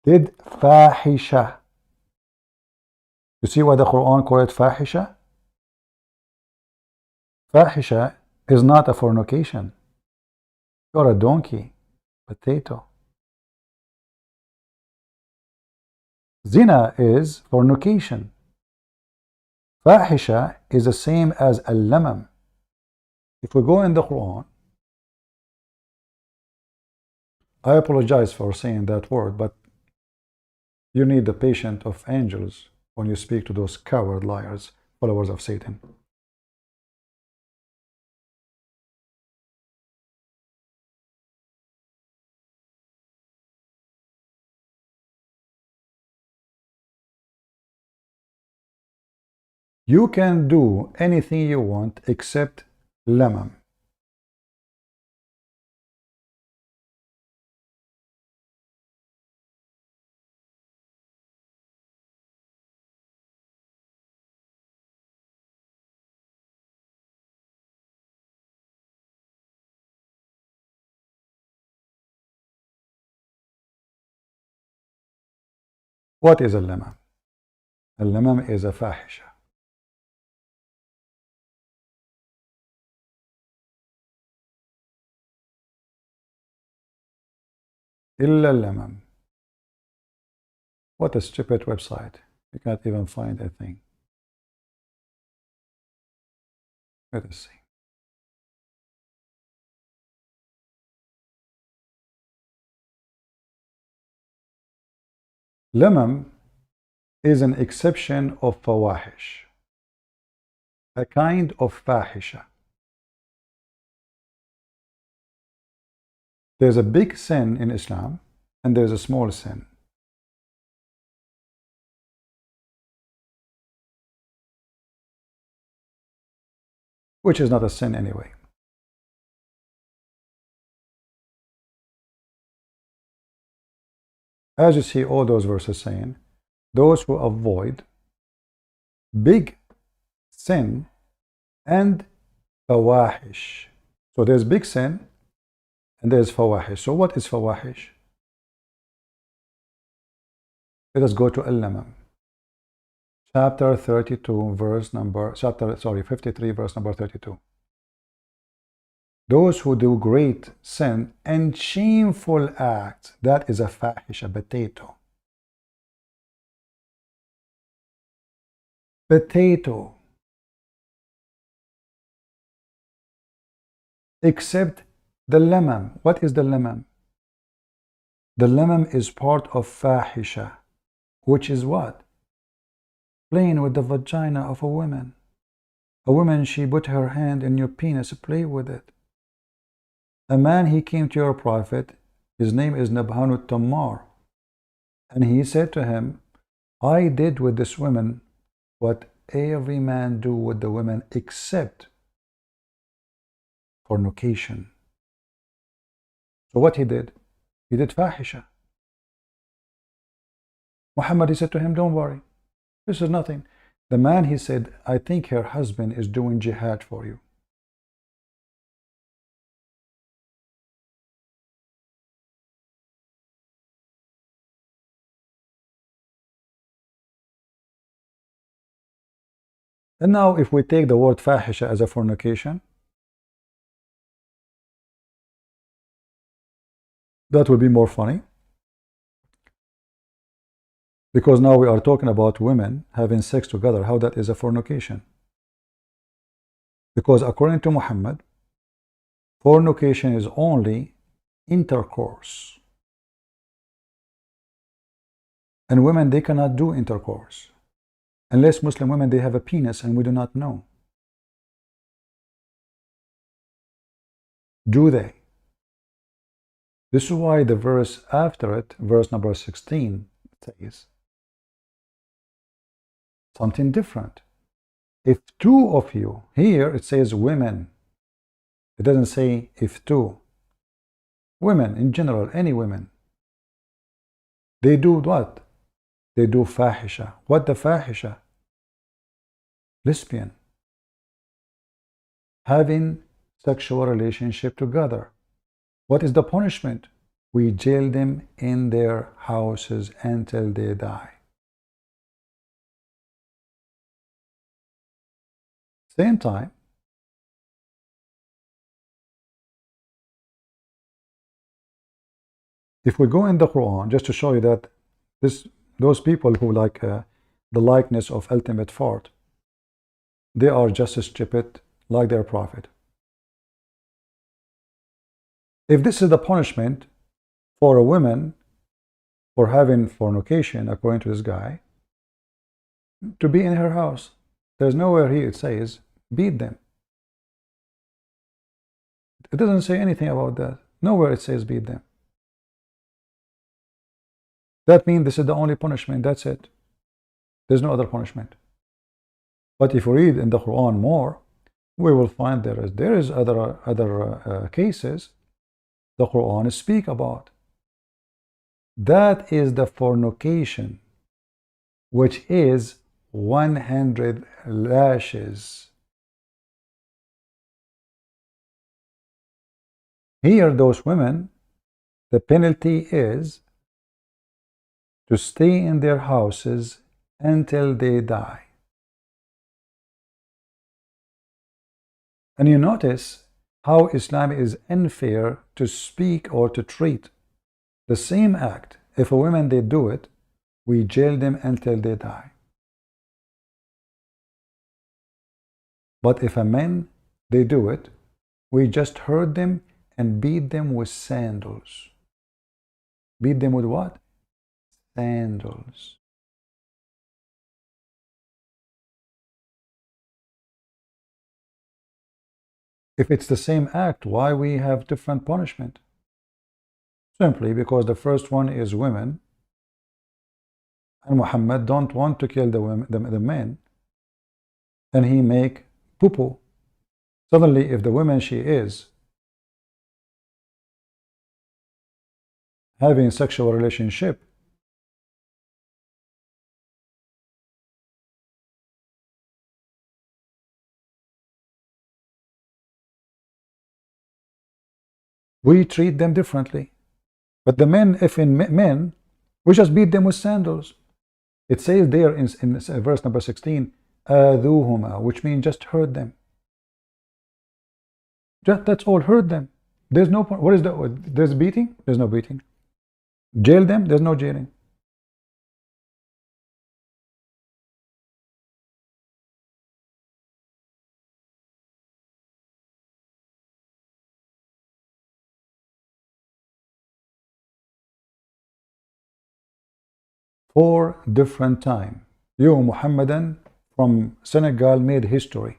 did fahisha, you see why the Quran called it fahisha? Fahisha is not a fornication. You're a donkey, potato. Zina is fornication. Fahisha is the same as al-lamam. If we go in the Quran, I apologize for saying that word, but you need the patience of angels when you speak to those coward liars, followers of Satan. You can do anything you want except lamam. What is a lamam? A lamam is a fahisha. Illa lamam. What a stupid website. You can't even find a thing. Let us see. Lamam is an exception of fawahish, a kind of fahisha. There's a big sin in Islam and there's a small sin. Which is not a sin anyway. As you see all those verses saying, those who avoid big sin and fawahish. So there's big sin and there's fawahish. So what is fawahish? Let us go to Al-Lamam. Chapter 32, verse number, 53, verse number 32. Those who do great sin and shameful acts, that is a fahish, a potato. Potato. Except the lamam. What is the lamam? The lamam is part of fahisha, which is what? Playing with the vagina of a woman. A woman, she put her hand in your penis, play with it. A man, he came to your prophet, his name is Nabhanut Tammar, and he said to him, I did with this woman what every man do with the women except fornication. So what he did? He did fahisha. Muhammad, he said to him, don't worry. This is nothing. The man, he said, I think her husband is doing jihad for you. And now if we take the word fahisha as a fornication, that will be more funny. Because now we are talking about women having sex together, how that is a fornication. Because according to Muhammad, fornication is only intercourse. And women, they cannot do intercourse. Unless Muslim women, they have a penis and we do not know. Do they? This is why the verse after it, verse number 16, says something different. If two of you, here it says women. It doesn't say if two. Women in general, any women. They do what? They do fahisha. What the fahisha? Lesbian. Having sexual relationship together. What is the punishment? We jail them in their houses until they die. Same time, if we go in the Quran, just to show you that those people who like the likeness of ultimate fart, they are just as stupid like their prophet. If this is the punishment for a woman for having fornication, according to this guy, to be in her house, there's nowhere here it says beat them. It doesn't say anything about that. Nowhere it says beat them. That means this is the only punishment. That's it. There's no other punishment. But if we read in the Quran more, we will find there is other cases the Quran speak about. That is the fornication, which is 100 lashes. Here, those women, the penalty is to stay in their houses until they die. And you notice how Islam is unfair to speak or to treat the same act. If a woman they do it, we jail them until they die. But if a man they do it, we just hurt them and beat them with sandals. Beat them with what? Sandals. If it's the same act, why we have different punishment? Simply because the first one is women, and Muhammad don't want to kill the women, the men, and he make poo-poo. Suddenly, if the woman she is having sexual relationship, we treat them differently. But the men, if in men, we just beat them with sandals. It says there in verse number 16, "Adhuhuma," which means just hurt them. That's all, hurt them. There's no, what is there's beating? There's no beating. Jail them? There's no jailing. Four different times. You, Muhammadan from Senegal, made history.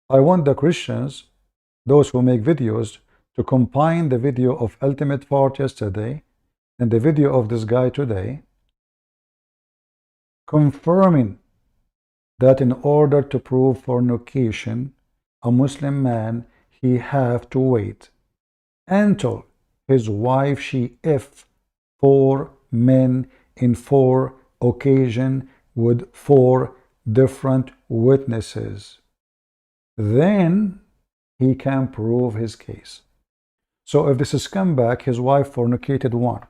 I want the Christians, those who make videos, to combine the video of Ultimate Fart yesterday and the video of this guy today, confirming that in order to prove fornication, a Muslim man, he have to wait until his wife she if 4 men in 4 occasions with 4 different witnesses. Then he can prove his case. So if this is come back, his wife fornicated 1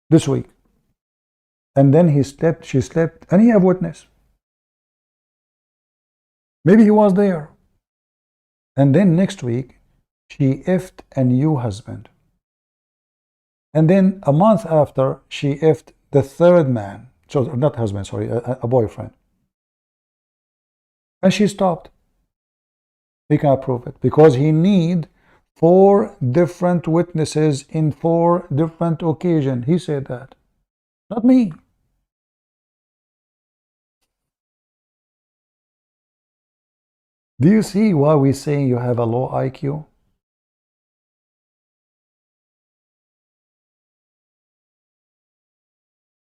this week, and then she slept, and he have witness. Maybe he was there. And then next week, she effed a new husband. And then a month after, she effed the 3rd man. So not husband, sorry, a boyfriend. And she stopped. He cannot prove it because he need 4 different witnesses in 4 different occasions. He said that, not me. Do you see why we say you have a low IQ?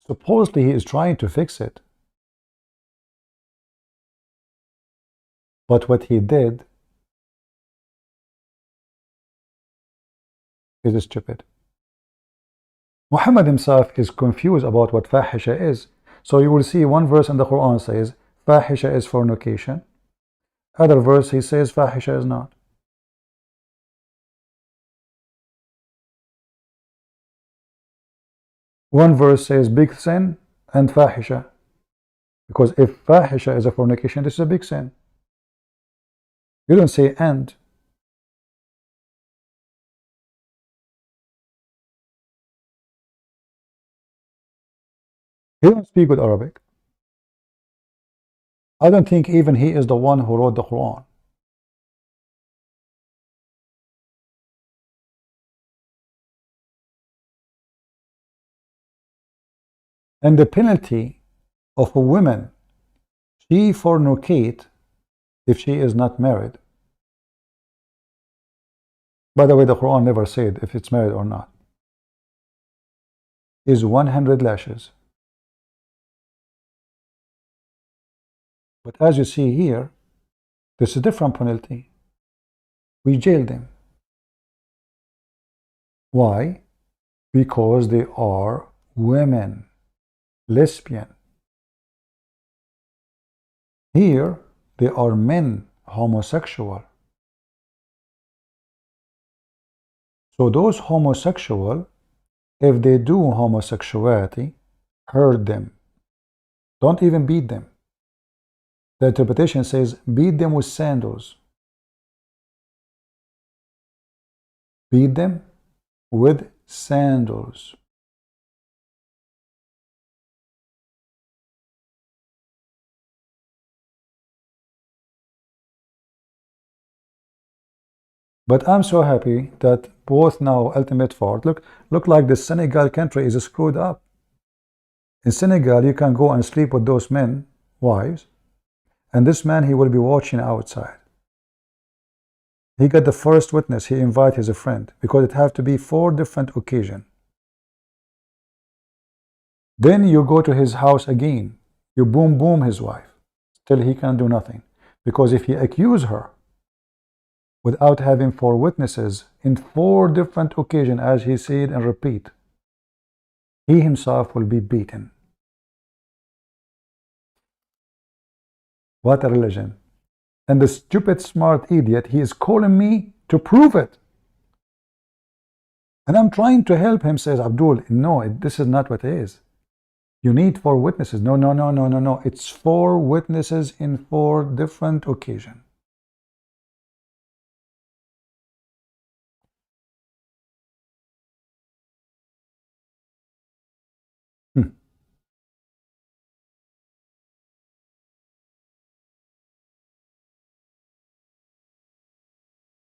Supposedly he is trying to fix it. But what he did is stupid. Muhammad himself is confused about what fahisha is. So you will see one verse in the Quran says fahisha is fornication. Other verse he says fahisha is not. One verse says big sin and fahisha. Because if fahisha is a fornication, this is a big sin. You don't say and. He don't speak good Arabic. I don't think even he is the one who wrote the Quran. And the penalty of a woman, she fornicate if she is not married. By the way, the Quran never said if it's married or not. Is 100 lashes. But as you see here, there's a different penalty. We jail them. Why? Because they are women, lesbian. Here, they are men, homosexual. So those homosexual, if they do homosexuality, hurt them. Don't even beat them. The interpretation says beat them with sandals. Beat them with sandals. But I'm so happy that both now ultimate fort look like the Senegal country is screwed up. In Senegal, you can go and sleep with those men, wives, and this man, he will be watching outside. He got the first witness. He invited his friend because it have to be 4 different occasions. Then you go to his house again. You boom his wife. Still he can do nothing. Because if he accuse her without having 4 witnesses in 4 different occasions, as he said and repeat, he himself will be beaten. What a religion. And the stupid smart idiot, he is calling me to prove it. And I'm trying to help him, says Abdul, no, this is not what it is. You need 4 witnesses. No. It's 4 witnesses in 4 different occasions.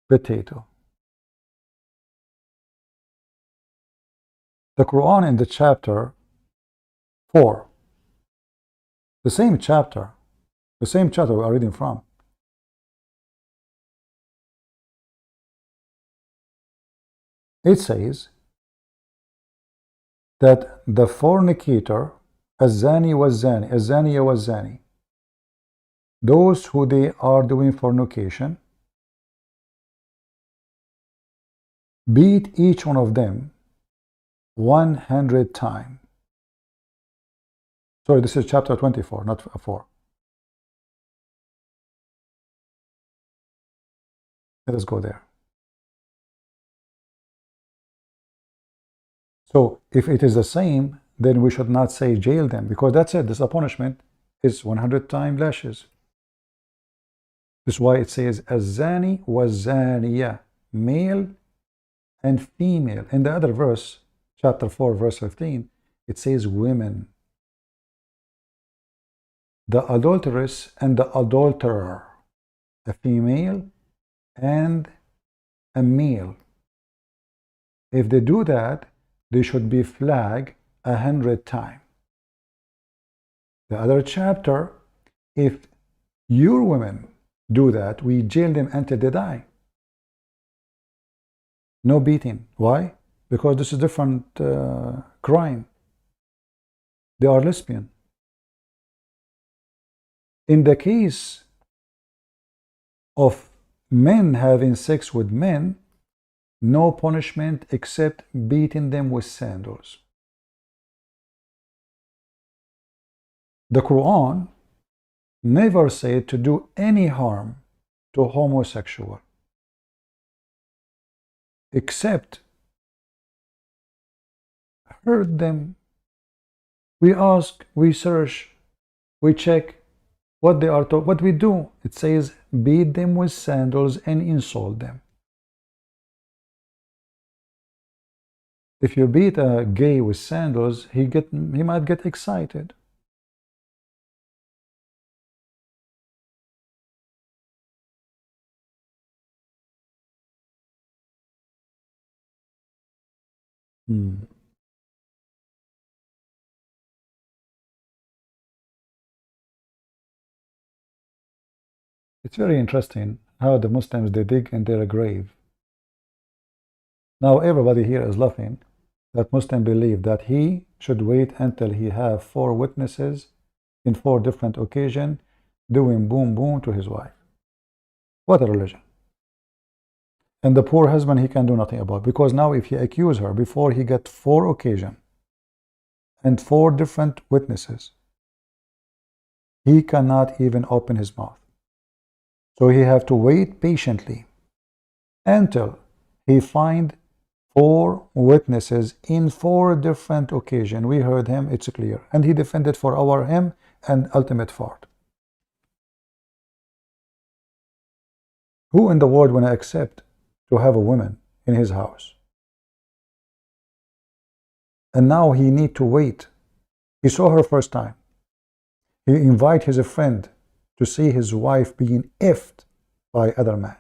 Potato. The Quran in the chapter 4, the same chapter we are reading from, it says that the fornicator, الزاني والزاني, الزانية والزاني, those who they are doing fornication, beat each one of them 100 times. Sorry, this is chapter 24, not 4. Let us go there. So if it is the same, then we should not say jail them, because that's it. This is a punishment. Is 100 times lashes. This is why it says الزاني والزانية, male and female. In the other verse, chapter 4, verse 15, it says women. The adulteress and the adulterer, a female and a male. If they do that, they should be flagged 100 times. The other chapter, if your women do that, we jail them until they die. No beating. Why? Because this is different crime. they are lesbian. In the case of men having sex with men, no punishment except beating them with sandals. The Quran never said to do any harm to homosexual, except hurt them. We ask, we search, we check what they are taught. What we do, it says beat them with sandals and insult them. If you beat a gay with sandals, he might get excited. It's very interesting how the Muslims, they dig in their grave. Now everybody here is laughing that Muslims believe that he should wait until he have 4 witnesses in 4 different occasions doing boom boom to his wife. What a religion. And the poor husband, he can do nothing about, because now if he accuse her before he get 4 occasions and 4 different witnesses, he cannot even open his mouth. So he have to wait patiently until he find 4 witnesses in 4 different occasions. We heard him, it's clear. And he defended for our him and ultimate fault. Who in the world will accept to have a woman in his house? And now he need to wait. He saw her first time. He invite his friend to see his wife being effed by other man.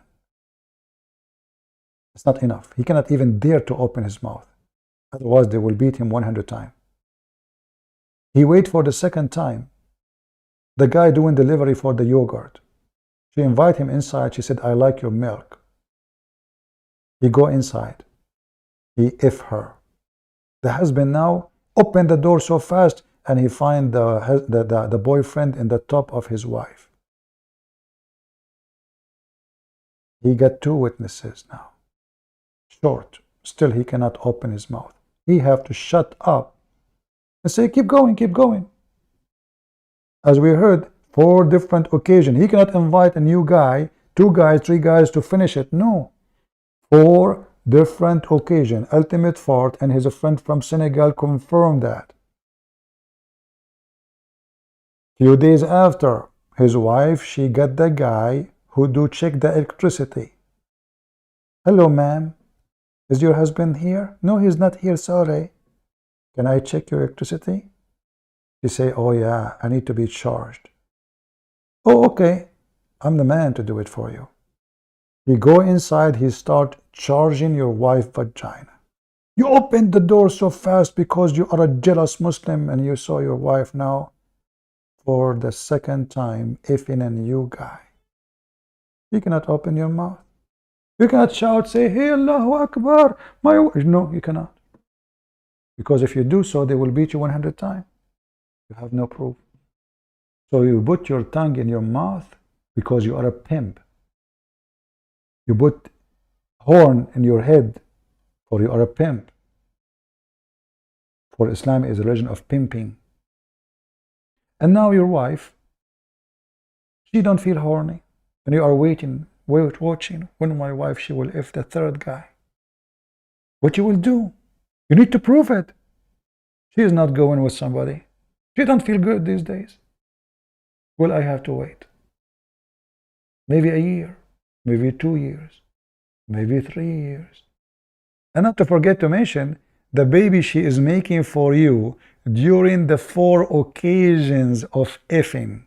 It's not enough. He cannot even dare to open his mouth. Otherwise, they will beat him 100 times. He wait for the second time. The guy doing delivery for the yogurt. She invite him inside. She said, I like your milk. He go inside. He F her. The husband now open the door so fast and he find the boyfriend in the top of his wife. He got 2 witnesses now. Short. Still he cannot open his mouth. He have to shut up and say, keep going, keep going. As we heard, 4 different occasions. He cannot invite a new guy, 2 guys, 3 guys to finish it. No. 4 different occasions. Ultimate fault, and his friend from Senegal confirmed that. Few days after, his wife, she got the guy who do check the electricity. Hello, ma'am. Is your husband here? No, he's not here, sorry. Can I check your electricity? She say, oh yeah, I need to be charged. Oh, okay. I'm the man to do it for you. He go inside, he start charging your wife vagina. You opened the door so fast because you are a jealous Muslim and you saw your wife now for the second time effing a new guy. You cannot open your mouth. You cannot shout, say, hey, Allahu Akbar. No, you cannot. Because if you do so, they will beat you 100 times. You have no proof. So you put your tongue in your mouth because you are a pimp. You put horn in your head for you are a pimp. For Islam is a religion of pimping. And now your wife, she don't feel horny. And you are watching when my wife, she will F the 3rd guy. What you will do? You need to prove it. She is not going with somebody. She don't feel good these days. Well, I have to wait. Maybe a year, maybe 2 years, maybe 3 years. And not to forget to mention the baby she is making for you during the 4 occasions of effing.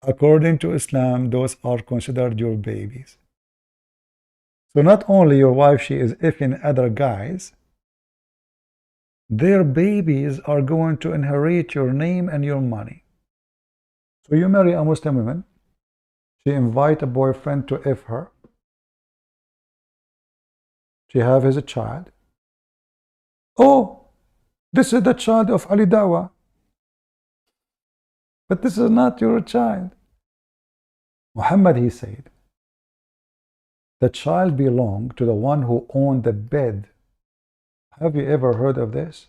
According to Islam, those are considered your babies. So not only your wife, she is effing other guys, their babies are going to inherit your name and your money. So you marry a Muslim woman, she invite a boyfriend to F her, She have his child. Oh, this is the child of Ali Dawah. But this is not your child. Muhammad, he said, the child belonged to the one who owned the bed. Have you ever heard of this?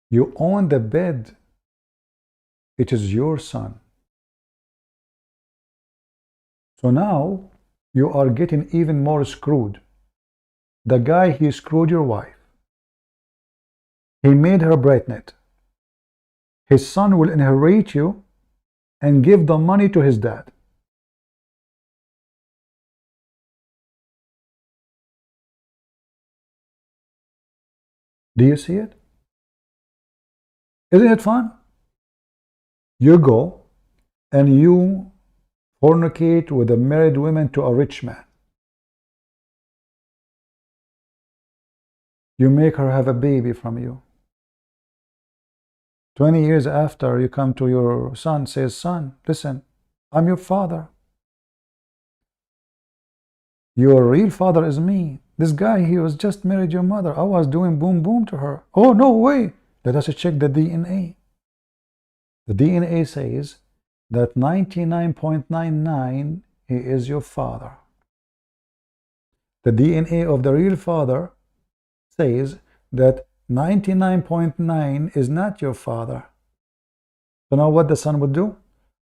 You own the bed. It is your son. So now you are getting even more screwed. The guy, he screwed your wife. He made her pregnant. His son will inherit you and give the money to his dad. Do you see it? Isn't it fun? You go and you fornicate with a married woman to a rich man. You make her have a baby from you. 20 years after, you come to your son, says, son, listen, I'm your father. Your real father is me. This guy, he was just married your mother. I was doing boom boom to her. Oh, no way. Let us check the DNA. The DNA says that 99.99 he is your father. The DNA of the real father says that 99.9 is not your father. So now what the son would do?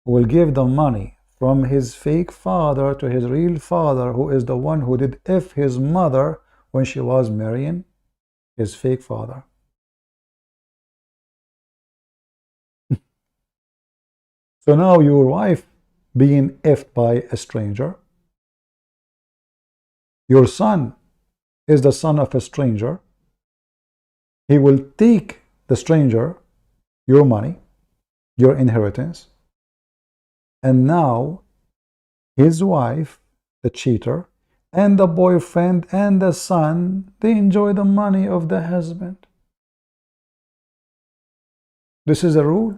Will give the money from his fake father to his real father, who is the one who did F his mother when she was marrying his fake father. So now your wife being effed by a stranger. Your son is the son of a stranger. He will take the stranger your money, your inheritance, and now his wife, the cheater, and the boyfriend and the son, they enjoy the money of the husband. This is a rule.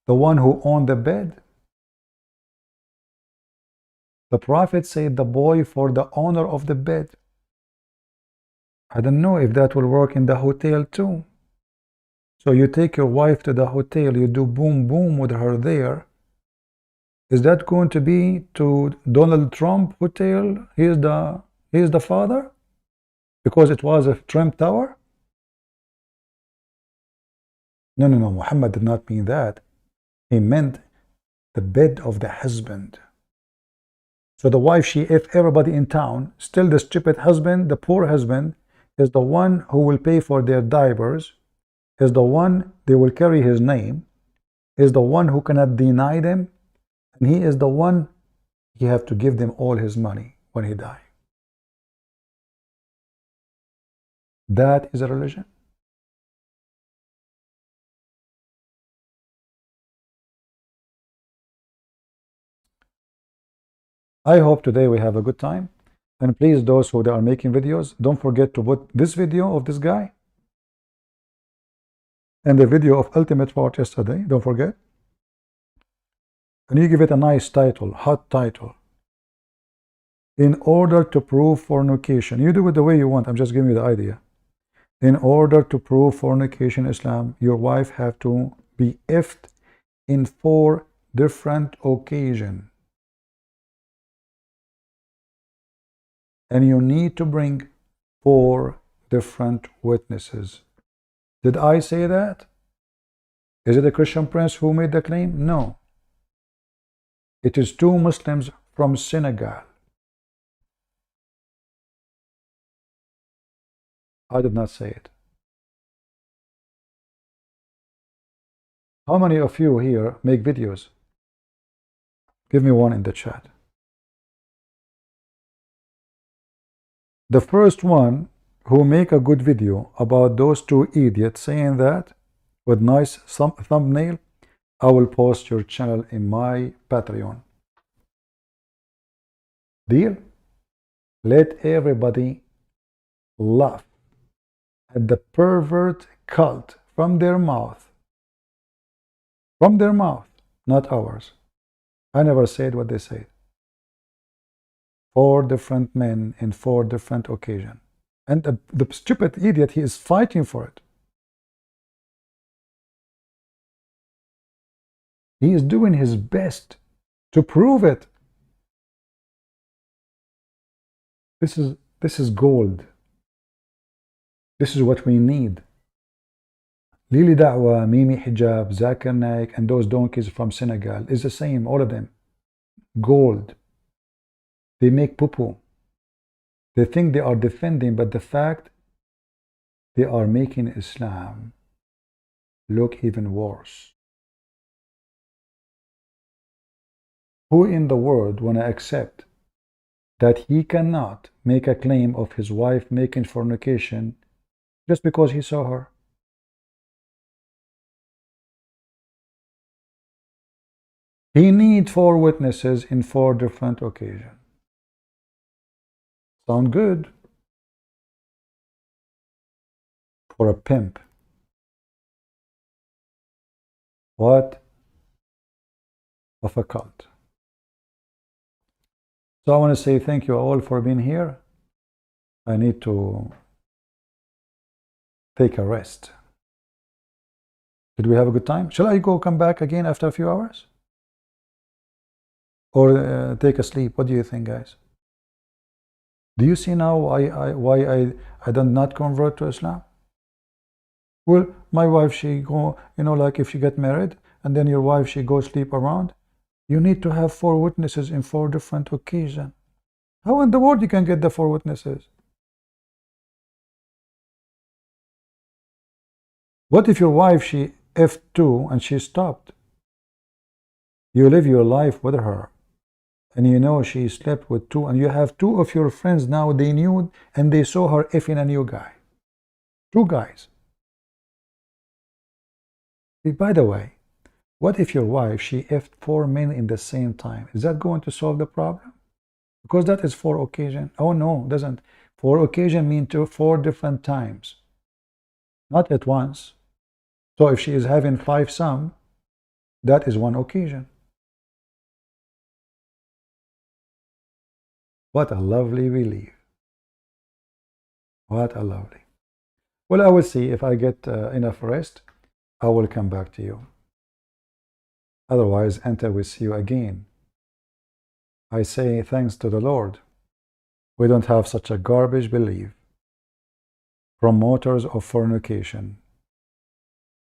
The one who owned the bed. The Prophet said the boy for the owner of the bed. I don't know if that will work in the hotel too. So you take your wife to the hotel, you do boom boom with her there. Is that going to be to Donald Trump hotel? He is the father? Because it was a Trump Tower? No, Muhammad did not mean that. He meant the bed of the husband. So the wife, she if everybody in town, still the stupid husband, the poor husband, is the one who will pay for their diapers, is the one they will carry his name, is the one who cannot deny them, and he is the one he have to give them all his money when he die. That is a religion. I hope today we have a good time. And please, those who are making videos, don't forget to put this video of this guy and the video of Ultimate Part yesterday. Don't forget. And you give it a nice title, hot title. In order to prove fornication. You do it the way you want. I'm just giving you the idea. In order to prove fornication in Islam, your wife have to be effed in 4 different occasions. And you need to bring 4 different witnesses. Did I say that? Is it a Christian prince who made the claim? No. It is 2 Muslims from Senegal. I did not say it. How many of you here make videos? Give me one in the chat. The first one who make a good video about those 2 idiots saying that with nice thumbnail, I will post your channel in my Patreon. Deal? Let everybody laugh at the pervert cult from their mouth. From their mouth. not ours. I never said what they said. 4 different men in 4 different occasions. And the stupid idiot, he is fighting for it. He is doing his best to prove it. This is gold. This is what we need. Lili Dawah, Mimi Hijab, Zakir Naik, and those donkeys from Senegal is the same, all of them. Gold. They make poo-poo. They think they are defending, but the fact they are making Islam look even worse. Who in the world want to accept that he cannot make a claim of his wife making fornication just because he saw her? He needs 4 witnesses in 4 different occasions. Sound good? For a pimp. What of a cult? So I want to say thank you all for being here. I need to take a rest. Did we have a good time? Shall I go come back again after a few hours? Or take a sleep? What do you think, guys? Do you see now why I did not convert to Islam? Well, my wife, she go, like if you get married and then your wife, she go sleep around, you need to have 4 witnesses in 4 different occasions. How in the world you can get the 4 witnesses? What if your wife, she F2 and she stopped? You live your life with her, and she slept with 2, and you have 2 of your friends now, they knew and they saw her effing a new guy. 2 guys. By the way, what if your wife, she effed 4 men in the same time? Is that going to solve the problem? Because that is 4 occasions. Oh no, doesn't. 4 occasions mean 4 different times, not at once. So if she is having 5 some, that is 1 occasion. What a lovely belief. What a lovely. Well, I will see if I get enough rest. I will come back to you. Otherwise, until we see you again, I say thanks to the Lord. We don't have such a garbage belief. Promoters of fornication.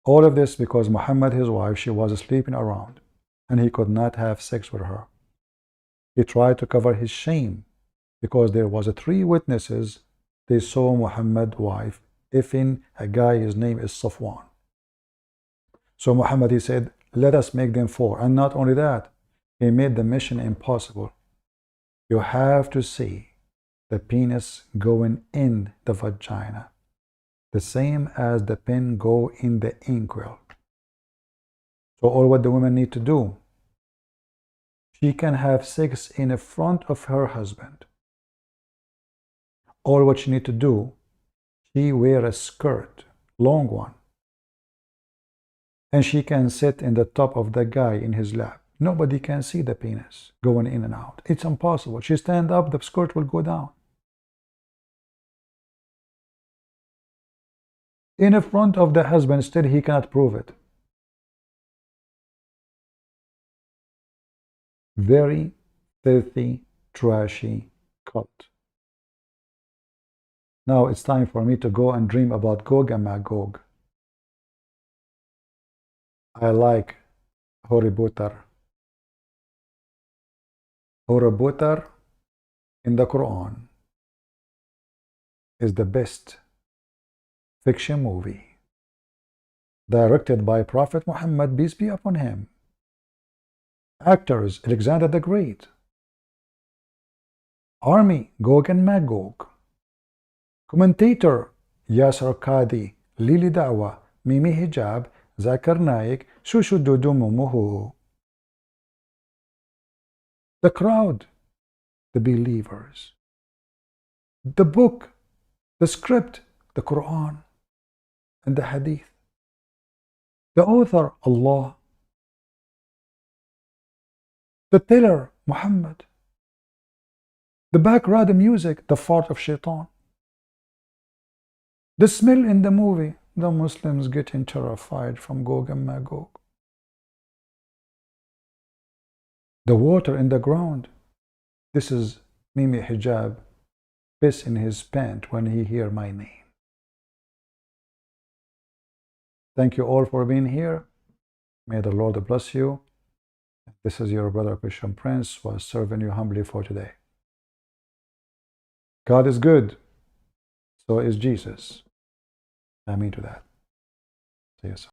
All of this because Muhammad, his wife, she was sleeping around and he could not have sex with her. He tried to cover his shame because there was 3 witnesses. They saw Muhammad's wife effing a guy, his name is Safwan. So Muhammad, he said, let us make them 4. And not only that, he made the mission impossible. You have to see the penis going in the vagina, the same as the pen go in the inkwell. So all what the women need to do, she can have sex in the front of her husband. All what she need to do, she wear a skirt, long one, and she can sit in the top of the guy in his lap. Nobody can see the penis going in and out. It's impossible. She stand up, the skirt will go down. In the front of the husband, still he cannot prove it. Very filthy, trashy cult. Now it's time for me to go and dream about Gog and Magog. I like Hoributar. Hoributar in the Quran is the best fiction movie directed by Prophet Muhammad, peace be upon him. Actors, Alexander the Great. Army, Gog and Magog. Commentator, Yasir Qadhi, Lili Dawah, Mimi Hijab, Zakir Naik, Shushududu Mumuhu. The crowd, the believers. The book, the script, the Quran and the Hadith. The author, Allah. The tiller, Muhammad. The background music, the fart of shaitan. The smell in the movie, the Muslims getting terrified from Gog and Magog. The water in the ground. This is Mimi Hijab, piss in his pant when he hear my name. Thank you all for being here. May the Lord bless you. This is your brother Christian Prince, was serving you humbly for today. God is good. So is Jesus. Amen to that. See you soon.